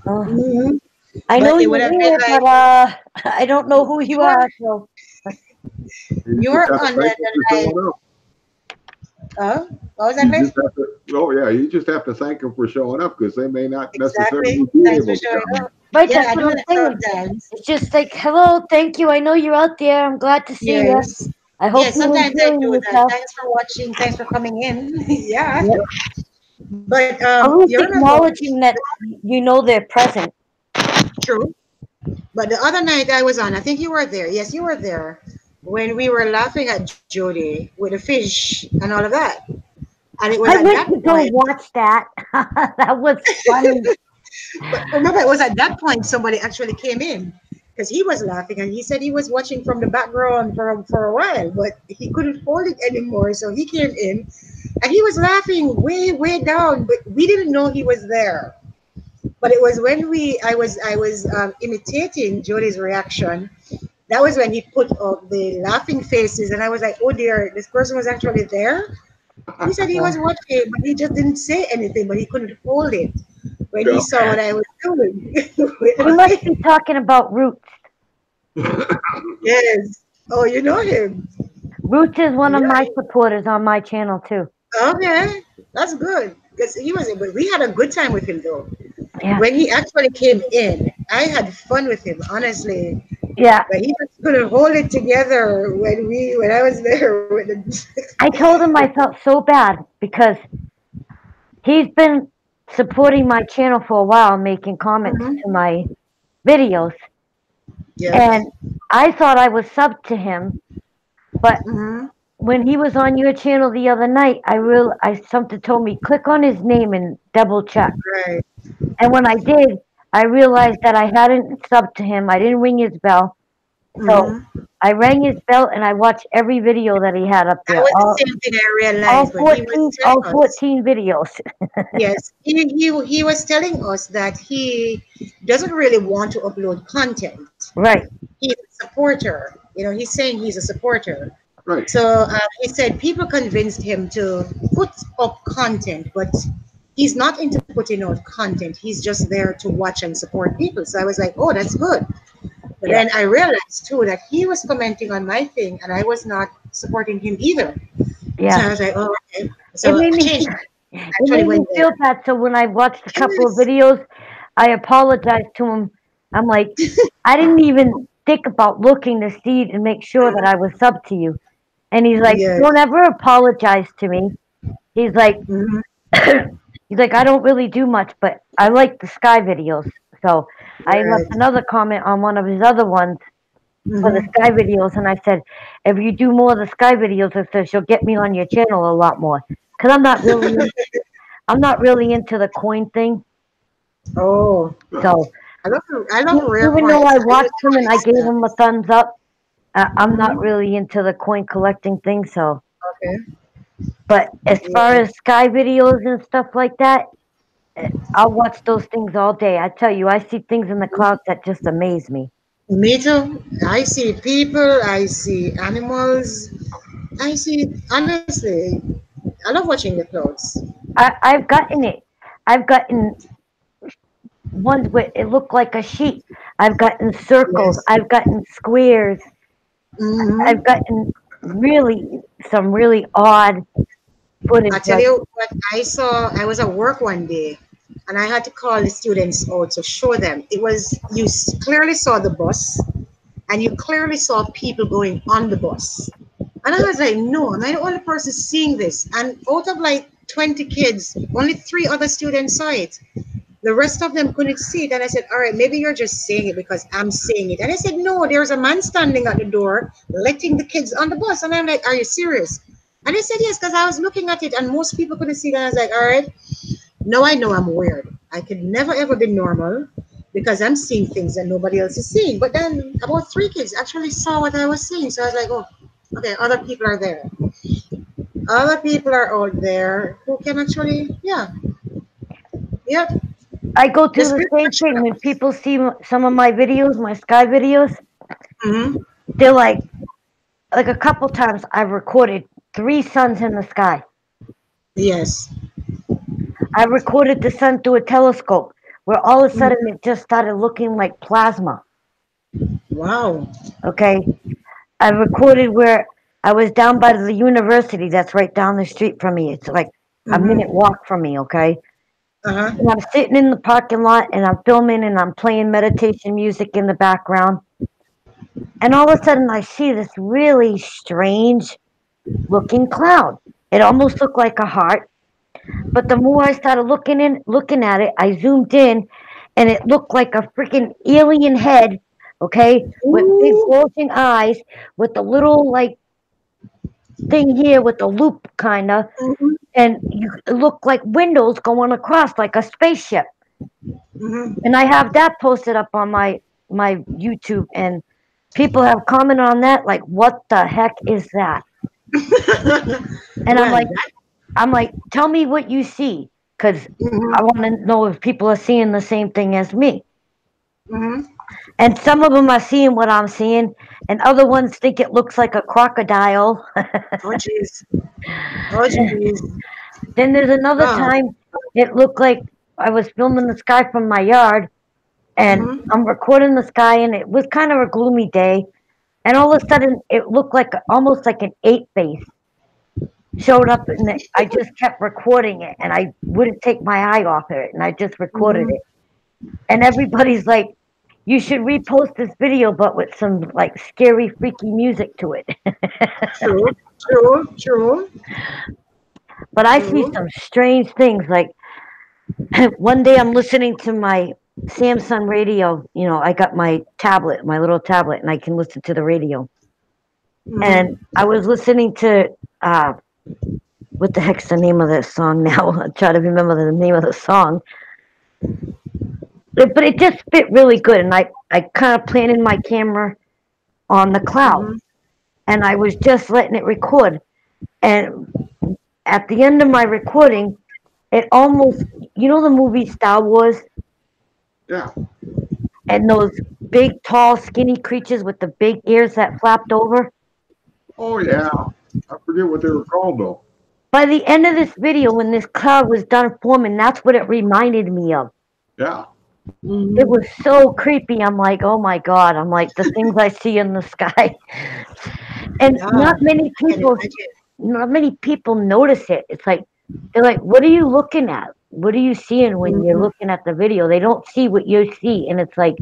oh, Mhm. I know But it you're would have been here, like, but I don't know who you you're are. So You just you're have to under thank them the for light. showing up. What was that, You Cliff? just have to, oh yeah, you just have to thank them for showing up because they may not necessarily Exactly. be Thanks for able to showing come. up. right, Yeah, that's I what do I'm that saying. sometimes. It's just like, hello, thank you. I know you're out there. I'm glad to see you. Yes. I Yeah, hope you're sometimes I enjoying do that. yourself. Thanks for watching. Thanks for coming in. Yeah. Yep. But At you least remember, acknowledging that you know they're present. true. But the other night I was on, I think you were there. Yes, you were there when we were laughing at Jody with the fish and all of that. And it was I at went that to go point, watch that. That was funny. but remember, it was at that point somebody actually came in because he was laughing and he said he was watching from the background for a while, but he couldn't hold it anymore. So he came in and he was laughing way, way down, but we didn't know he was there. But it was when I was imitating Jody's reaction. That was when he put up the laughing faces, and I was like, "Oh dear, this person was actually there." He said he was Yeah. watching, but he just didn't say anything, but he couldn't hold it when he Yeah. saw what I was doing. He must be talking about Roots. Yes. Oh, you know him. Roots is one of Yeah. my supporters on my channel too. Okay. That's good. Because he was, but we had a good time with him though. Yeah. When he actually came in, I had fun with him, honestly. Yeah. But he just couldn't hold it together when I was there with the I told him I felt so bad because he's been supporting my channel for a while, making comments Mhm. to my videos. Yes. And I thought I was subbed to him, but Hmm. when he was on your channel the other night, I something told me click on his name and double check. Right. And when I did, I realized that I hadn't subbed to him. I didn't ring his bell. So Hmm. I rang his bell and I watched every video that he had up That there. was the same thing I All realized, but he was 14, telling all us. 14 videos. Yes, he was telling us that he doesn't really want to upload content. Right. He's a supporter. You know, he's saying he's a supporter. Right. So he said people convinced him to put up content, but he's not into putting out content. He's just there to watch and support people. So I was like, oh, that's good. But Yeah. then I realized too that he was commenting on my thing and I was not supporting him either. So I Yeah. was like, oh, okay. It So made I me changed. it Actually made me went there. feel bad. So when I watched a couple of Yes. videos, I apologized to him. I'm like, I didn't even think about looking to see and make sure that I was sub to you. And he's like, Yes. don't ever apologize to me. He's like, Mhm. he's like, I don't really do much, but I like the Sky videos. So I left Right. another comment on one of his other ones for the Mhm. Sky videos, and I said, if you do more of the Sky videos, I said, you'll get me on your channel a lot more. Cause I'm not really into the coin thing. Oh, So I love rare even though coins. I I use watched him and I coins gave now. him a thumbs up, I'm not Mhm. really into the coin collecting thing. So, Okay. but as far Yeah. as Sky videos and stuff like that, I'll watch those things all day. I tell you, I see things in the clouds that just amaze me. Me too. I see people. I see animals. I see. Honestly, I love watching the clouds. I've gotten it. I've gotten ones where it looked like a sheep. I've gotten circles. Yes. I've gotten squares. I've Hmm. gotten some really odd footage. I tell Like, you what I saw. I was at work one day, and I had to call the students out to show them. It was clearly saw the bus, and you clearly saw people going on the bus. And I was like, no, am I the only person seeing this? And out of like 20 kids, only 3 other students saw it. The rest of them couldn't see it. And I said, all right, maybe you're just saying it because I'm saying it. And I said, no, there's a man standing at the door letting the kids on the bus. And I'm like, are you serious? And I said yes, because I was looking at it and most people couldn't see that. I was like, all right, now I know I'm weird. I could never ever be normal because I'm seeing things that nobody else is seeing. But then about 3 kids actually saw what I was seeing. So I was like, oh, okay, other people are there. Other people are out there who can actually, yeah, yeah. I go through The the spirit same thing when people see some of my videos, my sky videos. Mm-hmm. They're like a couple times I've recorded 3 suns in the sky. Yes. I recorded the sun through a telescope where all of a sudden it just started looking like plasma. Wow. Okay. I recorded where I was down by the university that's right down the street from me. It's like a minute walk from me, okay? Uh-huh. And I'm sitting in the parking lot and I'm filming and I'm playing meditation music in the background. And all of a sudden I see this really strange looking cloud. It almost looked like a heart. But the more I started looking at it, I zoomed in and it looked like a freaking alien head, okay, with big Ooh. bulging eyes, with a little like thing here with a loop kinda, Mhm. and it looked like windows going across like a spaceship. Mhm. And I have that posted up on my YouTube, and people have commented on that like, what the heck is that? And Well, I'm like, tell me what you see, because Mhm. I want to know if people are seeing the same thing as me. Mhm. And some of them are seeing what I'm seeing, and other ones think it looks like a crocodile. Oh jeez. Oh jeez. Then there's another Oh. time it looked like I was filming the sky from my yard, and Mhm. I'm recording the sky, and it was kind of a gloomy day. And all of a sudden, it looked like almost like an ape face showed up, and I just kept recording it, and I wouldn't take my eye off it, and I just recorded Mhm. it. And everybody's like, "You should repost this video, but with some like scary, freaky music to it." True. True. True. But I see True. some strange things. Like one day, I'm listening to my Samsung radio. You know, I got my tablet, my little tablet, and I can listen to the radio. And Mhm. I was listening to what the heck's the name of this song now? I'll try to remember the name of the song. But it just fit really good, and I kind of planted my camera on the cloud, Mhm. and I was just letting it record. And at the end of my recording, it almost, you know, the movie Star Wars, Yeah. and those big, tall, skinny creatures with the big ears that flapped over. Oh yeah. I forget what they were called though. By the end of this video, when this cloud was done forming, that's what it reminded me of. Yeah. It was so creepy. I'm like, oh my God. I'm like, the things I see in the sky. And Yeah. not many I can people, notice it. It's like, they're like, what are you looking at? What are you seeing when you're imagine. looking at the video? They don't see what you see. And it's like,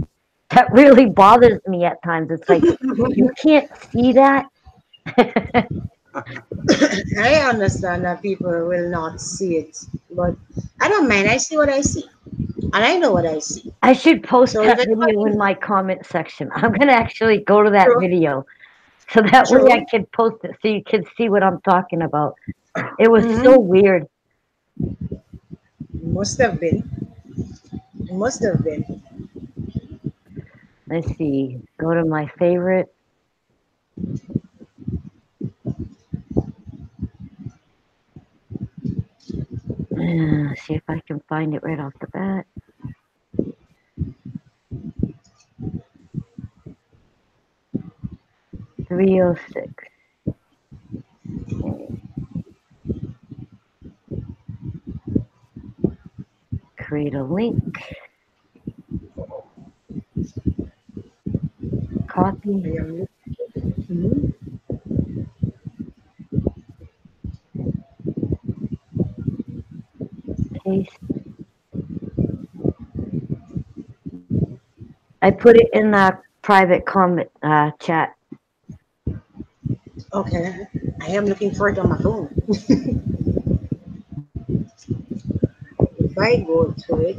that really bothers me at times. It's like, you can't see that. I understand that people will not see it, but I don't mind. I see what I see, and I know what I see. I should post So if that it's video in my comment section. I'm going to actually go to that true, video so that way I true. can post it so you can see what I'm talking about. It was so Mhm. weird. Must have been. Must have been. Let's see. Go to my favorite. See if I can find it right off the bat. .306. Okay. Create a link. I Copy. am. Mhm. Paste. I put it in the private comment chat. Okay, I am looking for it on my phone. If I go to it,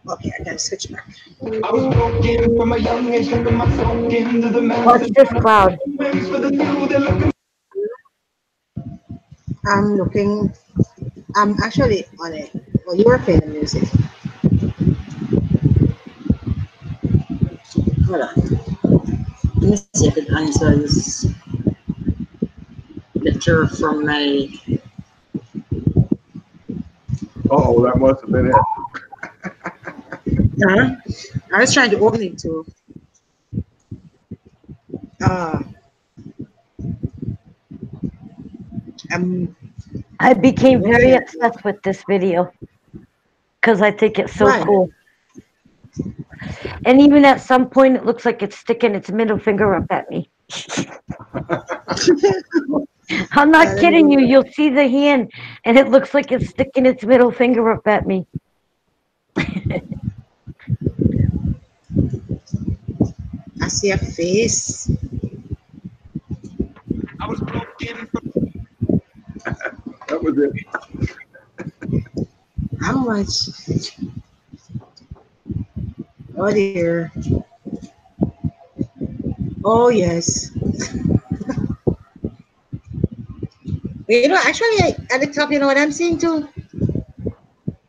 okay, I gotta switch back. I was broken from a young age, looking myself into the Watch this cloud. for the few that look I'm looking. I'm actually on it. Well, you were playing the music. Hold on. Let me see if it answers lecture from my. Oh, that must have been it. Huh? I was trying to open it too. Um, I became very looking at obsessed with this video because I think it's so Right. cool. And even at some point, it looks like it's sticking its middle finger up at me. I'm not kidding you. You'll see the hand, and it looks like it's sticking its middle finger up at me. I see a face. I was broken. That was it. How much? Oh dear. Oh yes. You know, actually, at the top, you know what I'm seeing too?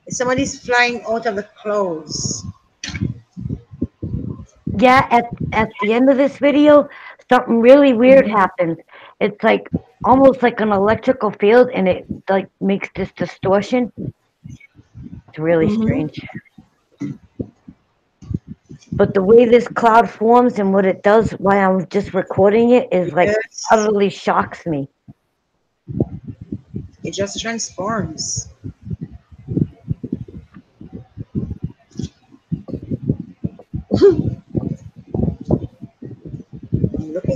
Somebody's flying out of the clouds. Yeah, at the end of this video, something really weird happens. It's like almost like an electrical field, and it like makes this distortion. It's really strange. But the way this cloud forms and what it does while I'm just recording it is like Yes. utterly shocks me. It just transforms.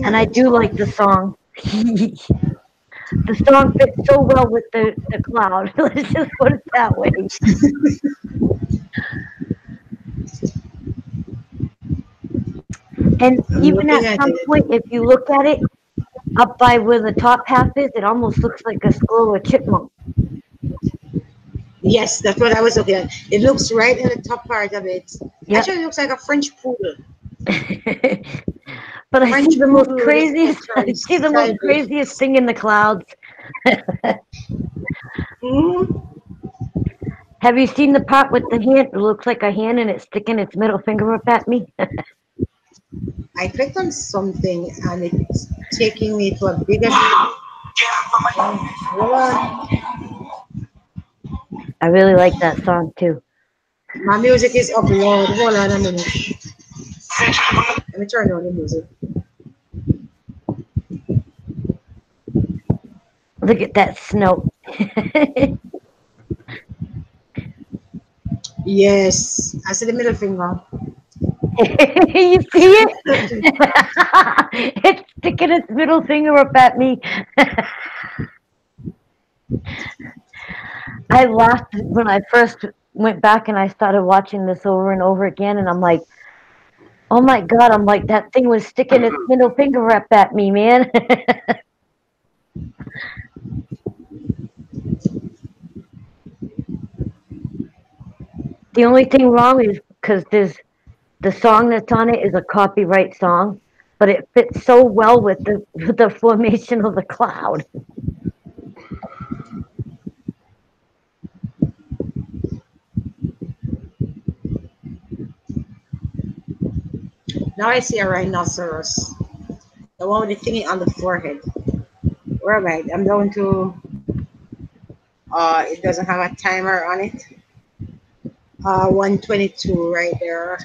And I do like the song. The song fits so well with the cloud. Let's just put it that way. And even at some point, if you look at it, up by where the top half is, it almost looks like a skull or chipmunk. Yes, that's what I was looking at. It looks right in the top part of it. Yep. Actually, it looks like a French poodle. But I French see the most poodle craziest. is I see the most sideways. craziest thing in the clouds. Have you seen the part with the hand? It looks like a hand, and it's sticking its middle finger up at me. I clicked on something and it's taking me to a bigger. Hold on. I really like that song too. My music is up loud. Hold on a minute. Let me turn on the music. Look at that snow. Yes, I see the middle finger. You see it? It's sticking its middle finger up at me. I laughed when I first went back and I started watching this over and over again, and I'm like, oh my God, I'm like, that thing was sticking its middle finger up at me, man. The only thing wrong is because the song that's on it is a copyright song, but it fits so well with the formation of the cloud. Now I see a rhinoceros. The one with the thingy on the forehead. Where am I? I'm going to. It doesn't have a timer on it. 122 right there.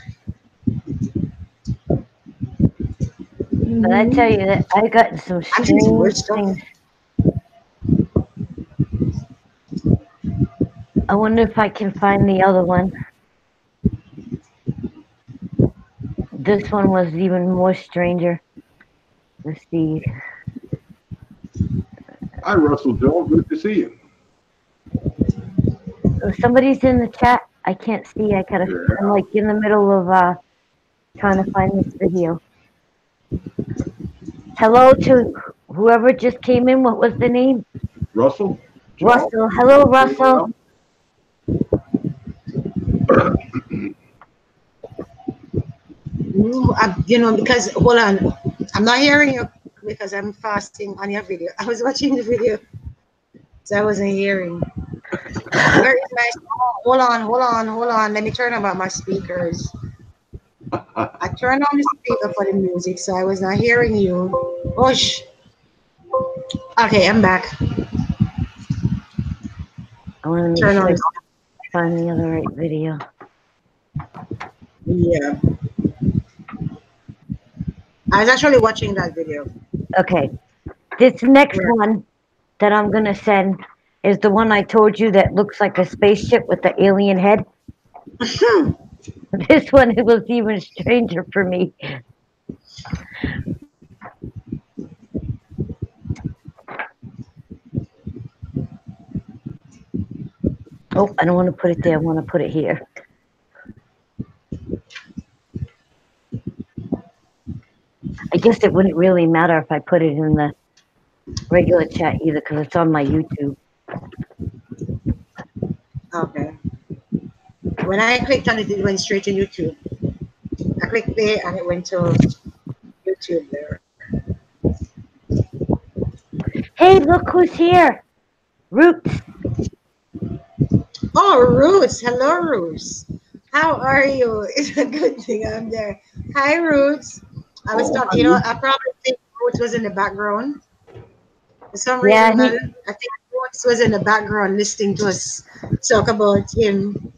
But I tell you that I got some strange things. I wonder if I can find the other one. This one was even more stranger. Let's see. Hi, Russell Joe. Good to see you. Somebody's in the chat. I can't see. I'm like in the middle of trying to find this video. Hello to whoever just came in. What was the name? Russell. Joe. Russell. Hello, Russell. You know, because hold on, I'm not hearing you because I'm fasting on your video. I was watching the video, So I wasn't hearing. Where is my? Oh, hold on. Let me turn about my speakers. I turned on the speaker for the music, so I was not hearing you. Whoosh. Okay, I'm back. I want to make Turn sure on I the. find the other right video. Yeah. I was actually watching that video. Okay. This next Where? one that I'm going to send is the one I told you that looks like a spaceship with the alien head. This one it was even stranger for me. Oh, I don't want to put it there. I want to put it here. I guess it wouldn't really matter if I put it in the regular chat either because it's on my YouTube. Okay. When I clicked on it, it went straight to YouTube. I clicked there and it went to YouTube there. Hey, look who's here. Roots. Oh, Roots. Hello, Roots. How are you? It's a good thing I'm there. Hi, Roots. I was talking, you know, I probably think Roots was in the background. For some Yeah, reason, I think Roots was in the background listening to us talk about him.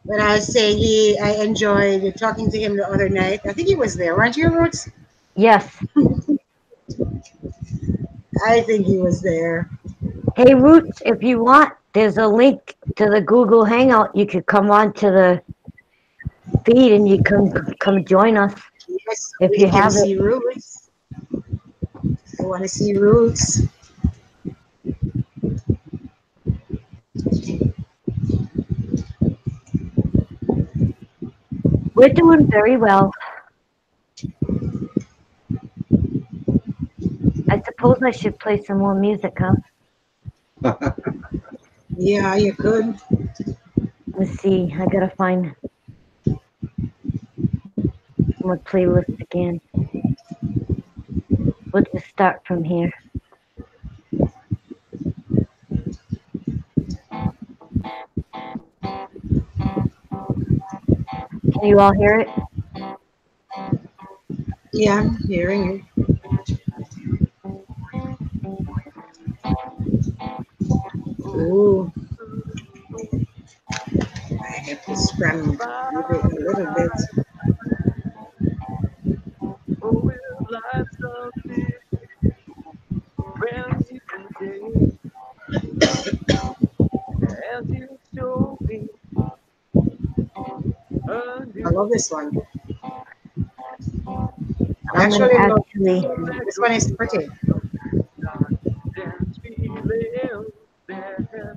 When I was saying I enjoyed talking to him the other night. I think he was there, weren't you, Roots? yes. I think he was there. Hey, Roots, if you want, there's a link to the Google Hangout. You could come on to the feed and you come join us Yes, if we you can have see it. Roots. I want to see Roots. We're doing very well. I suppose I should play some more music, huh? Yeah, you could. Let's see. I gotta find my playlist again. We'll just start from here. Can you all hear it? Yeah, I'm hearing you. Ooh. I have to scramble a little bit. Oh, will life someday brand new day as you show me a I new love this one. I I'm gonna actually love actually. this one. Is pretty. dance feeling that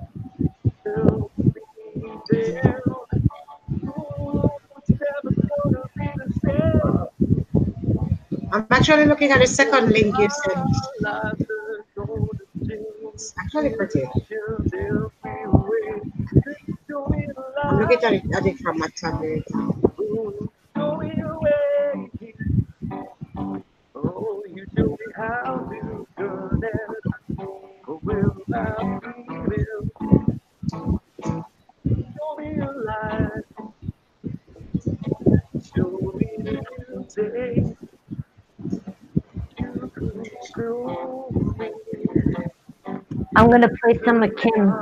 will be there. Oh, it's never gonna be the same. I'm actually looking at the second link you sent. Our lives are gonna change. It's actually pretty. Every way. Going I'm looking alive. at it from my tablet. Going away. Oh, you show me how to turn it. Oh, will I feel? Show me a light. Show me the new day. You could show me. I'm gonna play some of Kim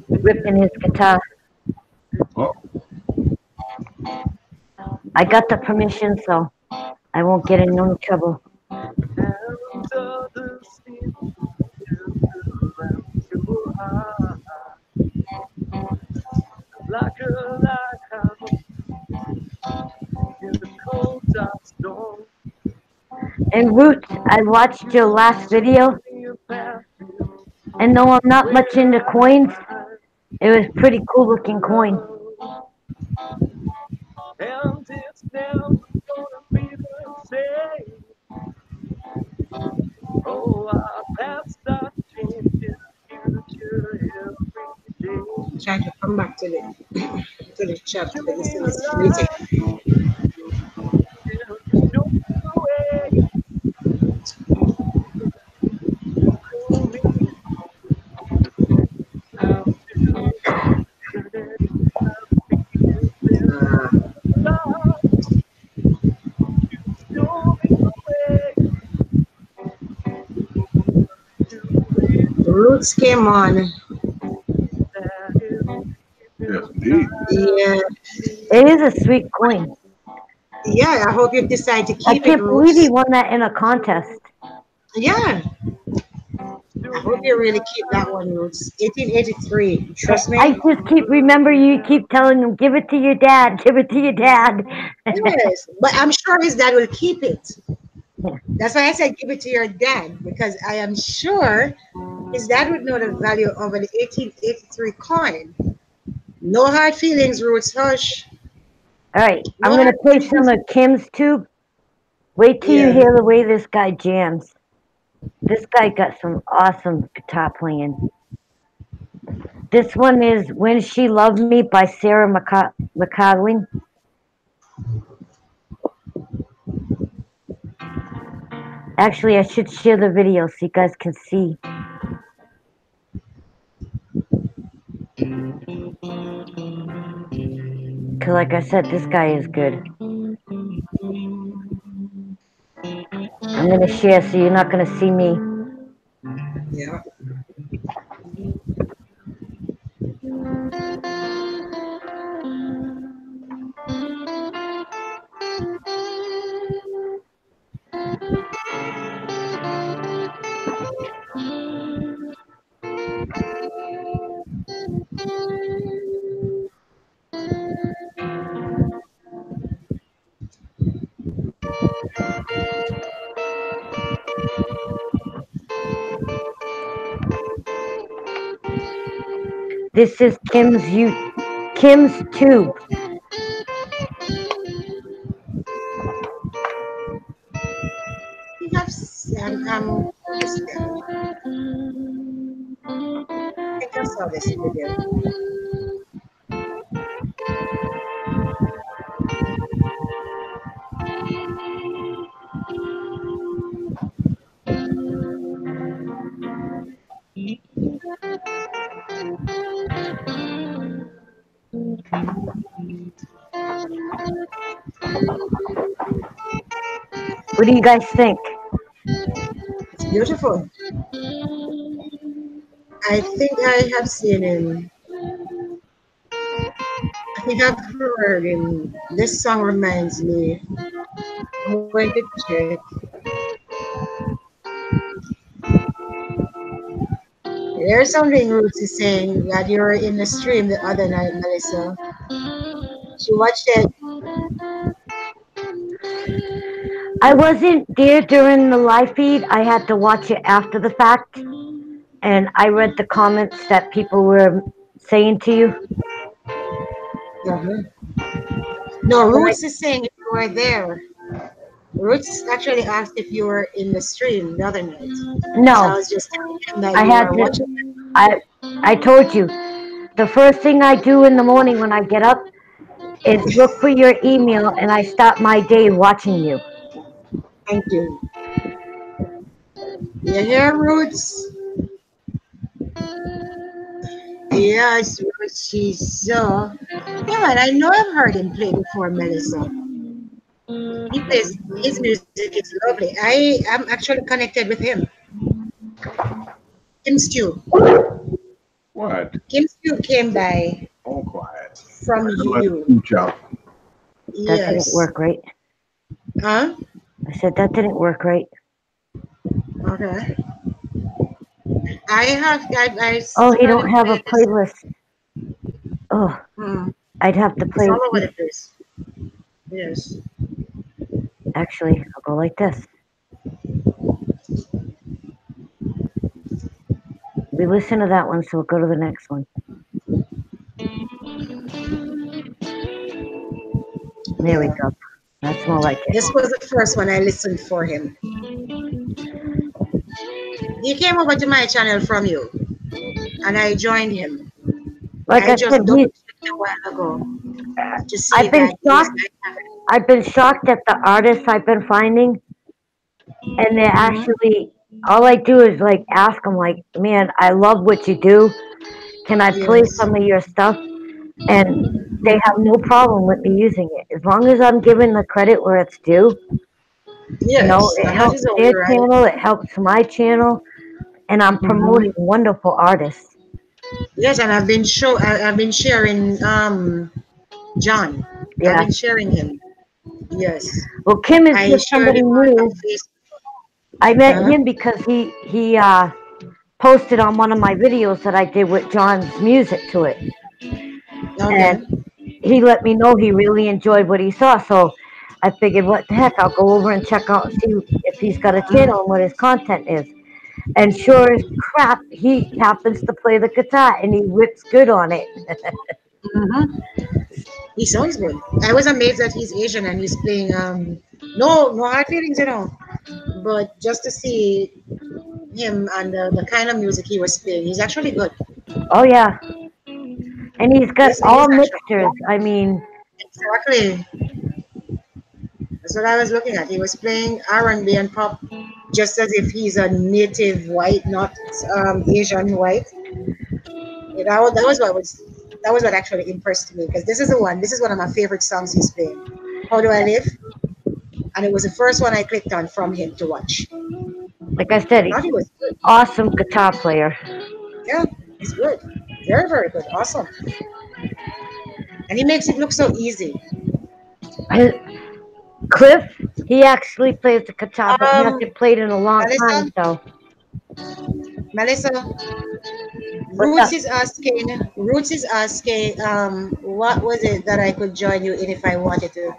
ripping his guitar. Oh, I got the permission, so I won't get in no trouble. Hands of the sea around your heart. Like a lighthouse in the cold dark storm. And Roots, I watched your last video, and though I'm not much into coins, it was pretty cool looking coin. And it's never gonna be the same. Oh, our past are changing, future every day. I'm trying to come back to the chat, but this is music. Show me the way. Show me Roots came on. Yes, indeed. Yeah. It is a sweet coin. Yeah, I hope you decide to I keep it, can't believe Roots. he won that in a contest. Yeah. I hope you really keep that one, Roots. 1883. Trust I me. just remember you keep telling him, give it to your dad, give it to your dad. Yes. But I'm sure his dad will keep it. That's why I said give it to your dad, because I am sure his dad would know the value of an 1883 coin. No hard feelings, Roots. Hush. All right, I'm No going to hard play some feelings. of Kim's tube. Wait till you Yeah. hear the way this guy jams. This guy got some awesome guitar playing. This one is When She Loved Me by Sarah McLachlan. Actually, I should share the video so you guys can see. Because like I said, this guy is good. I'm going to share so you're not going to see me. Yeah. This is Kim's tube. You have I think I saw this video. What do you guys think? It's beautiful. I think I have seen him. I think I've heard him. This song reminds me. I'm going to check. There's something Roots is saying that you were in the stream the other night, Melissa. She watched it. I wasn't there during the live feed. I had to watch it after the fact. And I read the comments that people were saying to you. Uh-huh. No, Roots is saying if you were there. Roots actually asked if you were in the stream the other night. So I No, was just telling him that I you had were to. watching. I told you. The first thing I do in the morning when I get up is look for your email, and I start my day watching you. Thank you. You hear, Roots? Yes, Roots, she's so. Yeah, man, I know I've heard him play before, Melissa. He plays, his music is lovely. I am actually connected with him. Kim Stew. What? Kim Stew came by All quiet. from Let you. the pooch out. That didn't Yes. work right. Huh? I said that didn't work right. Okay. I Oh, he don't started have a playing this. playlist. Oh, Hmm. I'd have to It's play. all over the place. Yes. Actually, I'll go like this. We listen to that one, so we'll go to the next one. There we go. That's more like it. This was the first one I listened for him. He came over to my channel from you, and I joined him. Like I just said, double checked a while ago to see I've been that he was shocked. I've been shocked at the artists I've been finding, and they're actually. All I do is like ask them, like, man, I love what you do. Can I play Yes. some of your stuff? And they have no problem with me using it as long as I'm giving the credit where it's due. Yes, You know, it and that helps is only their right. channel, it helps my channel, and I'm promoting wonderful artists. Yes, and I've been sharing John. I've Yeah. been sharing him. Yes. Well, Kim is I just shared somebody him on new. Facebook. I met Uh-huh. him because he posted on one of my videos that I did with John's music to it, Okay. and he let me know he really enjoyed what he saw. So I figured, what the heck, I'll go over and check out and see if he's got a channel and what his content is. And sure as crap, he happens to play the guitar and he whips good on it. Mm-hmm. He sounds good. I was amazed that he's Asian and he's playing no hard feelings, But just to see him and the kind of music he was playing, he's actually good. Oh yeah, and he's got He's all actually mixtures. I mean, exactly. That's what I was looking at. He was playing R&B and pop, just as if he's a native white, not Asian white. That was what actually impressed me because this is one of my favorite songs he's playing. How Do I Live? And it was the first one I clicked on from him to watch. like I said, I thought he's he was good. awesome guitar player. Yeah, he's good. Very, very good. Awesome. And he makes it look so easy. His, Cliff, he actually plays the guitar, but he Um, hasn't played in a long Melissa, time. So Melissa, what's up? Roots is asking, what was it that I could join you in if I wanted to?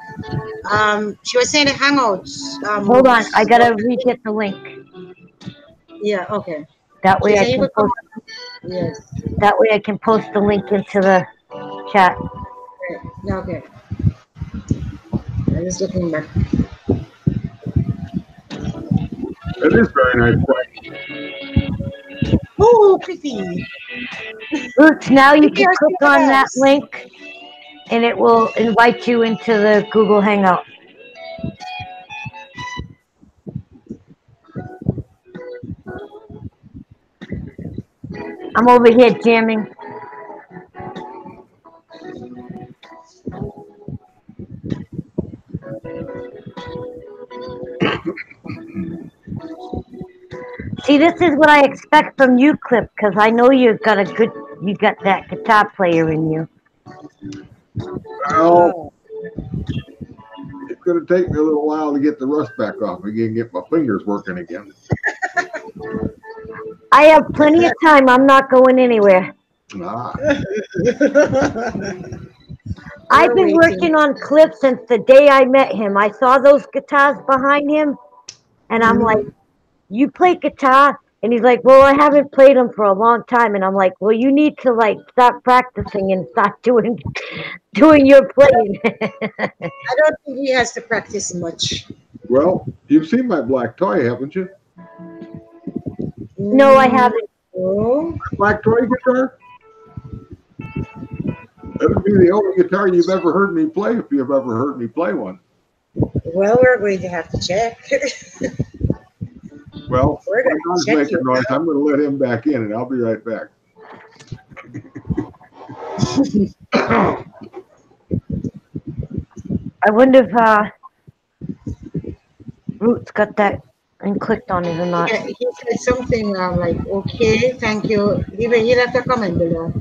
She was saying the Hangouts. Hold on, I Roots. gotta re-get the link. Yeah, okay. That She way I said you can could come post. on. Yes. That way I can post the link into the chat. Right. Yeah, okay. I'm just looking back. It is very nice place. Oh, pretty. Roots, now you can Here's click the on that house. link and it will invite you into the Google Hangout. I'm over here jamming. See, this is what I expect from you, Clip, because I know you got that guitar player in you. Well, it's going to take me a little while to get the rust back off again, get my fingers working again. I have plenty of time. I'm not going anywhere. Ah, I've been working on Cliff since the day I met him. I saw those guitars behind him, and I'm like, you play guitar? And he's like, well, I haven't played them for a long time. And I'm like, well, you need to like start practicing and start doing your playing. I don't think he has to practice much. well, you've seen my black toy, haven't you? No, I haven't. Oh, Black toy guitar? That would be the only guitar you've ever heard me play if you've ever heard me play one. well, we're going to have to check. Well, We're my gonna dog's check making you noise. now. I'm going to let him back in, and I'll be right back. I wonder if Roots got that and clicked on it or not. Yeah, he said something like, okay, thank you. He left a comment below.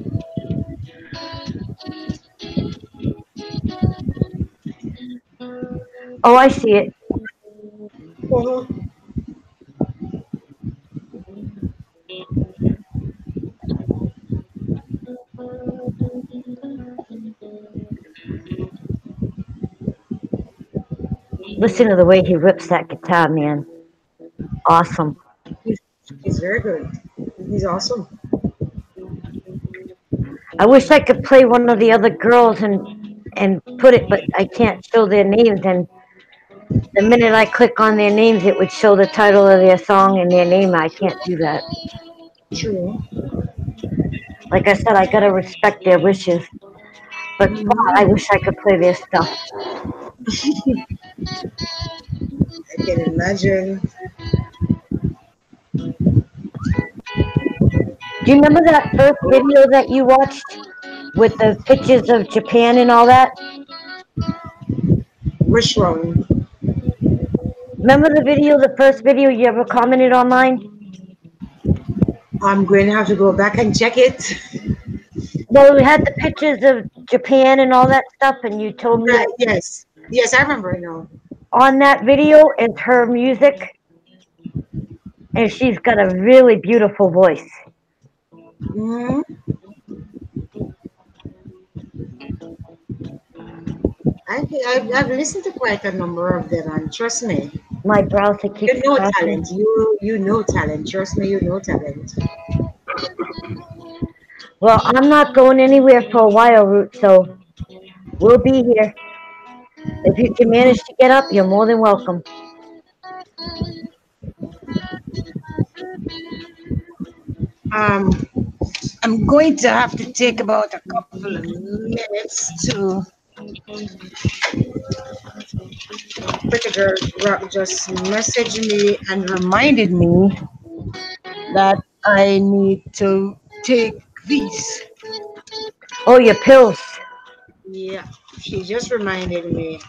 Oh, I see it. Listen to the way he rips that guitar, man. Awesome. He's very good. He's awesome. I wish I could play one of the other girls and put it, but I can't show their names. And the minute I click on their names, it would show the title of their song and their name. I can't do that. True. Like I said, I gotta respect their wishes. But I wish I could play their stuff. I can imagine. Do you remember that first video that you watched with the pictures of Japan and all that? Which one? Remember the video, the first video you ever commented on mine? I'm going to have to go back and check it. Well, we had the pictures of Japan and all that stuff, and you told me Right, yes. Yes, I remember now. on that video is her music, and she's got a really beautiful voice. Hmm. I've listened to quite a number of them, and trust me, My browser keeps you know crashing. talent. You know talent. Trust me, you know talent. Well, I'm not going anywhere for a while, Root, so we'll be here. If you can manage to get up, you're more than welcome. Um, I'm going to have to take about a couple of minutes to. Pretty Girl Rock just messaged me and reminded me that I need to take these. Oh, your pills. Yeah, she just reminded me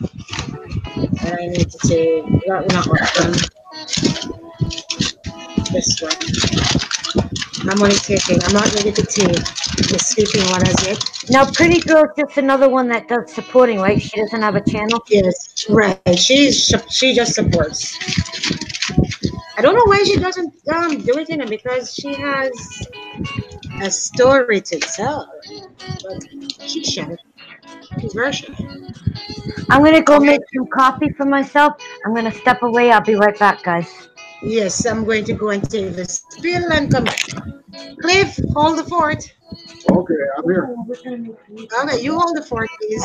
that I need to take not one, this one. I'm only taking. I'm not ready to take the sleeping one as yet. Now, Pretty Girl's just another one that does supporting, right? She doesn't have a channel. Yes, right. She just supports. I don't know why she doesn't do it, because she has a story to tell. But she's shy. She's very shy. I'm gonna go Okay. make some coffee for myself. I'm gonna step away. I'll be right back, guys. Yes, I'm going to go and take the spill and come back. Cliff, hold the fort. Okay, I'm here. Okay, you hold the fort, please.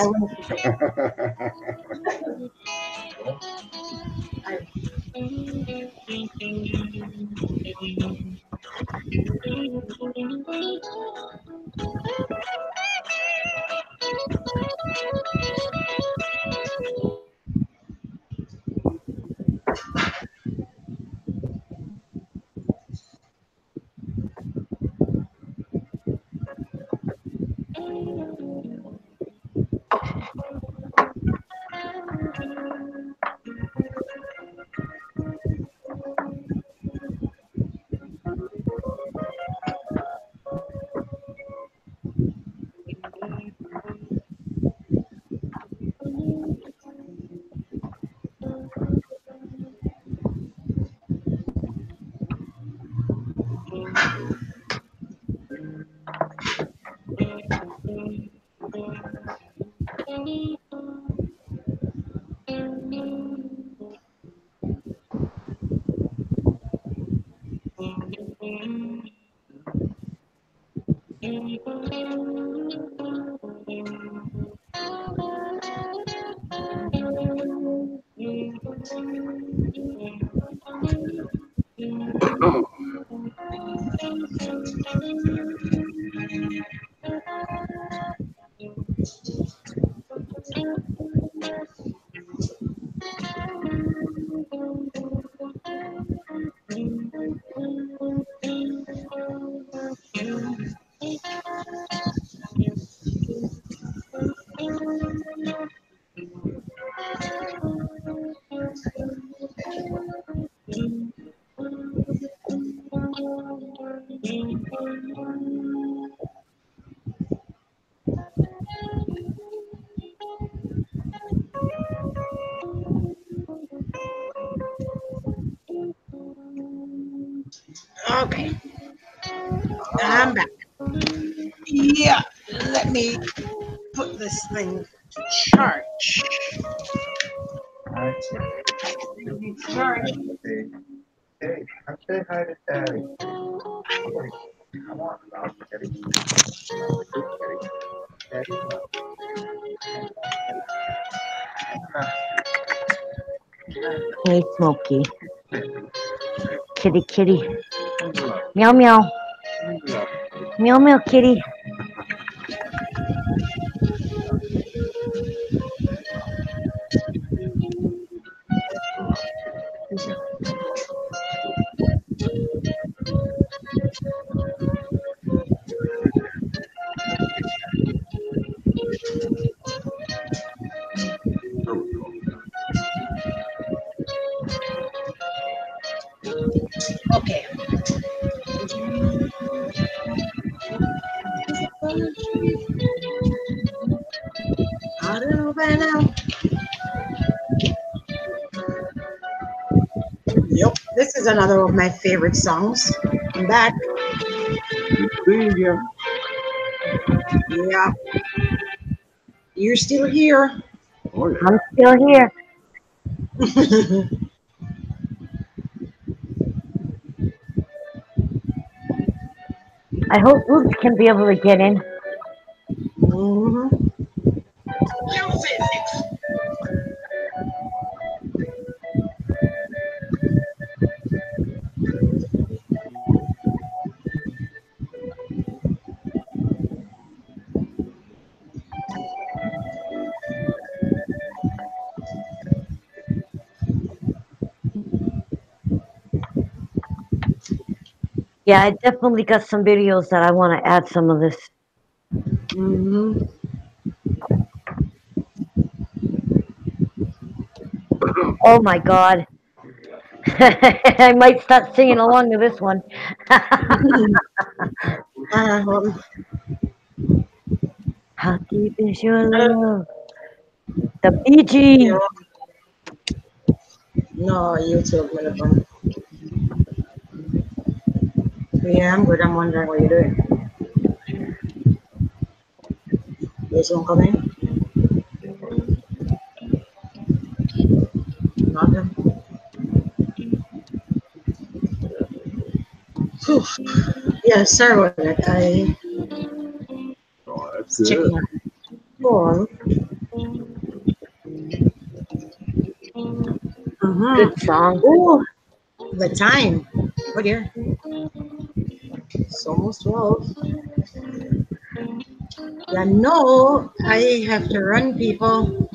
Okay, I'm back. Yeah, let me put this thing to charge. Charge. Hey, come say hi to Daddy. Come on, love, Daddy. Daddy. Hey, Smokey. Kitty, kitty. Meow, meow. Meow, meow, kitty. Okay. I don't know by now. Yep, this is another of my favorite songs. I'm back. Good seeing you. Yeah, you're still here. Oh yeah. I'm still here. I hope Roots can be able to get in. Mhm. Yeah, I definitely got some videos that I want to add some of this. Mhm. Oh my God. I might start singing along to this one. Um, How deep is your love? The Bee Gees. yeah. No, YouTube, Melbourne. Yeah, I'm good. I'm wondering what you're doing. There's one coming. Nothing. Whew. Yeah, sorry about that. I Oh, that's was checking good. my phone. Good Mm-hmm. song. Oh, the time. Oh dear. It's almost 12. Yeah, no, I have to run, people.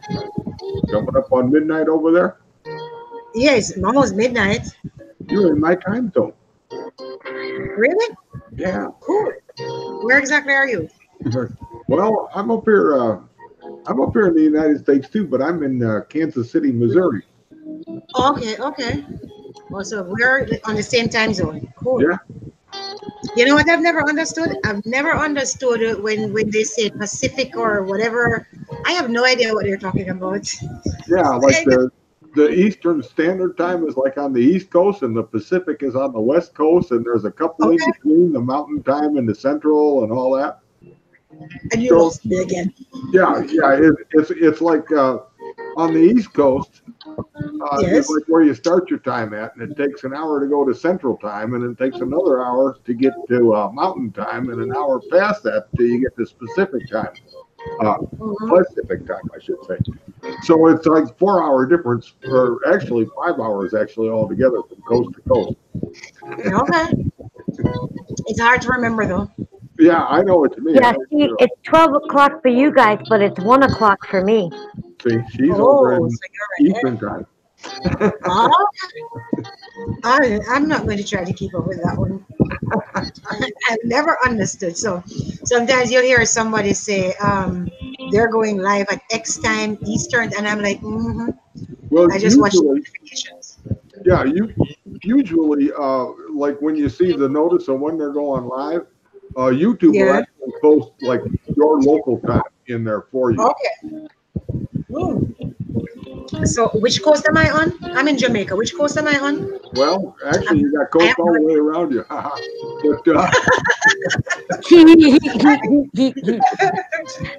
Coming up on midnight over there. Yeah, it's almost midnight. You're in my time zone. Really? Yeah. Cool. Where exactly are you? Well, I'm up here. I'm up here in the United States too, but I'm in Kansas City, Missouri. Oh, okay, okay. Well, so we're on the same time zone. Cool. Yeah. You know what I've never understood? I've never understood it when they say Pacific or whatever. I have no idea what they're talking about. Yeah, like the Eastern Standard Time is like on the East Coast, and the Pacific is on the West Coast, and there's a couple in Okay, between, the Mountain Time and the Central and all that. and you So lost me again. yeah, it's like on the East Coast. Is Yes. like where you start your time at, and it takes an hour to go to Central Time, and it takes another hour to get to Mountain Time, and an hour past that till you get to Pacific Time. Mhm. Pacific Time, I should say. So it's like 4 hour difference, or actually 5 hours actually altogether from coast to coast. Okay. It's hard to remember though. Yeah, I know what you mean. Yeah, see, it's 12 o'clock for you guys, but it's 1 o'clock for me. See, she's over Oh, in so you're ahead. Eastern Time. Oh, I'm not going to try to keep up with that one. I've never understood. So sometimes you'll hear somebody say, they're going live at X time Eastern, and I'm like, Well, I just watch the usually, notifications. yeah, you usually like when you see the notice of when they're going live, YouTube will Yeah. actually post like your local time in there for you. Okay. Ooh. So which coast am I on? I'm in Jamaica. Which coast am I on? Well, actually, you got I coast have all no the way around you. But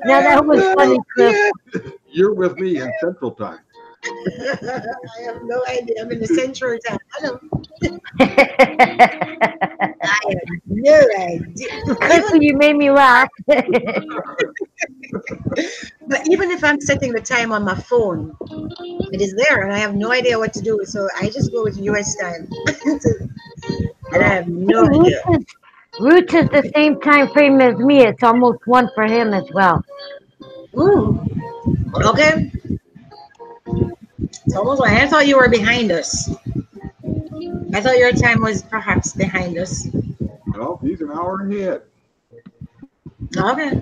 Now that was funny, Cliff. you're with me in Central Time. I have no idea. I'm in the central time. I don't. I have no idea. Cliff, you made me laugh. But even if I'm setting the time on my phone, it is there, and I have no idea what to do. So I just go with US time, and I have no idea. Roots is the same time frame as me. It's almost 1 for him as well. Okay, it's almost like I thought you were behind us. I thought your time was perhaps behind us. Well, he's an hour ahead. Okay,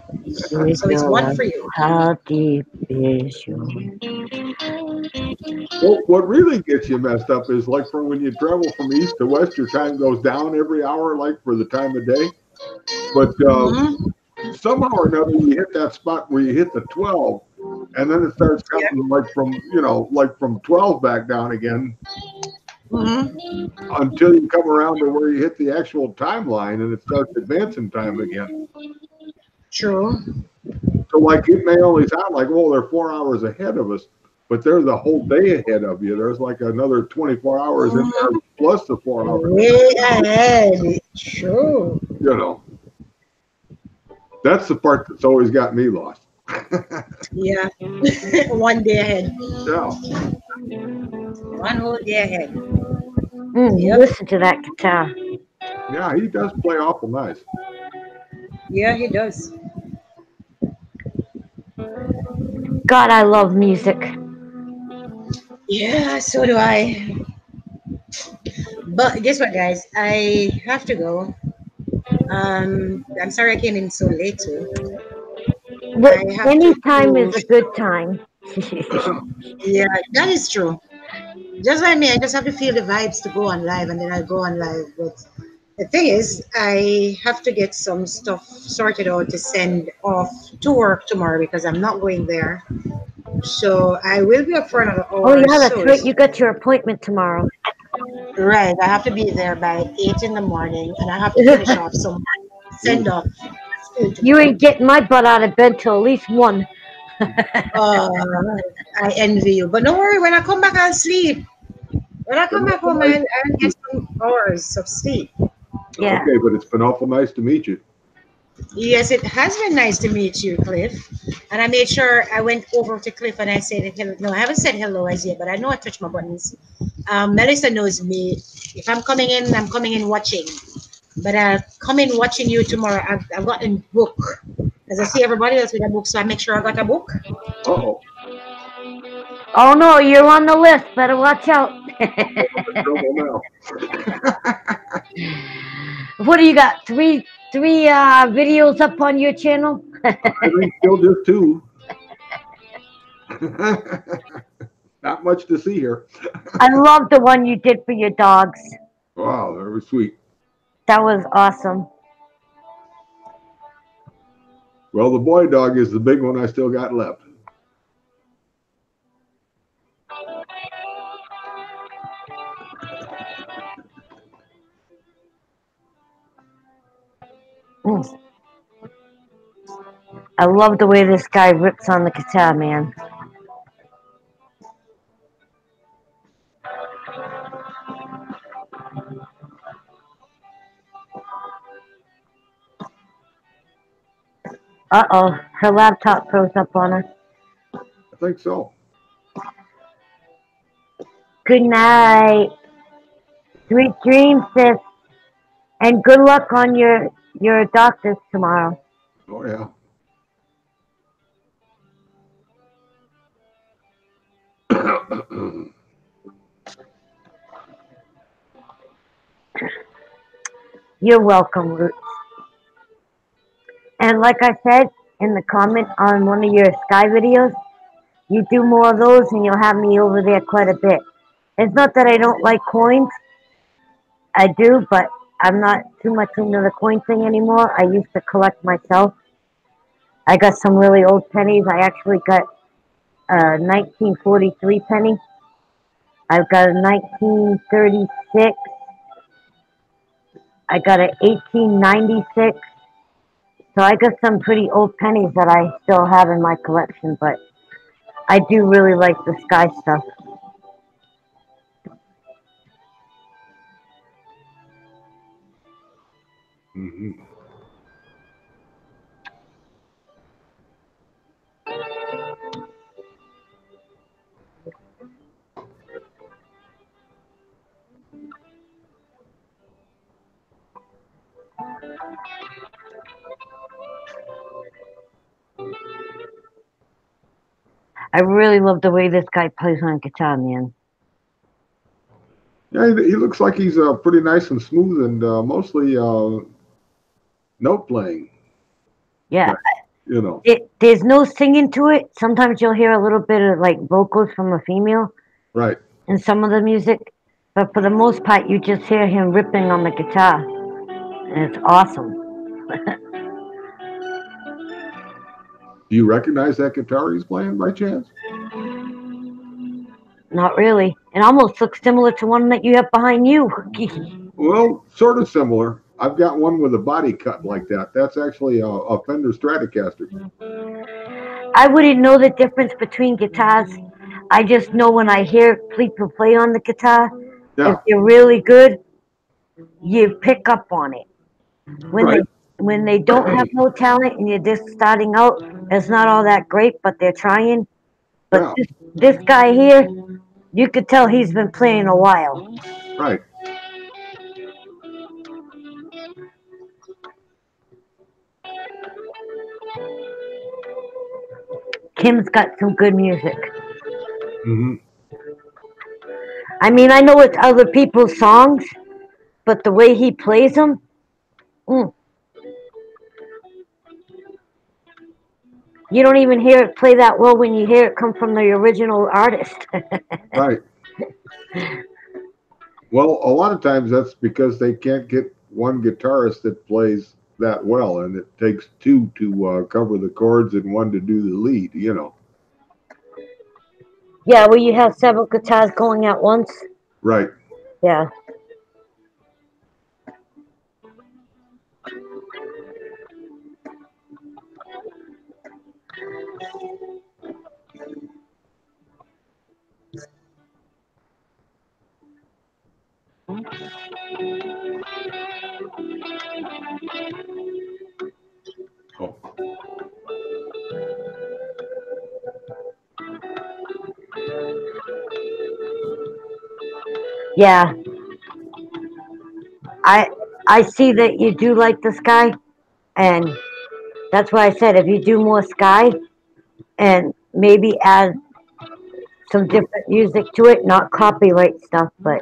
so it's 1 for you. How deep is your Well, what really gets you messed up is like from when you travel from east to west, your time goes down every hour, like for the time of day. But Mhm. somehow or another you hit that spot where you hit the 12, and then it starts counting like from, like from 12 back down again until you come around to where you hit the actual timeline and it starts advancing time again. True. So like it may only sound like, well, they're 4 hours ahead of us, but they're the whole day ahead of you. There's like another 24 hours in there plus the 4 hours. Way ahead. True. That's the part that's always got me lost. Yeah. One day ahead. Yeah. One whole day ahead. Listen to that guitar. Yeah, he does play awful nice. Yeah, he does. God, I love music. Yeah, so do I. But guess what, guys? I have to go. I'm sorry I came in so late too. But I have any to time go. is a good time. Yeah, that is true. Just like me, I just have to feel the vibes to go on live, and then I'll go on live. But the thing is, I have to get some stuff sorted out to send off to work tomorrow because I'm not going there. So I will be up for another hour. Oh yeah, that's so. right. You got your appointment tomorrow. Right, I have to be there by 8 in the morning, and I have to finish off some send off. You ain't getting my butt out of bed till at least 1. I envy you, but don't worry. When I come back, I'll sleep. When I come back home, I'll get some hours of sleep. Yeah. Okay, but it's been awful nice to meet you. Yes, it has been nice to meet you, Cliff. And I made sure I went over to Cliff and I said hello. No, I haven't said hello as yet, but I know I touched my buttons. Melissa knows me. If I'm coming in, I'm coming in watching. But I'll come in watching you tomorrow. I've got a book. As I see everybody else with a book, so I make sure I got a book. Uh-oh. Oh no, you're on the list. Better watch out. What do you got? Three videos up on your channel? I think still just 2. Not much to see here. I love the one you did for your dogs. Wow, that was sweet. That was awesome. Well, the boy dog is the big one I still got left. I love the way this guy rips on the guitar, man. Uh-oh, her laptop froze up on her. I think so. Good night. Sweet dreams, sis. And good luck on your doctors tomorrow. Oh, yeah. You're welcome, Roots. And like I said in the comment on one of your Sky videos, you do more of those and you'll have me over there quite a bit. It's not that I don't like coins. I do, but I'm not too much into the coin thing anymore. I used to collect myself. I got some really old pennies. I actually got a 1943 penny. I've got a 1936. I got a 1896. So I got some pretty old pennies that I still have in my collection, but I do really like the Sky stuff. Mm-hmm. I really love the way this guy plays on guitar, man. Yeah, he looks like he's pretty nice and smooth and mostly note playing. Yeah. But, there's no singing to it. Sometimes you'll hear a little bit of like vocals from a female. Right. In some of the music. But for the most part, you just hear him ripping on the guitar. And it's awesome. Do you recognize that guitar he's playing by chance? Not really. It almost looks similar to one that you have behind you. Well, sort of similar. I've got one with a body cut like that. That's actually a Fender Stratocaster. I wouldn't know the difference between guitars. I just know when I hear people play on the guitar, Yeah, if they're really good, you pick up on it. When right. when they don't have no talent and you're just starting out, it's not all that great, but they're trying. But Yeah, this guy here, you could tell he's been playing a while. right. Kim's got some good music. Hmm. I mean, I know it's other people's songs, but the way he plays them, you don't even hear it play that well when you hear it come from the original artist. Right. Well, a lot of times that's because they can't get one guitarist that plays that well, and it takes two to cover the chords and one to do the lead, you know. Yeah, where you have several guitars going at once. Right. Yeah. Oh. Yeah. I see that you do like the Sky, and that's why I said if you do more Sky and maybe add some different music to it, not copyright stuff, but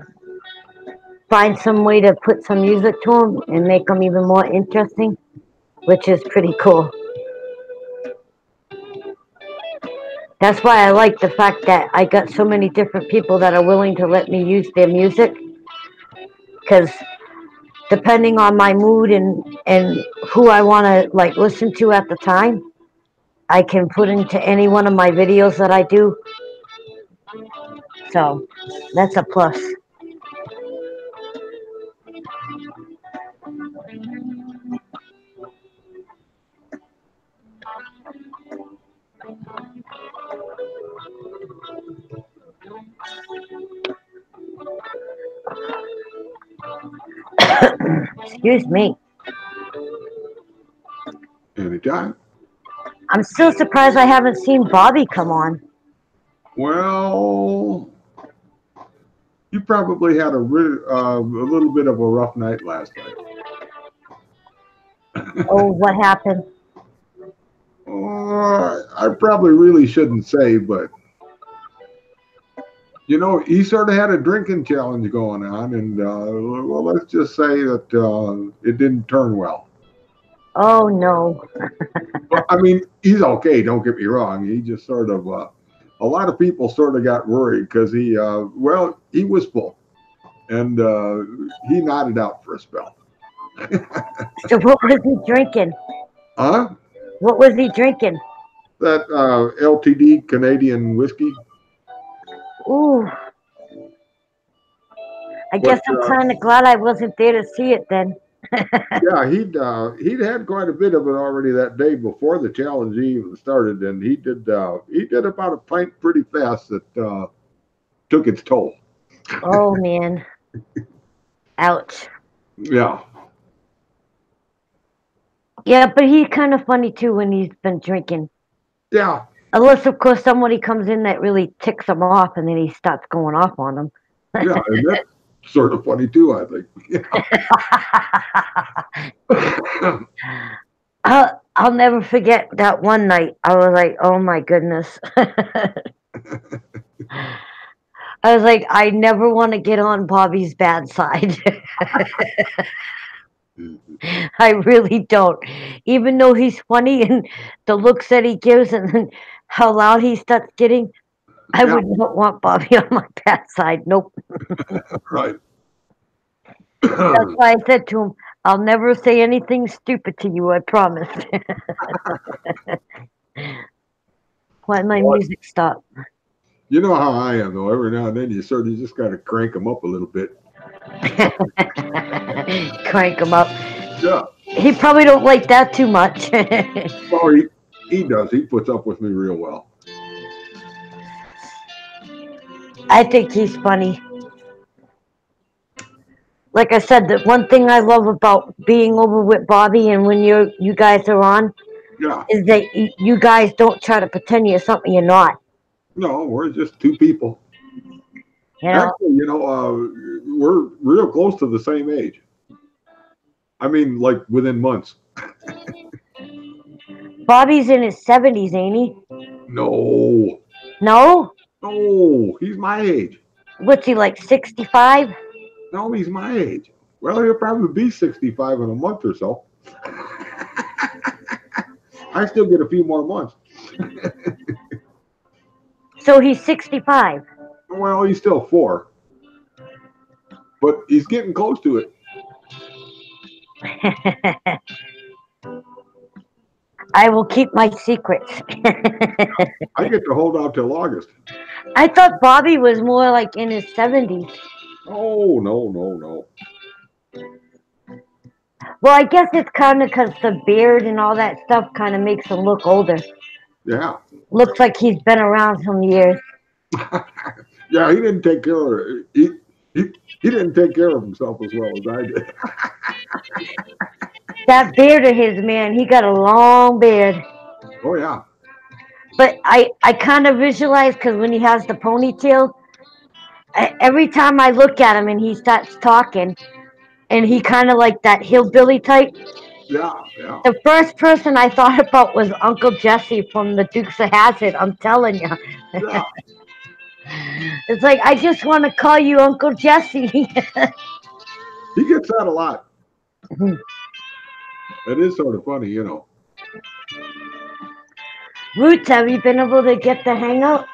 find some way to put some music to them and make them even more interesting, which is pretty cool. That's why I like the fact that I got so many different people that are willing to let me use their music, because depending on my mood and who I want to like listen to at the time, I can put into any one of my videos that I do. So that's a plus. Excuse me. Anytime. I'm still surprised I haven't seen Bobby come on. Well, you probably had a little bit of a rough night last night. Oh, what happened? I probably really shouldn't say, but you know, he sort of had a drinking challenge going on, and well, let's just say that it didn't turn well. Oh no. Well, I mean, he's okay. Don't get me wrong. He just sort of, a lot of people sort of got worried because he was full, and he nodded out for a spell. So what was he drinking? Huh? What was he drinking? That LTD Canadian whiskey. Ooh. I guess I'm kind of glad I wasn't there to see it then. Yeah, he'd had quite a bit of it already that day before the challenge even started, and he did about a pint pretty fast that took its toll. Oh man. Ouch. Yeah. Yeah, but he's kind of funny too when he's been drinking. Yeah. Unless, of course, somebody comes in that really ticks him off and then he starts going off on them. Yeah, and that's sort of funny too, I think. Yeah. I'll never forget that one night. I was like, oh my goodness. I was like, I never want to get on Bobby's bad side. I really don't. Even though he's funny and the looks that he gives and how loud he starts getting, I would not want Bobby on my bad side. Nope. Right. That's why I said to him, I'll never say anything stupid to you, I promise. Why my What? music stopped? You know how I am, though. Every now and then, you just got to crank them up a little bit. Crank him up. Yeah. He probably don't like that too much. Well, he does. He puts up with me real well. I think he's funny. Like I said, the one thing I love about being over with Bobby and when you guys are on Yeah. is that you guys don't try to pretend you're something you're not. No, we're just two people. You know? Actually, we're real close to the same age. I mean, like within months. Bobby's in his 70s, ain't he? No. No? No, he's my age. What's he, like 65? No, he's my age. Well, he'll probably be 65 in a month or so. I still get a few more months. So he's 65. Well, he's still 4. But he's getting close to it. I will keep my secrets. I get to hold out till August. I thought Bobby was more like in his 70s. Oh, no. Well, I guess it's kind of because the beard and all that stuff kind of makes him look older. Yeah. Looks like he's been around some years. Yeah, he didn't take care of he didn't take care of himself as well as I did. That beard of his, man, he got a long beard. Oh yeah. But I kind of visualize because when he has the ponytail, every time I look at him and he starts talking, and he kind of like that hillbilly type. Yeah. The first person I thought about was Uncle Jesse from the Dukes of Hazzard. I'm telling you. Yeah. It's like, I just want to call you Uncle Jesse. He gets that a lot. It is sort of funny, Roots, have you been able to get the hangout?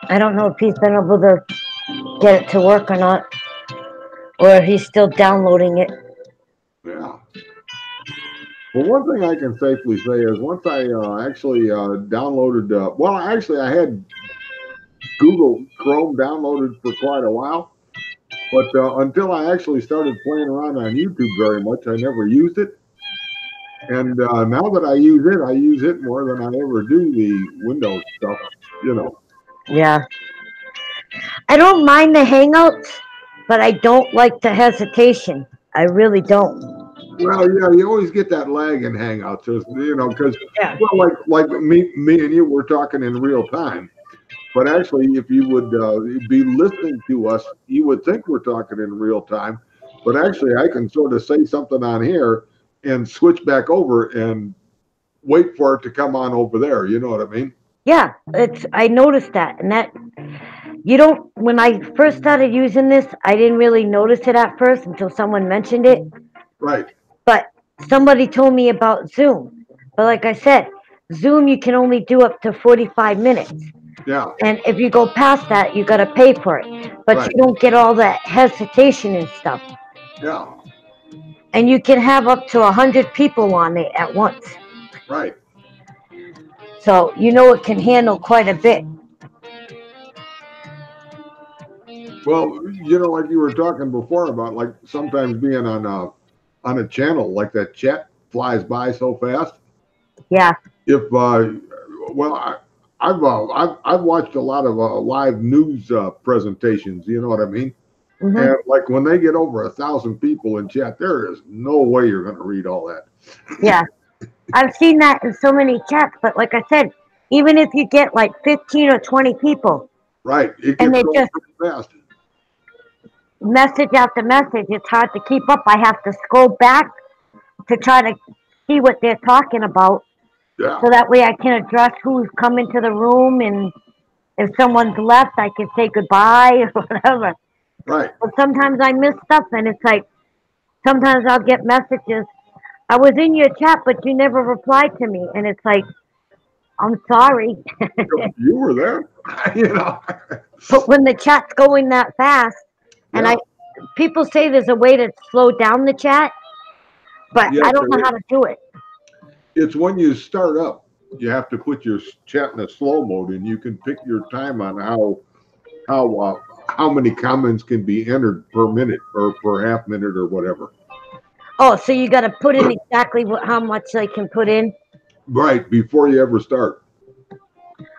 I don't know if he's been able to get it to work or not, or if he's still downloading it. Yeah. Well, one thing I can safely say is once I actually downloaded, I had Google Chrome downloaded for quite a while, but until I actually started playing around on YouTube very much, I never used it. And now that I use it more than I ever do the Windows stuff, Yeah. I don't mind the hangouts, but I don't like the hesitation. I really don't. Well, yeah, you always get that lag in Hangouts, because Yeah. well, like me and you were talking in real time, but actually, if you would be listening to us, you would think we're talking in real time, but actually, I can sort of say something on here and switch back over and wait for it to come on over there. You know what I mean? Yeah, I noticed that, and that when I first started using this, I didn't really notice it at first until someone mentioned it. Right. But somebody told me about Zoom. But like I said, Zoom you can only do up to 45 minutes. Yeah. And if you go past that, you got to pay for it. But Right. you don't get all that hesitation and stuff. Yeah. And you can have up to 100 people on it at once. Right. So it can handle quite a bit. Well, like you were talking before about, like sometimes being on a channel like that, chat flies by so fast. Yeah. If I've watched a lot of live news presentations. You know what I mean? Mm-hmm. And like when they get over 1,000 people in chat, there is no way you're going to read all that. Yeah. I've seen that in so many chats, but like I said, even if you get like 15 or 20 people. Right. It And gets they going just pretty fast. message after message, it's hard to keep up. I have to scroll back to try to see what they're talking about. Yeah. So that way I can address who's come into the room, and if someone's left, I can say goodbye or whatever. Right. But sometimes I miss stuff, and it's like, sometimes I'll get messages. I was in your chat, but you never replied to me. And it's like, I'm sorry. You were there. But when the chat's going that fast, and Yeah. people say there's a way to slow down the chat, but Yeah, I don't know how to do it. It's when you start up, you have to put your chat in a slow mode, and you can pick your time on how many comments can be entered per minute or per half minute or whatever. Oh, so you got to put in exactly how much I can put in? Right, before you ever start.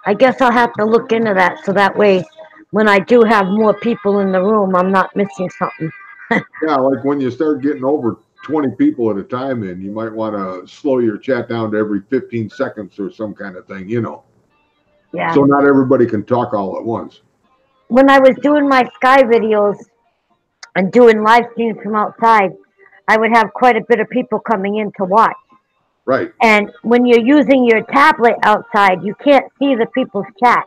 I guess I'll have to look into that so that way when I do have more people in the room, I'm not missing something. Yeah, like when you start getting over 20 people at a time in, you might want to slow your chat down to every 15 seconds or some kind of thing, you know. Yeah. So not everybody can talk all at once. When I was doing my Sky videos and doing live streams from outside, I would have quite a bit of people coming in to watch. Right. And when you're using your tablet outside, you can't see the people's chat.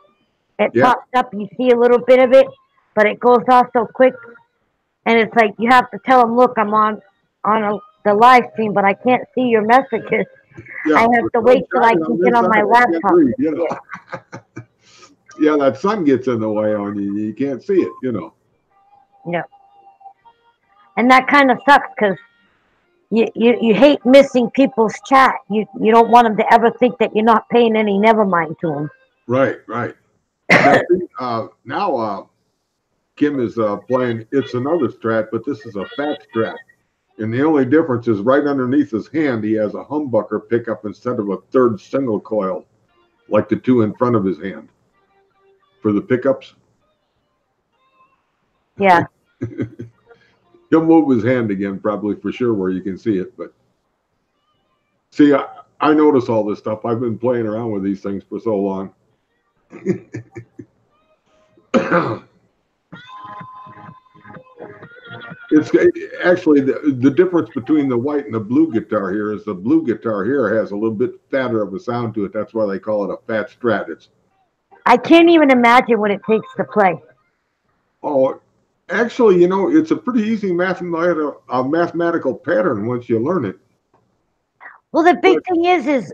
It pops up, you see a little bit of it, but it goes off so quick. And it's like you have to tell them, look, I'm on the live stream, but I can't see your messages. Yeah, I have to wait till I can get on my laptop. Read, you know. Yeah, that sun gets in the way on you. You can't see it, you know. No. And that kind of sucks because you hate missing people's chat. You don't want them to ever think that you're not paying any never mind to them. Right, right. Now, Kim is playing It's Another Strat, but this is a fat strat. And the only difference is right underneath his hand, he has a humbucker pickup instead of a third single coil, like the two in front of his hand for the pickups. Yeah. He'll move his hand again, probably for sure, where you can see it. But see, I notice all this stuff. I've been playing around with these things for so long. It's actually the difference between the white and the blue guitar here is the blue guitar here has a little bit fatter of a sound to it. That's why they call it a fat strat. I can't even imagine what it takes to play. Oh, actually, you know, it's a pretty easy mathematical pattern once you learn it. Well, the big thing is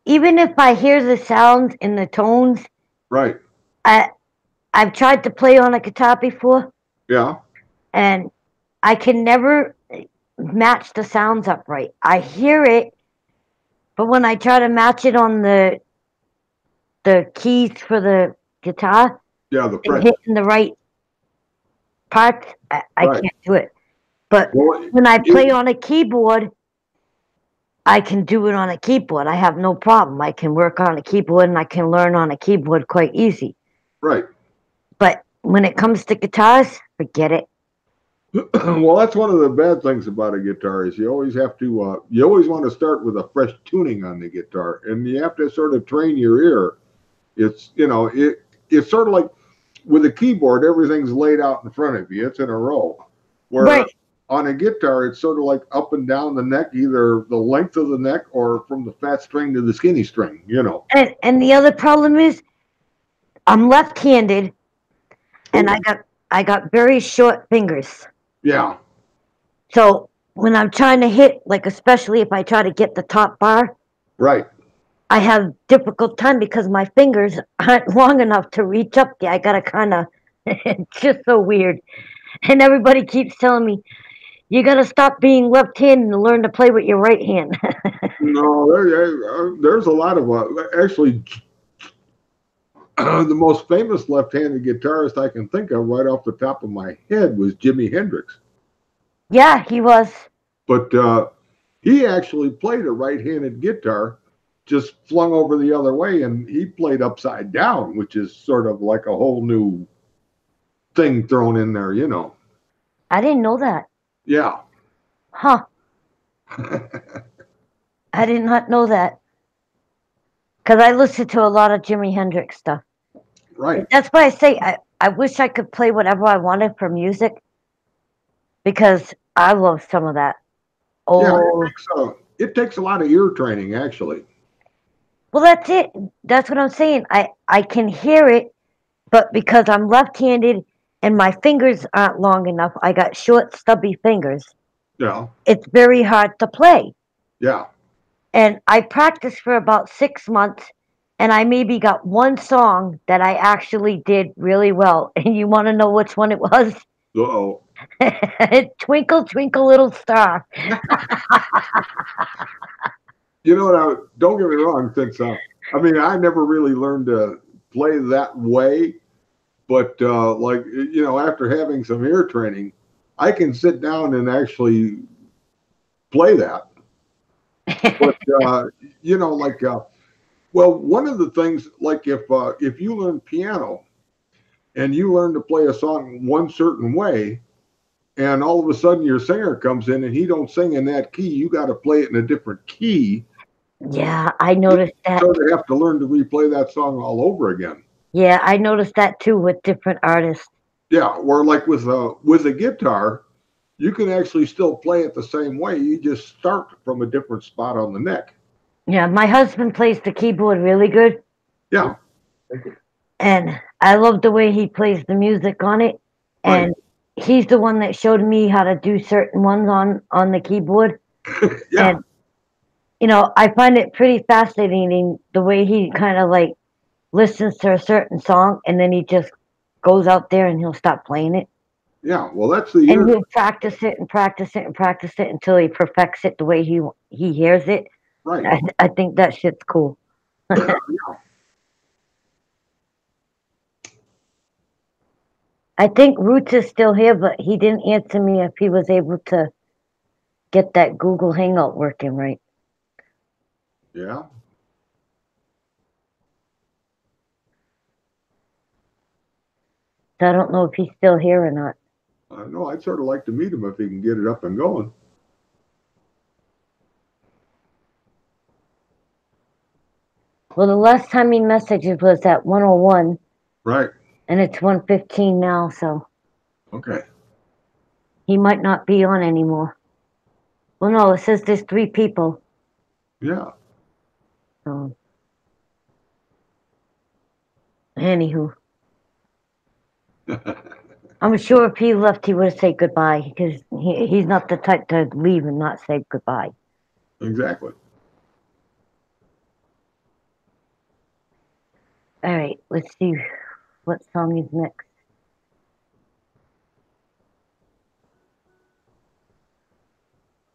even if I hear the sounds and the tones, right? I've tried to play on a guitar before. Yeah. And I can never match the sounds up right. I hear it, but when I try to match it on the keys for the guitar, the and hitting the right parts, I can't do it. But when I play on a keyboard, I can do it on a keyboard. I have no problem. I can work on a keyboard and I can learn on a keyboard quite easy. Right. But when it comes to guitars, forget it. Well, that's one of the bad things about a guitar is you always have to, you always want to start with a fresh tuning on the guitar, and you have to sort of train your ear. It's, you know, it's sort of like with a keyboard, everything's laid out in front of you. It's in a row. Where on a guitar, it's sort of like up and down the neck, either the length of the neck or from the fat string to the skinny string, you know. And the other problem is I'm left-handed, and I got very short fingers. Yeah. So when I'm trying to hit, like especially if I try to get the top bar, right, I have difficult time because my fingers aren't long enough to reach up there. I gotta kind of, it's just so weird. And everybody keeps telling me, you gotta stop being left-handed and learn to play with your right hand. No, there's a lot of actually. The most famous left-handed guitarist I can think of right off the top of my head was Jimi Hendrix. Yeah, he was. But he actually played a right-handed guitar, just flung over the other way, and he played upside down, which is sort of like a whole new thing thrown in there, you know. I didn't know that. Yeah. Huh. I did not know that. Because I listen to a lot of Jimi Hendrix stuff. Right. That's why I say I wish I could play whatever I wanted for music. Because I love some of that. Oh. Yeah, it takes a lot of ear training, actually. Well, that's it. That's what I'm saying. I can hear it, but because I'm left-handed and my fingers aren't long enough, I got short, stubby fingers. Yeah. It's very hard to play. Yeah. And I practiced for about 6 months, and I maybe got one song that I actually did really well. And you want to know which one it was? Uh-oh. Twinkle, Twinkle, Little Star. You know, now, don't get me wrong, since I mean, I never really learned to play that way, but like, you know, after having some ear training, I can sit down and actually play that. But you know, like, well, one of the things, like, if you learn piano and you learn to play a song one certain way, and all of a sudden your singer comes in and he don't sing in that key, you got to play it in a different key. Yeah, I noticed that. So they have to learn to replay that song all over again. Yeah, I noticed that too with different artists. Yeah, or like with a guitar, you can actually still play it the same way. You just start from a different spot on the neck. Yeah, my husband plays the keyboard really good. Yeah. And I love the way he plays the music on it. And he's the one that showed me how to do certain ones on the keyboard. Yeah. And, you know, I find it pretty fascinating the way he kind of like listens to a certain song and then he just goes out there and he'll stop playing it. Yeah, well, that's the And he'll practice it and practice it and practice it until he perfects it the way he hears it. Right. I think that shit's cool. Yeah. I think Roots is still here, but he didn't answer me if he was able to get that Google Hangout working right. Yeah. So I don't know if he's still here or not. No, I'd sort of like to meet him if he can get it up and going. Well, the last time he messaged was at 101. Right. And it's 1:15 now, so. Okay. He might not be on anymore. Well, no, it says there's 3 people. Yeah. So. Anywho. I'm sure if he left, he would have said goodbye because he's not the type to leave and not say goodbye. Exactly. All right, let's see what song is next.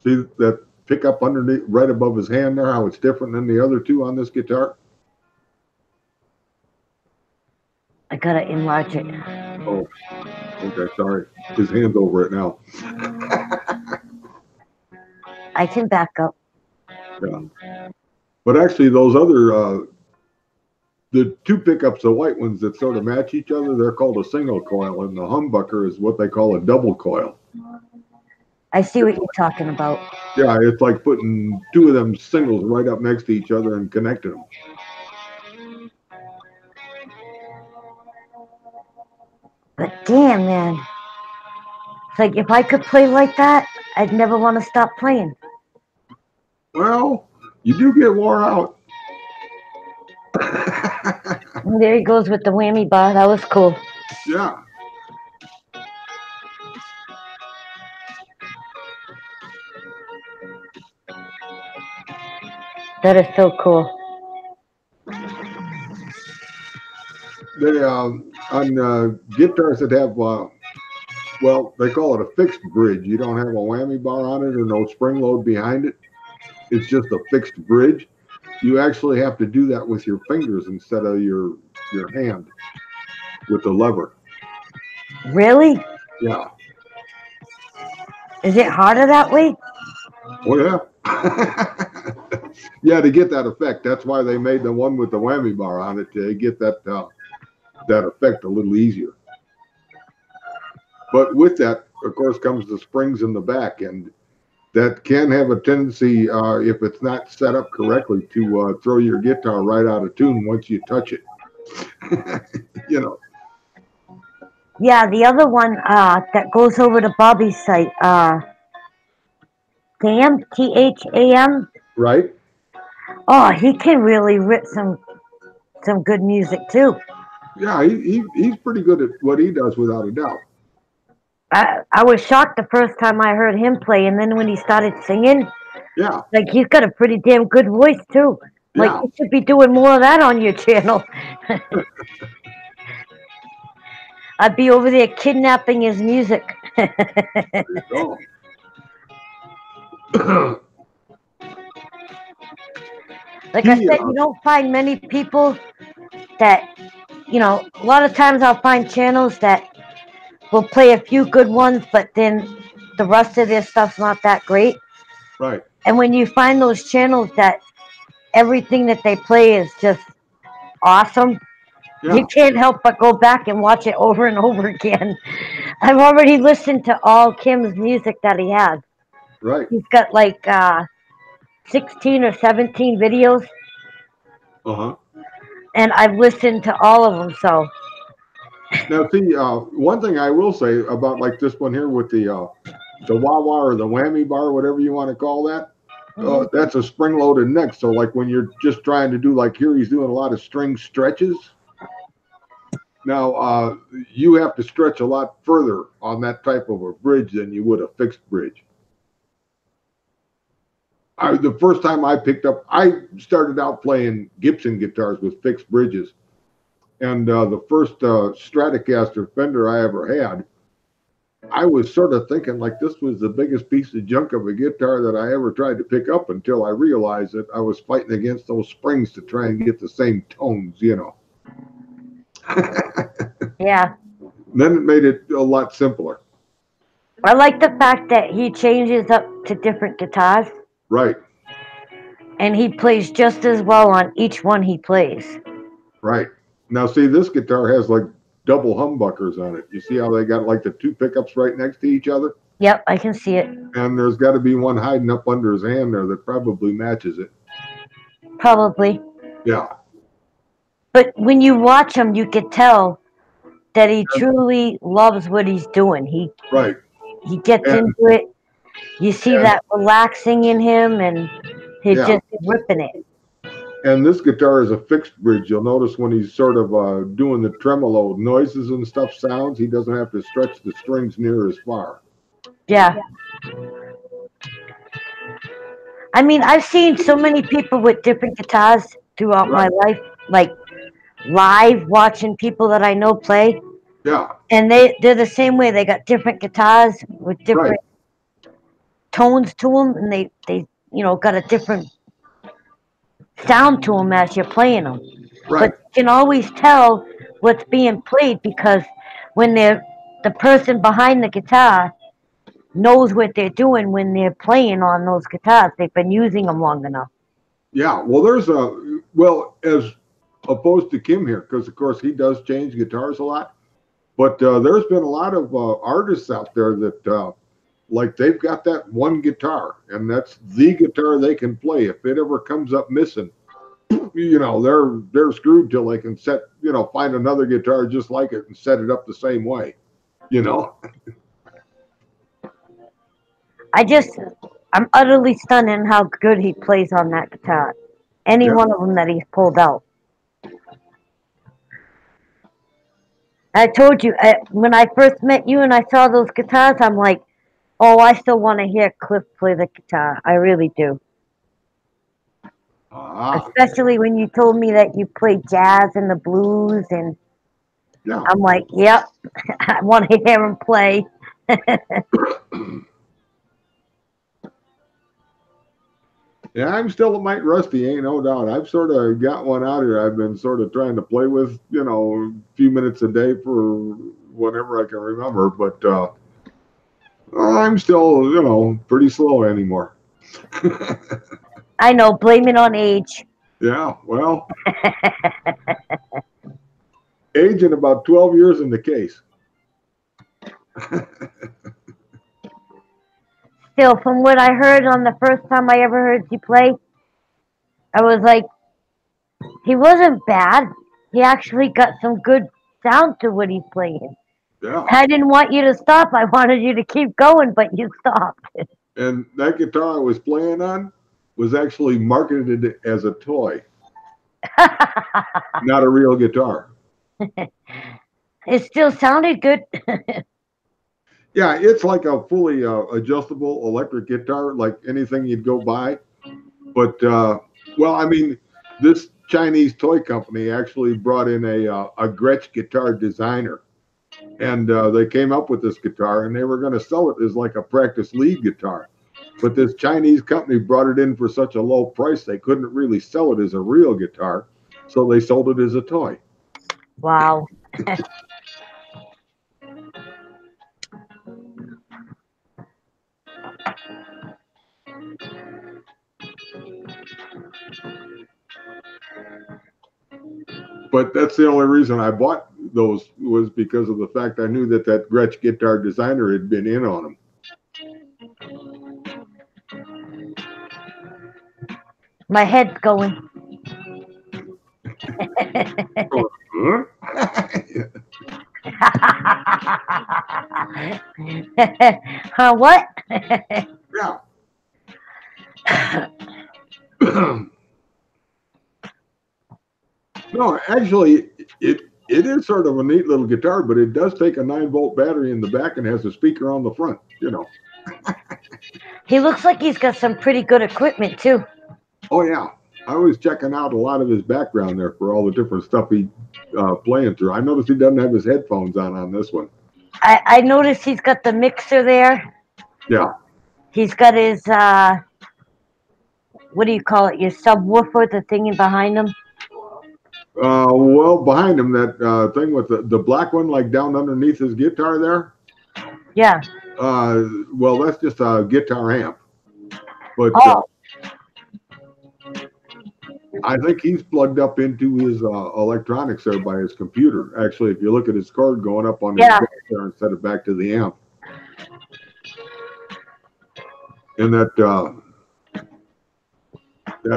See that pickup underneath, right above his hand there, how it's different than the other two on this guitar? I gotta enlarge it. Oh, okay, sorry. His hand's over it now. I can back up. Yeah. But actually, those other, the 2 pickups, the white ones that sort of match each other, they're called a single coil, and the humbucker is what they call a double coil. I see what you're talking about. Yeah, it's like putting 2 of them singles right up next to each other and connecting them. But damn, man. It's like if I could play like that, I'd never want to stop playing. Well, you do get wore out. And there he goes with the whammy bar. That was cool. Yeah. That is so cool. They on guitars that have well, they call it a fixed bridge. You don't have a whammy bar on it or no spring load behind it. It's just a fixed bridge. You actually have to do that with your fingers instead of your hand with the lever. Really? Yeah. Is it harder that way? Oh yeah. Yeah, to get that effect. That's why they made the one with the whammy bar on it, to get that that effect a little easier. But with that, of course, comes the springs in the back, and that can have a tendency, if it's not set up correctly, to throw your guitar right out of tune once you touch it. You know. Yeah, the other one that goes over to Bobby's site, Tam, Tham. Right. Oh, he can really rip some good music too. Yeah, he's pretty good at what he does, without a doubt. I was shocked the first time I heard him play, and then when he started singing, Yeah. like he's got a pretty damn good voice too. Like, Yeah. you should be doing more of that on your channel. I'd be over there kidnapping his music. There you go. Like I said, He, you don't find many people that, you know, a lot of times I'll find channels that will play a few good ones, but then the rest of their stuff's not that great. right. And when you find those channels that everything that they play is just awesome, Yeah. you can't help but go back and watch it over and over again. I've already listened to all Kim's music that he has. Right. He's got like 16 or 17 videos, Uh-huh. and I've listened to all of them. So, Now, see, one thing I will say about like this one here with the wah-wah or the whammy bar, whatever you want to call that, that's a spring-loaded neck. So, like when you're just trying to do, like here, he's doing a lot of string stretches. Now, you have to stretch a lot further on that type of a bridge than you would a fixed bridge. The first time I picked up, I started out playing Gibson guitars with fixed bridges. And the first Stratocaster Fender I ever had, I was sort of thinking like this was the biggest piece of junk of a guitar that I ever tried to pick up until I realized that I was fighting against those springs to try and get the same tones, you know. yeah. Then it made it a lot simpler. I like the fact that he changes up to different guitars, Right, and he plays just as well on each one he plays. right. Now, see, this guitar has like double humbuckers on it. You see how they got like the two pickups right next to each other? Yep, I can see it. And there's got to be one hiding up under his hand there that probably matches it. Probably. Yeah. But when you watch him, you could tell that he truly loves what he's doing. Right. He gets And- into it. You see that relaxing in him, and he's Yeah. just ripping it. And this guitar is a fixed bridge. You'll notice when he's sort of doing the tremolo noises and stuff sounds, he doesn't have to stretch the strings near as far. Yeah. I mean, I've seen so many people with different guitars throughout my life, like live watching people that I know play, Yeah. and they're the same way. They got different guitars with different tones to them, and they got a different sound to them as you're playing them. Right. But you can always tell what's being played because when the person behind the guitar knows what they're doing when they're playing on those guitars. They've been using them long enough. Yeah. Well, as opposed to Kim here, because of course he does change guitars a lot. But there's been a lot of artists out there that like they've got that one guitar, and that's the guitar they can play. If it ever comes up missing, you know, they're screwed till they can find another guitar just like it and set it up the same way. You know. I'm utterly stunned in how good he plays on that guitar. Any one of them that he's pulled out. I told you, when I first met you and I saw those guitars, I'm like, oh, I still want to hear Cliff play the guitar. I really do. Especially when you told me that you play jazz and the blues, and I'm like, yep, I want to hear him play. Yeah, I'm still a mite rusty, ain't no doubt. I've sort of got one out here I've been sort of trying to play with, a few minutes a day for whenever I can remember. But I'm still, pretty slow anymore. I know, blame it on age. Yeah, well, age and about 12 years in the case. Still, from what I heard on the first time I ever heard you play, I was like, he wasn't bad. He actually got some good sound to what he's playing. Yeah. I didn't want you to stop. I wanted you to keep going, but you stopped. And that guitar I was playing on was actually marketed as a toy, not a real guitar. It still sounded good. Yeah, it's like a fully adjustable electric guitar, like anything you'd go buy. But, well, I mean, this Chinese toy company actually brought in a Gretsch guitar designer, and they came up with this guitar, and they were going to sell it as like a practice lead guitar. But this Chinese company brought it in for such a low price they couldn't really sell it as a real guitar, so they sold it as a toy. Wow. But that's the only reason I bought those, was because of the fact I knew that that Gretsch guitar designer had been in on them. My head's going. Huh? What? Yeah. No, actually, it is sort of a neat little guitar, but it does take a 9-volt battery in the back and has a speaker on the front. You know. He looks like he's got some pretty good equipment too. Oh yeah, I was checking out a lot of his background there for all the different stuff he playing through. I noticed he doesn't have his headphones on this one. I noticed he's got the mixer there. Yeah. He's got his what do you call it? Your subwoofer, the thingy behind him. Well, behind him, that thing with the black one, like down underneath his guitar there. Yeah. Well, that's just a guitar amp. But Oh. I think he's plugged up into his electronics there by his computer. Actually, if you look at his cord going up on his back there instead of back to the amp. And that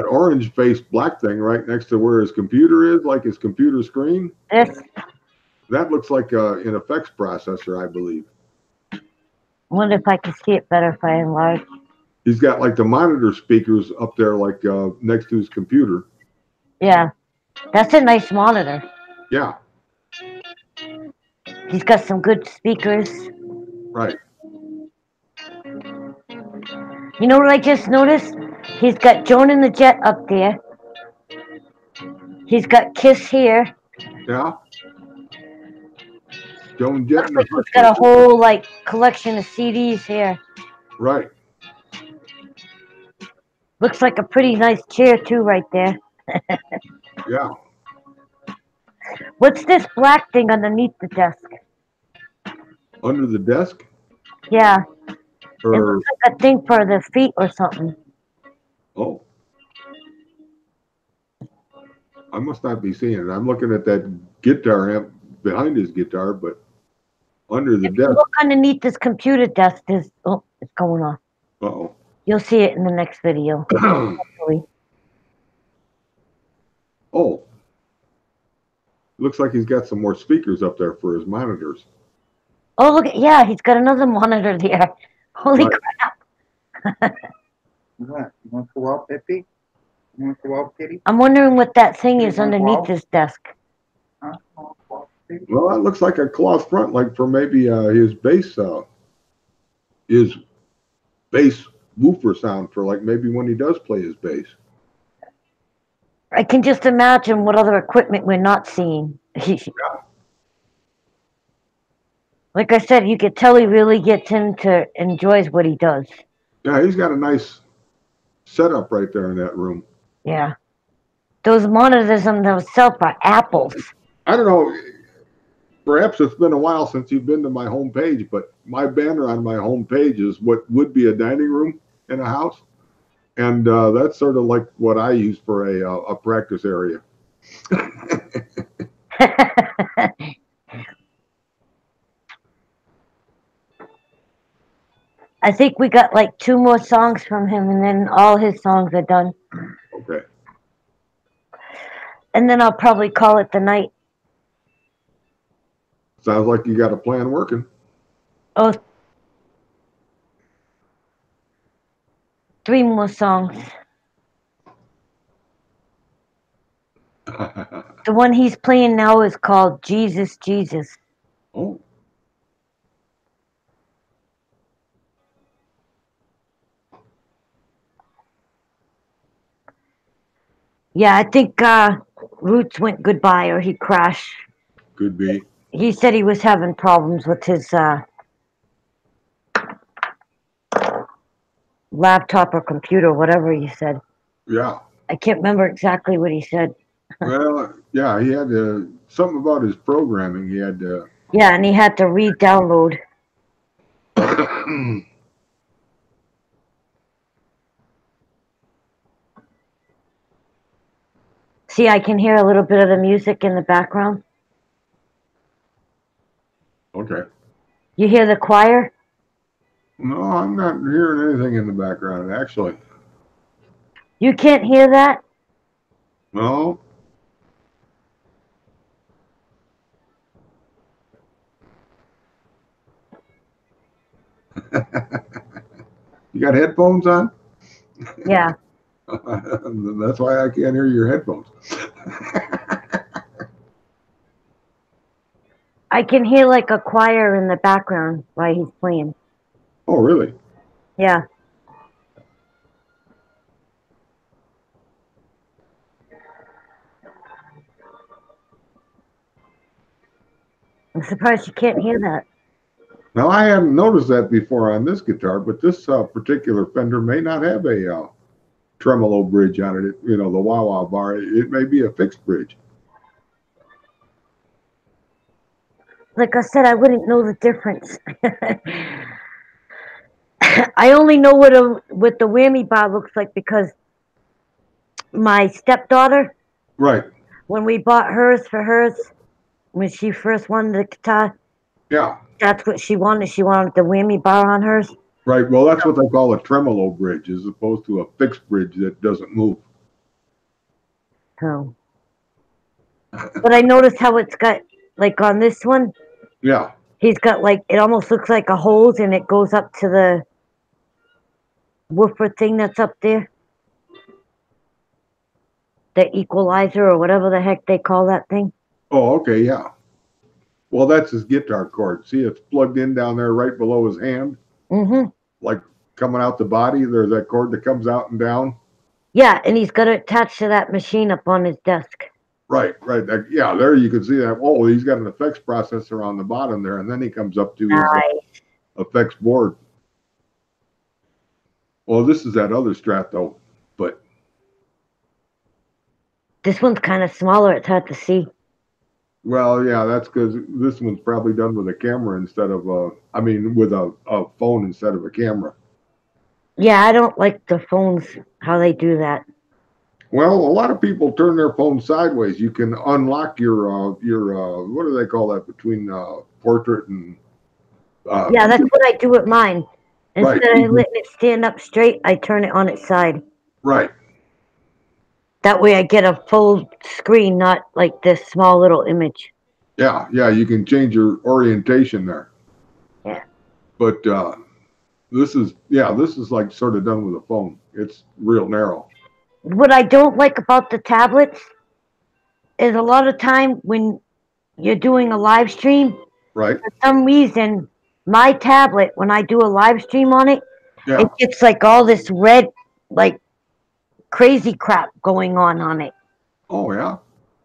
orange faced black thing right next to where his computer is, like his computer screen. Yes. That looks like an effects processor, I believe. I wonder if I can see it better if I enlarge. He's got like the monitor speakers up there, like next to his computer. Yeah, that's a nice monitor. Yeah. He's got some good speakers. Right. You know what I just noticed? He's got Joan and the Jet up there. He's got Kiss here. Yeah. Joan Jett. Looks like he's got a whole like collection of CDs here. Right. Looks like a pretty nice chair too, right there. Yeah. What's this black thing underneath the desk? Under the desk? Yeah. Or, it looks like a thing for the feet or something. Oh. I must not be seeing it. I'm looking at that guitar amp behind his guitar, but under the desk. Look underneath this computer desk. There's, oh, it's going off. Uh-oh. You'll see it in the next video. Hopefully. Oh. Looks like he's got some more speakers up there for his monitors. Oh, look. Yeah, he's got another monitor there. Holy crap. What? You want to go out, Peppy? You want to go out, Kitty? I'm wondering what that thing is underneath this desk. Well, that looks like a cloth front, like for maybe his bass woofer sound for like maybe when he does play his bass. I can just imagine what other equipment we're not seeing. Yeah. Like I said, you could tell he really gets into, enjoys what he does. Yeah, he's got a nice setup right there in that room. Yeah. Those monitors themselves are apples. I don't know. Perhaps it's been a while since you've been to my home page, but my banner on my home page is what would be a dining room in a house. And that's sort of like what I use for a practice area. I think we got like 2 more songs from him, and then all his songs are done. Okay. And then I'll probably call it the night. Sounds like you got a plan working. Oh, 3 more songs. The one he's playing now is called Jesus, Jesus. Oh. Yeah, I think Roots went goodbye or he crashed. Could be. He said he was having problems with his laptop or computer, whatever he said. Yeah. I can't remember exactly what he said. Well, yeah, he had to, something about his programming. He had to. Yeah, and he had to re-download. See, I can hear a little bit of the music in the background. Okay. You hear the choir? No, I'm not hearing anything in the background, actually. You can't hear that? No. You got headphones on? Yeah. That's why I can't hear your headphones. I can hear like a choir in the background while he's playing. Oh, really? Yeah. I'm surprised you can't hear that. Now, I hadn't noticed that before on this guitar, but this particular Fender may not have a tremolo bridge on it. You know, the wah-wah bar. It may be a fixed bridge. Like I said, I wouldn't know the difference. I only know what the whammy bar looks like because my stepdaughter, Right. when we bought hers for hers, when she first wanted the guitar, Yeah. that's what she wanted. She wanted the whammy bar on hers. Right. Well, that's what they call a tremolo bridge, as opposed to a fixed bridge that doesn't move. Oh. But I noticed how it's got, like on this one, Yeah. he's got like, it almost looks like a hose and it goes up to the woofer thing that's up there. The equalizer or whatever the heck they call that thing. Oh, okay. Yeah. Well, that's his guitar cord. See, it's plugged in down there right below his hand. Mm-hmm. Like coming out the body, there's that cord that comes out and down. Yeah, and he's got it attached to that machine up on his desk. Right. Yeah, there you can see that. Oh, he's got an effects processor on the bottom there, and then he comes up to his Nice. effects board. Well, this is that other Strat though, but This one's kind of smaller. It's hard to see. well, yeah, that's because this one's probably done with a camera instead of with a phone instead of a camera. Yeah, I don't like the phones, how they do that. Well, a lot of people turn their phone sideways. You can unlock your what do they call that between portrait and Yeah, that's what I do with mine. Right. Instead of letting it stand up straight, I turn it on its side. right. That way I get a full screen, not like this small little image. Yeah, you can change your orientation there. Yeah. But this is like sort of done with a phone. It's real narrow. What I don't like about the tablets is a lot of time when you're doing a live stream, Right. for some reason, my tablet, when I do a live stream on it, Yeah. it gets like all this red, like crazy crap going on it. Oh yeah.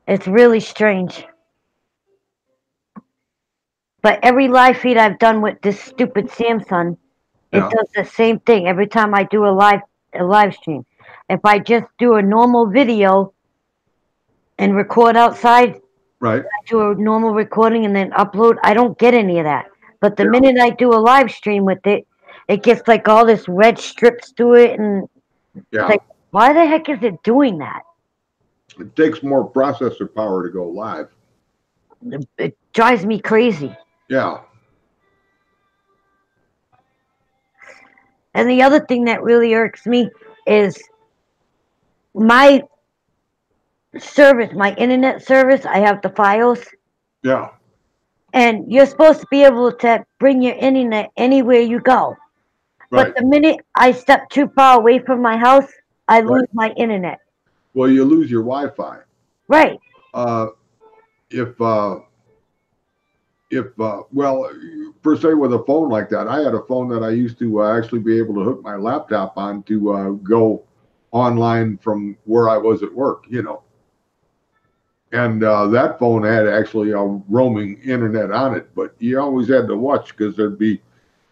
It's really strange. But every live feed I've done with this stupid Samsung, Yeah. it does the same thing every time I do a live stream. If I just do a normal video and record outside, Right. I do a normal recording and then upload, I don't get any of that. But the Yeah. minute I do a live stream with it, it gets like all this red strips to it, and Yeah. like, why the heck is it doing that? It takes more processor power to go live. It drives me crazy. Yeah. And the other thing that really irks me is my service, my internet service, I have the files, Yeah. and you're supposed to be able to bring your internet anywhere you go. Right. But the minute I step too far away from my house, I lose my internet. Well, you lose your Wi-Fi. Right. Well, per se with a phone like that, I had a phone that I used to actually be able to hook my laptop on to go online from where I was at work, you know. And that phone had actually a roaming internet on it, but you always had to watch because there'd be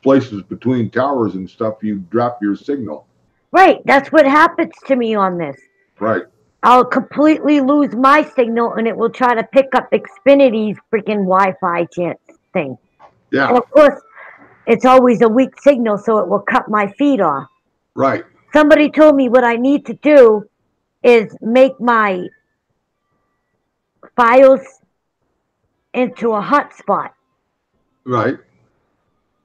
places between towers and stuff, you drop your signal. Right, that's what happens to me on this. Right. I'll completely lose my signal, and it will try to pick up Xfinity's freaking Wi-Fi thing. Yeah. And of course, it's always a weak signal, so it will cut my feed off. Right. Somebody told me what I need to do is make my files into a hotspot. Right.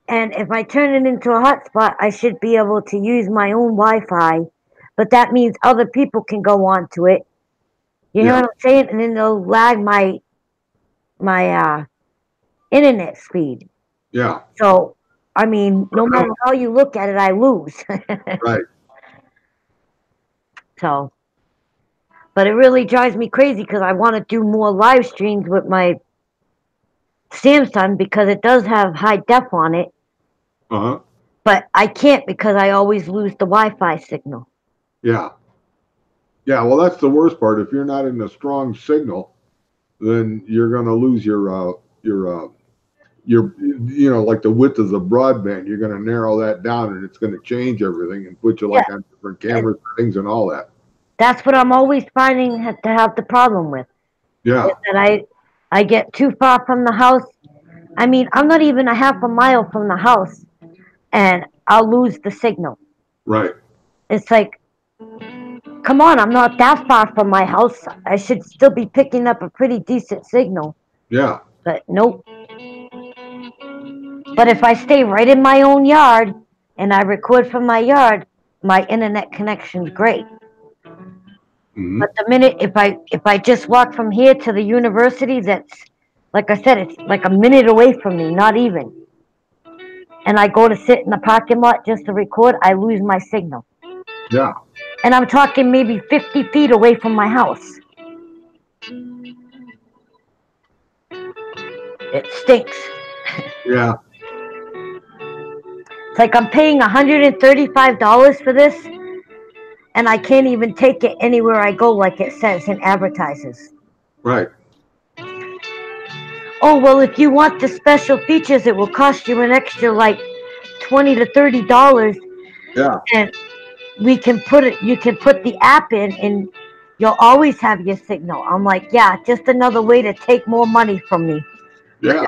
And if I turn it into a hotspot, I should be able to use my own Wi-Fi. But that means other people can go onto it. You know what I'm saying? And then they'll lag my internet speed. Yeah. So, I mean, no matter how you look at it, I lose. Right. So, but it really drives me crazy because I want to do more live streams with my Samsung because it does have high def on it. Uh-huh. But I can't because I always lose the Wi-Fi signal. Yeah. Yeah, well, that's the worst part. If you're not in a strong signal, then you're going to lose your you know, like the width of the broadband. You're going to narrow that down, and it's going to change everything and put you like on different camera settings and all that. That's what I'm always finding to have the problem with. Yeah. Is that I get too far from the house. I mean, I'm not even a half a mile from the house, and I'll lose the signal. Right. It's like, come on, I'm not that far from my house. I should still be picking up a pretty decent signal. Yeah. But nope. But if I stay right in my own yard and I record from my yard, my internet connection's great. Mm-hmm. But the minute if I just walk from here to the university, that's like I said, it's like a minute away from me, not even. And I go to sit in the parking lot just to record, I lose my signal. Yeah. And I'm talking maybe 50 feet away from my house. It stinks. Yeah. It's like I'm paying $135 for this, and I can't even take it anywhere I go like it says and advertises. Right. Oh, well, if you want the special features, it will cost you an extra like $20 to $30. Yeah. And you can put the app in and you'll always have your signal. I'm like, yeah, just another way to take more money from me. Yeah.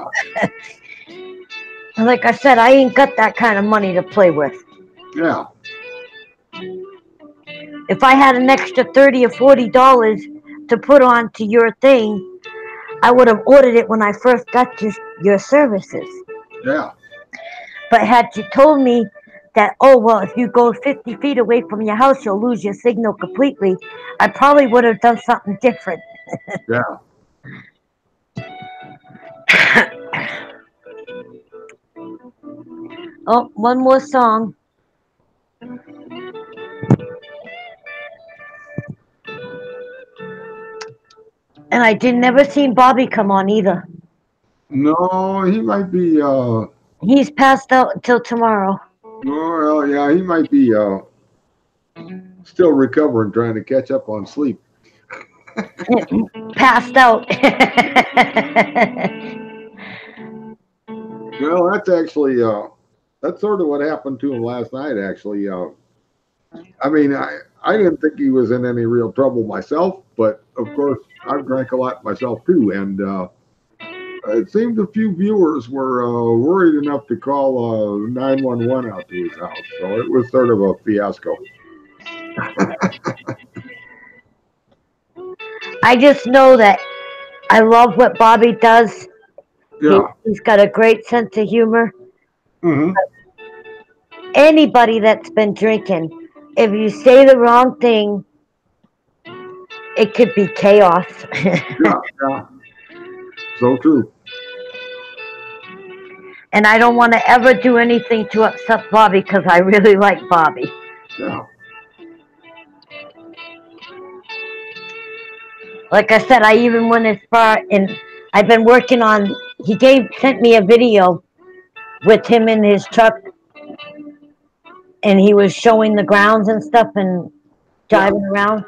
And like I said, I ain't got that kind of money to play with. Yeah. If I had an extra $30 or $40 to put onto your thing, I would have ordered it when I first got your services. Yeah. But had you told me that, oh, well, if you go 50 feet away from your house, you'll lose your signal completely, I probably would have done something different. Yeah. Oh, one more song. And I never seen Bobby come on either. No, he might be He's passed out until tomorrow. well, yeah, he might be still recovering, trying to catch up on sleep. Passed out. Well, that's actually that's sort of what happened to him last night, actually. I mean, I didn't think he was in any real trouble myself, but of course, I've drank a lot myself too, and it seemed a few viewers were worried enough to call 911 out to his house, so it was sort of a fiasco. I just know that I love what Bobby does. Yeah. He's got a great sense of humor. Mm-hmm. Anybody that's been drinking, if you say the wrong thing, it could be chaos. Yeah. So true. And I don't want to ever do anything to upset Bobby because I really like Bobby. Yeah. Like I said, I even went as far, and I've been working on, sent me a video with him in his truck, and he was showing the grounds and stuff, and driving around,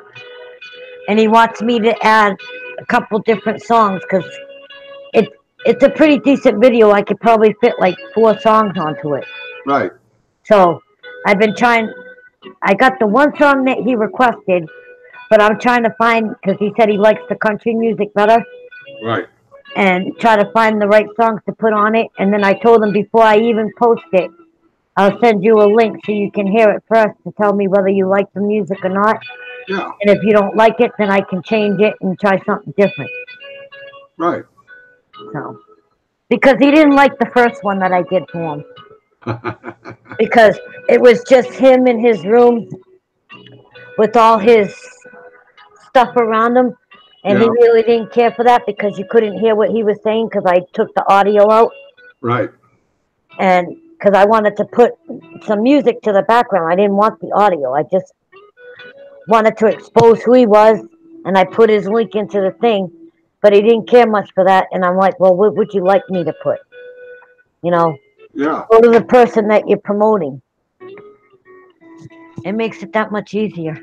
and he wants me to add a couple different songs because it's a pretty decent video. I could probably fit like 4 songs onto it. Right. So I've been trying. I got the one song that he requested, but I'm trying to find, because he said he likes the country music better, Right. and try to find the right songs to put on it. And then I told him before I even post it, I'll send you a link so you can hear it first to tell me whether you like the music or not. Yeah. And if you don't like it, then I can change it and try something different. Right. So, because he didn't like the first one that I did for him. Because it was just him in his room with all his stuff around him, and he Yeah. really didn't care for that because you couldn't hear what he was saying because I took the audio out, Right. and because I wanted to put some music to the background. I didn't want the audio. I just wanted to expose who he was, and I put his link into the thing, but he didn't care much for that. And I'm like, well, what would you like me to put? You know, Yeah. go to the person that you're promoting. It makes it that much easier.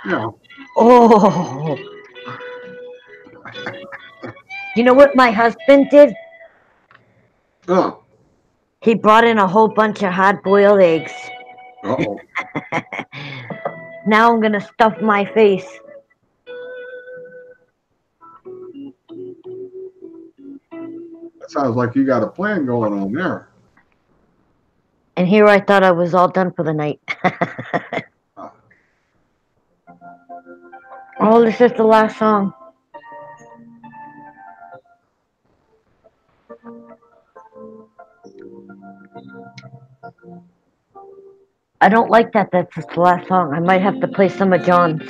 Yeah. Oh, you know what my husband did? Oh. He brought in a whole bunch of hard-boiled eggs. Uh-oh. Now I'm gonna stuff my face. That sounds like you got a plan going on there. And here I thought I was all done for the night. Oh, this is the last song. I don't like that that's just the last song. I might have to play some of John's.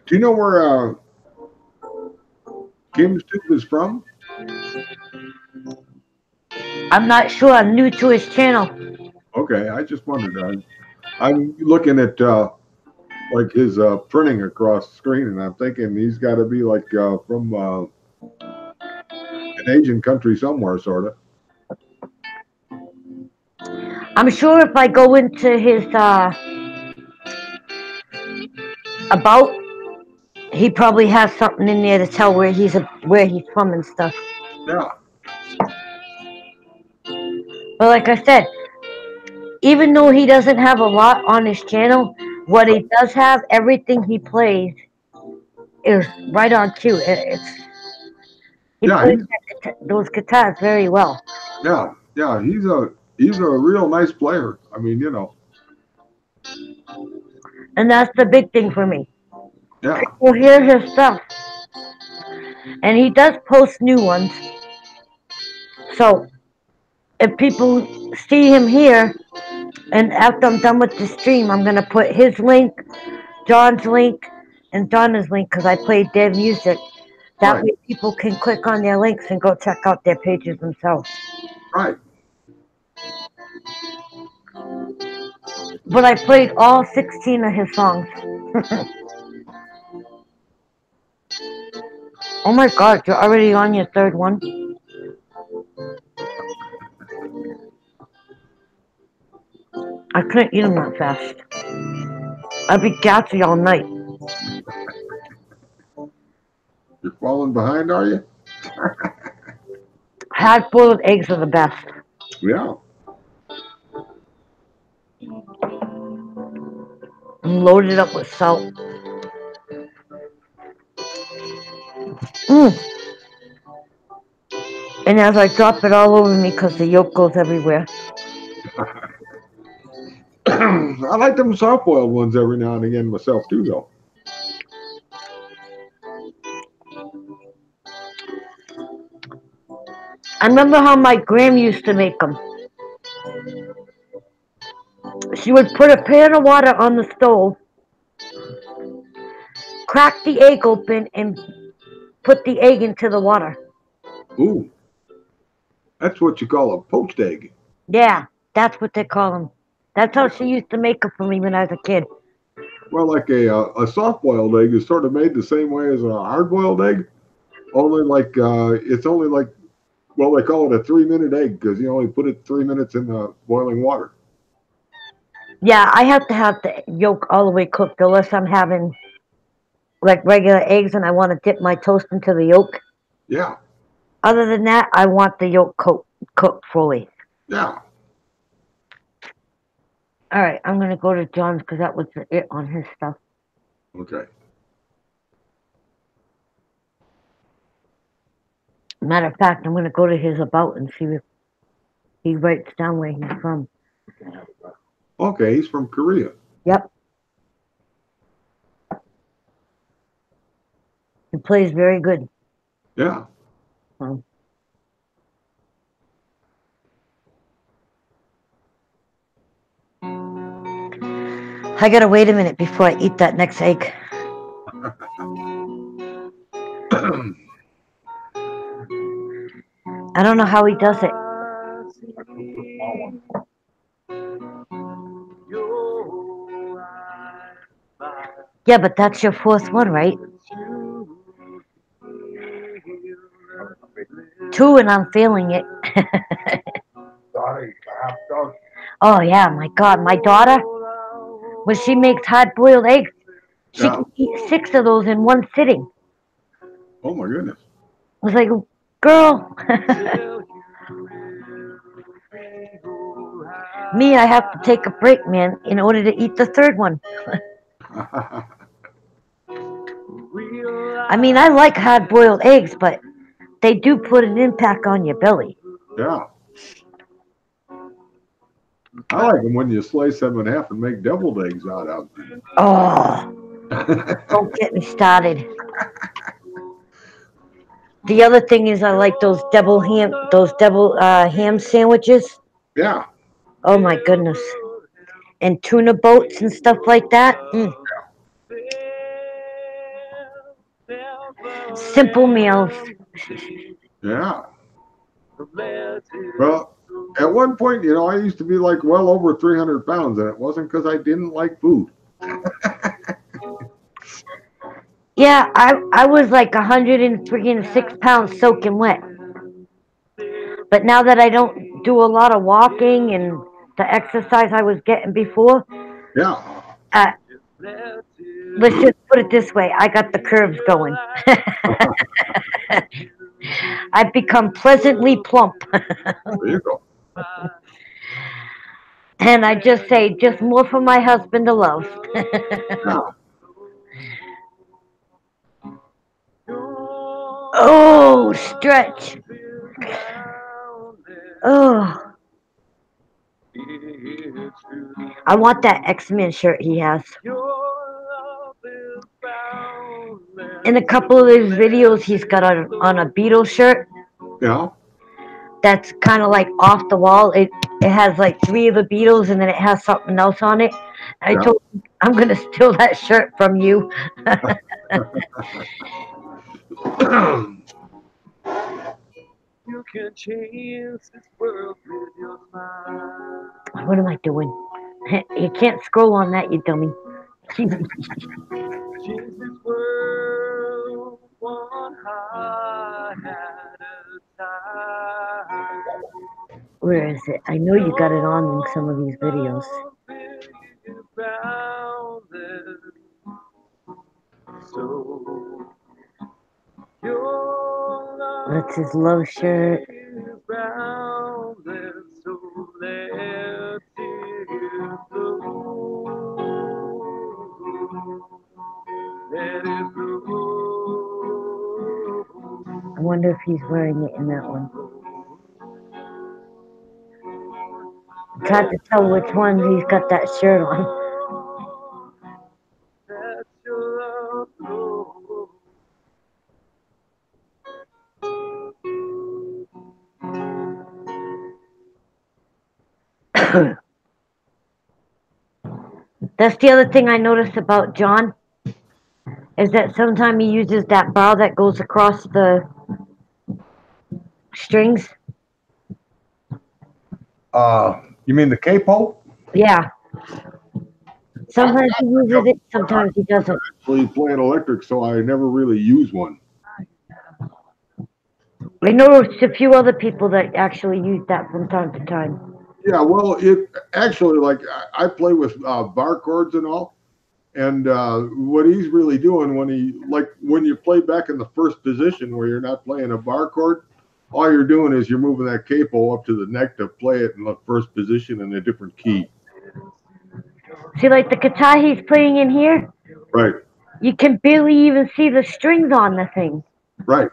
Do you know where Kim's Tube is from? I'm not sure. I'm new to his channel. Okay, I just wondered. I'm looking at like his printing across the screen, and I'm thinking he's got to be like from an Asian country somewhere, sort of. I'm sure if I go into his about, he probably has something in there to tell where he's from and stuff. Yeah. But like I said, even though he doesn't have a lot on his channel, what he does have, everything he plays is right on cue. He plays those guitars very well. Yeah, yeah, he's a real nice player. I mean, you know. And that's the big thing for me. Yeah. People hear his stuff. And he does post new ones. So if people see him here, and after I'm done with the stream, I'm going to put his link, John's link, and Donna's link because I played their music. That way people can click on their links and go check out their pages themselves. Right. But I played all 16 of his songs. Oh my God, you're already on your third one? I couldn't eat them that fast. I'd be gassy all night. You're falling behind, are you? Hard-boiled eggs are the best. Yeah. And loaded up with salt. And as I drop it all over me because the yolk goes everywhere. I like them soft-boiled ones every now and again myself too, though. I remember how my gram used to make them. She would put a pan of water on the stove, crack the egg open, and put the egg into the water. Ooh. That's what you call a poached egg. Yeah, that's what they call them. That's how she used to make them for me when I was a kid. Well, like a soft-boiled egg is sort of made the same way as a hard-boiled egg. Only like it's only like Well, they call it a 3-minute egg because you only put it 3 minutes in the boiling water. Yeah, I have to have the yolk all the way cooked unless I'm having like regular eggs and I want to dip my toast into the yolk. Yeah, Other than that, I want the yolk cooked fully. yeah. All right, I'm going to go to John's because that was it on his stuff. Okay. Matter of fact, I'm going to go to his about and see if he writes down where he's from. Okay, he's from Korea. Yep. He plays very good. Yeah. I gotta wait a minute before I eat that next egg. I don't know how he does it. Yeah, but that's your fourth one, right? 2 and I'm feeling it. Oh yeah, my God, my daughter, when she makes hard-boiled eggs, she Yeah. can eat 6 of those in one sitting. Oh my goodness. I was like, girl. Me, I have to take a break, man, in order to eat the third one. I mean, I like hard-boiled eggs, but they do put an impact on your belly. Yeah. I like them when you slice them in half and make deviled eggs out of them. Oh, don't get me started. The other thing is I like those devil ham sandwiches. Yeah. Oh my goodness. And tuna boats and stuff like that. Simple meals. Yeah. Well, at one point, you know, I used to be like well over 300 pounds, and it wasn't because I didn't like food. Yeah, I was like 106 pounds soaking wet. But now that I don't do a lot of walking and the exercise I was getting before, Yeah. let's just put it this way, I got the curves going. I've become pleasantly plump. There you go. And I just say, just more for my husband to love. Yeah. Oh, stretch. Oh. I want that X-Men shirt he has. In a couple of his videos, he's got on a Beatles shirt. Yeah. That's kind of like off the wall. It has like 3 of the Beatles and then it has something else on it. I told him, I'm going to steal that shirt from you. You can change this world with your smile. What am I doing? You can't scroll on that, you dummy. Change this world one heart at a time. Where is it? I know you got it on in some of these videos. That's his love shirt. I wonder if he's wearing it in that one. It's hard to tell which one he's got that shirt on. That's the other thing I noticed about John, is that sometimes he uses that bow that goes across the strings. You mean the capo? Yeah. Sometimes he uses it, sometimes he doesn't. Actually playing electric, so I never really use one. I know a few other people that actually use that from time to time. Yeah, well, it actually, like, I play with bar chords and all. And what he's really doing when you play back in the first position where you're not playing a bar chord, all you're doing is you're moving that capo up to the neck to play it in the first position in a different key. See, like the guitar he's playing in here, Right, you can barely even see the strings on the thing. right.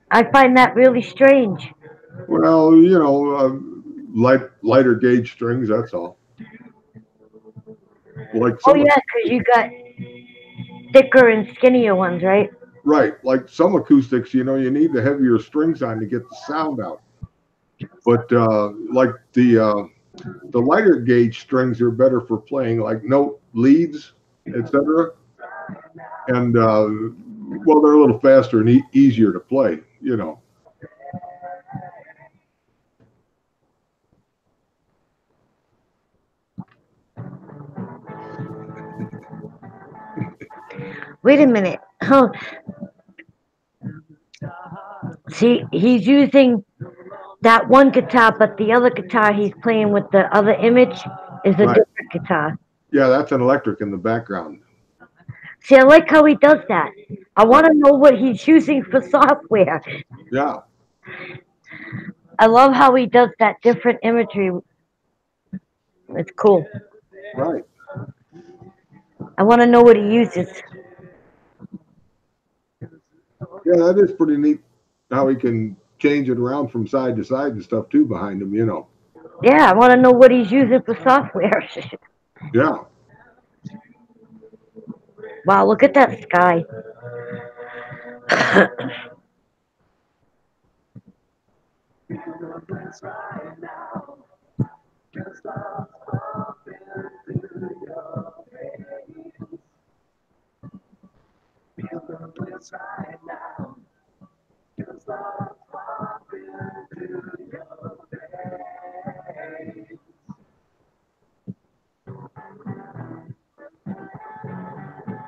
I find that really strange. Well, lighter gauge strings, that's all. Like Oh some, yeah, because you got thicker and skinnier ones, right? right, like some acoustics, you need the heavier strings on to get the sound out. But like the lighter gauge strings are better for playing like note leads, etc. And well, they're a little faster and easier to play. Wait a minute. Oh, see, he's using that one guitar, but the other guitar he's playing with the other image is a Right. different guitar. Yeah, that's an electric in the background. See, I like how he does that. I want to know what he's using for software. Yeah, I love how he does that different imagery. It's cool. right. I want to know what he uses. Yeah, that is pretty neat how he can change it around from side to side and stuff too behind him. Yeah, I want to know what he's using for software. Yeah. Wow, look at that sky.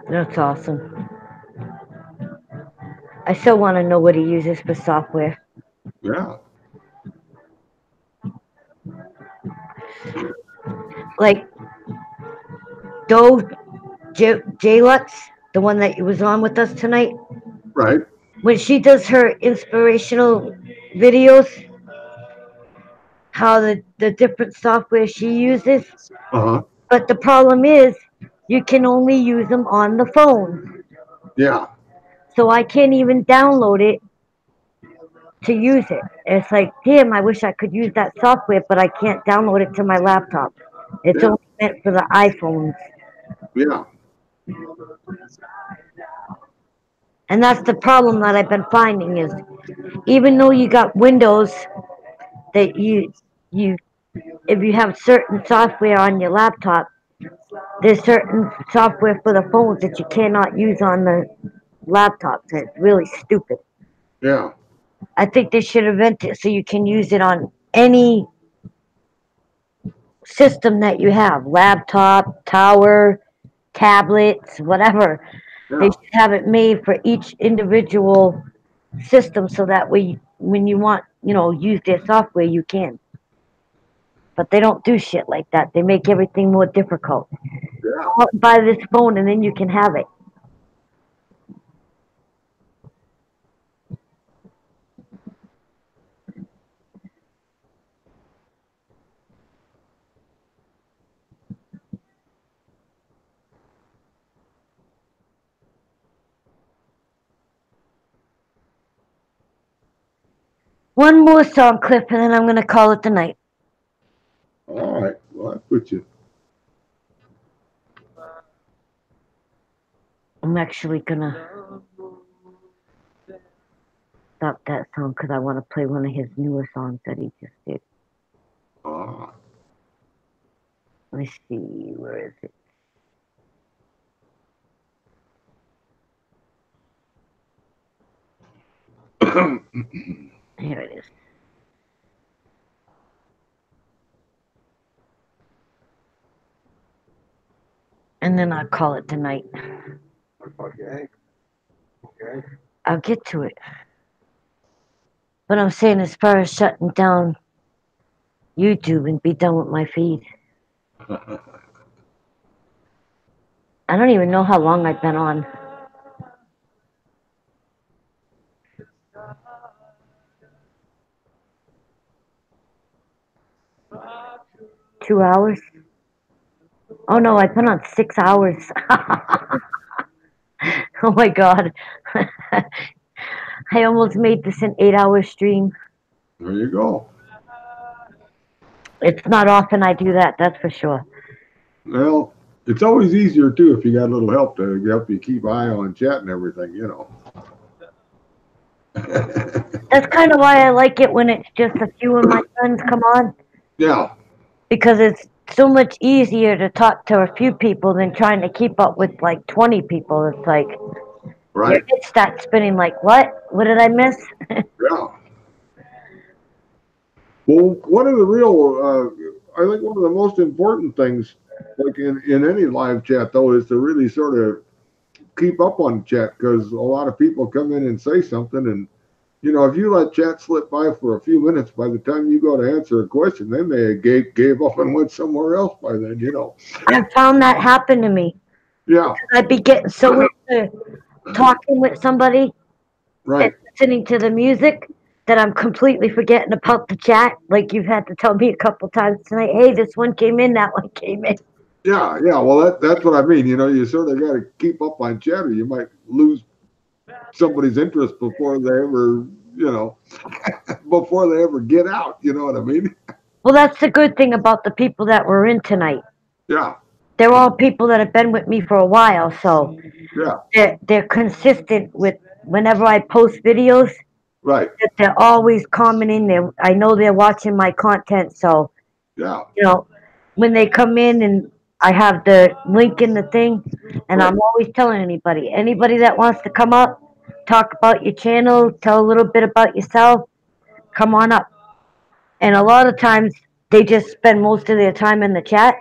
That's awesome. I still want to know what he uses for software. Yeah. Like Doe J-Lux, the one that was on with us tonight, Right. when she does her inspirational videos, how the different software she uses. Uh-huh. But the problem is, you can only use them on the phone. Yeah. So I can't even download it to use it. It's like, damn, I wish I could use that software, but I can't download it to my laptop. It's Yeah. only meant for the iPhones. Yeah. And that's the problem that I've been finding is, even though you got Windows, that you if you have certain software on your laptop, there's certain software for the phones that you cannot use on the laptops. It's really stupid. Yeah. I think they should invent it so you can use it on any system that you have, laptop, tower, tablets, whatever. They Yeah. should have it made for each individual system so that way when you want, use their software, you can. But they don't do shit like that. They make everything more difficult. Yeah. Go out and buy this phone and then you can have it. One more song clip and then I'm going to call it the night. All right. Well, I put you. I'm actually going to stop that song because I want to play one of his newer songs that he just did. Ah. Let me see, where is it? Here it is. And then I'll call it the night. Okay. Okay. I'll get to it. But I'm saying as far as shutting down YouTube and be done with my feed. I don't even know how long I've been on. Two hours? Oh no, I've been on 6 hours. Oh my god. I almost made this an 8-hour stream. There you go. It's not often I do that, that's for sure. Well, it's always easier too if you got a little help to help you keep eye on chat and everything, you know. That's kind of why I like it when it's just a few of my friends come on. Yeah. Because it's so much easier to talk to a few people than trying to keep up with like 20 people. It's like Right. your head starts spinning like, what? What did I miss? Yeah. Well, one of the real, I think one of the most important things, like in any live chat, though, is to really sort of keep up on chat, because a lot of people come in and say something, and you know, if you let chat slip by for a few minutes, by the time you go to answer a question, then they gave up and went somewhere else by then, you know. I found that happen to me. Yeah. I'd be getting so into talking with somebody Right. and listening to the music that I'm completely forgetting about the chat. Like you've had to tell me a couple times tonight, hey, this one came in, that one came in. Yeah, yeah. Well, that's what I mean. You know, you sort of got to keep up on chat, or you might lose somebody's interest before they ever, you know, before they ever get out. You know what I mean? Well, that's the good thing about the people that were in tonight. Yeah. They're all people that have been with me for a while, so yeah, they're consistent with whenever I post videos. Right. That they're always commenting. I know they're watching my content, so Yeah. you know, when they come in and I have the link in the thing, and Right. I'm always telling anybody that wants to come up, talk about your channel, tell a little bit about yourself, come on up. And a lot of times they just spend most of their time in the chat.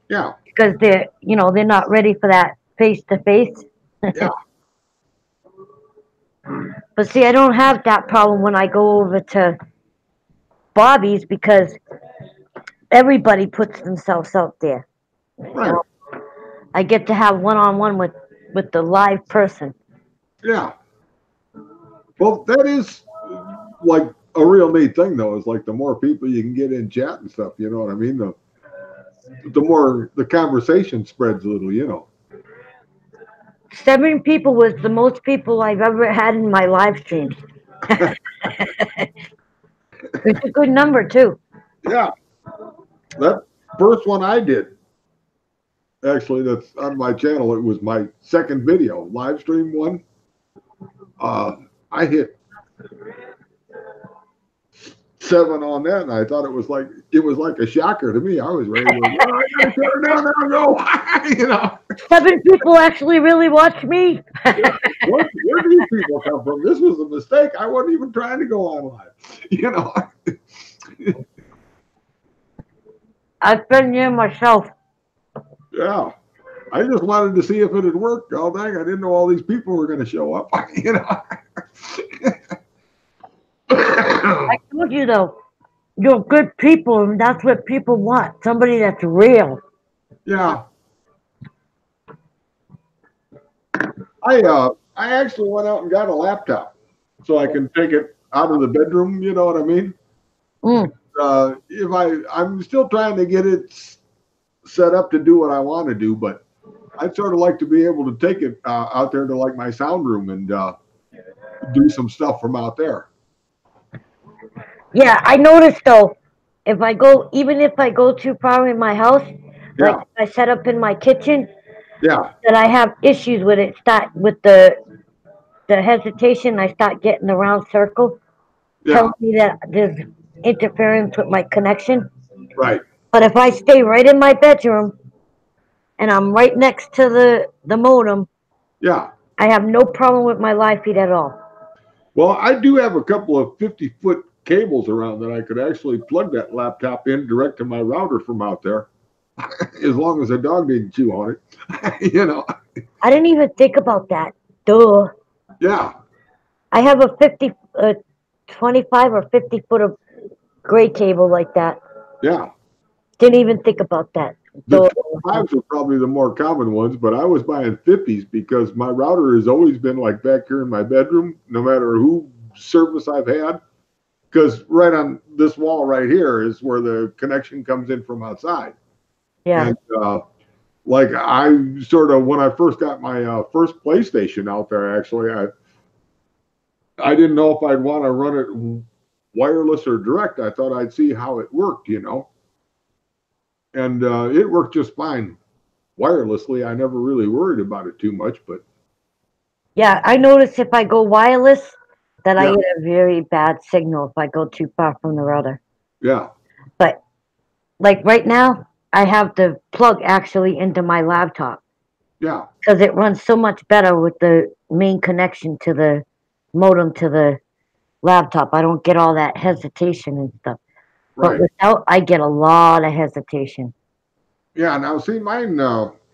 Yeah. Because they're not ready for that face to face. Yeah. But see, I don't have that problem when I go over to Bobby's because everybody puts themselves out there. Right. I get to have one-on-one with the live person. Yeah. Well, that is like a real neat thing, though. Is like the more people you can get in chat and stuff. You know what I mean? The more the conversation spreads a little. You know. 7 people was the most people I've ever had in my live streams. It's a good number too. Yeah. That first one I did, actually, that's on my channel. It was my second video, live stream one. I hit 7 on that, and I thought it was like a shocker to me. I was ready to go, I gotta turn down and go. You know. 7 people actually really watch me. Where do these people come from? This was a mistake. I wasn't even trying to go on live. You know. I've been there myself. Yeah. I just wanted to see if it had worked. Oh dang, I didn't know all these people were going to show up. You know. I told you though, you're good people, and that's what people want. Somebody that's real. Yeah. I actually went out and got a laptop so I can take it out of the bedroom. You know what I mean? Mm. I'm still trying to get it set up to do what I want to do, but I'd sort of like to be able to take it out there to like my sound room and do some stuff from out there. Yeah, I noticed though, even if I go too far in my house, like if I set up in my kitchen, that I have issues with it. Start with the hesitation. I start getting the round circle, telling me that there's interference with my connection. Right. But if I stay right in my bedroom and I'm right next to the modem, I have no problem with my live feed at all. Well, I do have a couple of 50-foot cables around that I could actually plug that laptop in direct to my router from out there, as long as the dog didn't chew on it. You know. I didn't even think about that. Duh. Yeah. I have a 25 or 50 foot of gray cable like that. Yeah. Didn't even think about that. The 25s are probably the more common ones, but I was buying 50s because my router has always been like back here in my bedroom, no matter who service I've had. Because right on this wall right here is where the connection comes in from outside. Yeah. And like I sort of, when I first got my first PlayStation out there, actually, I didn't know if I'd want to run it wireless or direct. I thought I'd see how it worked, you know. And it worked just fine wirelessly. I never really worried about it too much, but Yeah, I notice if I go wireless that I Yeah. get a very bad signal if I go too far from the router. yeah, But like right now, I have the plug actually into my laptop yeah, because it runs so much better with the main connection to the modem to the laptop. I don't get all that hesitation and stuff. But right. without, I get a lot of hesitation. Yeah, now see mine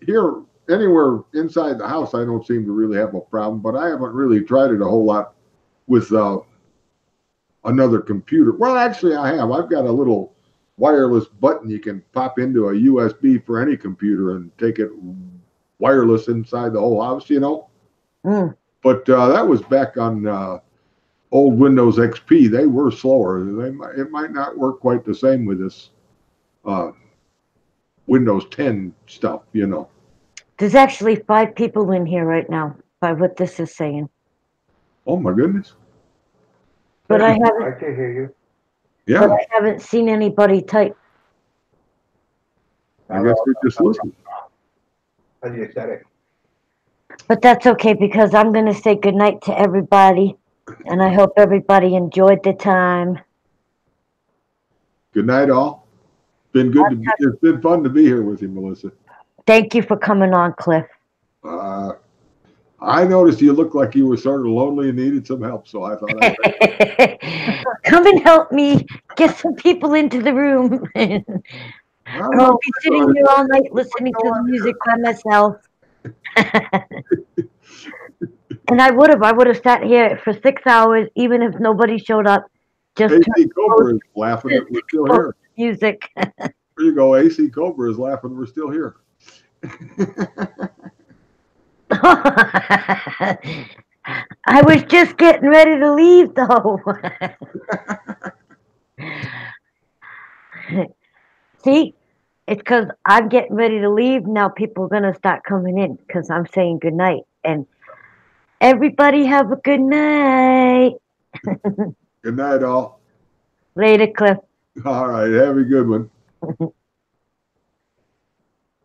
here anywhere inside the house, I don't seem to really have a problem, but I haven't really tried it a whole lot with another computer. Well, actually, I have. I've got a little wireless button you can pop into a USB for any computer and take it wireless inside the whole house, you know. Mm. But that was back on old Windows XP. They were slower. It might not work quite the same with this Windows 10 stuff, you know. There's actually 5 people in here right now by what this is saying. Oh my goodness. But I I haven't can hear you. Yeah, but I haven't seen anybody type. I guess we just listened. How do you said it? But that's okay because I'm gonna say goodnight to everybody. And I hope everybody enjoyed the time. Good night, all. Been good. It's been fun to be here with you, Melissa. Thank you for coming on, Cliff. I noticed you looked like you were sort of lonely and needed some help, so I thought I'd Come and help me get some people into the room. Or I'll be sitting here all night listening to the music by myself. And I would have sat here for 6 hours, even if nobody showed up. Just AC Cobra is laughing that we're still here. music. There you go. AC Cobra is laughing we're still here. I was just getting ready to leave, though. See, it's because I'm getting ready to leave. Now people are going to start coming in because I'm saying goodnight. And everybody have a good night. Good night, all. Later, Cliff. All right. Have a good one.